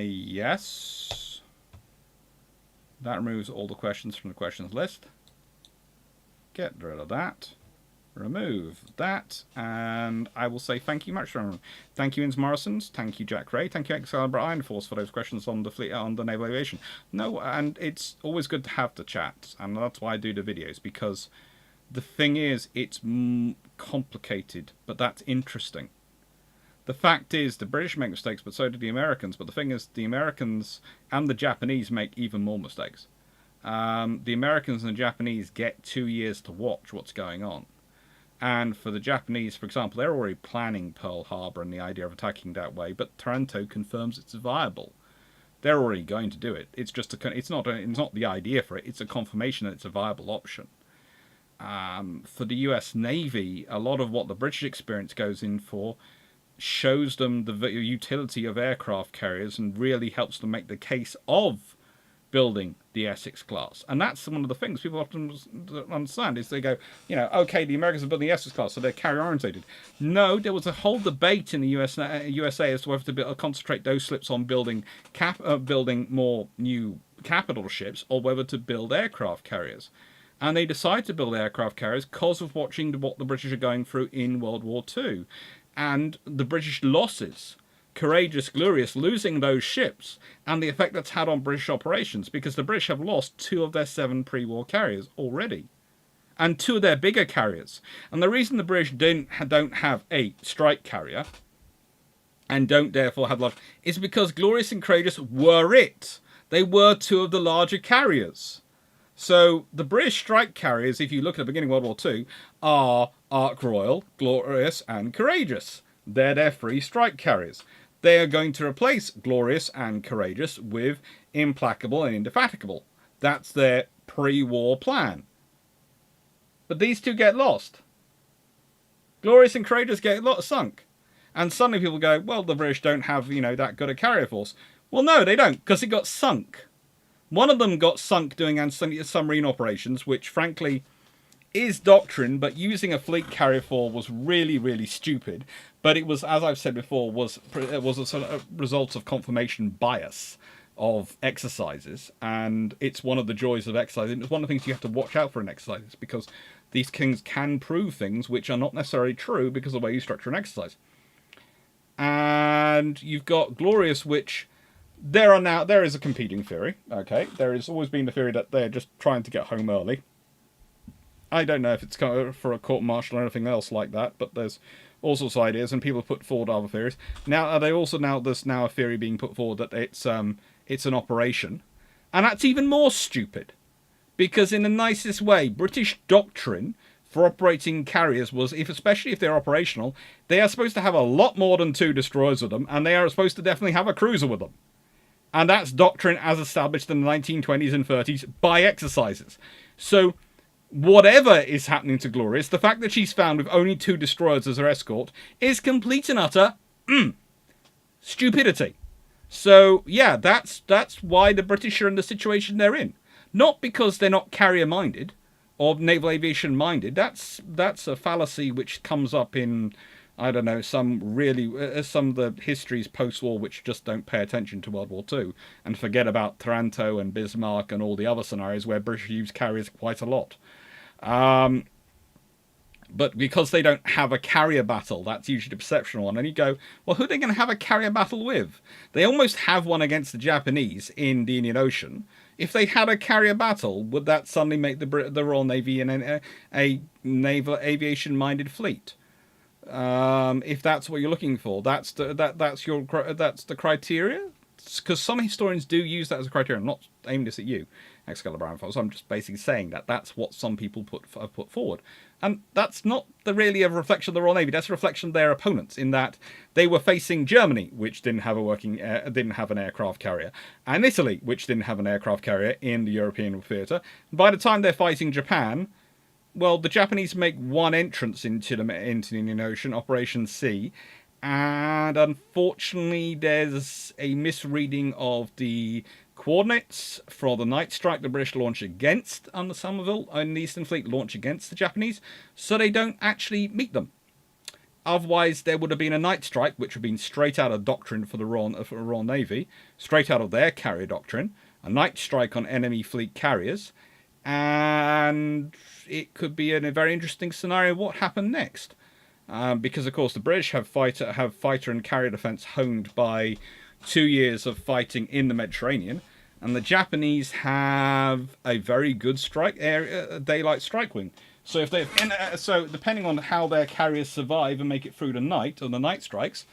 Yes. That removes all the questions from the questions list. Get rid of that. Remove that, and I will say thank you much for everyone. Thank you, Ins Morrisons. Thank you, Jack Ray. Thank you, Excalibur Iron Force, for those questions on the fleet, on the naval aviation. No, and it's always good to have the chat, and that's why I do the videos, because the thing is, it's complicated, but that's interesting. The fact is, the British make mistakes, but so do the Americans. But the thing is, the Americans and the Japanese make even more mistakes. The Americans and the Japanese get 2 years to watch what's going on. And for the Japanese, for example, they're already planning Pearl Harbor and the idea of attacking that way, but Taranto confirms it's viable. They're already going to do it. It's just it's not the idea for it. It's a confirmation that it's a viable option. For the U.S. Navy, a lot of what the British experience goes in for shows them the utility of aircraft carriers and really helps them make the case of building the Essex class. And that's one of the things people often understand, is they go, you know, okay, the Americans are building the Essex class, so they're carrier orientated. No, there was a whole debate in the USA as to whether to concentrate those slips on building more new capital ships, or whether to build aircraft carriers. And they decided to build aircraft carriers because of watching what the British are going through in World War II. And the British losses, Courageous, Glorious, losing those ships, and the effect that's had on British operations, because the British have lost 2 of their 7 pre-war carriers already, and 2 of their bigger carriers. And the reason the British don't have a strike carrier, and don't therefore have large, is because Glorious and Courageous were it. They were 2 of the larger carriers. So the British strike carriers, if you look at the beginning of World War II, are Ark Royal, Glorious, and Courageous. They're their 3 strike carriers. They are going to replace Glorious and Courageous with Implacable and Indefatigable. That's their pre-war plan. But these 2 get lost. Glorious and Courageous get sunk. And suddenly people go, well, the British don't have, you know, that good a carrier force. Well, no, they don't, because it got sunk. One of them got sunk doing submarine operations, which, frankly, is doctrine, but using a fleet carrier for was really, really stupid. But it was, as I've said before, was a sort of result of confirmation bias of exercises, and it's one of the joys of exercise. It's one of the things you have to watch out for in exercises, because these things can prove things which are not necessarily true because of the way you structure an exercise. And you've got Glorious, which there is a competing theory. Okay, there has always been the theory that they're just trying to get home early. I don't know if it's for a court-martial or anything else like that, but there's all sorts of ideas, and people put forward other theories. Now, there's now a theory being put forward that it's an operation, and that's even more stupid, because in the nicest way, British doctrine for operating carriers was, especially if they're operational, they are supposed to have a lot more than 2 destroyers with them, and they are supposed to definitely have a cruiser with them. And that's doctrine as established in the 1920s and 30s by exercises. So whatever is happening to Glorious, the fact that she's found with only 2 destroyers as her escort is complete and utter stupidity. So yeah, that's why the British are in the situation they're in. Not because they're not carrier-minded or naval aviation-minded. That's a fallacy which comes up in, I don't know, some of the histories post-war which just don't pay attention to World War II and forget about Taranto and Bismarck and all the other scenarios where British used carriers quite a lot. But because they don't have a carrier battle, that's usually the perception one. And you go, well, who are they going to have a carrier battle with? They almost have one against the Japanese in the Indian Ocean. If they had a carrier battle, would that suddenly make the Royal Navy a naval aviation-minded fleet? If that's what you're looking for, that's the criteria. Because some historians do use that as a criterion. I'm not aiming this at you, Excalibur Ironforce. I'm just basically saying that that's what some people have put forward, and that's not really a reflection of the Royal Navy. That's a reflection of their opponents in that they were facing Germany, which didn't have didn't have an aircraft carrier, and Italy, which didn't have an aircraft carrier in the European theatre. By the time they're fighting Japan, well, the Japanese make one entrance into the Indian Ocean, Operation C. And unfortunately, there's a misreading of the coordinates for the night strike the British launch against under Somerville and the Eastern Fleet launch against the Japanese, so they don't actually meet them. Otherwise, there would have been a night strike, which would have been straight out of doctrine for the Royal Navy, straight out of their carrier doctrine, a night strike on enemy fleet carriers, and it could be in a very interesting scenario what happened next. Because, of course, the British have fighter and carrier defence honed by 2 years of fighting in the Mediterranean, and the Japanese have a very good daylight strike wing. So so depending on how their carriers survive and make it through the night on the night strikes,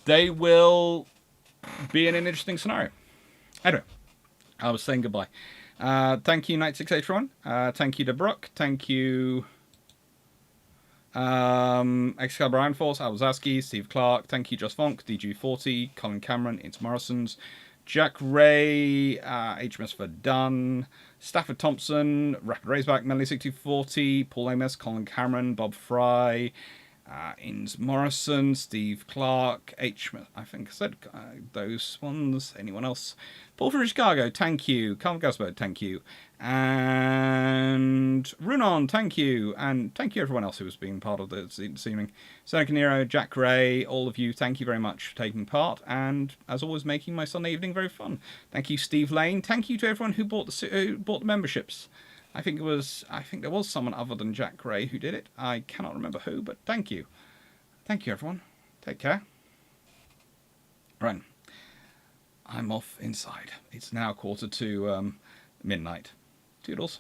they will be in an interesting scenario. Anyway, I was saying goodbye. Thank you, Knight 681. Thank you to Brook. Thank you. Excalibur Iron Force, Al Wazaski, Steve Clarke, thank you, Just Vonk, DG40, Colin Cameron, It's Morrison's, Jack Ray, HMS Verdun, Stafford Thompson, Rapid Raceback, Melanie 6040, Paul Amos, Colin Cameron, Bob Fry, Ins Morrison, Steve Clarke, HMS, I think I said those ones. Anyone else? Paul from Chicago, thank you. Carl Gasberg, thank you. And Renown, thank you. And thank you everyone else who has been part of this evening. Seneca Nero, Jack Ray, all of you, thank you very much for taking part. And as always, making my Sunday evening very fun. Thank you, Steve Lane. Thank you to everyone who bought the memberships. I think there was someone other than Jack Ray who did it. I cannot remember who, but thank you. Thank you, everyone. Take care. Right. I'm off inside. It's now 1:45 midnight. Toodles.